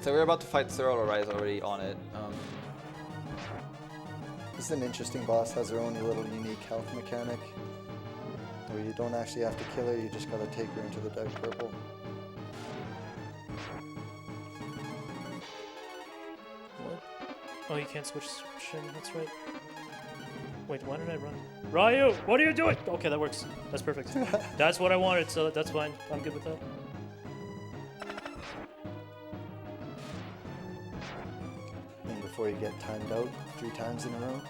So we're about to fight Cyril or Rise already on it. This is an interesting boss. Has her own little unique health mechanic, where you don't actually have to kill her. You just gotta take her into the dark purple. What? Oh, you can't switch Shin, that's right. Wait, why did I run? Ryu, what are you doing? Okay, that works. That's perfect. That's what I wanted, so that's fine. I'm good with that. And before you get timed out 3 times in a row.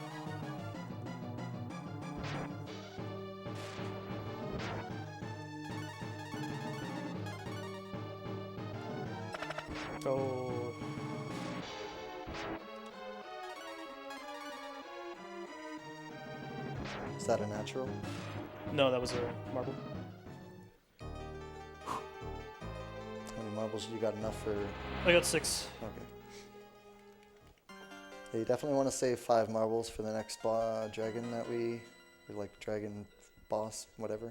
Oh. Is that a natural? No, that was a marble. marbles, you got enough for... I got 6. Okay. Yeah, you definitely want to save 5 marbles for the next dragon that or like dragon boss, whatever.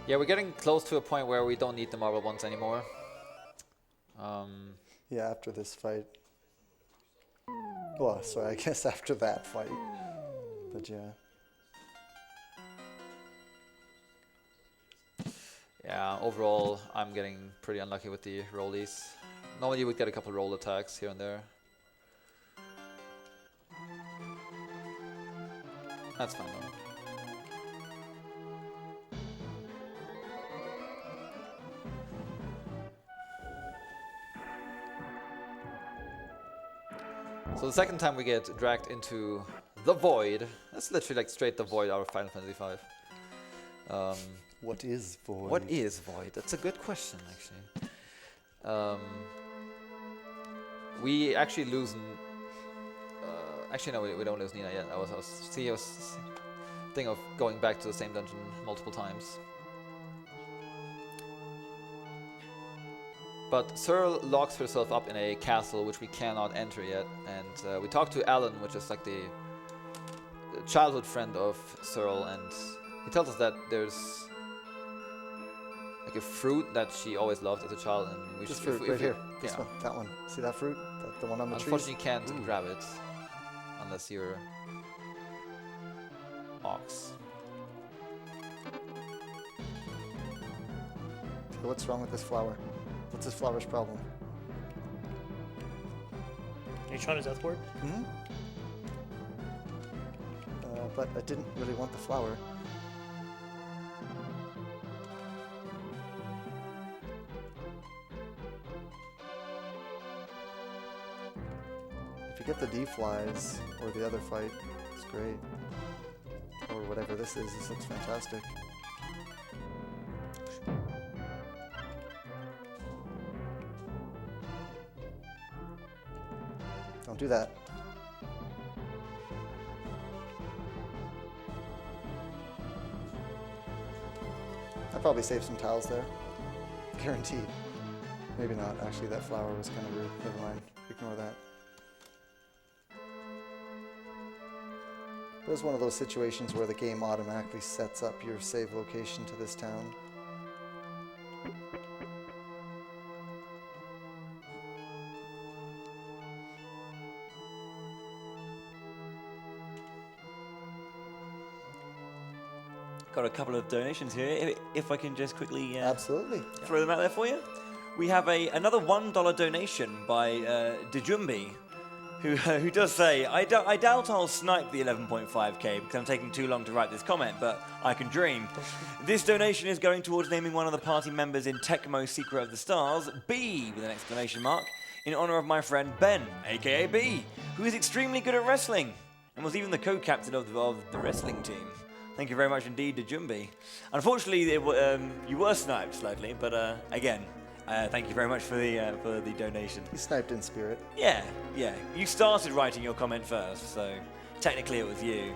Yeah, we're getting close to a point where we don't need the marble ones anymore. Yeah, after this fight. Well, sorry, I guess after that fight. But yeah. Yeah, overall, I'm getting pretty unlucky with the rollies. Normally you would get a couple roll attacks here and there. That's fine though. So the second time we get dragged into the void. That's literally like straight the void out of Final Fantasy V. What is void? What is void? That's a good question, actually. We actually lose. Actually, no, we don't lose Nina yet. I was thinking of going back to the same dungeon multiple times. But Searle locks herself up in a castle which we cannot enter yet, and we talk to Alan, which is like the childhood friend of Searle, and he tells us that there's like a fruit that she always loved as a child, and we This should fruit right here. This one, that one. See that fruit? The one on the tree? Unfortunately, you can't grab it unless you're ox. So what's wrong with this flower? What's this flower's problem? Are you trying to death ward? Hmm? But I didn't really want the flower. If you get the D-flies, or the other fight, it's great. Or whatever this looks fantastic. Don't do that. I probably saved some tiles there. Guaranteed. Maybe not. Actually, that flower was kind of rude. Never mind. Ignore that. It was one of those situations where the game automatically sets up your save location to this town. Got a couple of donations here, if I can just quickly Absolutely. throw them out there for you. We have another $1 donation by Dejumbi, who does say, I doubt I'll snipe the 11.5k because I'm taking too long to write this comment, but I can dream. This donation is going towards naming one of the party members in Tecmo Secret of the Stars, B, with an exclamation mark, in honor of my friend Ben, aka B, who is extremely good at wrestling and was even the co-captain of the wrestling team. Thank you very much indeed, Dejumbi. Unfortunately, you were sniped slightly, but again, thank you very much for the donation. He sniped in spirit. Yeah. You started writing your comment first, so technically it was you.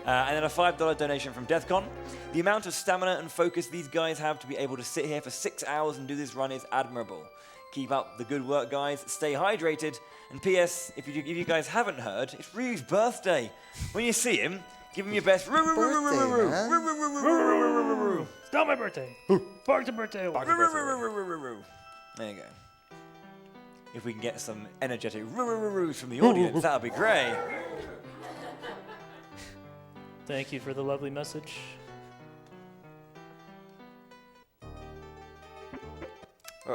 And then a $5 donation from Deathcon. The amount of stamina and focus these guys have to be able to sit here for 6 hours and do this run is admirable. Keep up the good work, guys. Stay hydrated. And P.S., if you guys haven't heard, it's Ryu's birthday. When you see him, give him your best. Birthday, man. It's not my birthday. Bark's a birthday. There you go. If we can get some energetic from the audience, that would be great. Thank you for the lovely message.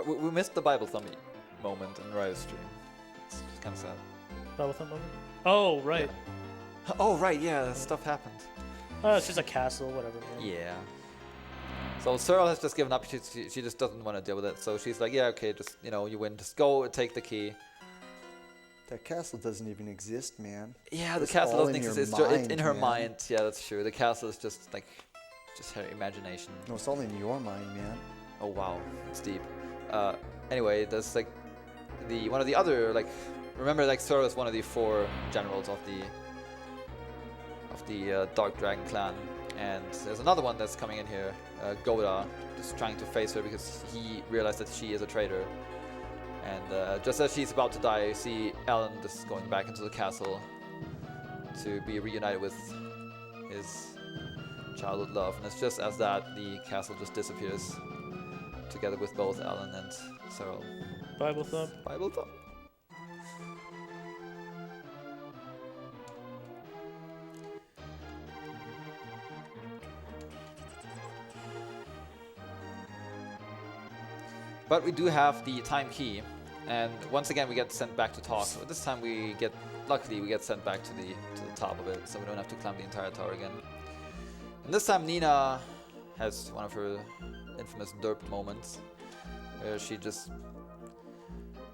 We missed the Bible Thumb moment in Ryu's stream. It's kind of sad. Battle Thumb moment? Oh, right. Yeah. Oh, right, yeah, stuff happened. It's just a castle, whatever. Yeah. So Searle has just given up. She just doesn't want to deal with it. So she's like, yeah, okay, just, you win. Just go take the key. That castle doesn't even exist, man. Yeah, the It's castle all doesn't in your exist. It's mind, in her man. mind. Yeah, that's true. The castle is just like, just her imagination. No, it's all in your mind, man. Oh wow, it's deep. Anyway, there's like one of the other like, remember like Sora is one of the 4 generals of the Dark Dragon clan, and there's another one that's coming in here, Goda, just trying to face her because he realized that she is a traitor. And just as she's about to die, you see Alan just going back into the castle to be reunited with his childhood love. And it's just as that, the castle just disappears together with both Alan and Cyril. Bible thump. Bible thump. But we do have the time key, and once again we get sent back to talk. But this time luckily we get sent back to the top of it, so we don't have to climb the entire tower again. And this time Nina has one of her infamous derp moments, where she just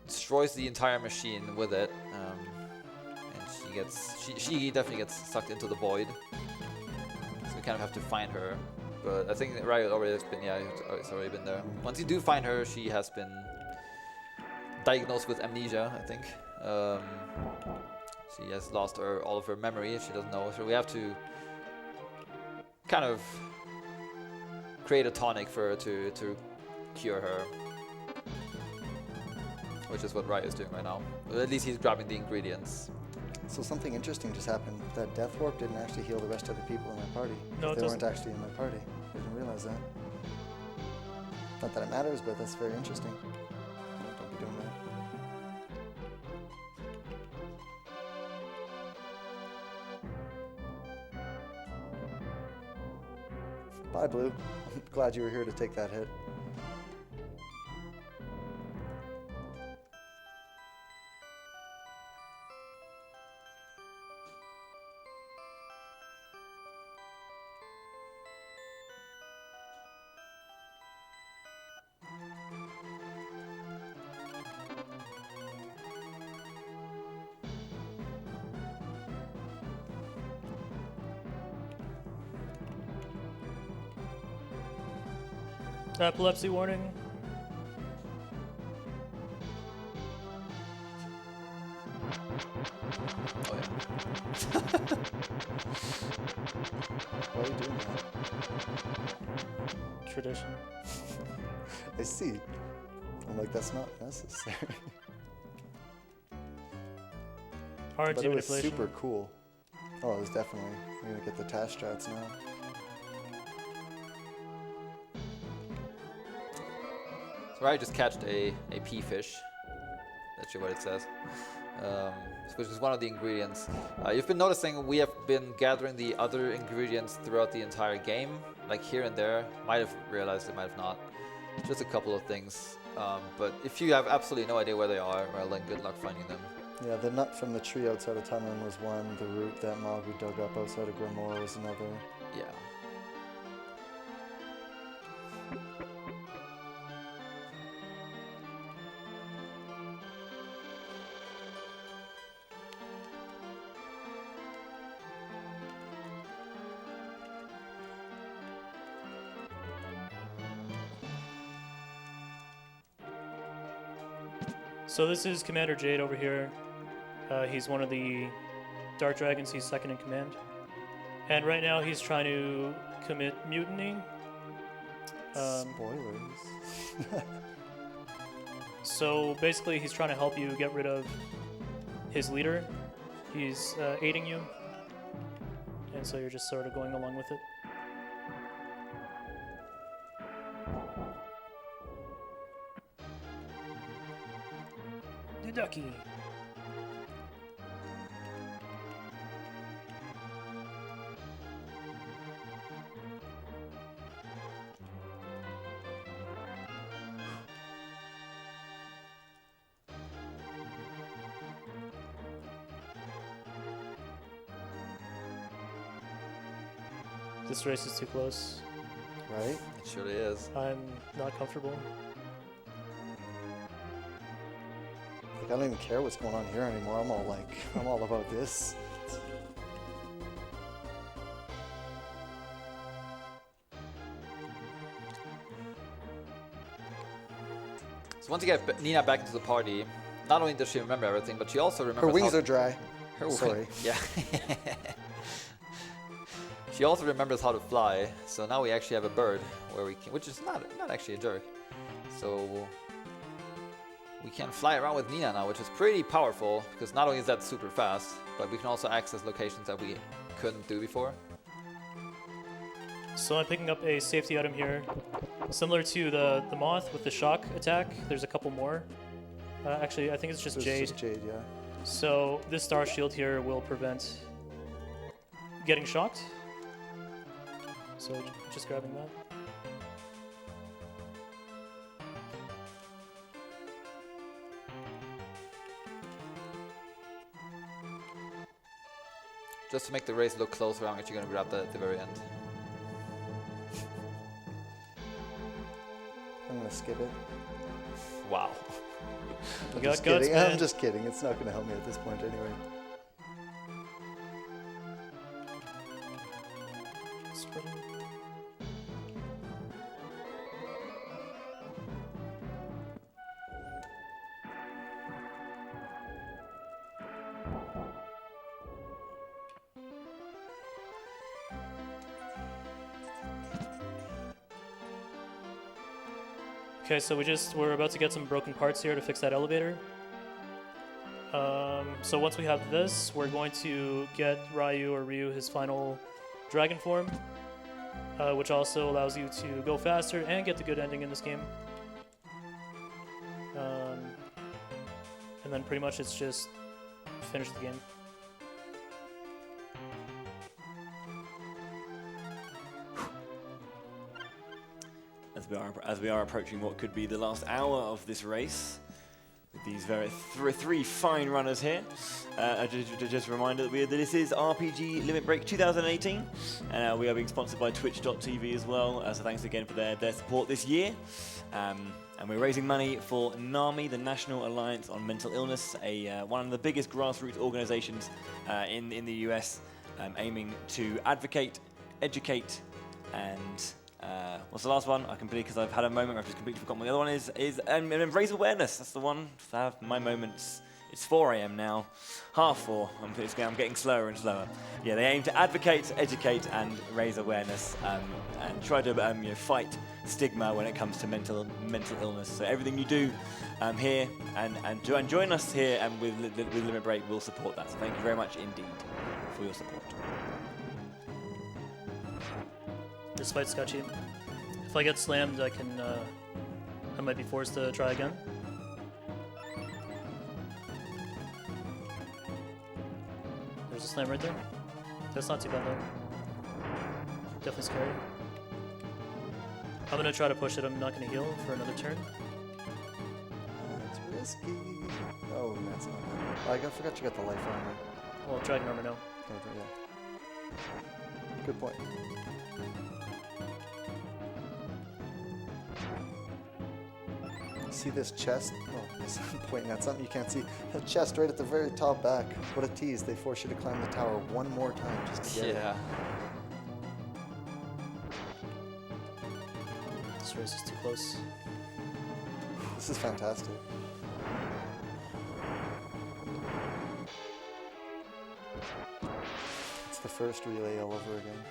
destroys the entire machine with it, and she definitely gets sucked into the void. So we kind of have to find her. But I think Ryu already has been, it's already been there. Once you do find her, she has been diagnosed with amnesia, I think. She has lost all of her memory, she doesn't know. So we have to kind of create a tonic for her to cure her. Which is what Ryu is doing right now. But at least he's grabbing the ingredients. So something interesting just happened. That death warp didn't actually heal the rest of the people in my party. No, it They weren't doesn't. actually in my party. I didn't realize that. Not that it matters, but that's very interesting. No, don't be doing that. Bye, Blue. I'm glad you were here to take that hit. Epilepsy warning. Oh yeah. Why are you doing that? Tradition. I see. I'm like, that's not necessary. RNG But it was manipulation. super cool. Oh, it was definitely. I'm gonna get the task strats now. So I just catched a pea fish. That's what it says. Which is one of the ingredients. You've been noticing we have been gathering the other ingredients throughout the entire game, like here and there. Might have realized it, might have not. Just a couple of things. But if you have absolutely no idea where they are, well then good luck finding them. Yeah, the nut from the tree outside of Tunlin was one. The root that Magu dug up outside of Grimoire was another. Yeah. So this is Commander Jade over here. He's one of the Dark Dragons. He's second in command. And right now he's trying to commit mutiny. Spoilers. So basically he's trying to help you get rid of his leader. He's aiding you. And so you're just sort of going along with it. The ducky. This race is too close. Right? It surely is. I'm not comfortable. Like, I don't even care what's going on here anymore. I'm all about this. So once you get Nina back into the party, not only does she remember everything, but she also remembers Her wings how are dry. Her Sorry. Yeah. She also remembers how to fly, so now we actually have a bird where we can, which is not actually a jerk. So we can fly around with Nina now, which is pretty powerful because not only is that super fast, but we can also access locations that we couldn't do before. So I'm picking up a safety item here, similar to the moth with the shock attack. There's a couple more. Actually, I think it's just Jade. Just Jade, yeah. So this star shield here will prevent getting shocked. So just grabbing that. Just to make the race look closer, I'm actually going to grab that at the very end. I'm gonna skip it. Wow. You I'm got just guts, kidding. man. I'm just kidding. It's not gonna help me at this point anyway. Spring. Okay, so we're about to get some broken parts here to fix that elevator. So once we have this, we're going to get Ryu his final dragon form, which also allows you to go faster and get the good ending in this game. And then pretty much it's just finish the game. As we are approaching what could be the last hour of this race, with these three fine runners here. Just a reminder that this is RPG Limit Break 2018, and we are being sponsored by Twitch.tv as well. So thanks again for their support this year. And we're raising money for NAMI, the National Alliance on Mental Illness, one of the biggest grassroots organizations in the US, aiming to advocate, educate, and what's the last one? I completely, because I've had a moment where I've just completely forgotten what the other one is raise awareness. That's the one. I have my moments. It's 4 a.m. now, half 4. I'm getting slower and slower. Yeah, they aim to advocate, educate, and raise awareness, and try to fight stigma when it comes to mental illness. So everything you do here and join us here and with Limit Break will support that. So thank you very much indeed for your support. This fight's sketchy. If I get slammed, I might be forced to try again. There's a slam right there. That's not too bad though. Definitely scary. I'm gonna try to push it. I'm not gonna heal for another turn. That's risky. Oh, that's not good. I forgot you got the life armor. Well, dragon armor now. Oh, yeah. Good point. See this chest? Oh, I'm pointing at something you can't see. The chest right at the very top back. What a tease. They force you to climb the tower one more time just to get it. Yeah. This race is too close. This is fantastic. It's the first relay all over again.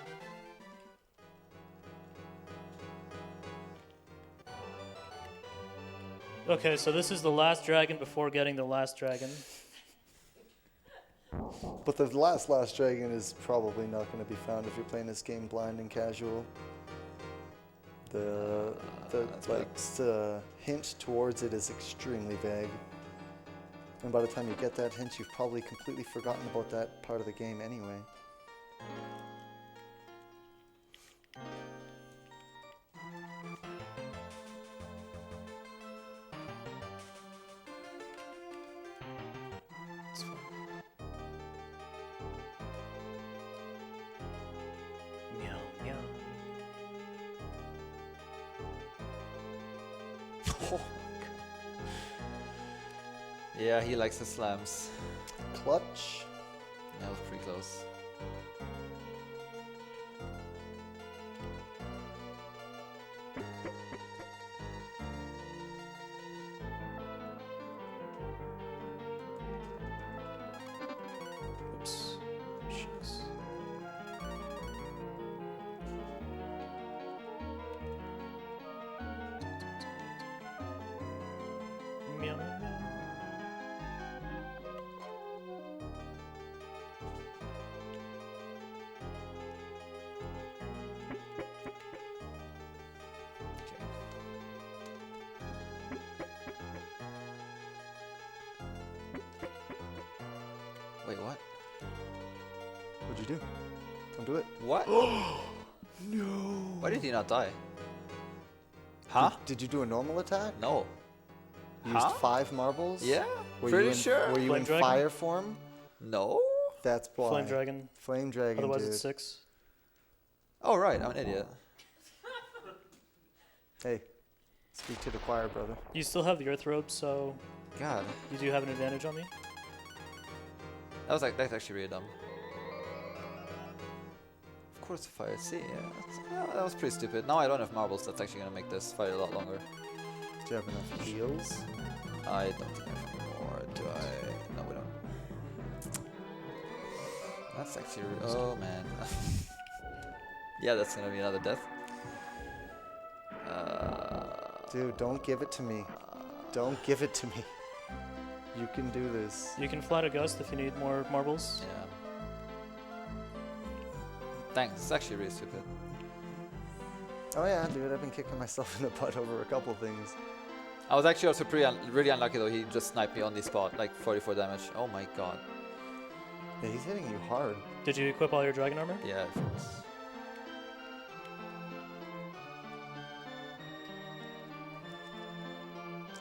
Okay, so this is the last dragon before getting the last dragon. But the last dragon is probably not going to be found if you're playing this game blind and casual. The hint towards it is extremely vague. And by the time you get that hint, you've probably completely forgotten about that part of the game anyway. It's fine. Meow, meow. Yeah, he likes the slams. Clutch. That was pretty close. Oops. Shucks. Meow, meow. Okay. Wait, what? What'd you do? Don't do it. What? No. Why did he not die? Huh? Did you do a normal attack? No. You used Huh? 5 marbles? Yeah, Were pretty you in, sure. Were you Flame in dragon? fire form? No. That's why. Flame dragon. Flame dragon, Otherwise, dude. it's 6. Oh, right. I'm an idiot. Hey, speak to the choir, brother. You still have the earth robe, so God. you do have an advantage on me. That's actually really dumb. Of course, fire. See, yeah, that was pretty stupid. Now I don't have marbles. That's actually gonna make this fight a lot longer. Do you have enough heals? I don't think I have any more. Do I? No, we don't. That's actually. Oh man. Yeah, that's gonna be another death. Dude, don't give it to me. Don't give it to me. You can do this. You can fly to Gust if you need more marbles. Yeah. Thanks. It's actually really stupid. Oh yeah, dude, I've been kicking myself in the butt over a couple things. I was actually also really unlucky though. He just sniped me on the spot, like 44 damage. Oh my god. Yeah, he's hitting you hard. Did you equip all your dragon armor? Yeah, of course.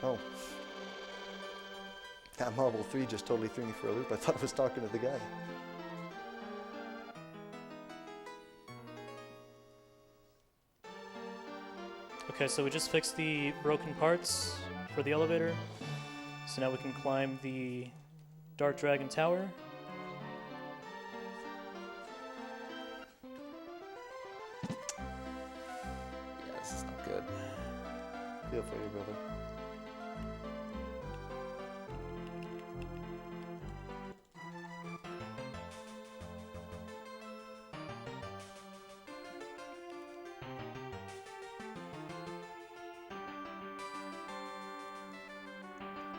Oh. That Marble 3 just totally threw me for a loop. I thought I was talking to the guy. Okay, so we just fixed the broken parts for the elevator. So now we can climb the Dark Dragon Tower. Yeah, this is not good. Feel for you, brother.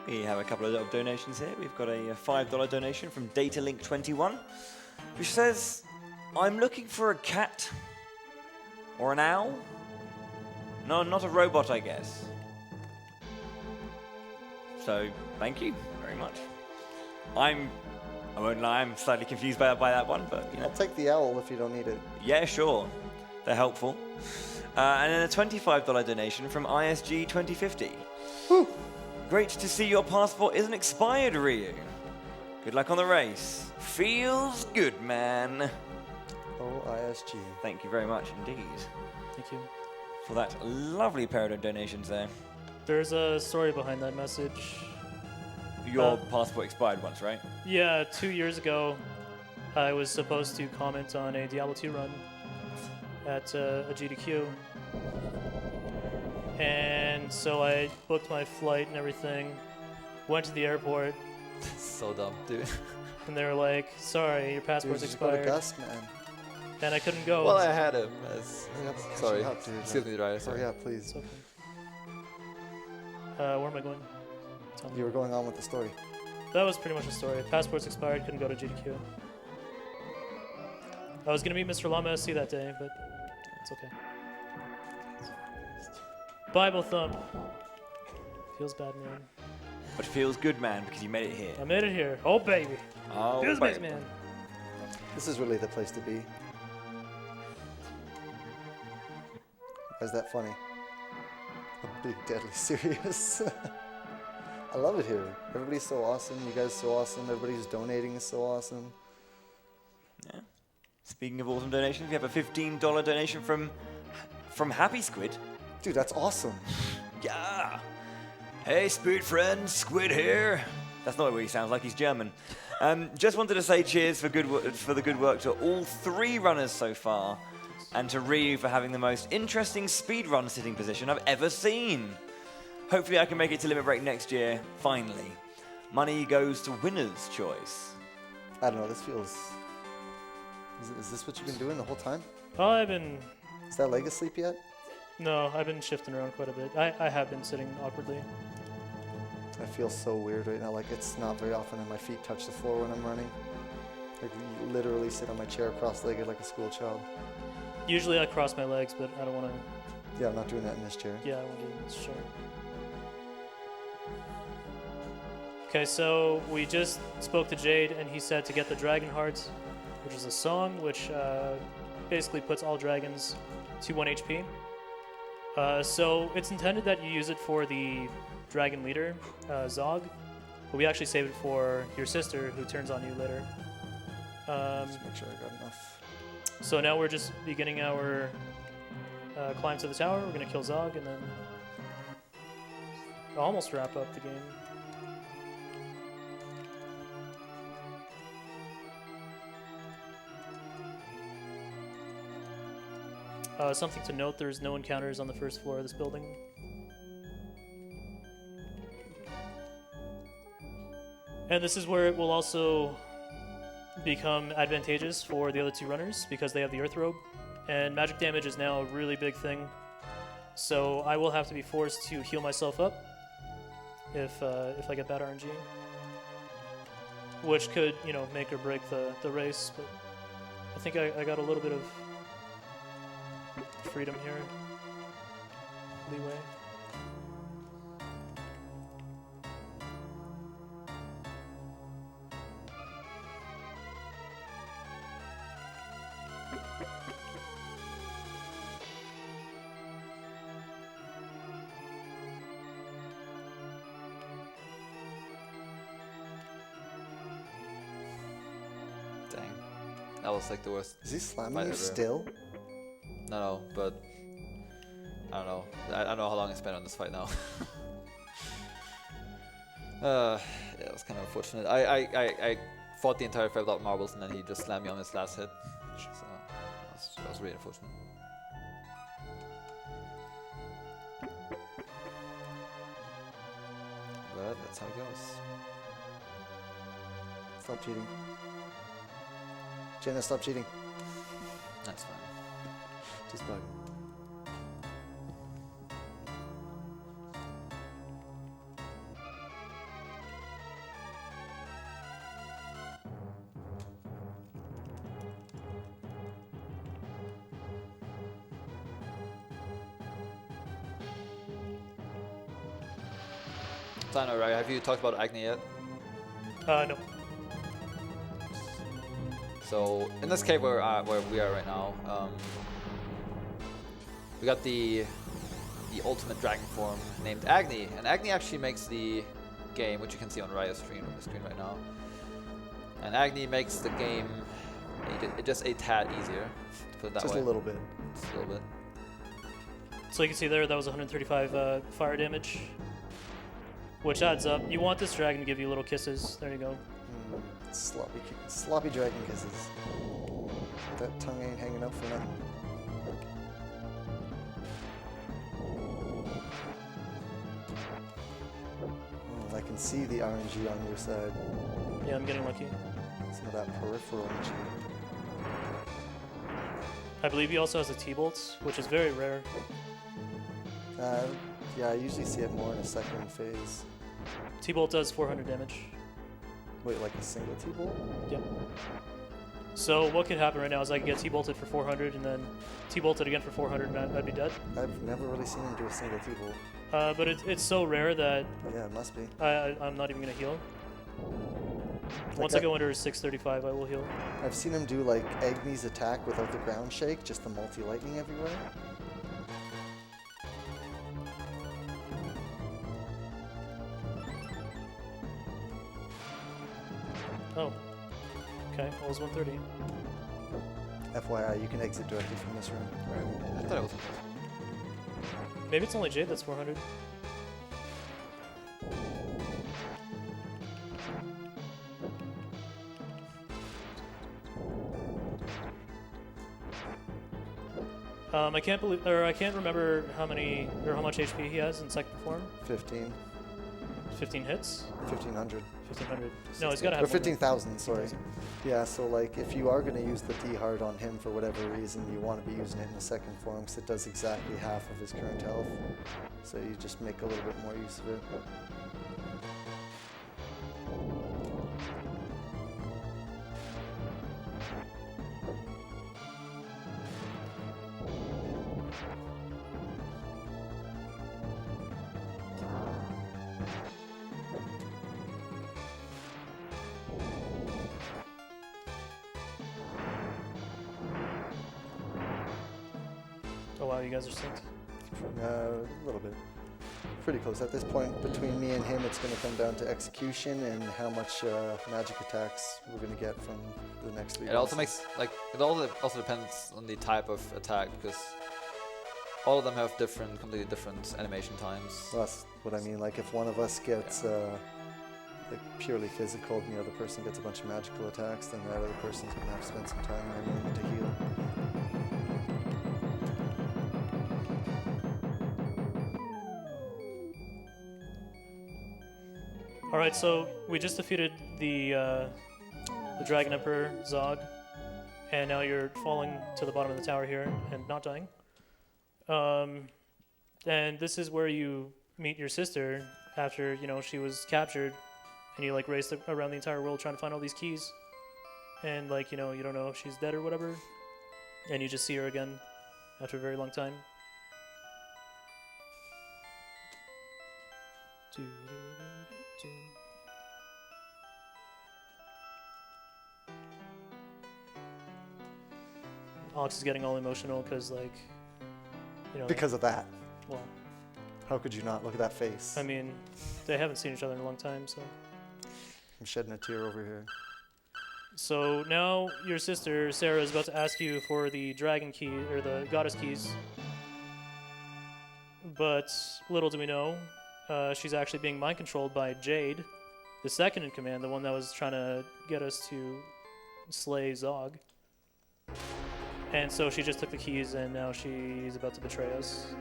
We have a couple of little donations here. We've got a $5 donation from DataLink21, which says, I'm looking for a cat or an owl. No, not a robot, I guess. So, thank you very much. I won't lie, I'm slightly confused by that one, but you know. I'll take the owl if you don't need it. Yeah, sure. They're helpful. And then a $25 donation from ISG2050. Whew. Great to see your passport isn't expired, Ryu. Good luck on the race. Feels good, man. OISG. Thank you very much indeed Thank you. for that lovely pair of donations there. There's a story behind that message. Your passport expired once, right? Yeah, 2 years ago, I was supposed to comment on a Diablo 2 run at a GDQ. And so I booked my flight and everything, went to the airport, So dumb, dude. and they were like, sorry, your Dude, passport's just go to expired. Gust, man. And I couldn't go. Well, I had him as. Hurry up, catch Sorry. you up, dude. Excuse me, Ryan. Sorry. Hurry up, please. It's okay. Where am I going? Tell me. You were going on with the story. That was pretty much the story. Passport's expired, couldn't go to GDQ. I was gonna meet Mr. Lama SC that day, but it's okay. Bible thump. Feels bad, man. But feels good, man, because you made it here. I made it here. Oh, baby. Oh, Feels baby. bad, man. This is really the place to be. Why is that funny? I'm being deadly serious. I love it here. Everybody's so awesome. You guys so awesome. Everybody who's donating is so awesome. Yeah. Speaking of awesome donations, we have a $15 donation from Happy Squid. Dude, that's awesome. Yeah. Hey, Spirit friends, Squid here. That's not what he sounds like. He's German. Just wanted to say cheers for the good work to all 3 runners so far, and to Ryu for having the most interesting speedrun sitting position I've ever seen. Hopefully I can make it to Limit Break next year, finally. Money goes to winner's choice. I don't know, this feels... Is this what you've been doing the whole time? Oh, I've been... Is that leg asleep yet? No, I've been shifting around quite a bit. I have been sitting awkwardly. I feel so weird right now. Like, it's not very often that my feet touch the floor when I'm running. Like, literally sit on my chair cross-legged like a school child. Usually I cross my legs, but I don't want to... Yeah, I'm not doing that in this chair. Yeah, I won't do this, sure. Okay, so we just spoke to Jade, and he said to get the Dragon Heart, which is a song which basically puts all dragons to 1 HP. So it's intended that you use it for the dragon leader, Zog, but we actually saved it for your sister, who turns on you later. Just make sure I got enough. So now we're just beginning our climb to the tower. We're going to kill Zog, and then almost wrap up the game. Something to note, there's no encounters on the first floor of this building. And this is where it will also become advantageous for the other 2 runners, because they have the Earth Robe. And magic damage is now a really big thing. So I will have to be forced to heal myself up if I get bad RNG. Which could, you know, make or break the race, but I think I got a little bit of freedom here. Leeway. Dang. That was like the worst. Is he slamming fight you ever. still? No, but I don't know. I don't know how long I spent on this fight now. Yeah, it was kind of unfortunate. I fought the entire fight without marbles, and then he just slammed me on his last hit. So that was really unfortunate. But that's how it goes. Stop cheating. Jenna, stop cheating. That's fine. Just bug. So I know, right? Have you talked about Agni yet? No. So in this cave where we are right now, we got the ultimate dragon form named Agni, and Agni actually makes the game, which you can see on Rya's screen right now. And Agni makes the game just a tad easier, to put it that way. Just a little bit. Just a little bit. So you can see there, that was 135 fire damage, which adds up. You want this dragon to give you little kisses. There you go. Sloppy dragon kisses. That tongue ain't hanging out for nothing. I can see the RNG on your side. Yeah, I'm getting lucky. Some of that peripheral RNG. I believe he also has a T-Bolt, which is very rare. Yeah, I usually see it more in a second phase. T-Bolt does 400 damage. Wait, like a single T-bolt? Yep. So what could happen right now is I could get T-Bolted for 400 and then T-Bolted again for 400 and I'd be dead. I've never really seen him do a single T-bolt. But it's so rare that Yeah, it must be. I'm not even going to heal. Like Once I go under 635, I will heal. I've seen him do like Agni's attack without the ground shake, just the multi-lightning everywhere. Oh. Okay, well, it was 130. FYI, you can exit directly from this room. Right. I thought it was. Maybe it's only Jade that's 400. I can't remember how many or how much HP he has in second form. 15. 15 hits. 1500. 1500. No, he's got to have Or more than 15,000, sorry. 15,000. Yeah, so like if you are going to use the D hard on him for whatever reason, you want to be using it in the second form because it does exactly half of his current health. So you just make a little bit more use of it. Oh wow, you guys are synced. A little bit. Pretty close. At this point, between me and him, it's going to come down to execution and how much magic attacks we're going to get from the next three. It also bosses. makes like it also depends on the type of attack because all of them have completely different animation times. Well, that's what I mean. Like if one of us gets like purely physical and the other person gets a bunch of magical attacks, then that other person's going to have to spend some time learning to heal. All right, so we just defeated the Dragon Emperor Zog, and now you're falling to the bottom of the tower here and not dying. And this is where you meet your sister after she was captured, and you like raced around the entire world trying to find all these keys, and like you don't know if she's dead or whatever, and you just see her again after a very long time. Alex is getting all emotional because, like, Because of that. well, How could you not? Look at that face. I mean, they haven't seen each other in a long time, so. I'm shedding a tear over here. So now your sister, Sarah, is about to ask you for the dragon key, or the goddess keys. But little do we know, she's actually being mind controlled by Jade, the second in command, the one that was trying to get us to slay Zog. And so she just took the keys, and now she's about to betray us.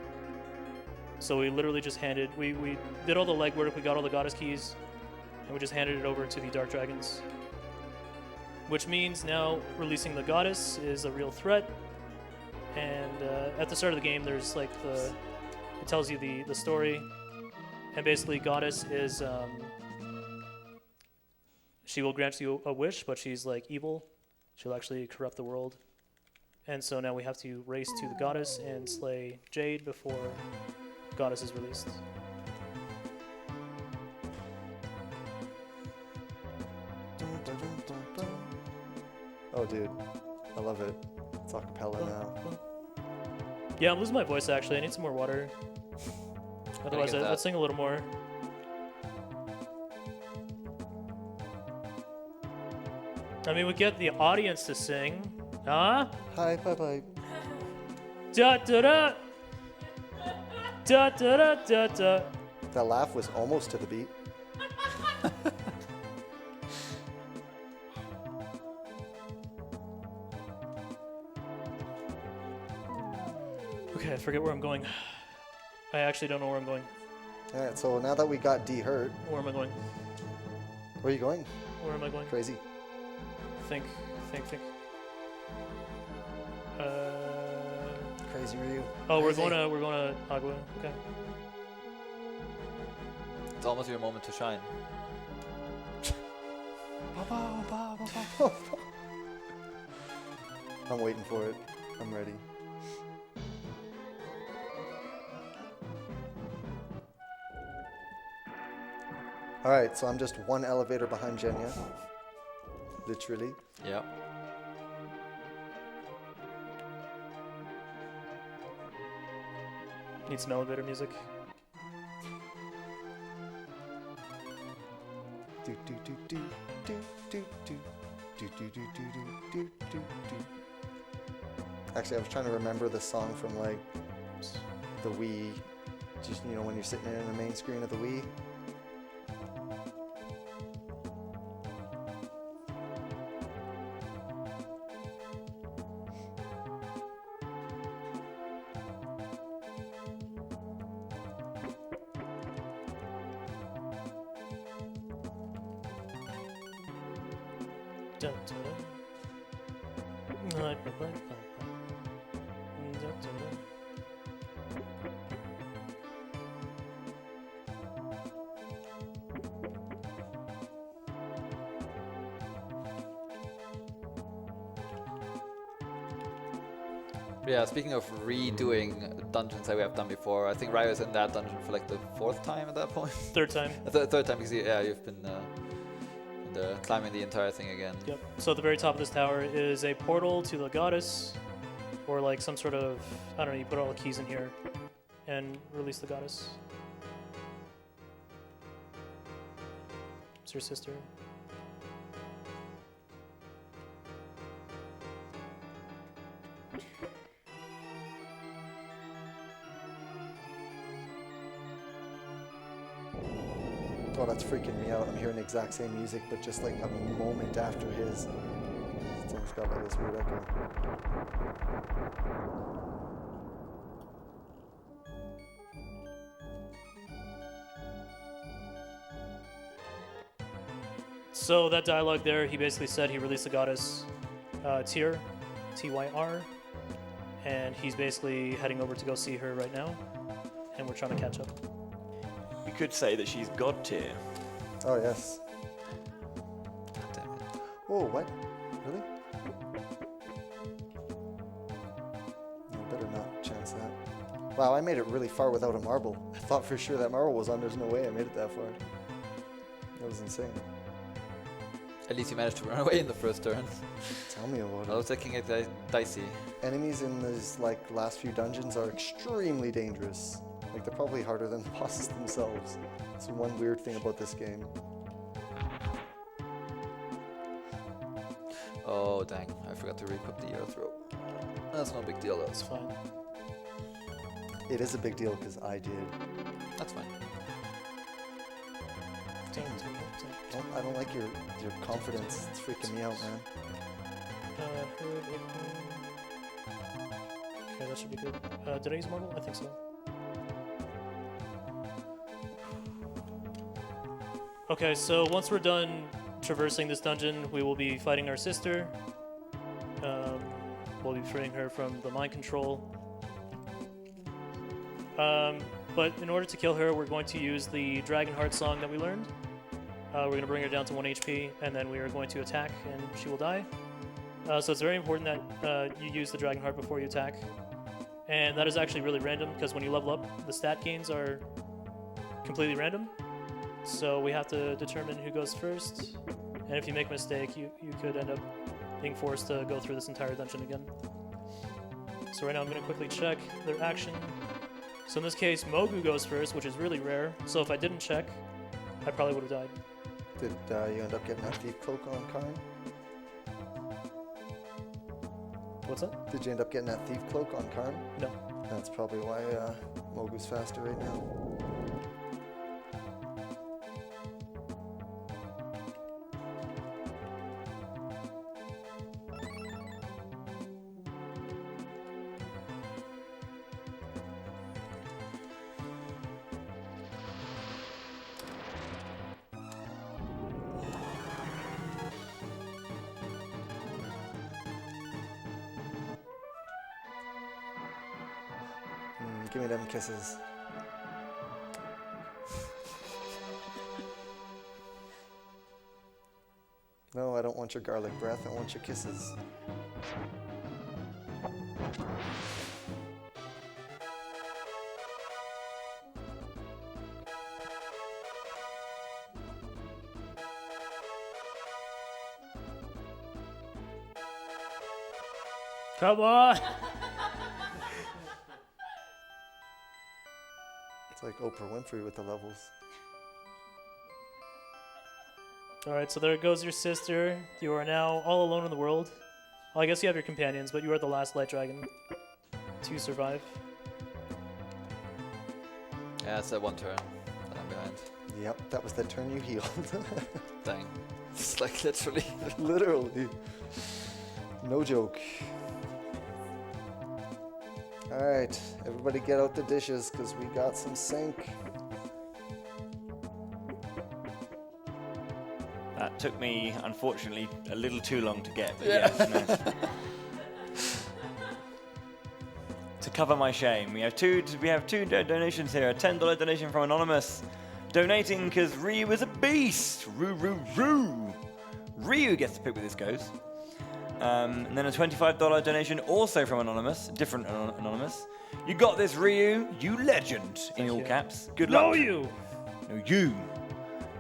So we literally just we did all the legwork, we got all the goddess keys, and we just handed it over to the Dark Dragons. Which means now releasing the goddess is a real threat. And at the start of the game, there's like it tells you the story. And basically, goddess is, she will grant you a wish, but she's like evil. She'll actually corrupt the world. And so now we have to race to the goddess and slay Jade before goddess is released. Oh, dude. I love it. It's acapella now. Yeah, I'm losing my voice actually. I need some more water. Otherwise, get that. I'd sing a little more. I mean, we get the audience to sing. Huh? Hi, bye-bye. Da da da! Da da da da da! That laugh was almost to the beat. Okay, I forget where I'm going. I actually don't know where I'm going. Alright, so now that we got D hurt, Where am I going? where are you going? Where am I going? Crazy. Think. Crazy Ryu. Oh, we're Crazy. going to Agua. Okay. It's almost your moment to shine. I'm waiting for it. I'm ready. Alright, so I'm just one elevator behind Jenja. Literally. Yeah. Need some elevator music. Do do do do do do do do do do do do do do. Actually, I was trying to remember the song from like the Wii. Just when you're sitting in the main screen of the Wii. Dun, dun, dun. Dun, dun, dun. Yeah, speaking of redoing dungeons that we have done before, I think Ryu is in that dungeon for like the 4th time at that point. Third time. Third time because you've been climbing the entire thing again. Yep. So at the very top of this tower is a portal to the goddess, or like some sort of, I don't know, you put all the keys in here and release the goddess. It's your sister. Oh, that's freaking me out. I'm hearing the exact same music, but just like a moment after his. It's almost got like this weird echo. So that dialogue there, he basically said he released the goddess Tyr, Tyr, and he's basically heading over to go see her right now, and we're trying to catch up. You could say that she's god tier. Oh, yes. Damn it. Whoa, what? Really? No, better not chance that. Wow, I made it really far without a marble. I thought for sure that marble was on. There's no way I made it that far. That was insane. At least you managed to run away in the first turn. Tell me about I it. was taking it dicey. Enemies in these like last few dungeons are extremely dangerous. Like they're probably harder than the bosses themselves. It's one weird thing about this game. Oh dang, I forgot to re-equip the air throw. That's no big deal though. It's fine. It is a big deal because I did. That's fine. I don't like your confidence. It's freaking me out, man. Okay, that should be good. Did I use marble? I think so. Okay, so once we're done traversing this dungeon, we will be fighting our sister. We'll be freeing her from the mind control. But in order to kill her, we're going to use the Dragon Heart song that we learned. We're going to bring her down to 1 HP, and then we are going to attack, and she will die. So it's very important that you use the Dragon Heart before you attack. And that is actually really random, because when you level up, the stat gains are completely random. So we have to determine who goes first. And if you make a mistake, you could end up being forced to go through this entire dungeon again. So right now I'm going to quickly check their action. So in this case, Mogu goes first, which is really rare. So if I didn't check, I probably would have died. Did you end up getting that thief cloak on Karn? What's that? Did you end up getting that thief cloak on Karn? No. That's probably why Mogu's faster right now. Give me them kisses. No, I don't want your garlic breath. I want your kisses. Come on! It's like Oprah Winfrey with the levels. Alright, so there goes your sister. You are now all alone in the world. Well, I guess you have your companions, but you are the last light dragon to survive. Yeah, it's that one turn that I'm behind. Yep, that was the turn you healed. Dang. It's like literally. Literally. No joke. Alright, everybody get out the dishes because we got some sink. took me, unfortunately, a little too long to get. But yes, no. To cover my shame, we have two donations here. A $10 donation from Anonymous, donating because Ryu is a beast. Ryu gets to pick where this goes. And then a $25 donation also from Anonymous, different Anonymous. You got this, Ryu, you legend, in all caps. Good luck. No, you! No, you.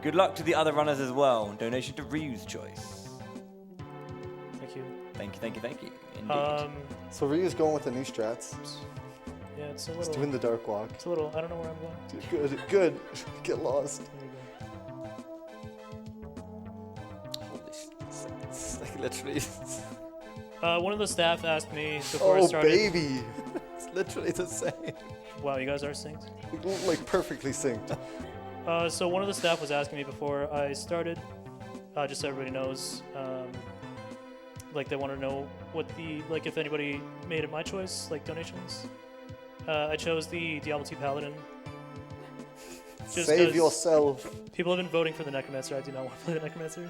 Good luck to the other runners as well. Donation to Ryu's choice. Thank you. Thank you. Indeed. So Ryu's going with the new strats. Yeah, it's a He's little. doing the dark walk. It's a little. I don't know where I'm going. Good. Get lost. There you Holy shit. It's like literally. go. One of the staff asked me before I Oh, started. baby. It's literally the same. Wow, you guys are synced. Like perfectly synced. So one of the staff was asking me before I started, just so everybody knows, like they want to know what like if anybody made it my choice, like donations. I chose the Diablo 2 Paladin. Just Save 'cause yourself. People have been voting for the Necromancer. I do not want to play the Necromancer.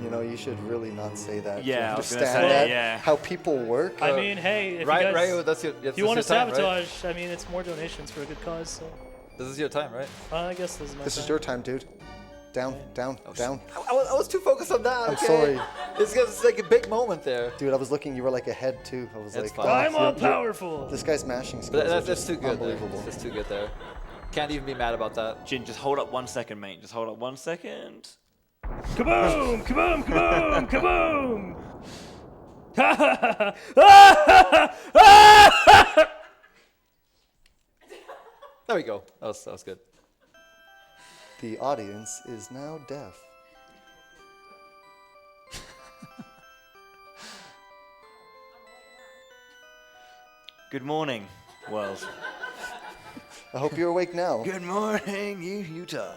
You know, you should really not say that. Yeah, You I was gonna understand say, that? yeah. How people work. I mean, hey, if Right, you guys, Ryu, that's your. if you want to sabotage, I mean, it's more donations for a good cause. So This is your time, right? I guess this is my This time. is your time, dude. Down, down, down. I was too focused on that. I'm okay? sorry. It's like a big moment there. Dude, I was looking, you were like ahead too. I was That's like, fine. God, I'm all you're- powerful. This guy's mashing But skills are that's just too good. There. unbelievable. That's too good there. Can't even be mad about that. Jin, just hold up 1 second, mate. Just hold up 1 second. Kaboom! Kaboom! Kaboom! Kaboom! There we go. That was good. The audience is now deaf. Good morning, world. I hope you're awake now. Good morning, Utah.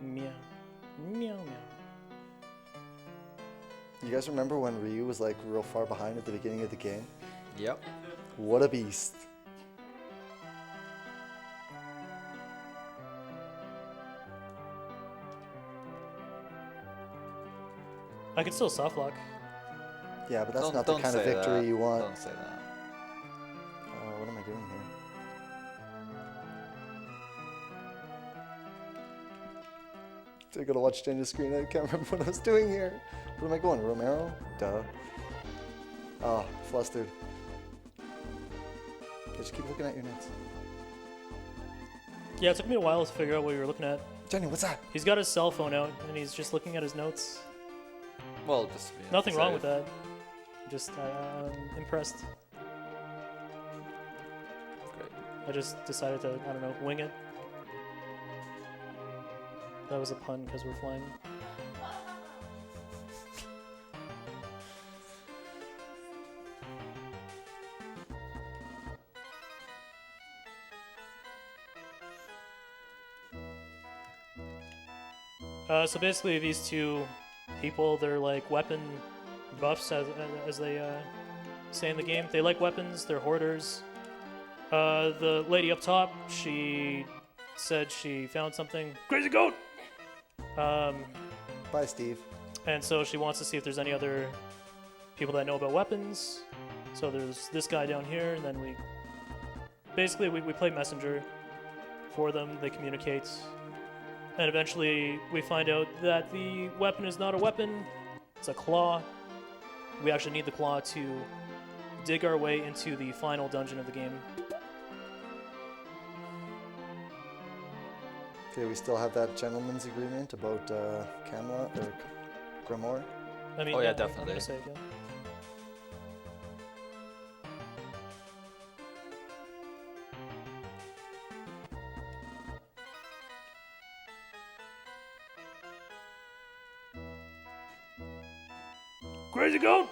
Meow. Meow, meow. You guys remember when Ryu was like real far behind at the beginning of the game? Yep. What a beast. I could still softlock. Yeah, but that's Don't- not the don't kind of say victory that. you want. Don't say that. What am I doing here? I gotta watch Jenja's screen. I can't remember what I was doing here. What am I going? Romero? Duh. Oh, flustered. Just keep looking at your notes. Yeah, it took me a while to figure out what you were looking at. Jenny, what's that? He's got his cell phone out and he's just looking at his notes. Well, just Nothing wrong with that. Just I'm impressed. Great. I just decided to, I don't know, wing it. That was a pun because we're flying. So basically, these two people, they're like weapon buffs, as they say in the game. They like weapons, they're hoarders. The lady up top, she said she found something. Crazy goat! Bye, Steve. And so she wants to see if there's any other people that know about weapons. So there's this guy down here, and then we play messenger for them. They communicate. And eventually we find out that the weapon is not a weapon, it's a claw. We actually need the claw to dig our way into the final dungeon of the game. Okay, we still have that gentleman's agreement about Camelot or Grimoire. I mean, Oh, yeah, I'm definitely. gonna say it, yeah. Crazy goat!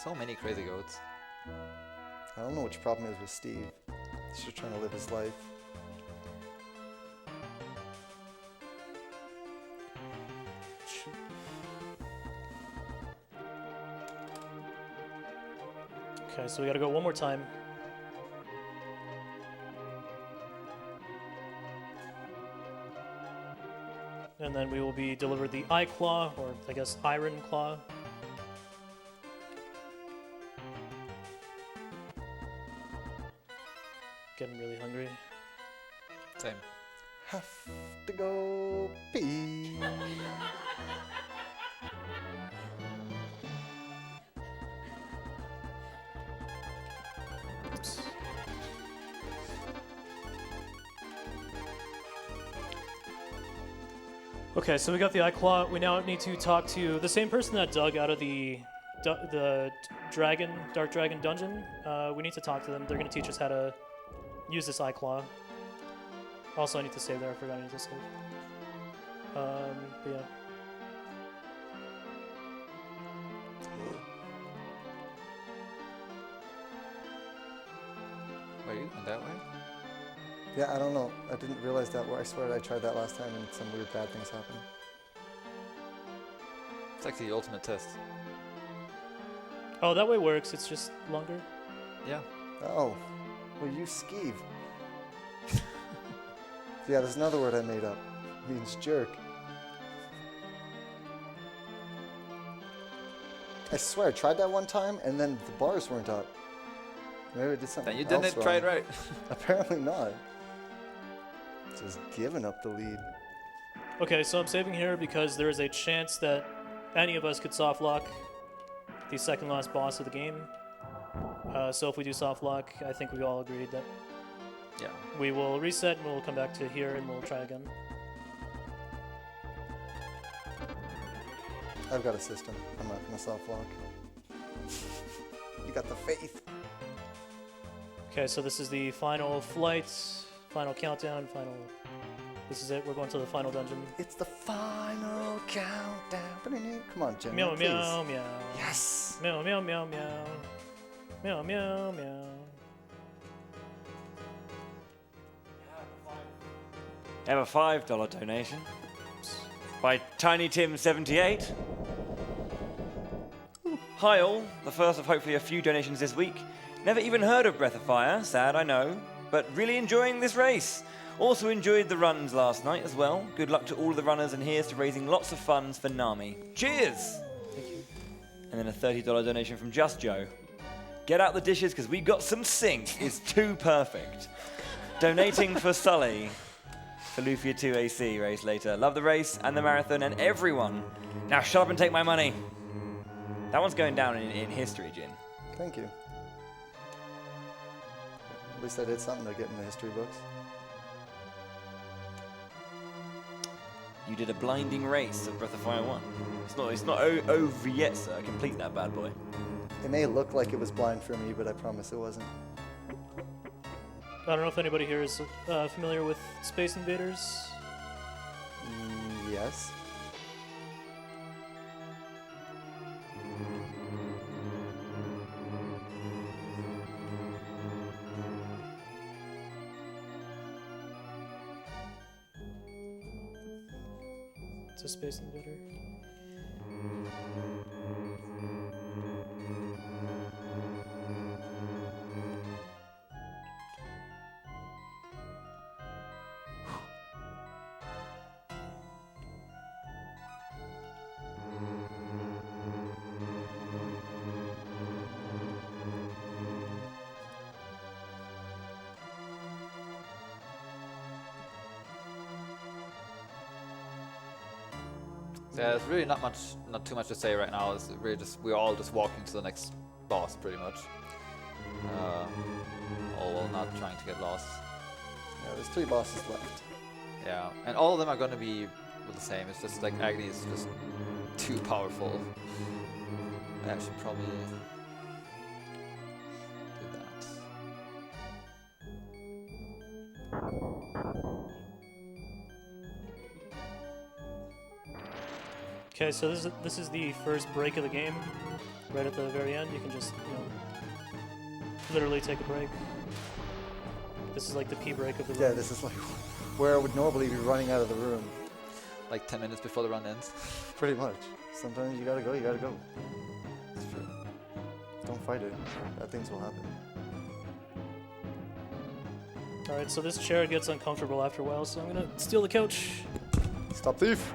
So many crazy goats. I don't know what your problem is with Steve. He's just trying to live his life. Okay, so we gotta go one more time. And then we will be delivered the Eye Claw, or I guess Iron Claw. Getting really hungry. Same. Have to go pee. Oops. Okay, so we got the Eye Claw. We now need to talk to the same person that dug out of the dark dragon dungeon. We need to talk to them. They're going to teach us how to use this Eye Claw. Also, I need to save there. I forgot I need to save. But yeah. Were you in that way? Yeah, I don't know. I didn't realize that. I swear I tried that last time and some weird bad things happened. It's like the ultimate test. Oh, that way works. It's just longer. Yeah. Oh, well, you skeeve. Yeah, there's another word I made up. It means jerk. I swear, I tried that one time and then the bars weren't up. Maybe I did something Then you else didn't try it wrong. right. Apparently not. Just giving up the lead. Okay, so I'm saving here because there is a chance that any of us could soft lock the second last boss of the game. So if we do soft lock, I think we all agreed that Yeah. we will reset and we'll come back to here and we'll try again. I've got a system. I'm not gonna soft lock. You got the faith. Okay, so this is the final flight, final countdown, this is it. We're going to the final dungeon. It's the final countdown. Come on, Jenja, Meow, please. meow, meow. Yes. Meow, meow, meow, meow. Meow, meow, meow. Have a $5 donation by Tiny Tim 78. Hi all, the first of hopefully a few donations this week. Never even heard of Breath of Fire, sad I know, but really enjoying this race. Also enjoyed the runs last night as well. Good luck to all of the runners, and here's to raising lots of funds for Nami. Cheers! Thank you. And then a $30 donation from Just Joe. Get out the dishes because we got some sink is too perfect. Donating for Sully. For Lufia 2 AC race later. Love the race and the marathon and everyone. Now shut up and take my money. That one's going down in history, Jin. Thank you. At least I did something to get in the history books. You did a blinding race of Breath of Fire 1. It's not over yet, sir. Complete that bad boy. It may look like it was blind for me, but I promise it wasn't. I don't know if anybody here is familiar with Space Invaders. Yes. It's a Space Invader. Yeah, there's really not too much to say right now. It's really just we're all just walking to the next boss, pretty much. All while not trying to get lost. Yeah, there's 3 bosses left. Yeah, and all of them are going to be the same. It's just like Agni is just too powerful. I should probably do that. Okay, so this is the first break of the game. Right at the very end, you can just literally take a break. This is like the pee break of the Yeah, run. this is like where I would normally be running out of the room. Like 10 minutes before the run ends. Pretty much. Sometimes you gotta go, you gotta go. It's true. Don't fight it. Bad things will happen. All right, so this chair gets uncomfortable after a while, so I'm gonna steal the couch. Stop thief!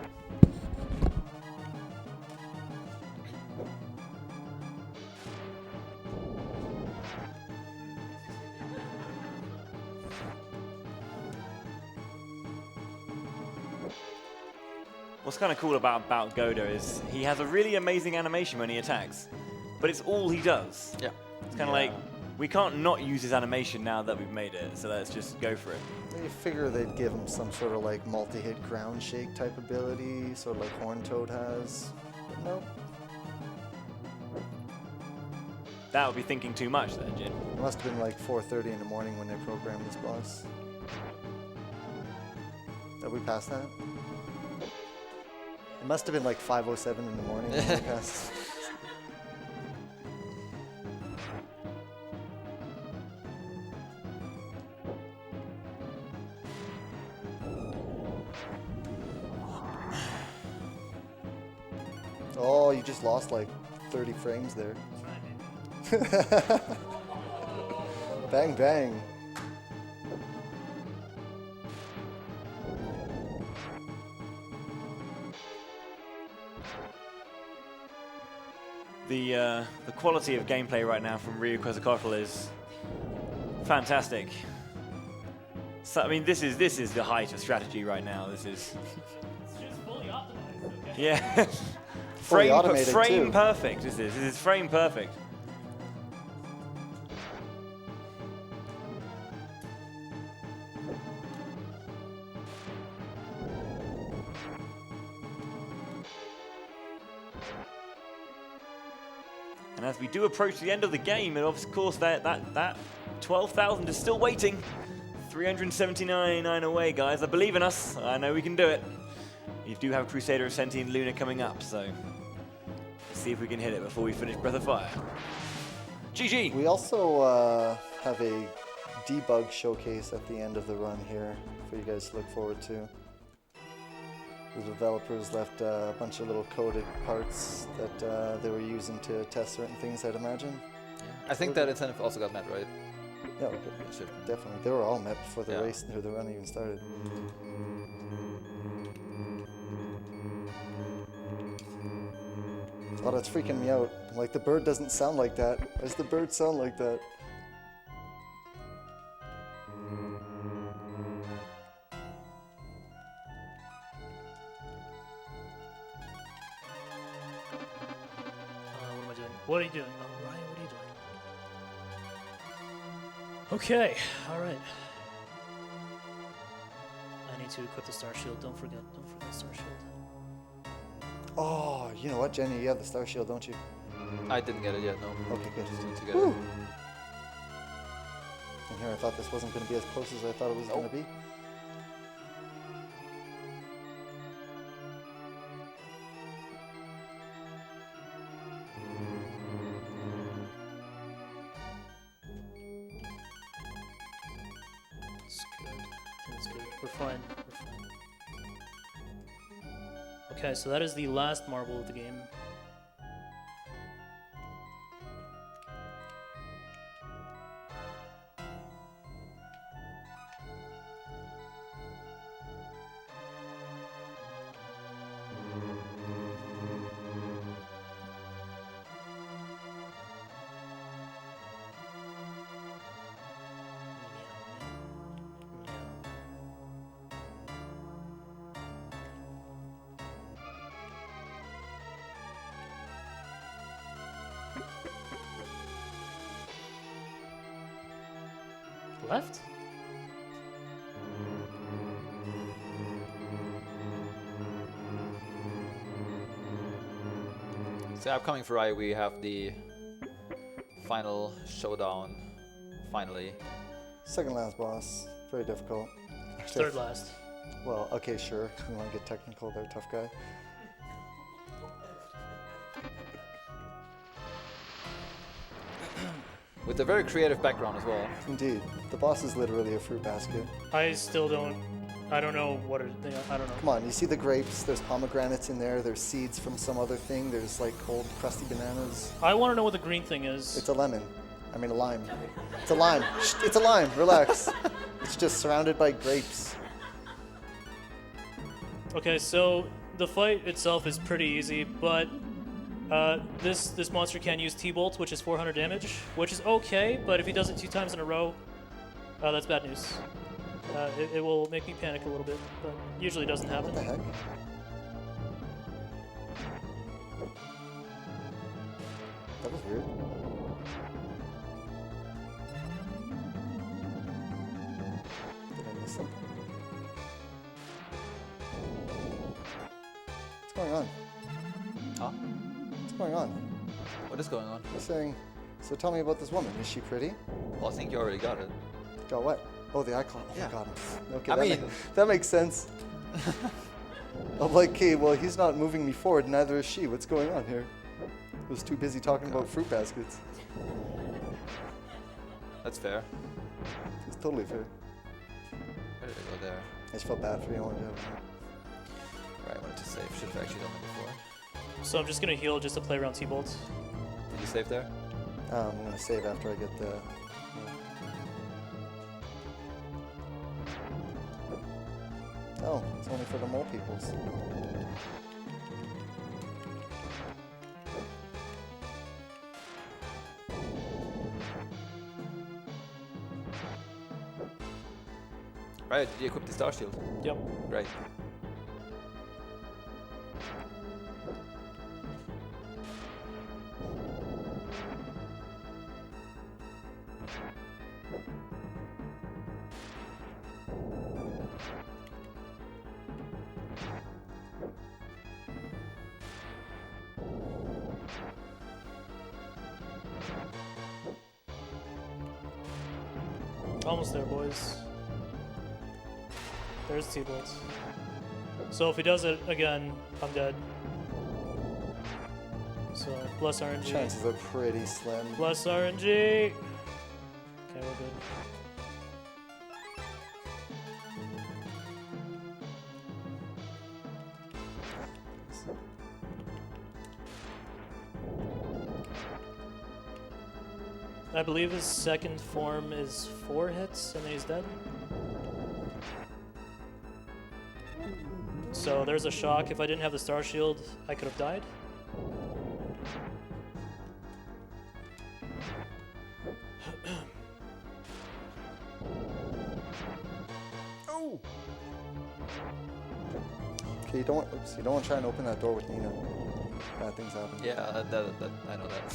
What's kind of cool about Goda is he has a really amazing animation when he attacks, but it's all he does. Yeah. It's kind of like, we can't not use his animation now that we've made it, so let's just go for it. You figure they'd give him some sort of like multi-hit ground shake type ability, sort of like Horned Toad has. But nope. That would be thinking too much there, Jin. It must have been like 4:30 in the morning when they programmed this boss. Have we passed that? It must have been like 5:07 in the morning when we passed. Oh, you just lost like 30 frames there. Bang, bang. The quality of gameplay right now from RyuQuezacotl is fantastic. So, I mean, this is the height of strategy right now. This is It's just fully optimized, okay? yeah, Fully automated, frame too. perfect. This is frame perfect. And as we do approach the end of the game, and of course that 12,000 is still waiting. 379 away, guys. I believe in us. I know we can do it. We do have Crusader of Sentient Luna coming up, so let's see if we can hit it before we finish Breath of Fire. GG! We also have a debug showcase at the end of the run here for you guys to look forward to. The developers left a bunch of little coded parts that they were using to test certain things, I'd imagine. I think that incentive also got met, right? Yeah, okay. It should. Definitely. They were all met before the Yeah. race or the run even started. Oh, that's freaking me out. Like, the bird doesn't sound like that. Why does the bird sound like that? What am I doing? What are you doing? Oh, Ryan, what are you doing? Okay, alright. I need to equip the Star Shield. Don't forget Star Shield. Oh, you know what, Jenny? You have the Star Shield, don't you? I didn't get it yet, no. Okay, good. Just need to get Woo. it. And here, I thought this wasn't going to be as close as I thought it was going to be. It's good. I think it's good. We're fine. We're fine. Okay, so that is the last marble of the game. Left? So upcoming for Ryu, we have the final showdown, finally. Second last boss. Very difficult. Third last. Well, okay, sure. You want to get technical there, tough guy. With a very creative background as well. Indeed. The boss is literally a fruit basket. I still don't I don't know what it. I don't know. Come on, you see the grapes? There's pomegranates in there. There's seeds from some other thing. There's like cold, crusty bananas. I want to know what the green thing is. It's a lemon. I mean a lime. It's a lime. Shh, it's a lime. Relax. It's just surrounded by grapes. Okay, so the fight itself is pretty easy, but this monster can use T-Bolt, which is 400 damage, which is okay, but if he does it 2 times in a row, that's bad news. It will make me panic a little bit, but usually doesn't happen. What the heck? That was weird. Did I miss something? What's going on? Huh? What's going on? What is going on? He's saying, so tell me about this woman. Is she pretty? Well, I think you already got it. Got what? Oh, the icon. Oh Yeah. my god. Okay, I mean- that makes sense. I'm like, okay, well, he's not moving me forward, neither is she. What's going on here? I was too busy talking about fruit baskets. That's fair. It's totally fair. Where did I go there? I just felt bad for you. I wanted to have Right, I wanted to save. Should have actually done that before. So I'm just gonna heal just to play around T-Bolt. Did you save there? I'm going to save after I get the... Oh, it's only for the mole peoples. Right, did you equip the Star Shield? Yep. Right. Almost there, boys. There's T-Bolt. So if he does it again, I'm dead. So, bless RNG. Chances are pretty slim. Bless RNG! Okay, we're good. I believe his second form is 4 hits and then he's dead. So there's a shock. If I didn't have the Star Shield, I could have died. Oh! Okay, you don't want to try and open that door with Nina. Bad things happen. Yeah, that I know that.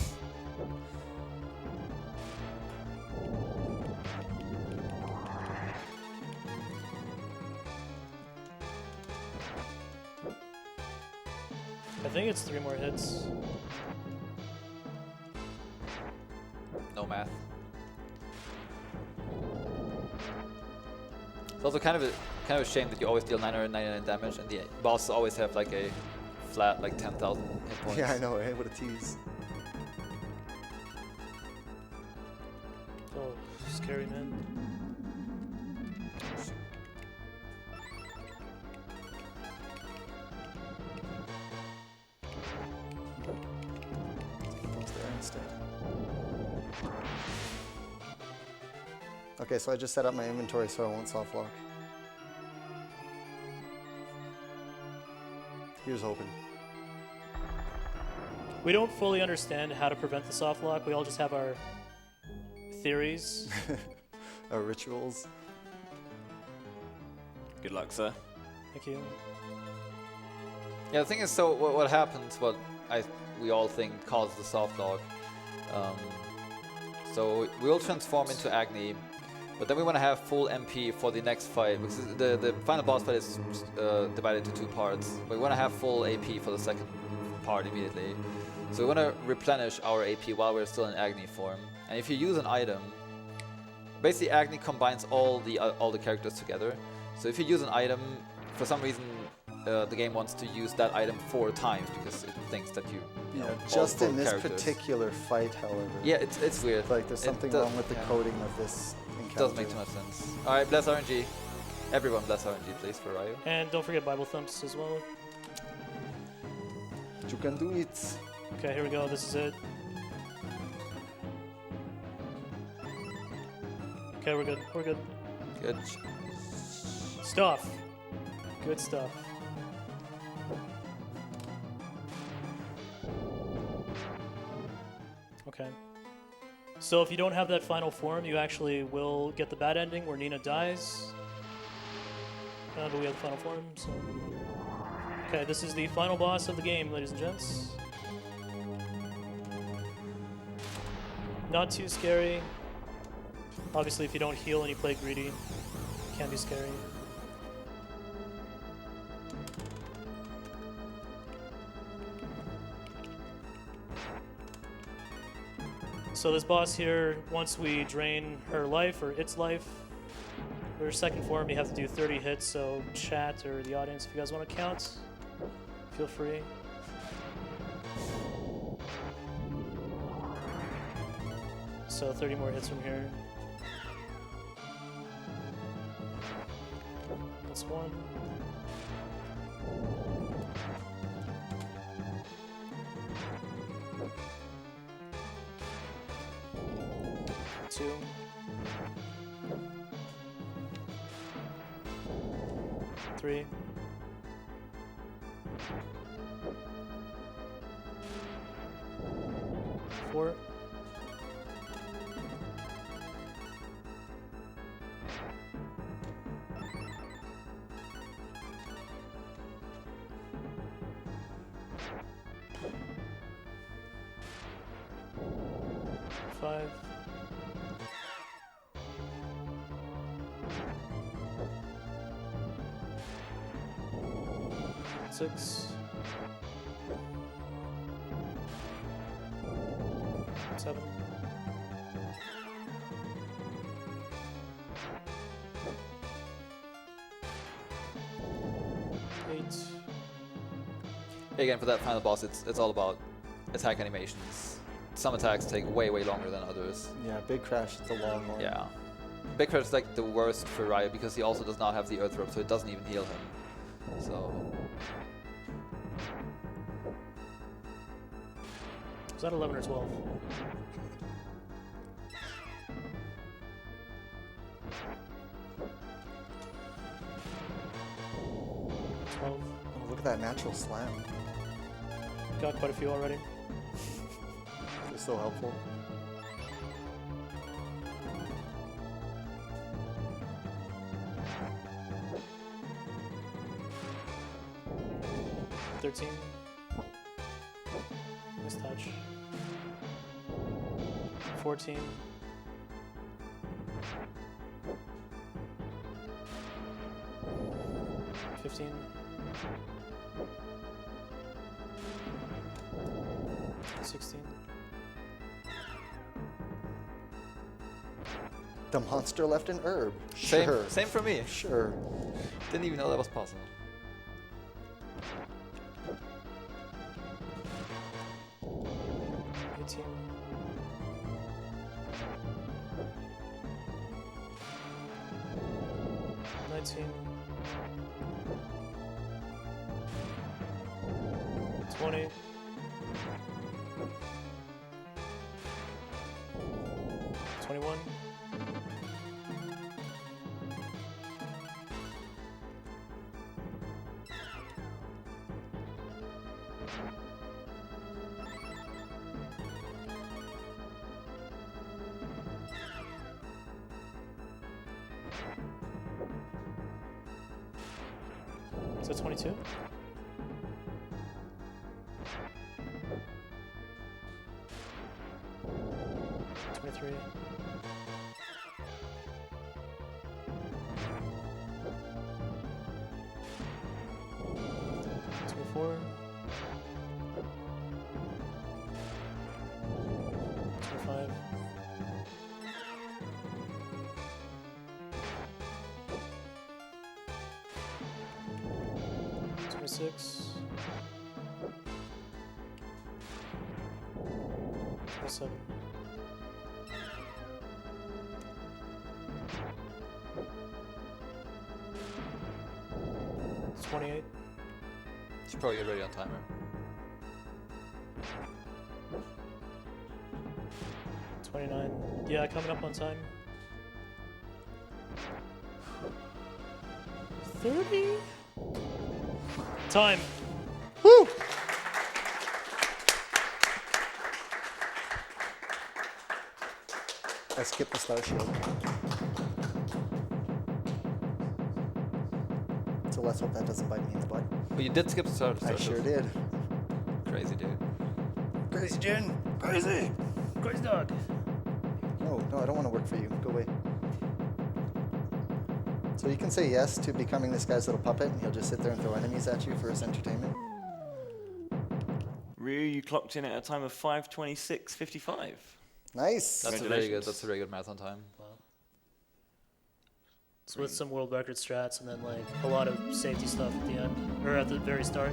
I think it's 3 more hits. No math. It's also kind of a shame that you always deal 999 damage and the bosses always have like a flat like 10,000 hit points. Yeah, I know, right? What a tease. Oh, scary man. Those there instead. Okay, so I just set up my inventory so I won't soft lock. Here's hoping. We don't fully understand how to prevent the soft lock. We all just have our theories. Our rituals. Good luck, sir. Thank you. Yeah, the thing is, so what happens, what we all think causes the soft lock. So we'll transform into Agni, but then we want to have full MP for the next fight, because the final boss fight is divided into 2 parts. But we want to have full AP for the second part immediately. So we want to replenish our AP while we're still in Agni form. And if you use an item, basically Agni combines all the characters together. So if you use an item, for some reason the game wants to use that item 4 times because it thinks that you know, just all in 4 this characters. particular fight, however. Yeah, it's weird. Like there's It something does- wrong with the yeah. coding of this It encounter. doesn't make too much sense. Alright, bless RNG. Everyone bless RNG, please, for Ryu. And don't forget Bible thumps as well. You can do it. Okay, here we go. This is it. Okay, we're good. We're good. Good. Stuff. Good stuff. Okay. So if you don't have that final form, you actually will get the bad ending where Nina dies. But we have the final form, so... Okay, this is the final boss of the game, ladies and gents. Not too scary. Obviously, if you don't heal and you play greedy, it can be scary. So this boss here, once we drain her life, or its life, for her second form, you have to do 30 hits, so chat or the audience, if you guys want to count, feel free. So 30 more hits from here. That's one. Two. Three. Four. Five. Six. Seven. Eight. Again, for that final boss, it's all about attack animations. Some attacks take way longer than others. Yeah, Big Crash, it's a long one. Yeah. Big Crash is like the worst for Ryu because he also does not have the Earth Rope, so it doesn't even heal him. So... Was that 11 or 12? Oh, look at that natural slam. got quite a few already. They're so helpful. $13. Nice touch. 14. 15. 16. The monster left an herb. Same, Sure. same for me. Sure. Didn't even know that was possible. 18. 19. 20. 21. 22? $23. 24. 25. 26. 27. 28. 28. Should probably get ready on timer. 29. Yeah, coming up on time. 30? Time. Woo! I skipped the star shield. So let's hope that doesn't bite me in the butt. But you did skip the start. I sure did. Crazy dude. Crazy Jen! Crazy! Crazy dog. No, I don't want to work for you. Go away. So you can say yes to becoming this guy's little puppet, and he'll just sit there and throw enemies at you for his entertainment. Ryu, you clocked in at a time of 5:26:55. Nice! That's a very good. That's a very good marathon time. Wow. So with some world record strats and then like a lot of safety stuff at the end, or at the very start.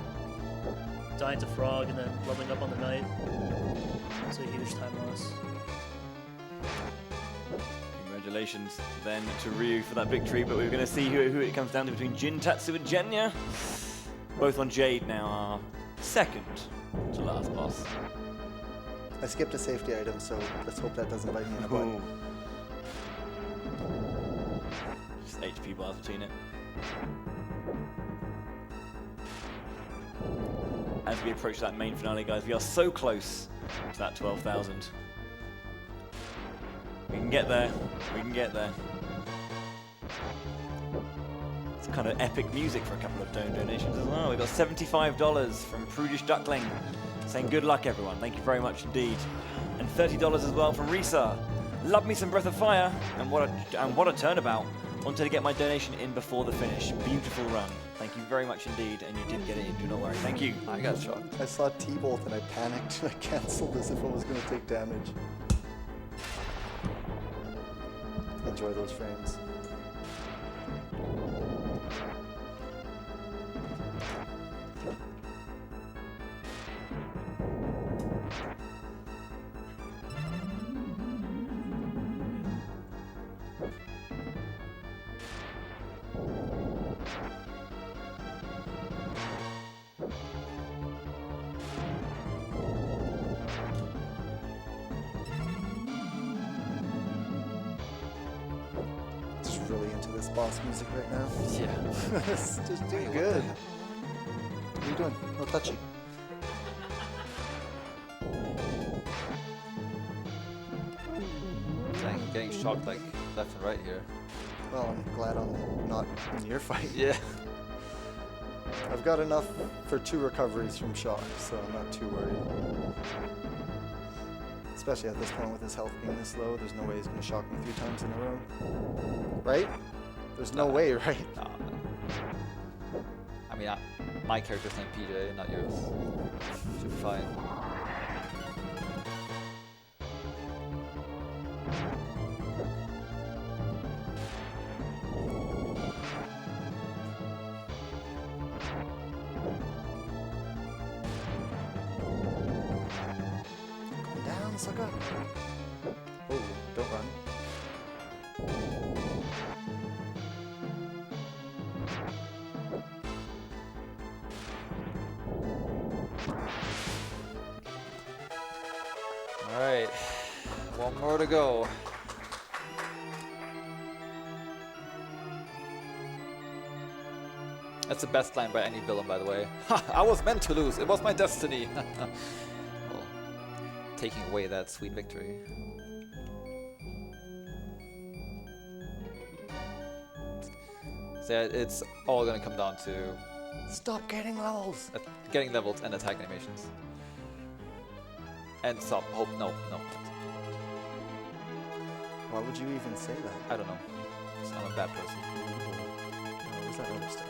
Dying to frog and then leveling up on the knight. It's a huge time loss. Congratulations then to Ryu for that victory, but we're going to see who it comes down to between GinTatsu and Jenja. Both on Jade now are second to last boss. I skipped a safety item, so let's hope that doesn't bite me in the butt. Ooh. Just HP bars between it. As we approach that main finale, guys, we are so close to that 12,000. We can get there. We can get there. It's kind of epic music for a couple of donations as well. We've got $75 from Prudish Duckling saying good luck, everyone. Thank you very much indeed. And $30 as well from Risa. Love me some Breath of Fire, and what a turnabout. Wanted to get my donation in before the finish. Beautiful run. Thank you very much indeed, and you did get it in, do not worry. Thank you. I got shot. I saw T-Bolt and I panicked and I canceled as if I was going to take damage. Enjoy those frames. Really into this boss music right now. Yeah. It's just doing What good. the- What are you doing? No touchy. Getting shocked like left and right here. Well, I'm glad I'm not in your fight. Yeah. I've got enough for 2 recoveries from shock, so I'm not too worried. Especially at this point with his health being this low, there's no way he's going to shock me 3 times in a row. Right? There's no way, right? No. I mean, my character's named PJ, not yours. Should be fine. Calm down, sucker. Oh, don't run. Alright. One more to go. That's the best line by any villain, by the way. Ha! I was meant to lose. It was my destiny. Well, taking away that sweet victory. So yeah, it's all gonna come down to Stop getting levels. getting levels and attack animations. And stop. Hope. No. Why would you even say that? I don't know. I'm a bad person. Where's that other stuff?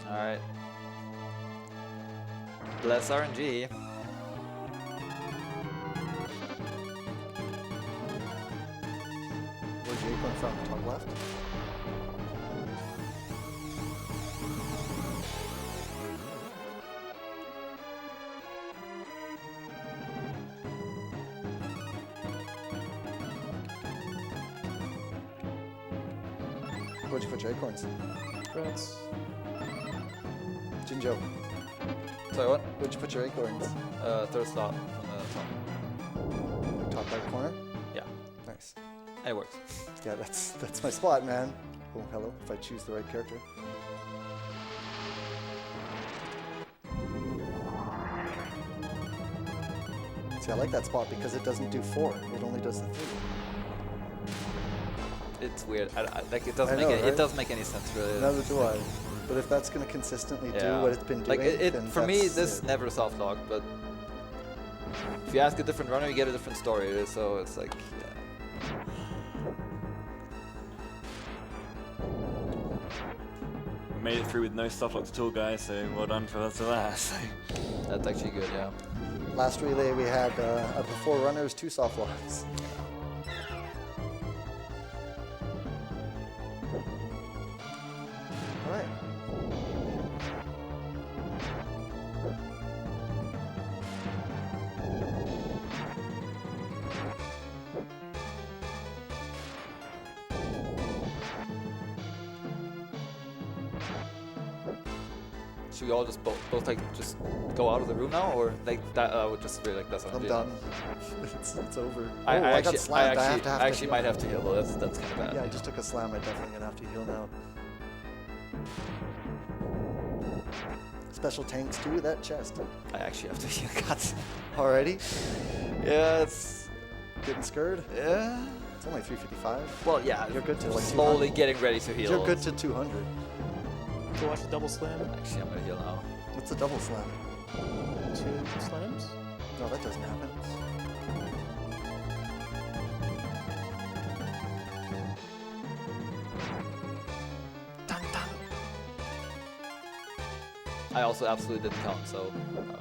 Alright. Bless RNG. Where's Jake from? Top left? Where'd you put your acorns? Congrats. Jinjo, Sorry, what? where'd you put your acorns? Third slot from the top. Top right corner? Yeah, Nice. it works. Yeah, that's my spot, man. Oh, hello, if I choose the right character. See, I like that spot because it doesn't do 4. It only does the 3. It's weird. Like it doesn't I know, make it right? doesn't make any sense really. Neither do I. But if that's going to consistently do Yeah. what it's been doing, Like then for me, that's this it. never soft lock, but if you ask a different runner, you get a different story. So it's like, yeah. Made it through with no soft locks at all, guys. So well done for us for that. So. That's actually good, yeah. Last relay we had of the 4 runners, 2 soft locks. All right. Should we all just both like just go out of the room now, or like that? I would just really like that's what I'm doing. done. it's over. I Oh, I got actually, slammed. I I actually heal. might have to heal though. That's kind of bad. Yeah, I just took a slam. I'm definitely going to have to heal now. Special tanks too, that chest. I actually have to heal. God. Already? Yeah, it's Getting scared? yeah. It's only 355. Well, yeah. You're good to like slowly 200. getting ready to heal. You're good to 200. Go watch the double slam. Actually, I'm gonna heal now. What's a double slam? 2 slams. No, that doesn't happen. Dun, dun. I also absolutely didn't count, so I don't know.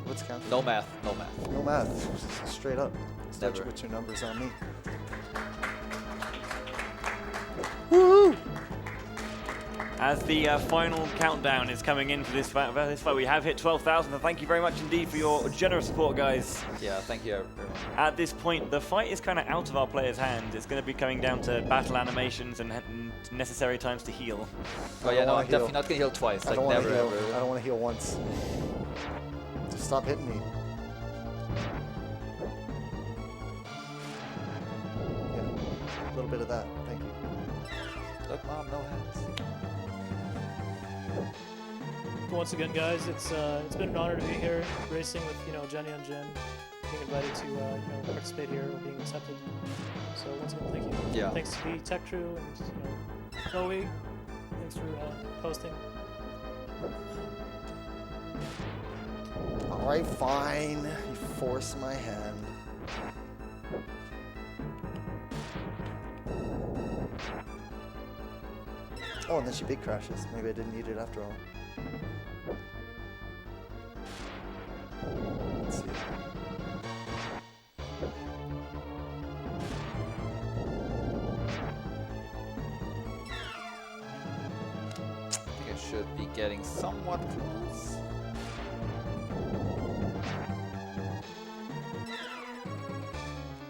What's counting? No math. No math. No math. Straight up. Start Never. with your numbers on me. Woo! As the final countdown is coming in for this fight, we have hit 12,000. And thank you very much indeed for your generous support, guys. Yeah, thank you everyone. At this point, the fight is kind of out of our players' hands. It's going to be coming down to battle animations and necessary times to heal. Oh I yeah, don't no, wanna I'm definitely heal. not gonna heal twice. I Like don't want to never heal. ever. I don't want to heal once. Just stop hitting me. Yeah, a little bit of that. Thank you. Look, mom, no hands. Once again, guys, it's been an honor to be here racing with Jenja and Jen, being invited to participate here or being accepted. So once again, thank you. Yeah. Thanks to the tech crew and Chloe. Thanks for posting. All right, fine. You force my hand. Oh, and then she big crashes. Maybe I didn't need it after all. Let's see. I think I should be getting somewhat close.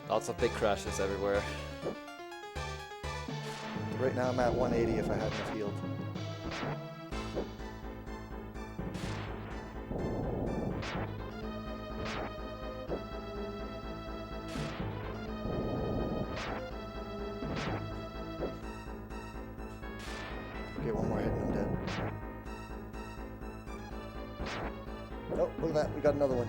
Lots of big crashes everywhere. Right now I'm at 180 if I had enough healed. Okay, one more hit and I'm dead. Oh, look at that. We got another one.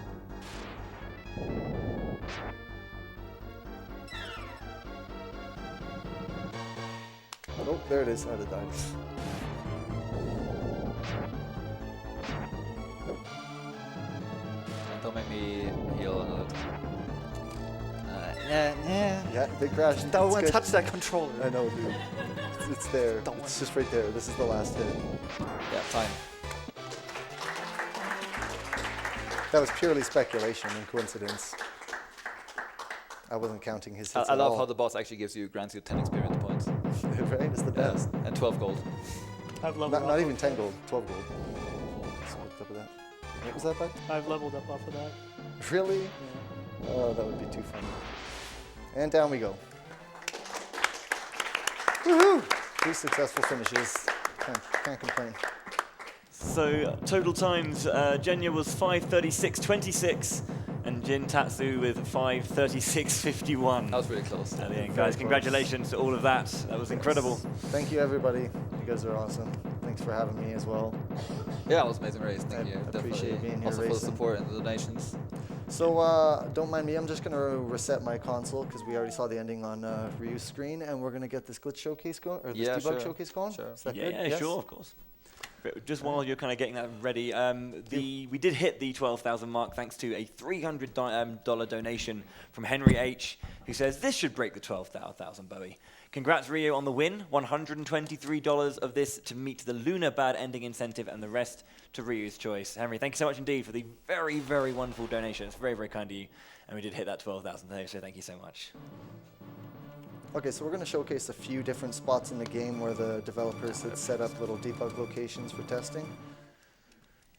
Oh, there it is. I'd have died. Don't make me heal another time. Yeah, big crash. Don't It's want to good. touch that controller. I know, dude. It's there. Don't It's just right there. This is the last hit. Yeah, fine. That was purely speculation and coincidence. I wasn't counting his hits I at love all. how the boss actually grants you 10 experience points. Right? It's the best. And 12 gold. I've leveled Not up even off 10 of gold. 12 gold. So what's up with that? What was that, bud? that. I've leveled up off of that. Really? Yeah. Oh, that would be too funny. And down we go. Woohoo! 3 successful finishes. Can't complain. So total times, Jenja was 5:36.26, and GinTatsu with 5:36.51. That was really close. At the end, Very guys. Congratulations to all of that. That was incredible. Thank you, everybody. You guys are awesome. Thanks for having me as well. Yeah, it was an amazing race. Thank you. Appreciate Definitely. being here Also for the racing. support and the donations. So don't mind me, I'm just going to reset my console because we already saw the ending on Ryu's screen, and we're going to get this glitch showcase going, or this Yeah, debug sure. showcase going. Sure. Is that Yeah, good? yeah, Yes? sure, of course. But just while you're kind of getting that ready, we did hit the 12,000 mark thanks to a $300 donation from Henry H, who says this should break the 12,000, Bowie. Congrats, Ryu, on the win. $123 of this to meet the Lunar Bad Ending incentive, and the rest to Ryu's choice. Henry, thank you so much indeed for the very, very wonderful donation. It's very, very kind of you. And we did hit that 12,000 today, so thank you so much. Okay, so we're going to showcase a few different spots in the game where the developers had set up little debug locations for testing.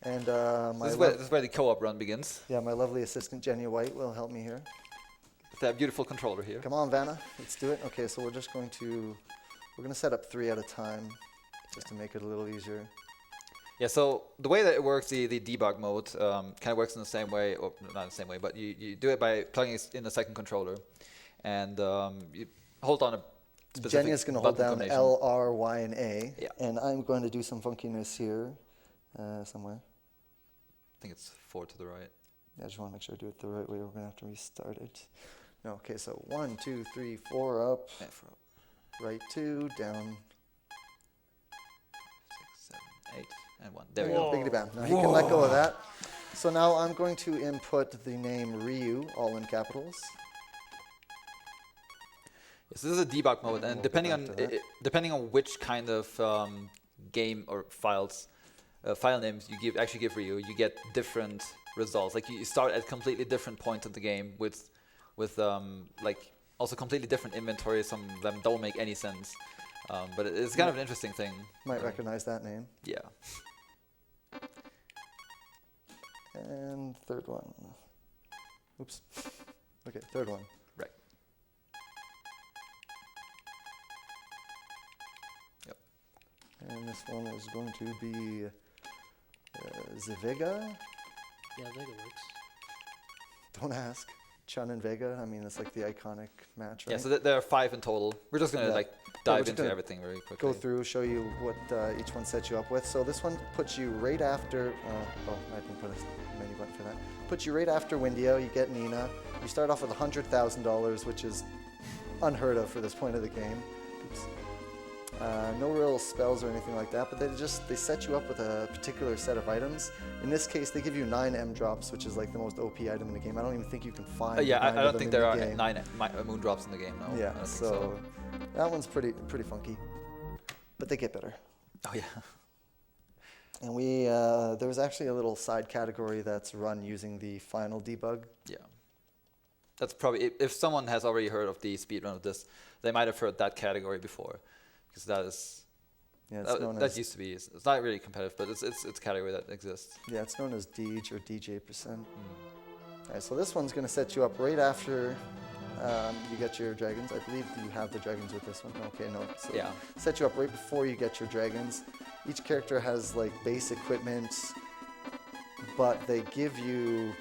And This is where the co-op run begins. my lovely assistant Jenja White will help me here. With that beautiful controller here. Come on, Vanna, let's do it. Okay, so we're going to set up 3 at a time just to make it a little easier. Yeah, so the way that it works, the debug mode, kind of works in the same way, or not the same way, but you do it by plugging it in a second controller. And you hold on a specific Jenja's going to hold button down combination. L, R, Y, and A. Yeah. And I'm going to do some funkiness here somewhere. I think it's 4 to the right. Yeah, I just want to make sure I do it the right way. We're going to have to restart it. No, okay, so 1, 2, 3, 4 up, Yeah, 4, right 2, down. 6, 7, 8, and 1. There we Whoa. go. Biggity bam. Now you can let go of that. So now I'm going to input the name Ryu, all in capitals. So this is a debug mode, and We'll depending get on back to that. depending on which kind of game or file names you actually give Ryu, you get different results. Like you start at completely different points of the game with like also completely different inventory. Some of them don't make any sense, but it's kind of an interesting thing. Might recognize that name. Yeah. And third one. Oops. Okay, third one. Right. Yep. And this one is going to be Zvega. Yeah, Vega works. Don't ask. Chun and Vega. I mean, it's like the iconic match, right? Yeah. So there are 5 in total. We're just gonna Yeah. like we're dive just into gonna everything very quickly. Go through, show you what each one sets you up with. So this one puts you right after. I didn't put a menu button for that. Puts you right after Windia. You get Nina. You start off with $100,000, which is unheard of for this point of the game. Oops. No real spells or anything like that, but they set you up with a particular set of items. In this case, they give you 9 M drops, which is like the most OP item in the game. I don't even think you can find. Yeah, 9 I of don't them think in there the are game. 9 moon drops in the game. No. I Yeah, don't think so that one's pretty funky, but they get better. Oh yeah. And there was actually a little side category that's run using the final debug. Yeah. That's probably, if someone has already heard of the speedrun of this, they might have heard that category before, because that is, Yeah, it's known that as used to be, it's not really competitive, but it's a category that exists. yeah, it's known as Deej or DJ%. All right, so this one's going to set you up right after you get your dragons. I believe you have the dragons with this one. Okay, no. So Yeah. set you up right before you get your dragons. Each character has like base equipment, but they give you,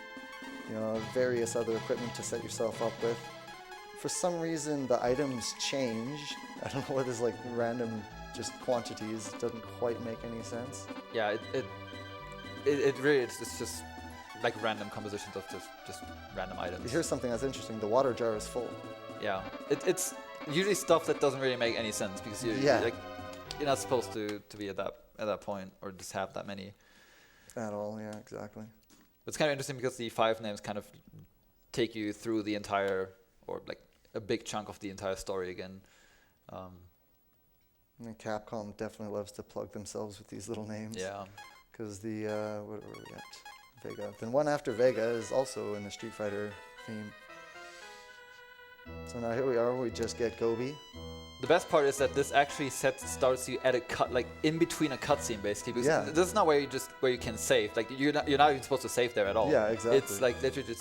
various other equipment to set yourself up with. For some reason, the items change. I don't know what is like random just quantities. It doesn't quite make any sense. Yeah, it really, it's just like random compositions of just random items. Here's something that's interesting. The water jar is full. Yeah, it's usually stuff that doesn't really make any sense, because you're not supposed to be at that point, or just have that many. At all, yeah, exactly. It's kind of interesting because the 5 names kind of take you through the entire, or like a big chunk of the entire story again. And Capcom definitely loves to plug themselves with these little names. Yeah. Because the, where are we at? Vega. Then one after Vega is also in the Street Fighter theme. So now here we are, we just get Gobi. The best part is that this actually starts you at a cut, like in between a cutscene, basically. Because Yeah. this is not where you can save. Like you're not even supposed to save there at all. Yeah, exactly. It's like literally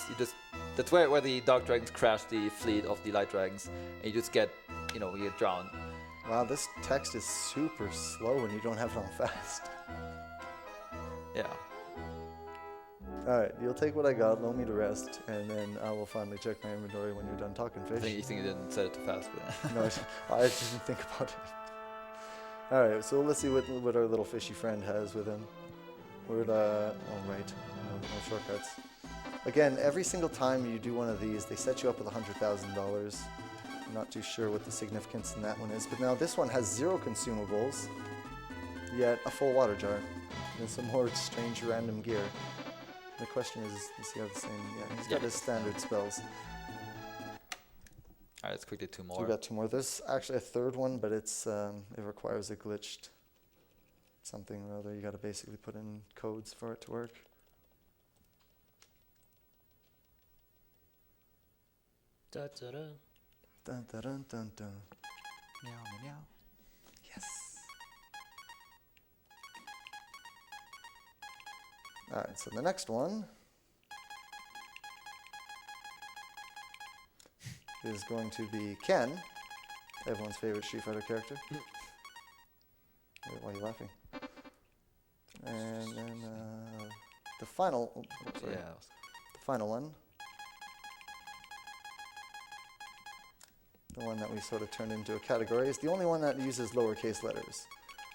that's where the Dark Dragons crash the fleet of the Light Dragons, and you just get, you get drowned. Wow, this text is super slow when you don't have it on fast. Yeah. Alright, you'll take what I got, loan me to rest, and then I will finally check my inventory when you're done talking I fish. think you didn't set it too fast, but No, I didn't think about it. Alright, so let's see what our little fishy friend has with him. Where'd, oh right, no shortcuts. Again, every single time you do one of these, they set you up with $100,000. I'm not too sure what the significance in that one is, but now this one has 0 consumables, yet a full water jar, and some more strange random gear. The question is he have the same? Yeah, he's got his standard spells. Alright, let's quickly 2 more. So we got 2 more. There's actually a third one, but it's it requires a glitched something or other. You got to basically put in codes for it to work. Da, da, da. Dun, dun, dun, dun, dun. Meow, meow. Yes. Alright, so the next one is going to be Ken, everyone's favorite Street Fighter character. Wait, why are you laughing? And then the final, sorry, Yeah. the final one, the one that we sort of turned into a category, is the only one that uses lowercase letters,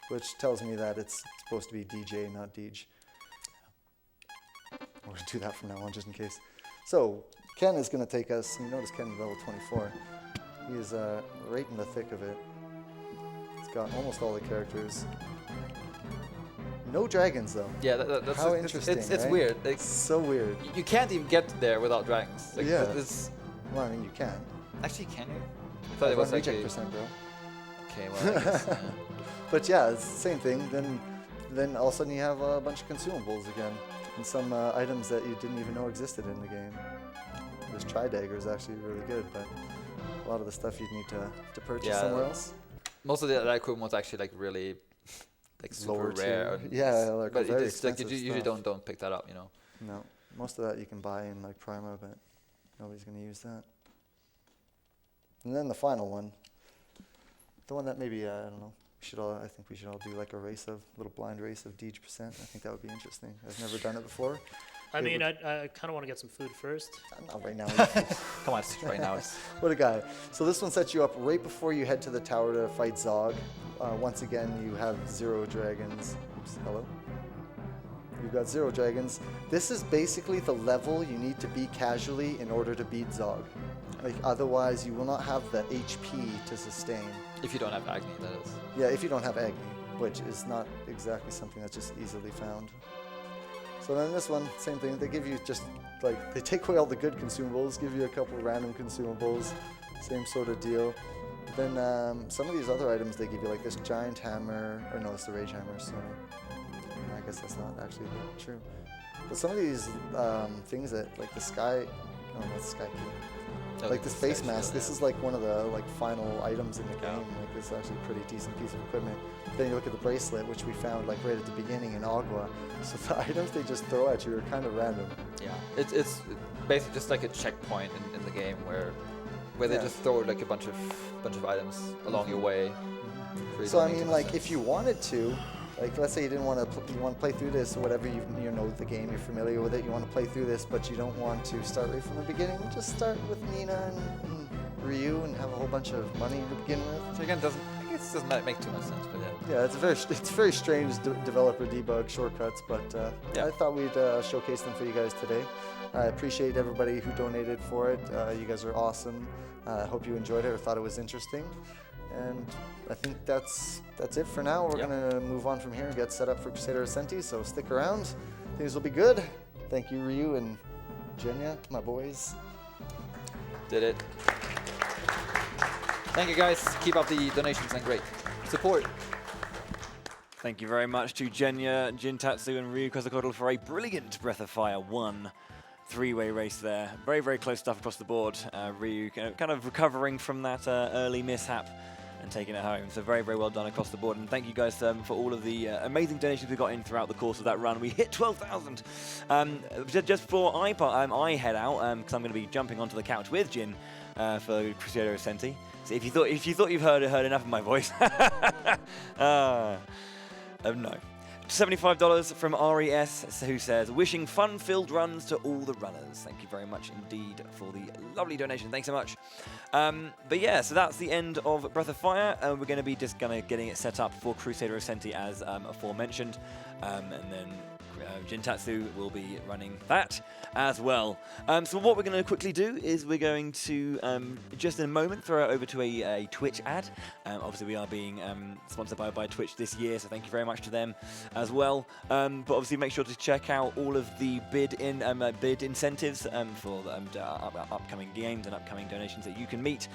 which tells me that it's supposed to be DJ, not Deej. We're going to do that from now on, just in case. So, Ken is going to take us, you notice Ken is level 24. He is right in the thick of it. He's got almost all the characters. No dragons, though. Yeah, that's How just- interesting, It's right? weird. Like, So weird. you can't even get there without dragons. Like, Yeah. It's, Well, I mean, you can. actually, can you? I thought it was reject actually... percent, bro. Okay, well, I guess, yeah. But yeah, it's the same thing. Then all of a sudden you have a bunch of consumables again, and some items that you didn't even know existed in the game. This Tri-Dagger is actually really good, but a lot of the stuff you'd need to purchase Yeah, somewhere else. Most of that equipment was actually like really like super Lower rare. tier. Yeah, like but very it's like you expensive usually stuff. don't pick that up, you know. No, most of that you can buy in like Prima, but nobody's going to use that. And then the final one, the one that maybe I don't know. I think we should all do like a little blind race of Deej percent. I think that would be interesting. I've never done it before. I It mean, would- I kind of want to get some food first. Not right now. Come on, right now it's What a guy. So this one sets you up right before you head to the tower to fight Zog. Once again, you have 0 dragons. Oops, hello. You've got 0 dragons. This is basically the level you need to beat casually in order to beat Zog. Like, otherwise, you will not have the HP to sustain. if you don't have Agni, that is. Yeah, if you don't have Agni, which is not exactly something that's just easily found. So then this one, same thing. They give you just, like, they take away all the good consumables, give you a couple random consumables, same sort of deal. Then some of these other items they give you, like this giant hammer, or no, it's the rage hammer, sorry. I guess that's not actually true. But some of these things that, like the sky, oh, that's the sky key. Oh, Like this the face sky mask, shield, this yeah. is like one of the final items in the Yeah. game. Like this is actually a pretty decent piece of equipment. Then you look at the bracelet, which we found like right at the beginning in Agua. So the items they just throw at you are kind of random. Yeah, it's basically just like a checkpoint in the game where they Yeah. just throw like a bunch of items along your way. Really So I don't make mean, too like much if sense. you wanted to, like let's say you didn't want to you want to play through this or whatever, you know the game, you're familiar with it, you want to play through this, but you don't want to start right from the beginning. Just start with Nina and Ryu and have a whole bunch of money to begin with. Which again I guess doesn't make too much sense, but yeah. Yeah, it's very strange developer debug shortcuts, but Yeah. I thought we'd showcase them for you guys today. I appreciate everybody who donated for it. You guys are awesome. I hope you enjoyed it or thought it was interesting. And I think that's it for now. We're Yep. gonna move on from here and get set up for Crusader Ascenti, so stick around. Things will be good. Thank you, Ryu and Jenja, my boys. Did it. Thank you guys. Keep up the donations and great support. Thank you very much to Jenja, GinTatsu2, and RyuQuezacotl for a brilliant Breath of Fire 1 three-way race there. Very, very close stuff across the board. Ryu kind of recovering from that early mishap and taking it home. So very, very well done across the board. And thank you guys for all of the amazing donations we got in throughout the course of that run. We hit 12,000. Just before I head out, because I'm going to be jumping onto the couch with Jin, for Crusader of Senti. So if you thought you've heard enough of my voice, no. $75 from RES, who says, wishing fun-filled runs to all the runners. Thank you very much indeed for the lovely donation. Thanks so much. But yeah, so that's the end of Breath of Fire. We're going to be just getting it set up for Crusader of Senti as aforementioned. And then GinTatsu will be running that as well. So what we're going to quickly do is we're going to, just in a moment, throw it over to a Twitch ad. Obviously, we are being sponsored by Twitch this year, so thank you very much to them as well. But obviously, make sure to check out all of the bid incentives for the upcoming games and upcoming donations that you can meet.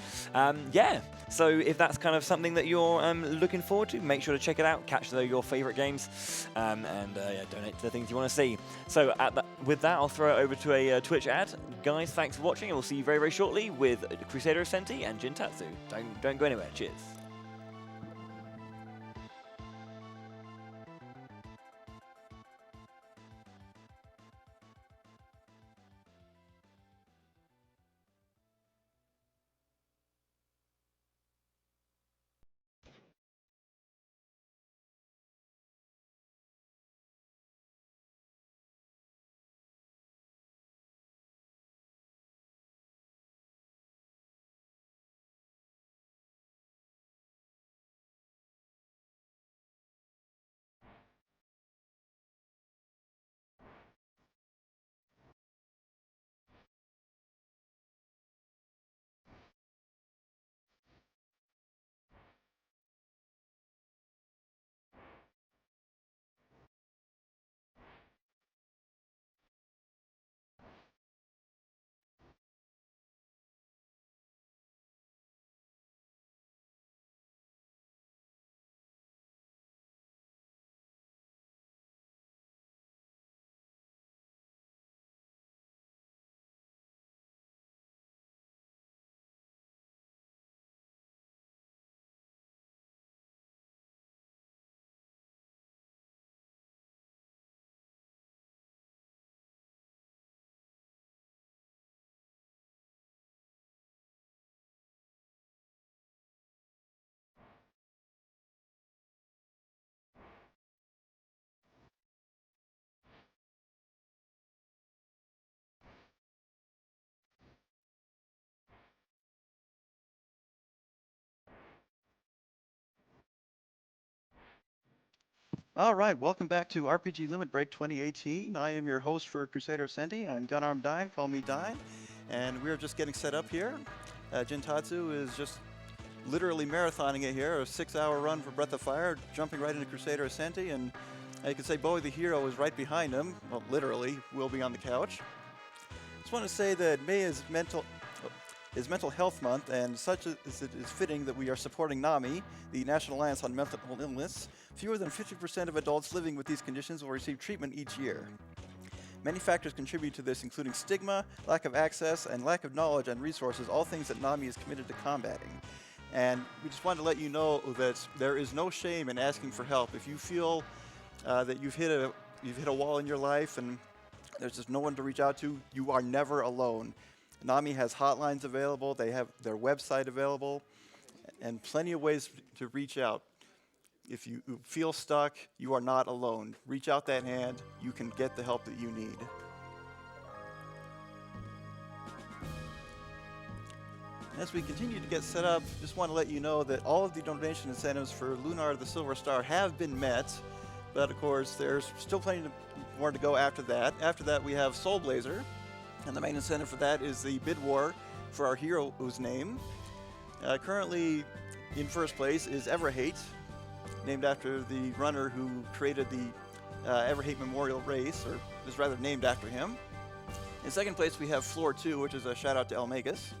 Yeah, so if that's kind of something that you're looking forward to, make sure to check it out, catch your favorite games, and yeah, donate to the things you want to see. So with that, I'll throw it over to a Twitch ad. Guys, thanks for watching, and we'll see you very, very shortly with Crusader of Senti and GinTatsu. Don't go anywhere. Cheers. All right, welcome back to RPG Limit Break 2018. I am your host for Crusader of Senti. I'm Gunarm Dine, call me Dine. And we're just getting set up here. GinTatsu is just literally marathoning it here, a 6-hour run for Breath of Fire, jumping right into Crusader of Senti. And you can say Bowie the hero is right behind him. Well, literally, will be on the couch. Just want to say that May is Mental Health Month, and such it is fitting that we are supporting NAMI, the National Alliance on Mental Illness. Fewer than 50% of adults living with these conditions will receive treatment each year. Many factors contribute to this, including stigma, lack of access, and lack of knowledge and resources, all things that NAMI is committed to combating. And we just wanted to let you know that there is no shame in asking for help. If you feel that you've hit a wall in your life and there's just no one to reach out to, you are never alone. NAMI has hotlines available, they have their website available, and plenty of ways to reach out. If you feel stuck, you are not alone. Reach out that hand, you can get the help that you need. As we continue to get set up, just want to let you know that all of the donation incentives for Lunar the Silver Star have been met, but of course there's still plenty more to go after that. After that we have Soul Blazer, and the main incentive for that is the bid war for our hero's name. Currently in first place is Everhate, named after the runner who created the Everhate Memorial Race, or is rather named after him. In second place we have Floor 2, which is a shout out to Elmagus.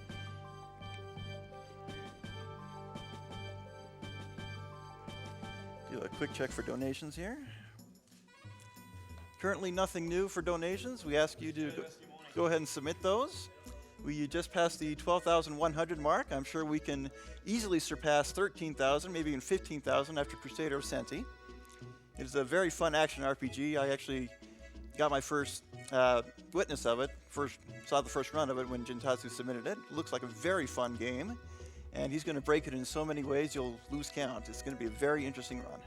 Do a quick check for donations here. Currently nothing new for donations. We ask you to go ahead and submit those. We just passed the 12,100 mark. I'm sure we can easily surpass 13,000, maybe even 15,000 after Crusader of Senti. It is a very fun action RPG. I actually got my first witness of it. Saw the first run of it when GinTatsu submitted it. Looks like a very fun game, and he's going to break it in so many ways you'll lose count. It's going to be a very interesting run.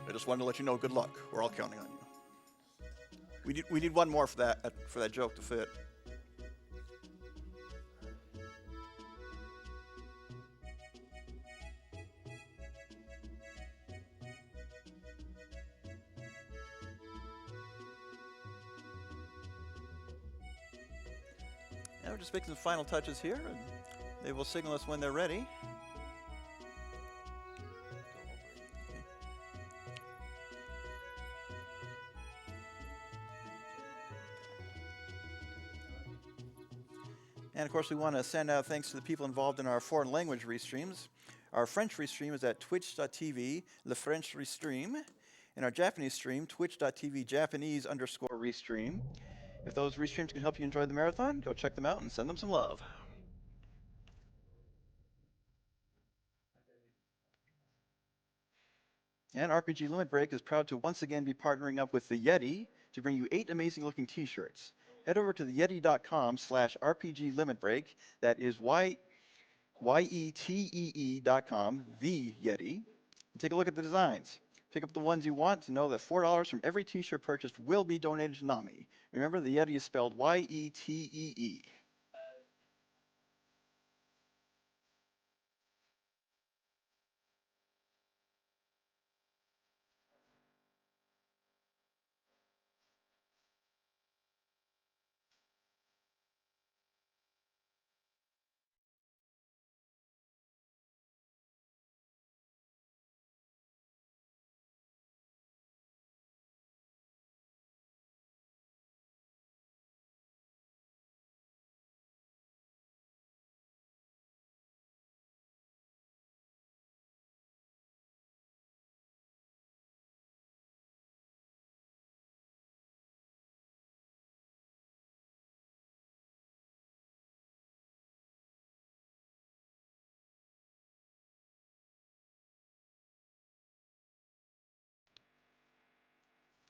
I just wanted to let you know, good luck. We're all counting on you. We need one more for that joke to fit. Now we're just making the final touches here, and they will signal us when they're ready. And of course, we want to send out thanks to the people involved in our foreign language restreams. Our French restream is at twitch.tv, Le French Restream. And our Japanese stream, twitch.tv, Japanese_restream. If those restreams can help you enjoy the marathon, go check them out and send them some love. And RPG Limit Break is proud to once again be partnering up with the Yeti to bring you 8 amazing looking t-shirts. Head over to theyeti.com/RPG Limit Break. That is YETEE.com, the Yeti. And take a look at the designs. Pick up the ones you want to know that $4 from every t-shirt purchased will be donated to NAMI. Remember, the Yeti is spelled YETEE.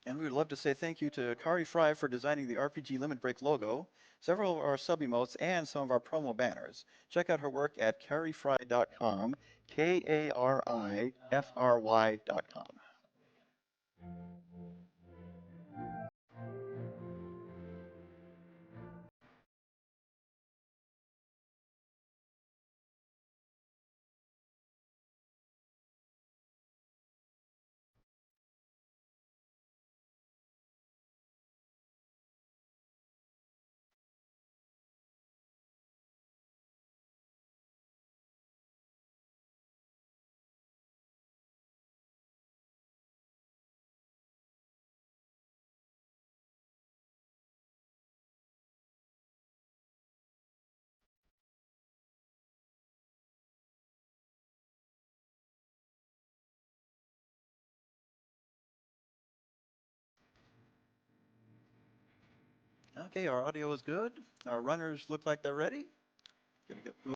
And we would love to say thank you to Kari Fry for designing the RPG Limit Break logo, several of our sub-emotes, and some of our promo banners. Check out her work at karifry.com, KARIFRY.com. Okay, our audio is good. Our runners look like they're ready. Gonna go